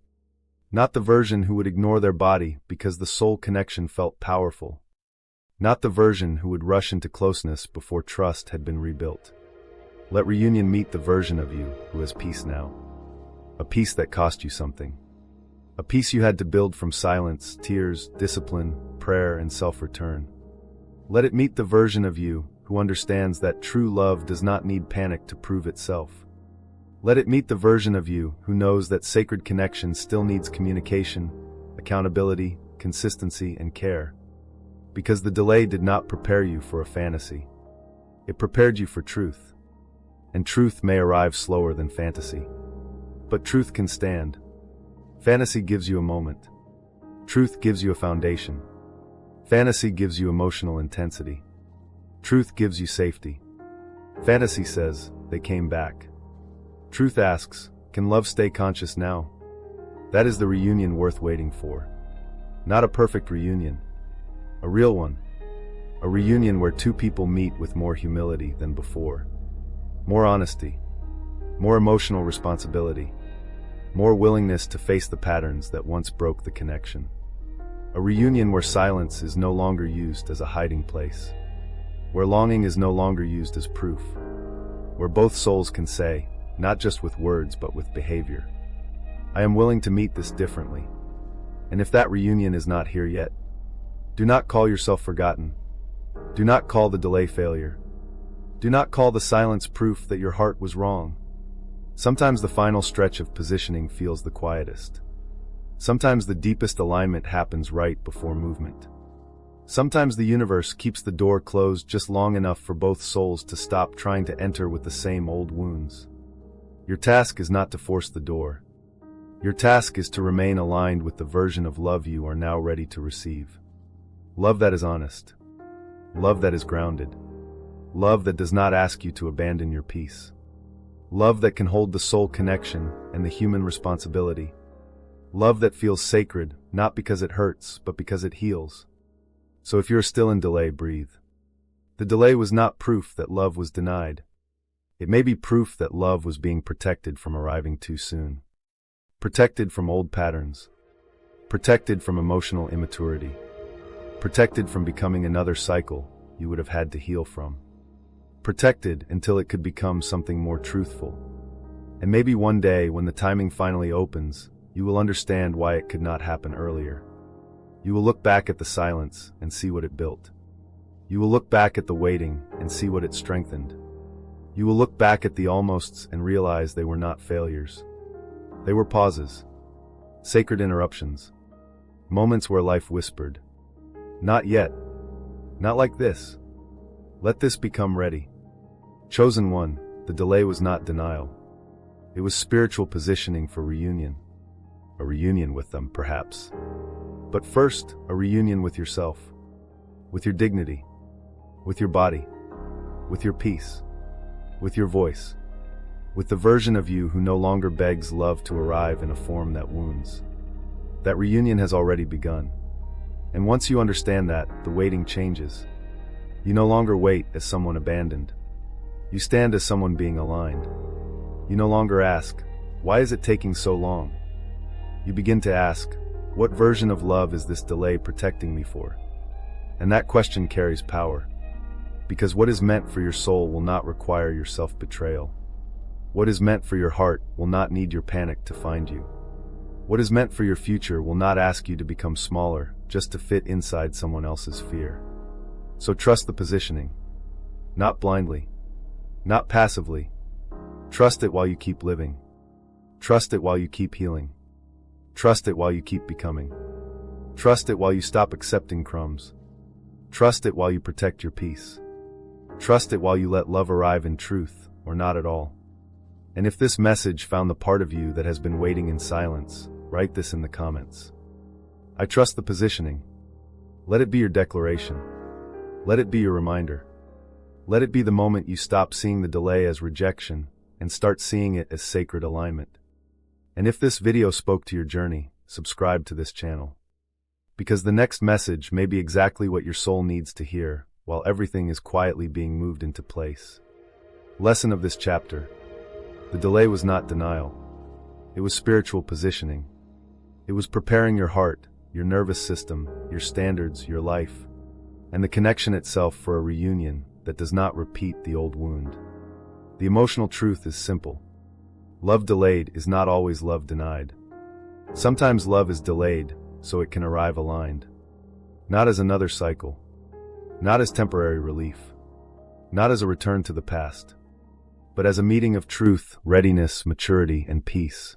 Speaker 1: Not the version who would ignore their body because the soul connection felt powerful. Not the version who would rush into closeness before trust had been rebuilt. Let reunion meet the version of you who has peace now. A peace that cost you something. A peace you had to build from silence, tears, discipline, prayer, and self-return. Let it meet the version of you who understands that true love does not need panic to prove itself. Let it meet the version of you who knows that sacred connection still needs communication, accountability, consistency, and care. Because the delay did not prepare you for a fantasy. It prepared you for truth. And truth may arrive slower than fantasy. But truth can stand. Fantasy gives you a moment. Truth gives you a foundation. Fantasy gives you emotional intensity. Truth gives you safety. Fantasy says, they came back. Truth asks, can love stay conscious now? That is the reunion worth waiting for. Not a perfect reunion. A real one. A reunion where two people meet with more humility than before. More honesty. More emotional responsibility. More willingness to face the patterns that once broke the connection. A reunion where silence is no longer used as a hiding place. Where longing is no longer used as proof. Where both souls can say, not just with words but with behavior, I am willing to meet this differently. And if that reunion is not here yet, do not call yourself forgotten. Do not call the delay failure. Do not call the silence proof that your heart was wrong. Sometimes the final stretch of positioning feels the quietest. Sometimes the deepest alignment happens right before movement. Sometimes the universe keeps the door closed just long enough for both souls to stop trying to enter with the same old wounds. Your task is not to force the door. Your task is to remain aligned with the version of love you are now ready to receive. Love that is honest. Love that is grounded. Love that does not ask you to abandon your peace. Love that can hold the soul connection and the human responsibility. Love that feels sacred, not because it hurts, but because it heals. So if you're still in delay, breathe. The delay was not proof that love was denied. It may be proof that love was being protected from arriving too soon. Protected from old patterns. Protected from emotional immaturity. Protected from becoming another cycle you would have had to heal from. Protected until it could become something more truthful. And maybe one day, when the timing finally opens, you will understand why it could not happen earlier. You will look back at the silence and see what it built. You will look back at the waiting and see what it strengthened. You will look back at the almosts and realize they were not failures. They were pauses, sacred interruptions, moments where life whispered, "Not yet. Not like this. Let this become ready." Chosen one, the delay was not denial. It was spiritual positioning for reunion. A reunion with them, perhaps. But first, a reunion with yourself. With your dignity. With your body. With your peace. With your voice. With the version of you who no longer begs love to arrive in a form that wounds. That reunion has already begun. And once you understand that, the waiting changes. You no longer wait as someone abandoned. You stand as someone being aligned. You no longer ask, "Why is it taking so long?" You begin to ask, "What version of love is this delay protecting me for?" And that question carries power. Because what is meant for your soul will not require your self-betrayal. What is meant for your heart will not need your panic to find you. What is meant for your future will not ask you to become smaller just to fit inside someone else's fear. So trust the positioning. Not blindly. Not passively. Trust it while you keep living. Trust it while you keep healing. Trust it while you keep becoming. Trust it while you stop accepting crumbs. Trust it while you protect your peace. Trust it while you let love arrive in truth, or not at all. And if this message found the part of you that has been waiting in silence, write this in the comments. I trust the positioning. Let it be your declaration. Let it be your reminder. Let it be the moment you stop seeing the delay as rejection and start seeing it as sacred alignment. And if this video spoke to your journey, subscribe to this channel. Because the next message may be exactly what your soul needs to hear, while everything is quietly being moved into place. Lesson of this chapter. The delay was not denial. It was spiritual positioning. It was preparing your heart, your nervous system, your standards, your life, and the connection itself for a reunion that does not repeat the old wound. The emotional truth is simple. Love delayed is not always love denied. Sometimes love is delayed so it can arrive aligned. Not as another cycle. Not as temporary relief. Not as a return to the past. But as a meeting of truth, readiness, maturity, and peace.